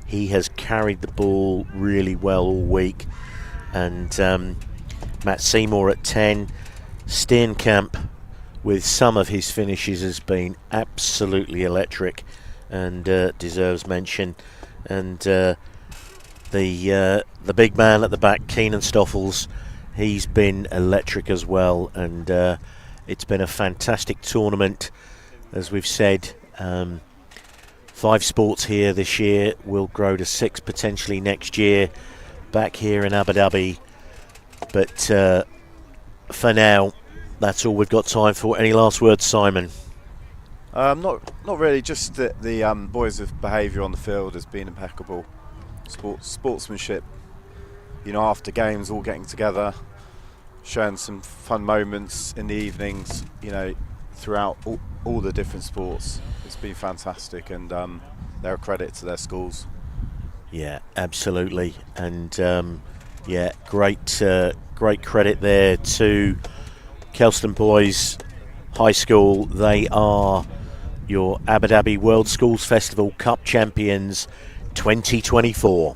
[SPEAKER 3] he has carried the ball really well all week. And Matt Seymour at 10. Steenkamp, with some of his finishes, has been absolutely electric and deserves mention. And the big man at the back, Keenan Stoffels, he's been electric as well. And it's been a fantastic tournament, as we've said. 5 sports here this year, will grow to 6 potentially next year, back here in Abu Dhabi. But for now, that's all we've got time for. Any last words, Simon?
[SPEAKER 5] Not really. Just that the boys' behaviour on the field has been impeccable. Sportsmanship. After games, all getting together, showing some fun moments in the evenings. Throughout all the different sports, it's been fantastic, and they're a credit to their schools.
[SPEAKER 3] Yeah, absolutely, and great credit there to Kelston Boys High School. They are your Abu Dhabi World Schools Festival Cup champions 2024.